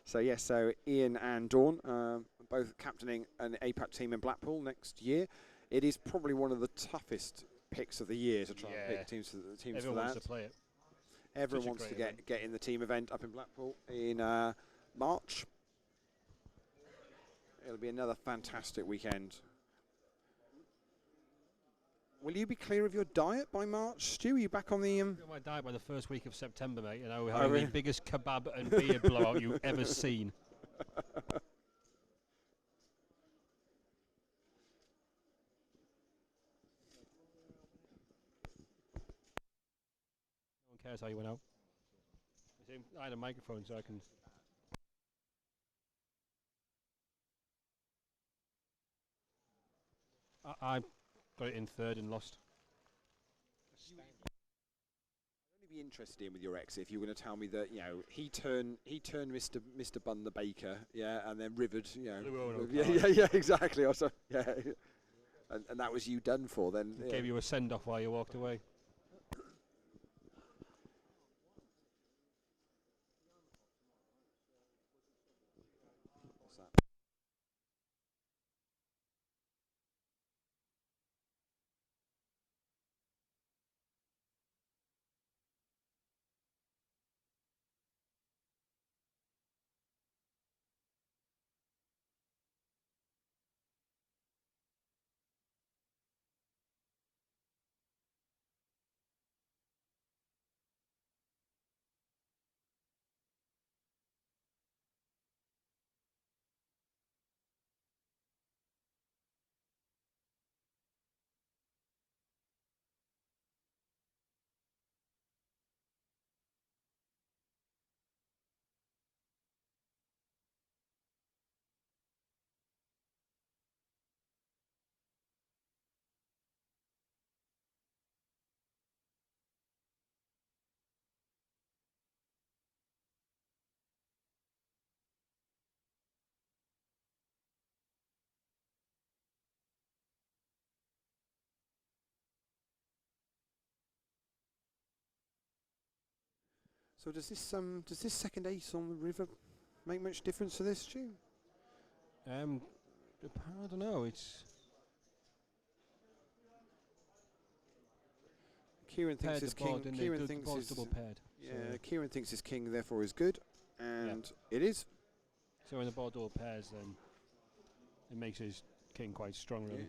S1: So yes, so Ian and Dawn both captaining an APAC team in Blackpool next year. It is probably one of the toughest picks of the year to try and pick teams for that.
S16: Everyone wants to play it.
S1: Everyone wants to get in the team event up in Blackpool in March. It'll be another fantastic weekend. Will you be clear of your diet by March, Stu? Are you back on the...
S16: I've got my diet by the first week of September, mate. You know, we're having the biggest kebab and beer blowout you've ever seen. No one cares how you went out. I had a microphone so I can... I got it in 3rd and lost.
S1: I'd only be interested in with your exit if you were going to tell me that he turned Mr. Bun the baker, yeah, and then rivered, yeah, exactly. Also, yeah, and that was you done for. Then
S16: gave you a send off while you walked away.
S1: So does this second ace on the river make much difference to this, Stu?
S16: I don't know. It's
S1: Kieran thinks his king. Kieran thinks
S16: his double paired.
S1: Yeah, so Kieran thinks his king therefore is good, and it is.
S16: So when the board double pairs, then it makes his king quite strong, really.
S1: Yeah.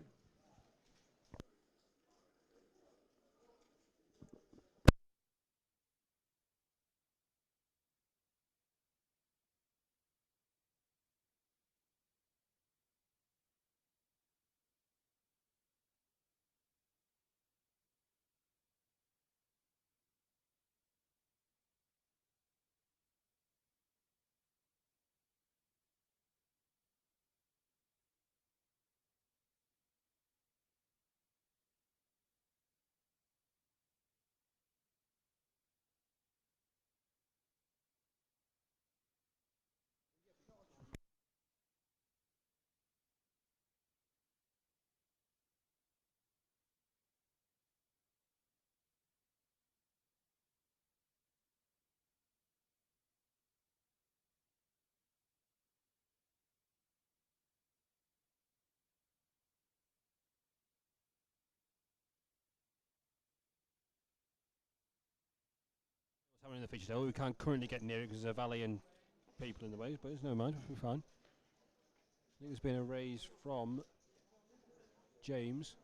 S16: Not in the feature table. We can't currently get near it because there's a valley and people in the way, but it's no mind. We'll be fine. I think there's been a raise from James.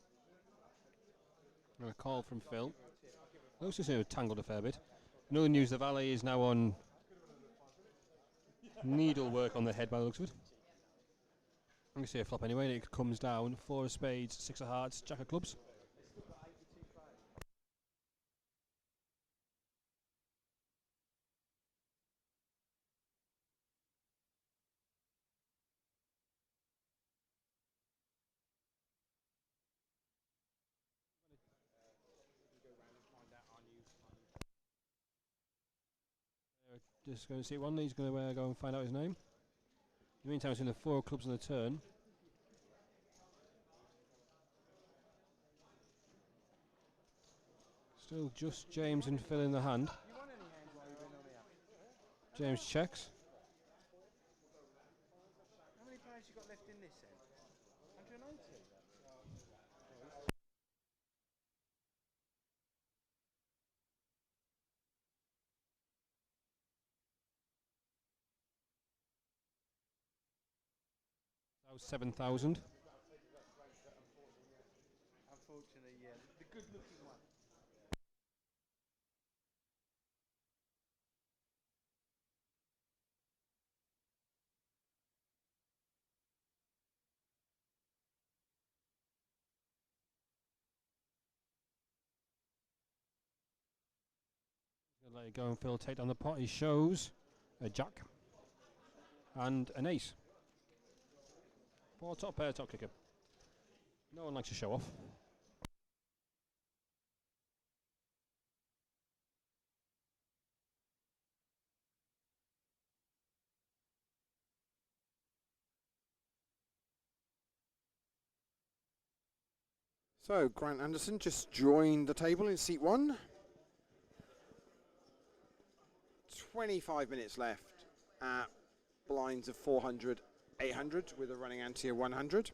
S16: And a call from Phil. Looks as though it tangled a fair bit. Another news: the valley is now on needlework on the head by the looks of it. I'm going to see a flop anyway, and it comes down 4 of spades, 6 of hearts, jack of clubs. Just going to see one. He's going to go and find out his name. In the meantime, it's in the 4 of clubs on the turn. Still just James and Phil in the hand. James checks.
S15: How many players you got left in this end? 180?
S16: That was 7,000.
S15: Unfortunately, yeah. The good looking one.
S16: Gonna let it go and Phil take down the pot. He shows a jack and an ace. 4 top pair, top kicker. No one likes to show off.
S1: So Grant Anderson just joined the table in seat 1. 25 minutes left at blinds of 400, 800 with a running ante of 100.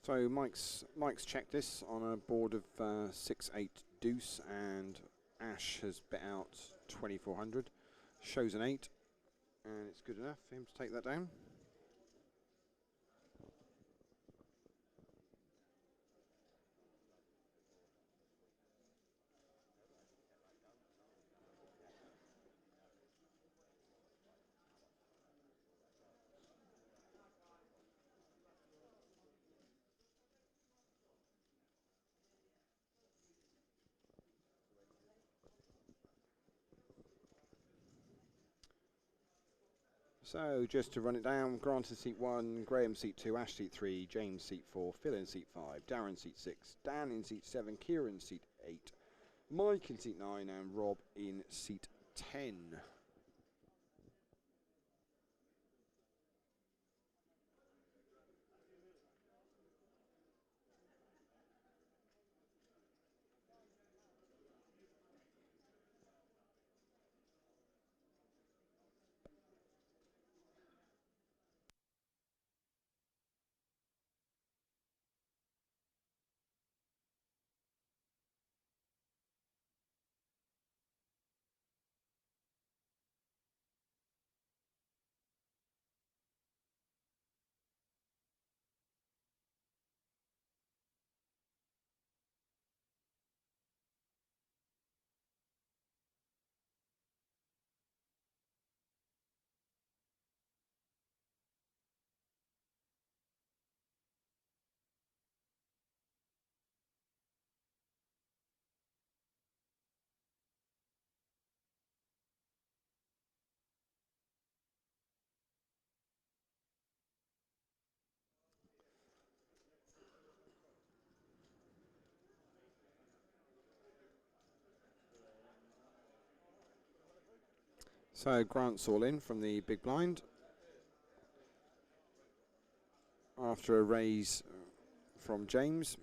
S1: So Mike's checked this on a board of 6-8 deuce, and Ash has bet out 2400. Shows an 8, and it's good enough for him to take that down. So just to run it down, Grant in seat 1, Graham seat 2, Ash seat 3, James seat 4, Phil in seat 5, Darren seat 6, Dan in seat 7, Kieran seat 8, Mike in seat 9, and Rob in seat 10. So Grant's all in from the big blind after a raise from James.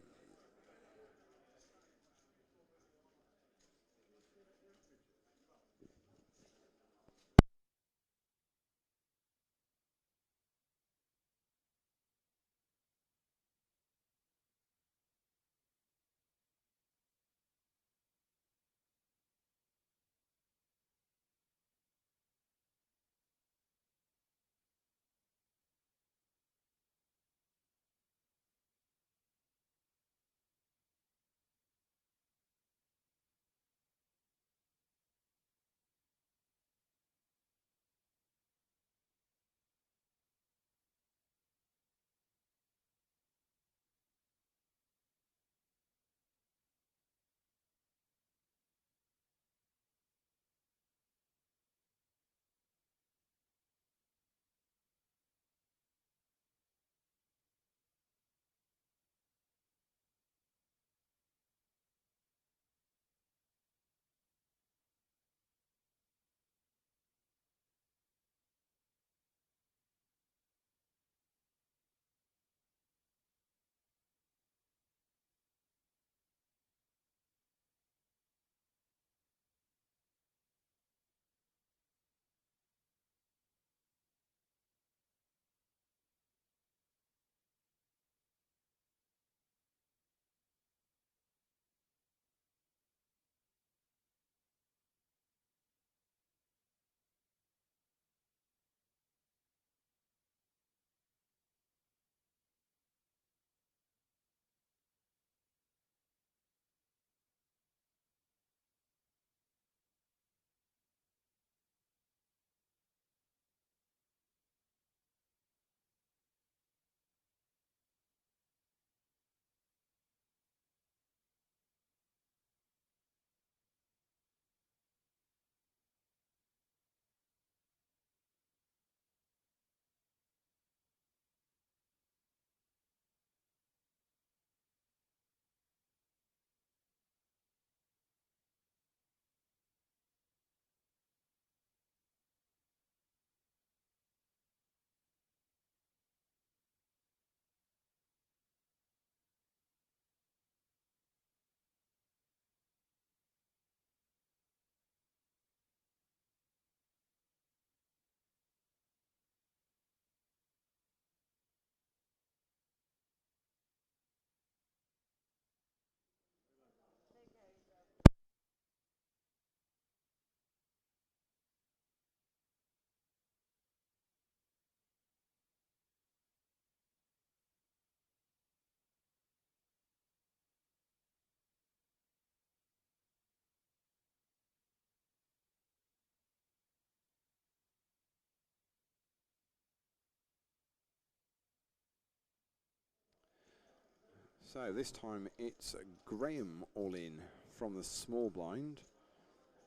S1: So this time it's Graham all in from the small blind,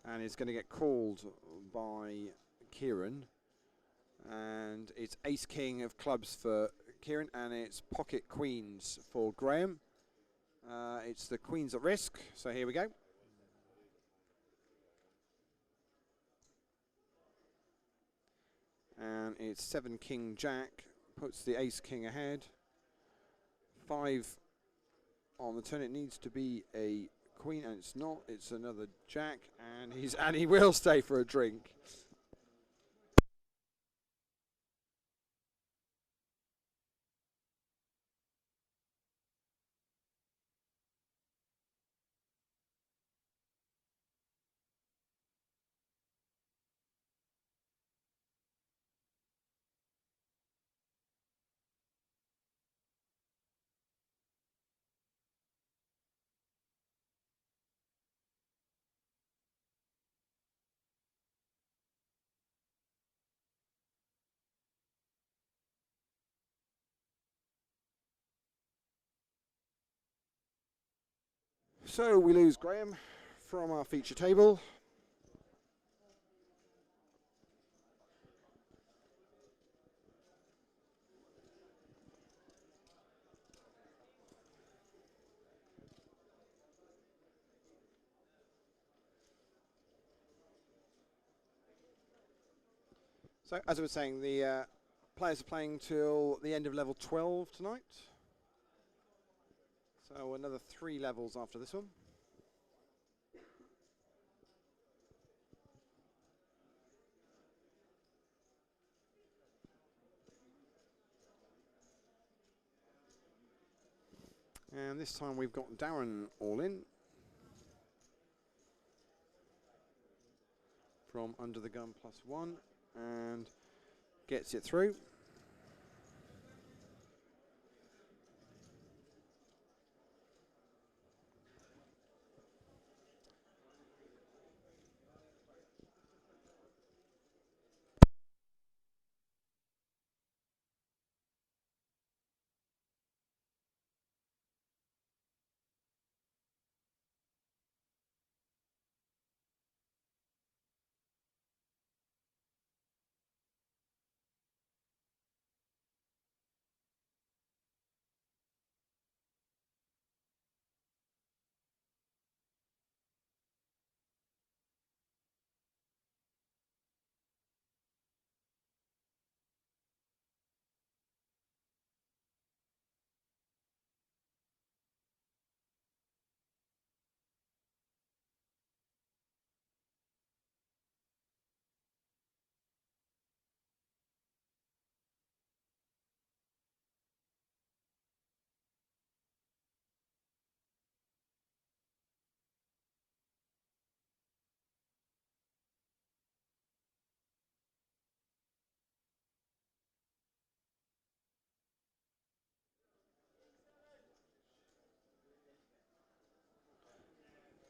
S1: and it's going to get called by Kieran, and it's ace king of clubs for Kieran, and it's pocket queens for Graham. It's the queens at risk, so here we go. And it's 7 king jack, puts the ace king ahead. 5 on the turn, it needs to be a queen, and it's not, it's another jack, and he will stay for a drink. So we lose Graham from our feature table. So, as I was saying, the players are playing till the end of level 12 tonight. So, another 3 levels after this one. And this time we've got Darren all in from under the gun +1 and gets it through.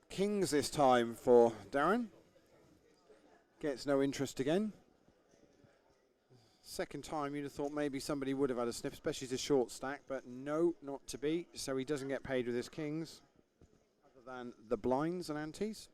S1: Kings this time for Darren. Gets no interest again. Second time you'd have thought maybe somebody would have had a sniff, especially as a short stack, but no, not to be. So he doesn't get paid with his kings, other than the blinds and antes.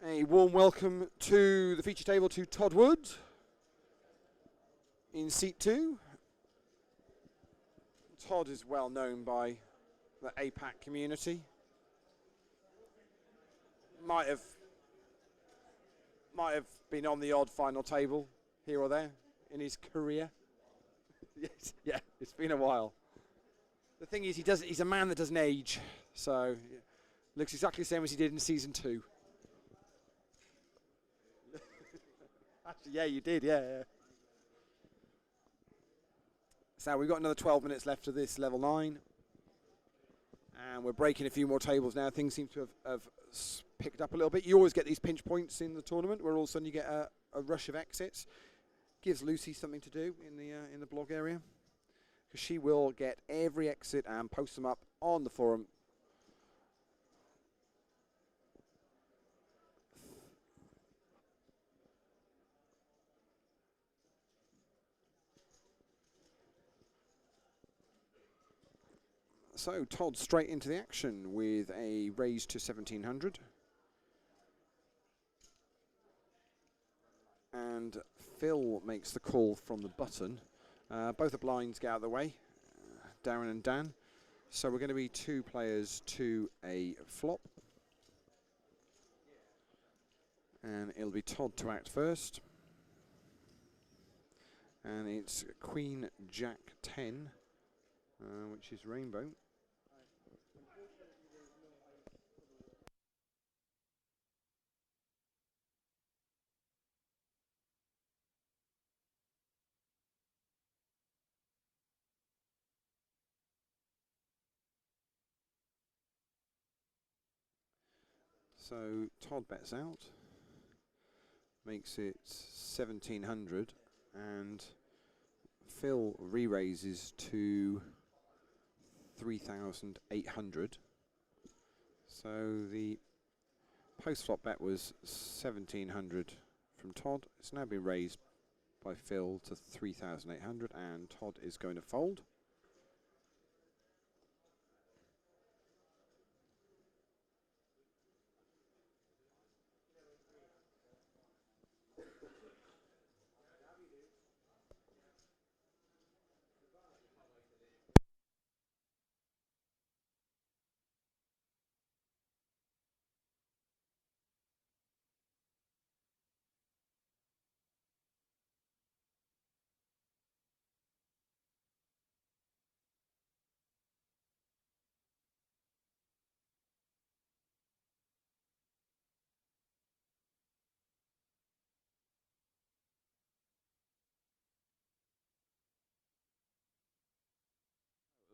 S1: A warm welcome to the feature table to Todd Wood in seat 2. Todd is well known by the APAC community. Might have been on the odd final table here or there in his career. Yes, yeah, it's been a while. The thing is, he's a man that doesn't age, so yeah, looks exactly the same as he did in season 2. Actually, yeah, you did, yeah. So we've got another 12 minutes left of this level 9. And we're breaking a few more tables now. Things seem to have picked up a little bit. You always get these pinch points in the tournament where all of a sudden you get a rush of exits. Gives Lucy something to do in the blog area, because she will get every exit and post them up on the forum. So Todd straight into the action with a raise to 1700. And Phil makes the call from the button. Both the blinds get out of the way, Darren and Dan. So we're going to be 2 players to a flop. And it'll be Todd to act first. And it's Queen Jack 10, which is rainbow. So Todd bets out, makes it 1700, and Phil re-raises to 3,800. So the post-flop bet was 1,700 from Todd. It's now been raised by Phil to 3,800, and Todd is going to fold.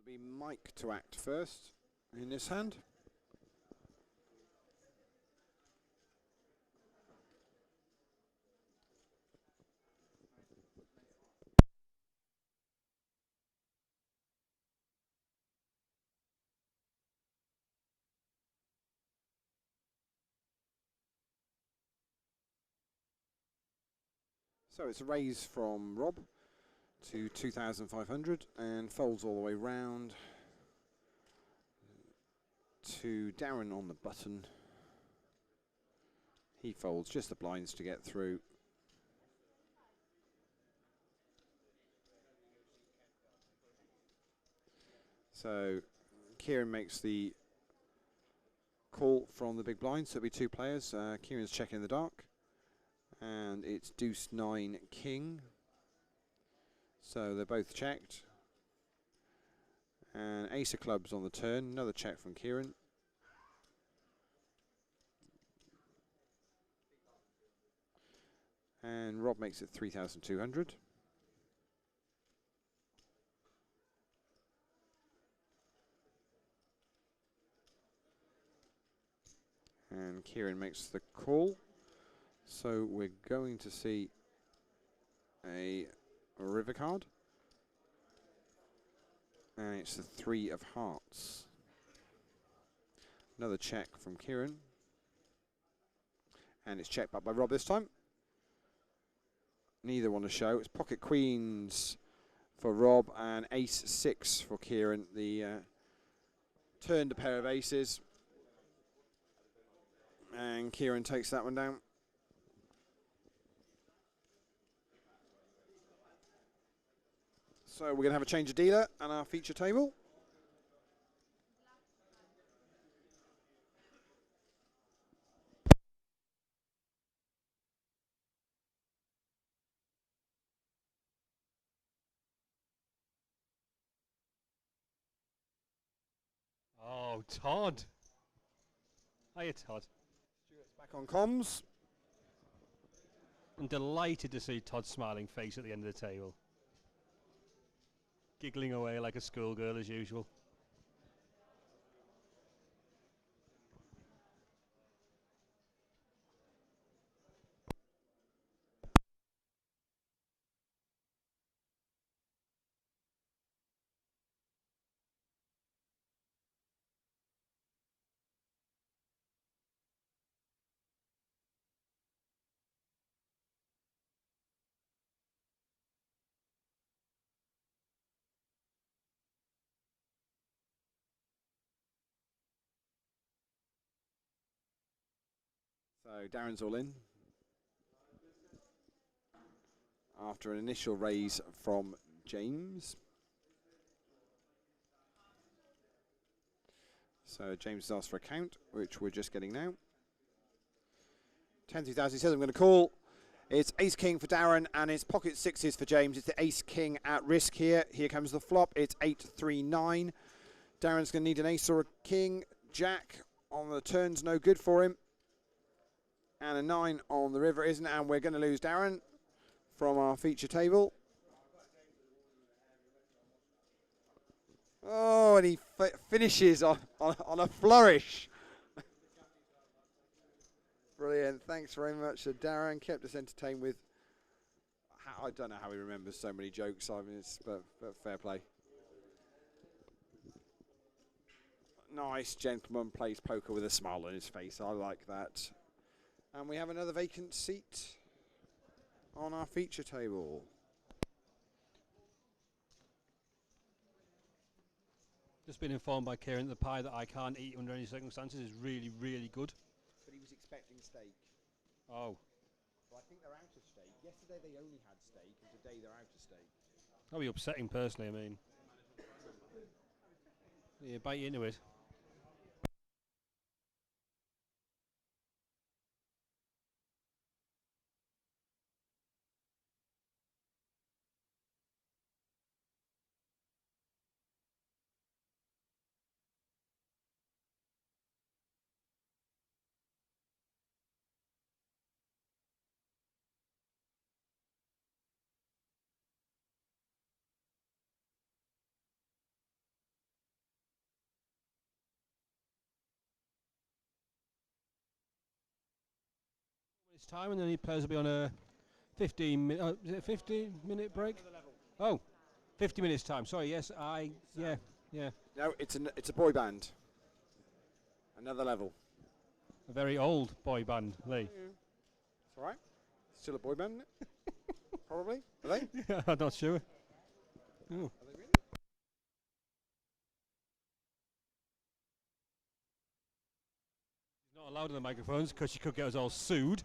S1: It'll be Mike to act first in this hand. So it's a raise from Rob to 2,500 and folds all the way round to Darren on the button. He folds just the blinds to get through. So Kieran makes the call from the big blind, so it'll be two players. Kieran's checking in the dark, and it's deuce 9 king. So they're both checked. And ace of clubs on the turn, another check from Kieran. And Rob makes it 3,200. And Kieran makes the call. So we're going to see a river card. And it's the 3 of hearts. Another check from Kieran. And it's checked back by Rob this time. Neither want to show. It's pocket queens for Rob and ace 6 for Kieran. The turned a pair of aces. And Kieran takes that one down. So we're going to have a change of dealer on our feature table.
S16: Oh, Todd. Hiya, Todd.
S1: Stuart's back on comms.
S16: I'm delighted to see Todd's smiling face at the end of the table. Giggling away like a schoolgirl as usual.
S1: So Darren's all in. After an initial raise from James. So James has asked for a count, which we're just getting now. 10,000, he says I'm going to call. It's ace king for Darren, and it's pocket sixes for James. It's the ace king at risk here. Here comes the flop. It's 8-3-9. Darren's going to need an ace or a king. Jack on the turn's no good for him. And a 9 on the river isn't, and we're going to lose Darren from our feature table. Oh, and he finishes on a flourish. Brilliant. Thanks very much to Darren. Kept us entertained with, I don't know how he remembers so many jokes. I mean, but fair play. Nice gentleman plays poker with a smile on his face. I like that. And we have another vacant seat on our feature table.
S16: Just been informed by Kieran that the pie that I can't eat under any circumstances is really, really good.
S1: But he was expecting steak.
S16: Oh.
S1: Well, I think they're out of steak. Yesterday they only had steak, and today they're out of steak.
S16: That'll be upsetting personally, I mean. Yeah, bite into it. It's time, and then the players will be on a 15-minute break? Oh, 50 minutes time. Sorry, yes, yeah.
S1: No, it's a boy band. Another level.
S16: A very old boy band, Lee.
S1: It's all right. Still a boy band, isn't it? Probably. Are they?
S16: Yeah, I'm not sure. Oh.
S1: Are they really?
S16: He's not allowed on the microphones because she could get us all sued.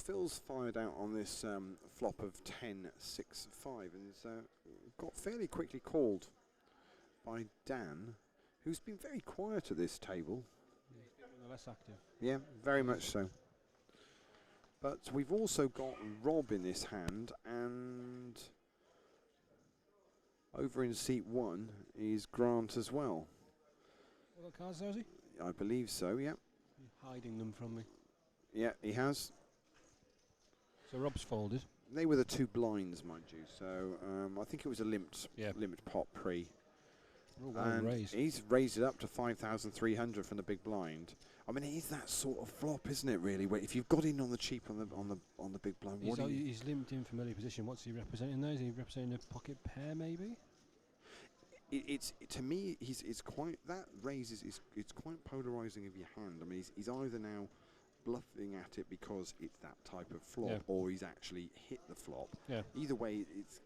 S1: Phil's fired out on this flop of 10-6-5 and is got fairly quickly called by Dan, who's been very quiet at this table.
S16: Less active.
S1: Yeah, very much so. But we've also got Rob in this hand, and Over in seat 1 is Grant as well.
S16: What cards there, is he?
S1: I believe so, yeah.
S16: Hiding them from me.
S1: Yeah, he has.
S16: So Rob's folded.
S1: They were the 2 blinds, mind you. So I think it was a limped pot pre.
S16: Oh, wow,
S1: And
S16: raised.
S1: he's raised it up to 5,300 from the big blind. I mean, it is that sort of flop, isn't it? Really, where if you've got in on the cheap on the big blind,
S16: He's limped in familiar position. What's he representing there? Is he representing a pocket pair, maybe?
S1: It's to me, it's quite that raise it's quite polarizing of your hand. I mean, he's either now bluffing at it because it's that type of flop, or he's actually hit the flop.
S16: Yeah.
S1: Either way, it's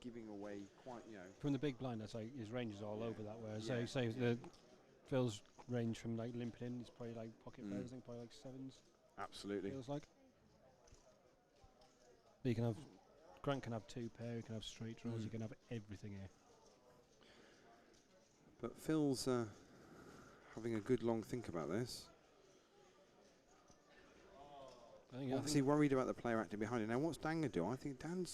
S1: giving away quite,
S16: From the big blind, that's like his range is all over that. Whereas say the Phil's range from like limping in is probably like pocket pairs. I think probably like 7s.
S1: Absolutely.
S16: Feels like. But you can have Grant can have 2 pair. You can have straight draws. You can have everything here.
S1: But Phil's having a good long think about this. Is he worried about the player acting behind it? Now, what's Dan going to do? I think Dan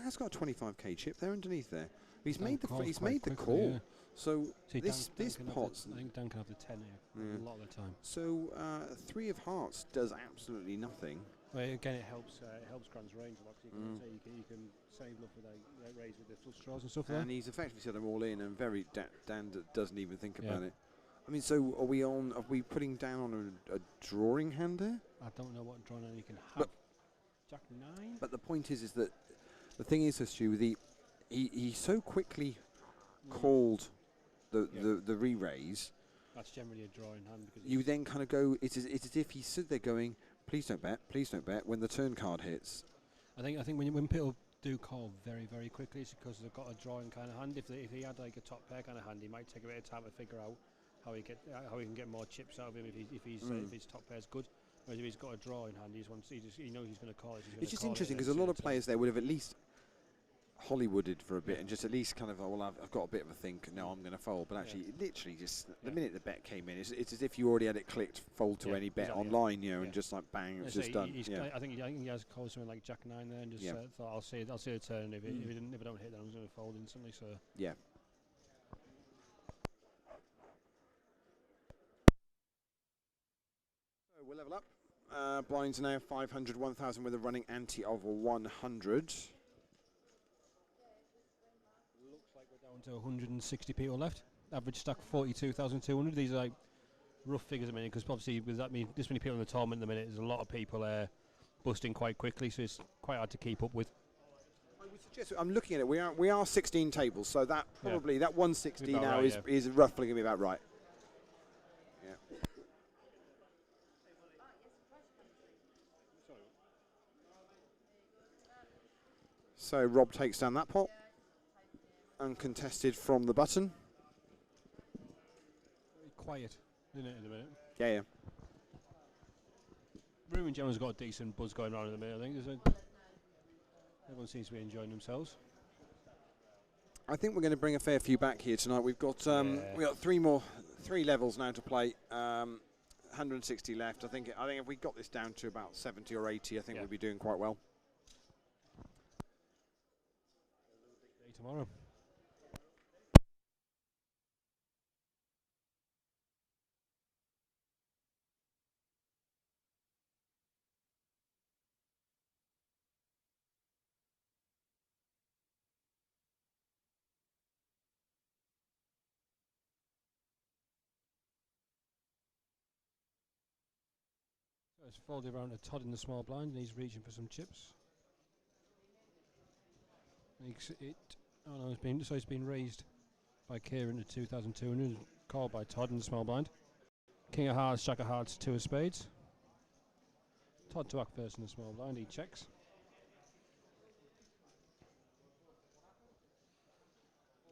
S1: has got a 25k chip there underneath there. He's made the call.
S16: Yeah.
S1: So
S16: see,
S1: this pot.
S16: I think Dan can have the 10 here a lot of the time.
S1: So 3 of hearts does absolutely nothing.
S16: Well, again, it helps Grant's range a lot because you can save enough for that raise with the full straws and stuff.
S1: And he's effectively said them all in, and Dan doesn't even think about it. I mean, so are we putting down on a drawing hand there?
S16: I don't know what drawing hand you can have. Jack 9.
S1: But the point is that the thing is, Stu, he so quickly called the re-raise.
S16: That's generally a drawing hand because
S1: you then kind of go. It's as if he stood there going, "Please don't bet, please don't bet." When the turn card hits,
S16: I think when people do call very, very quickly, it's because they've got a drawing kind of hand. If he had like a top pair kind of hand, he might take a bit of time to figure out how he can get more chips out of him if his top pair's good. Whereas if he's got a drawing hand, he knows he's going to call it.
S1: It's just interesting because a lot of players there would have at least Hollywooded for a bit and just at least kind of, I've got a bit of a think. No, I'm going to fold, but actually, literally, just the minute the bet came in, it's as if you already had it clicked fold to any bet online, and just like bang, it's just done.
S16: I think he has called something like Jack 9 there and just thought I'll see the turn. If I don't hit, then I'm going to fold instantly. So
S1: yeah. So we'll level up. Blinds are now 500, 1,000 with a running ante of 100.
S16: Down to 160 people left. Average stack 42,200. These are like rough figures a minute because obviously with that this many people in the tournament at the minute, there's a lot of people busting quite quickly, so it's quite hard to keep up with.
S1: I would suggest, I'm looking at it. We are 16 tables, so that probably that 160 now
S16: right,
S1: is roughly going to be about right. Yeah. So Rob takes down that pot. Uncontested from the button.
S16: Very quiet, isn't it, in a minute?
S1: Yeah.
S16: Room in general's got a decent buzz going on in the minute, I think. Everyone seems to be enjoying themselves.
S1: I think we're going to bring a fair few back here tonight. We've got three levels now to play. 160 left. I think if we got this down to about 70 or 80, I think we'll be doing quite well.
S16: Tomorrow. So it's folded around to Todd in the small blind, and he's reaching for some chips. It's been raised by Kieran to 2,200, called by Todd in the small blind. King of hearts, Jack of hearts, 2 of spades. Todd to act first in the small blind, he checks.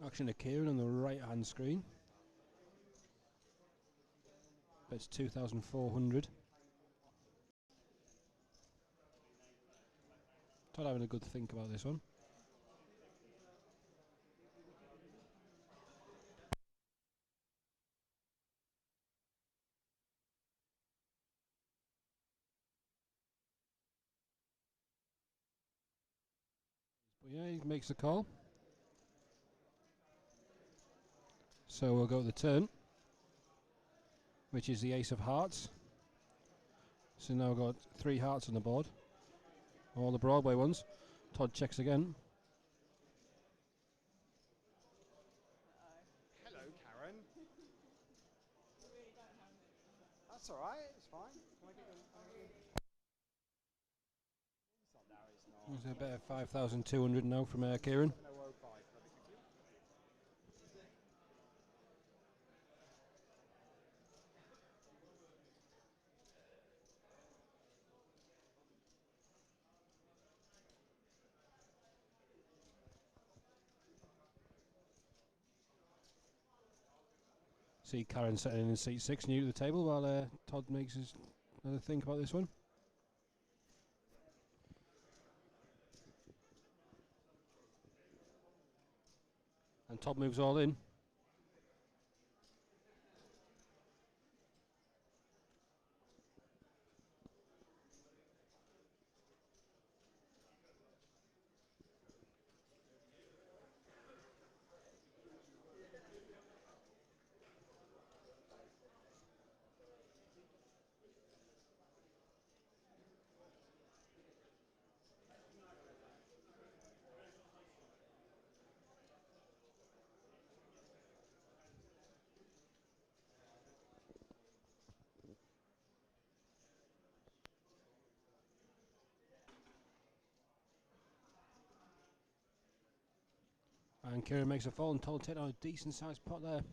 S16: Action to Kieran on the right hand screen. Bets 2,400. Todd having a good think about this one. But yeah, he makes the call. So we'll go to the turn, which is the ace of hearts. So now we've got 3 hearts on the board. All the Broadway ones. Todd checks again.
S1: Hello, Karen. That's all right. It's fine. Can I get you?
S16: There's a bit of 5,200 now from Kieran. See Karen sitting in seat 6, new to the table, while Todd makes his another think about this one. And Todd moves all in. And Kieran makes a fall and Todd take on a decent sized pot there.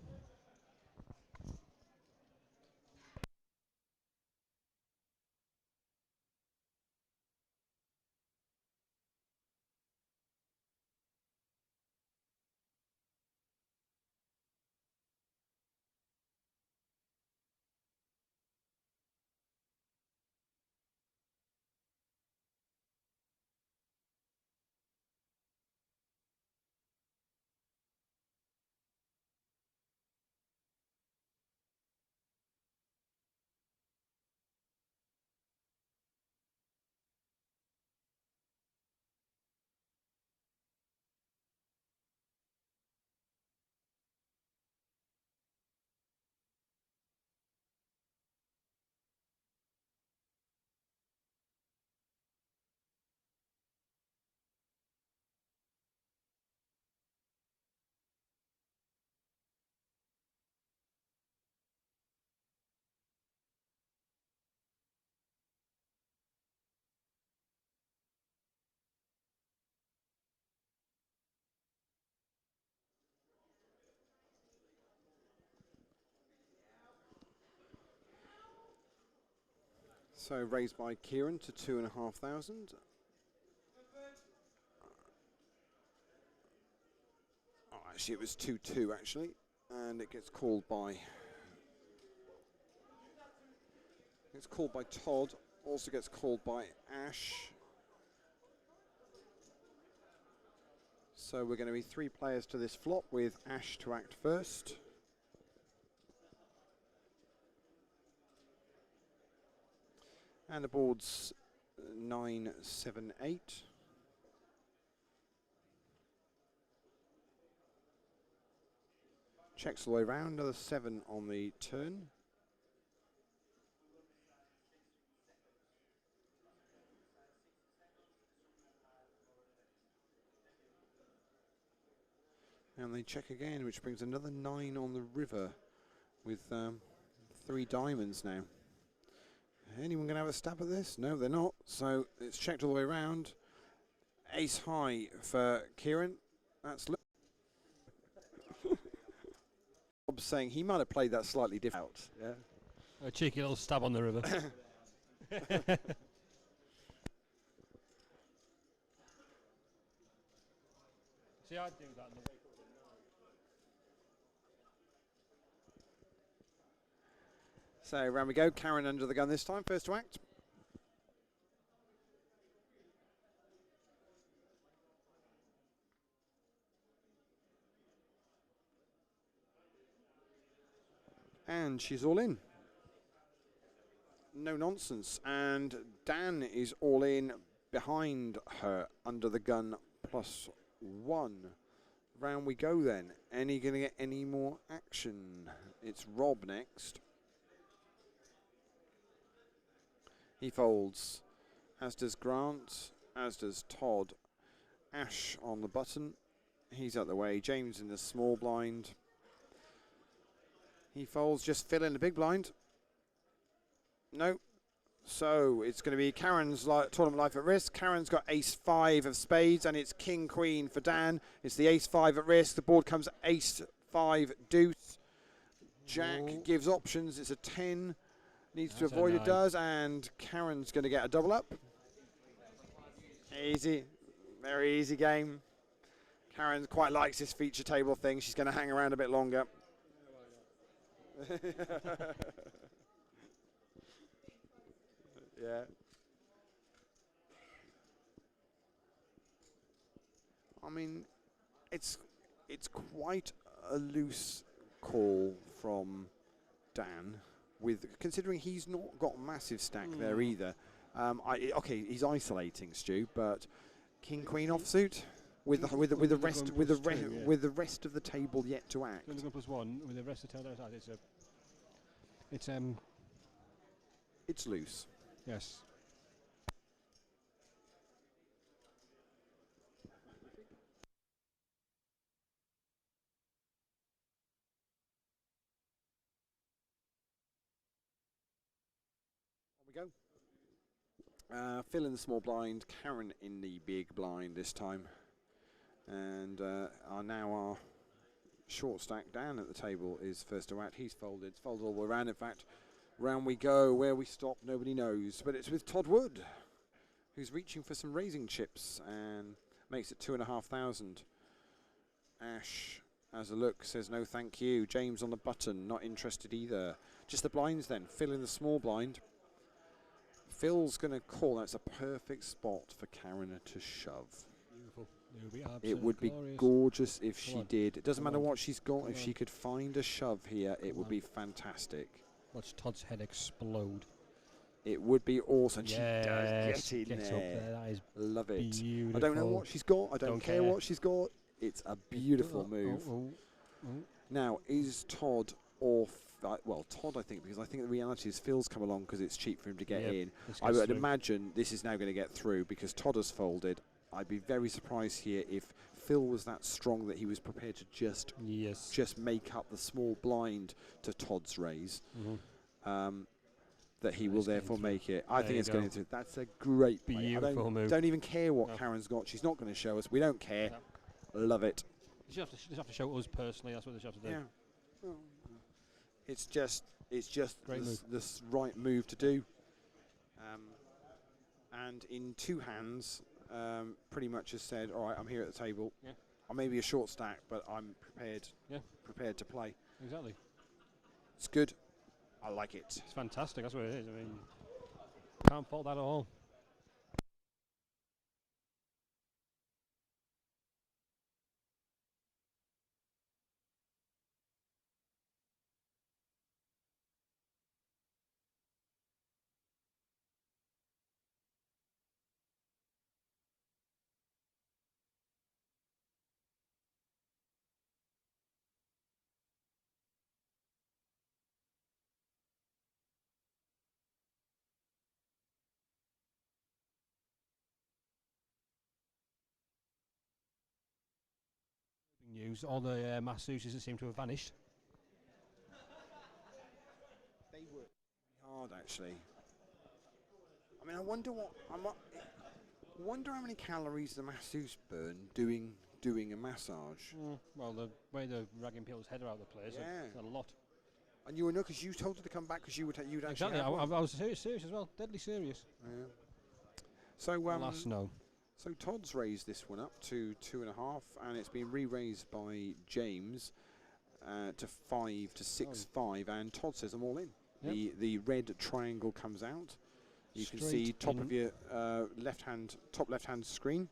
S1: So raised by Kieran to 2,500. Oh, actually, it was 2-2 actually, and it gets called by. It's called by Todd. Also gets called by Ash. So we're going to be 3 players to this flop with Ash to act first. And the board's 9, 7, 8. Checks all the way around, another 7 on the turn. And they check again, which brings another 9 on the river with 3 diamonds now. Anyone going to have a stab at this? No, they're not. So it's checked all the way around. Ace high for Kieran. That's Bob's saying he might have played that slightly different. Yeah.
S16: A cheeky little stab on the river. See, I'd do that in the wake up.
S1: So round we go. Karen under the gun this time, first to act. And she's all in. No nonsense. And Dan is all in behind her under the gun +1. round we go then. Any going to get any more action? It's Rob next. He folds, as does Grant, as does Todd. Ash on the button. He's out the way. James in the small blind. He folds, just fill in the big blind. No. So it's going to be Karen's tournament life at risk. Karen's got ace-5 of spades, and it's king-queen for Dan. It's the ace-5 at risk. The board comes ace-5 deuce. Jack gives options. It's a 10. Needs to avoid it, does, and Karen's going to get a double up. Easy. Very easy game. Karen quite likes this feature table thing. She's going to hang around a bit longer. Yeah. I mean, it's quite a loose call from Dan, with considering he's not got a massive stack there either. Okay, he's isolating Stu, but King Queen offsuit with the rest of the table yet to act.
S16: +1 with the rest of the table outside.
S1: It's loose.
S16: Yes.
S1: On we go. Phil in the small blind, Karen in the big blind this time, and our short stack Dan at the table is first to act. He's folded. It's folded all the way around. In fact, round we go. Where we stop, nobody knows. But it's with Todd Wood, who's reaching for some raising chips and makes it 2,500. Ash, as a look, says no thank you. James on the button, not interested either. Just the blinds then. Phil in the small blind. Phil's going to call. That's a perfect spot for Karen to shove.
S16: Beautiful.
S1: It would be gorgeous if she did. It doesn't matter what she's got. If she could find a shove here, it would be fantastic.
S16: Watch Todd's head explode.
S1: It would be awesome.
S16: Yes,
S1: she does get in
S16: gets
S1: there.
S16: up there. That is
S1: Love it.
S16: beautiful.
S1: I don't know what she's got. I don't care what she's got. It's a beautiful move. Now, is Todd off? Well, Todd, I think, because I think the reality is Phil's come along because it's cheap for him to get in. I would imagine this is now going to get through because Todd has folded. I'd be very surprised here if Phil was that strong that he was prepared to just make up the small blind to Todd's raise. That he will therefore make it. I think it's going to. That's a great play.
S16: Beautiful move.
S1: Don't even care what Karen's got. She's not going to show us. We don't care. Love it.
S16: She just have to show us personally. That's what they have to do.
S1: Yeah. Well, it's just the right move to do. And in two hands, pretty much has said, all right, I'm here at the table.
S16: Yeah.
S1: I may be a short stack, but I'm prepared to play.
S16: Exactly.
S1: It's good. I like it.
S16: It's fantastic. That's what it is. I mean, can't fault that at all. News. All the masseuses seem to have vanished.
S1: They work hard, actually. I mean, I wonder how many calories the masseuse burn doing a massage.
S16: Well, the way the ragging people's head are out of the place, a lot.
S1: And you were because you told her to come back because you'd actually
S16: exactly. I was serious as well, deadly serious.
S1: Yeah. So
S16: alas, no.
S1: So Todd's raised this one up to 2.5, and it's been re-raised by James to 5 to 6-5, and Todd says I'm all in. Yep. The red triangle comes out. You can see top of your top left-hand screen.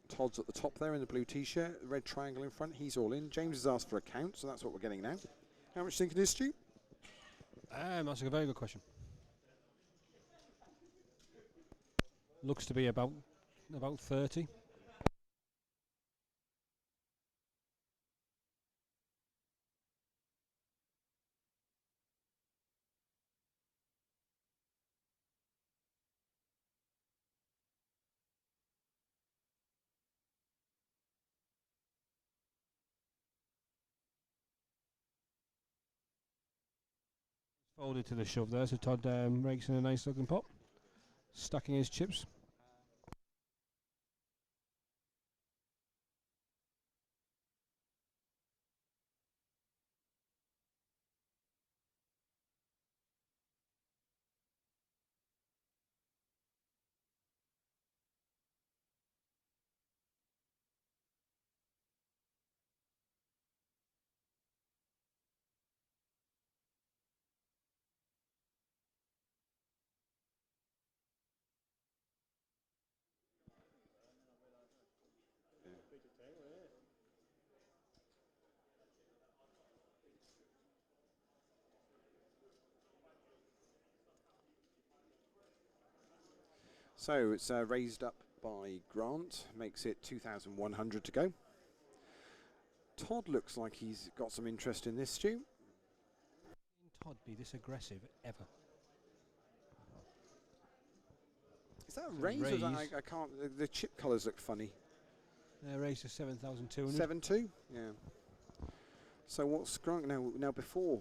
S1: Todd's at the top there in the blue T-shirt, red triangle in front. He's all in. James has asked for a count, so that's what we're getting now. How much do you think it is, Stu?
S16: That's a very good question. Looks to be about 30. Folded to the shove there, so Todd rakes in a nice looking pot, stacking his chips.
S1: So it's raised up by Grant, makes it 2,100 to go. Todd looks like he's got some interest in this, Stu.
S16: Todd be this aggressive ever?
S1: Is that a
S16: It's a
S1: raise? Or is that,
S16: raise.
S1: I can't. The chip colours look funny.
S16: Raised to 7,200.
S1: 7-2. Yeah. So what's Grant now? Before,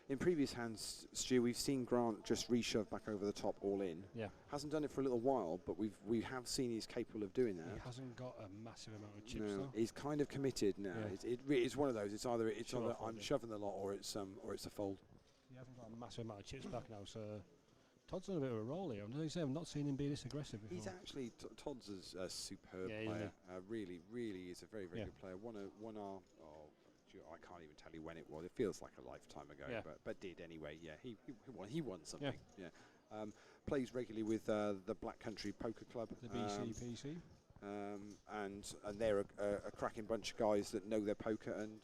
S1: in previous hands, Stu, we've seen Grant just reshove back over the top, all in.
S16: Yeah.
S1: Hasn't done it for a little while, but we have seen he's capable of doing that.
S16: He hasn't got a massive amount of chips
S1: No,
S16: though.
S1: he's kind of committed now.
S16: Yeah.
S1: It's one of those. It's either
S16: Sure,
S1: I'm shoving the lot, or it's a fold.
S16: He hasn't got a massive amount of chips back now, so Todd's on a bit of a roll here. I've not seen him be this aggressive before.
S1: He's actually Todd's a superb
S16: Yeah, isn't
S1: player. Really, really is a very, very good player. Won our. I can't even tell you when it was. It feels like a lifetime ago, but did anyway. Yeah, he won something. Yeah. Plays regularly with the Black Country Poker Club.
S16: The BCPC.
S1: And they're a cracking bunch of guys that know their poker. And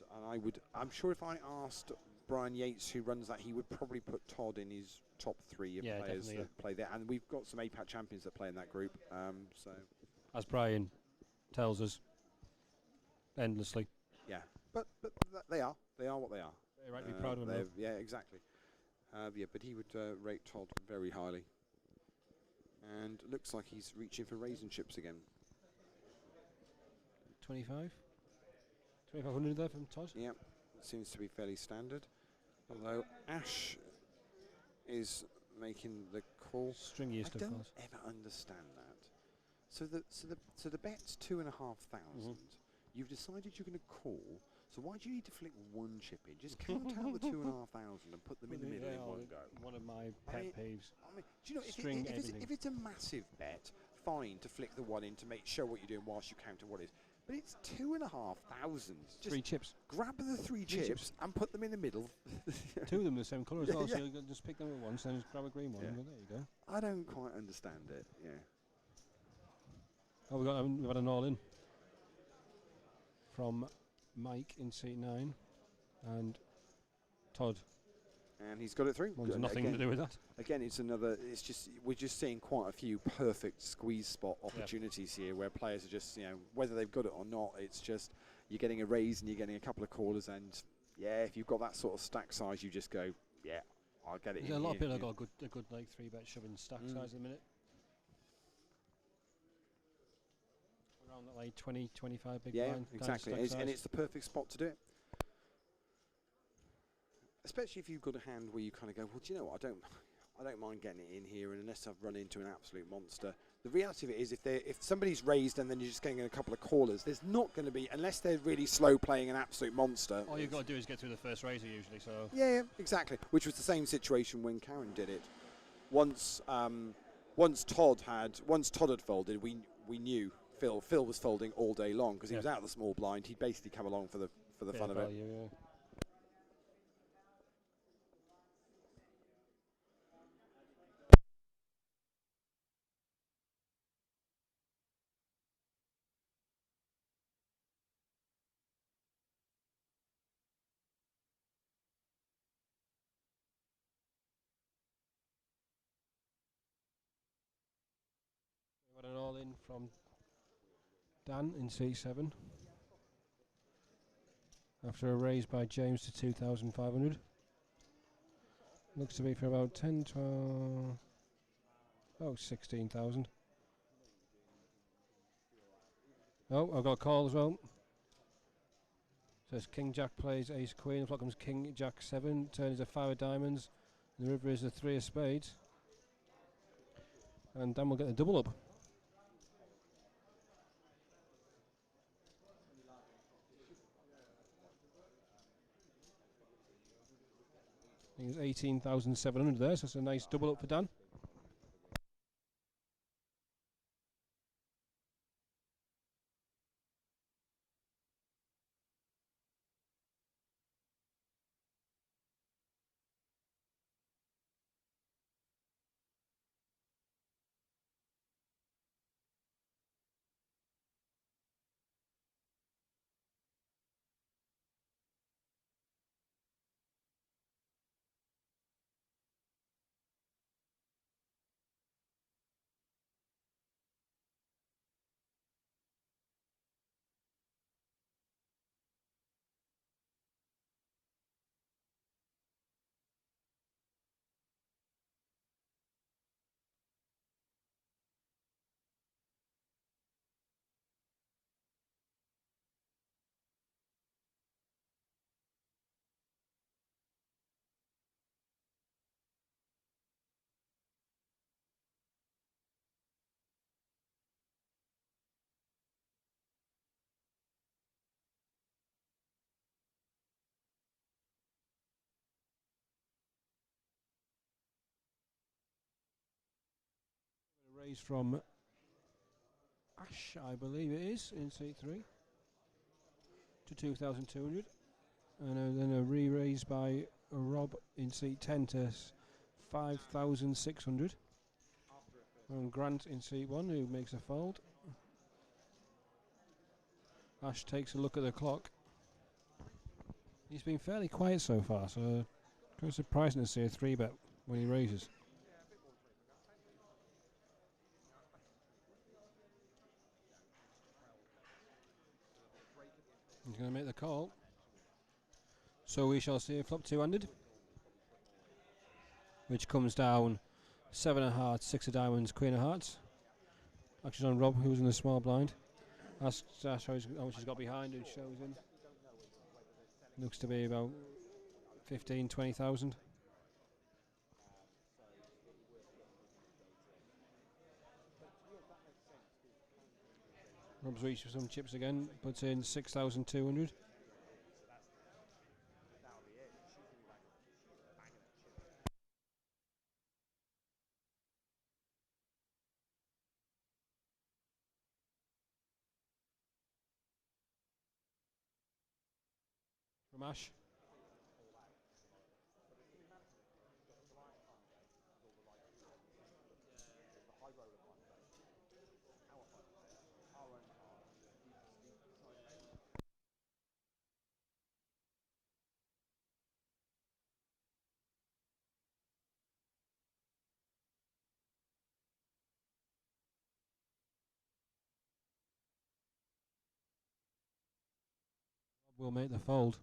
S1: I'm sure if I asked Brian Yates, who runs that, he would probably put Todd in his top 3 of players that play there. And we've got some APAC champions that play in that group. So,
S16: as Brian tells us, endlessly.
S1: Yeah, but they are what they are.
S16: They're right to be proud of them.
S1: Yeah, exactly. But he would rate Todd very highly. And looks like he's reaching for raisin chips again.
S16: 25? 2,500 there from Todd?
S1: Yep, seems to be fairly standard. Although Ash is making the call.
S16: Stringiest,
S1: I don't
S16: of course.
S1: ever understand that. So the bet's 2,500. You've decided you're going to call. So why do you need to flick one chip in? Just count out the 2,500 and put them in the middle in one go.
S16: One of my pet peeves.
S1: Do you know, if it's a massive bet, fine to flick the one in to show what you're doing whilst you count what it is. But it's 2,500.
S16: 3 chips.
S1: Grab the three chips and put them in the middle.
S16: 2 of them the same colour as well, so you'll just pick them at once and just grab a green one. And go, there you go.
S1: I don't quite understand it. Yeah.
S16: Oh, we've had an all-in from Mike in seat 9 and Todd.
S1: And he's got it through.
S16: Well, there's nothing to do with that.
S1: Again, we're just seeing quite a few perfect squeeze spot opportunities here where players are just, whether they've got it or not, it's just you're getting a raise and you're getting a couple of callers, and if you've got that sort of stack size, you just go, I'll get it.
S16: There's a lot of people have got a good like 3-bet shoving stack size at the minute. Around that like 20, 25 big blind.
S1: Exactly. And it's the perfect spot to do it. Especially if you've got a hand where you kind of go, well, do you know what? I don't mind getting it in here, and unless I've run into an absolute monster. The reality of it is, if somebody's raised and then you're just getting a couple of callers, there's not going to be, unless they're really slow playing an absolute monster.
S16: All you've got to do is get through the first raiser usually. So
S1: yeah, exactly. Which was the same situation when Karen did it. Once Todd had folded, we knew Phil was folding all day long because he was out of the small blind. He'd basically come along for the fun of it.
S16: Yeah. Got an all in from Dan in C7 after a raise by James to 2,500. Looks to be for about 10, 12, 16,000. Oh, I've got a call as well. So it's King Jack plays Ace Queen. The flop comes King Jack 7. Turn is a 5 of diamonds. And the river is a 3 of spades. And Dan will get the double up. I think it's 18,700 there, so that's a nice double up for Dan. Raise from Ash, I believe it is, in seat 3 to 2,200. And then a re-raise by Rob in seat 10 to 5,600. And Grant in seat 1, who makes a fold. Ash takes a look at the clock. He's been fairly quiet so far, so quite surprising to see a 3-bet when he raises. He's going to make the call. So we shall see a flop 2-handed, which comes down 7 of hearts, 6 of diamonds, Queen of hearts. Action's on Rob, who's in the small blind. Asks Ash how much he's got behind, and shows him. Looks to be about 15, 20,000. Rob's reached for some chips again, puts in 6,200. From Ash. Rob will make the fold.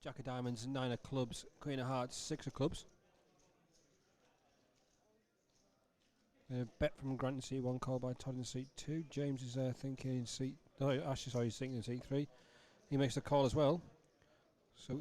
S16: Jack of diamonds, 9 of clubs, Queen of hearts, 6 of clubs. A bet from Grant in seat 1, called by Todd in seat 2. James is thinking in seat... No, actually, sorry, he's thinking in seat 3. He makes the call as well. So